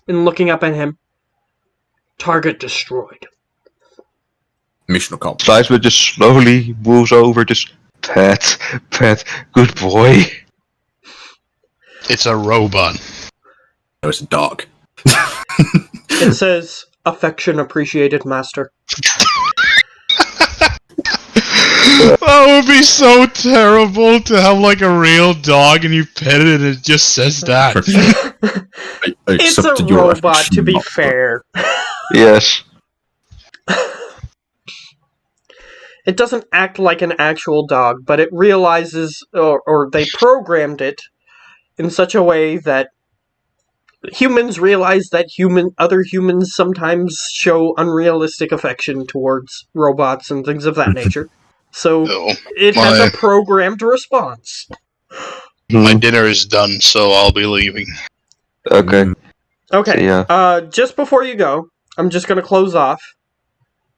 and looking up at him. Target destroyed. Mission accomplished. Sliceman just slowly moves over, just pet, good boy. It's a robot. No, it's a dog. It says, "Affection appreciated, master." That would be so terrible to have like a real dog and you pet it and it just says that. I It's a accepted your robot, affection, to be master. fair. Yes. It doesn't act like an actual dog, but it realizes, or they programmed it in such a way that humans realize that other humans sometimes show unrealistic affection towards robots and things of that nature. So Oh, it has a programmed response. my dinner is done, so I'll be leaving. Okay. Okay. Yeah. Just before you go, I'm just going to close off.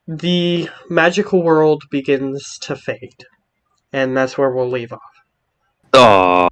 The magical world begins to fade. And that's where we'll leave off. Oh.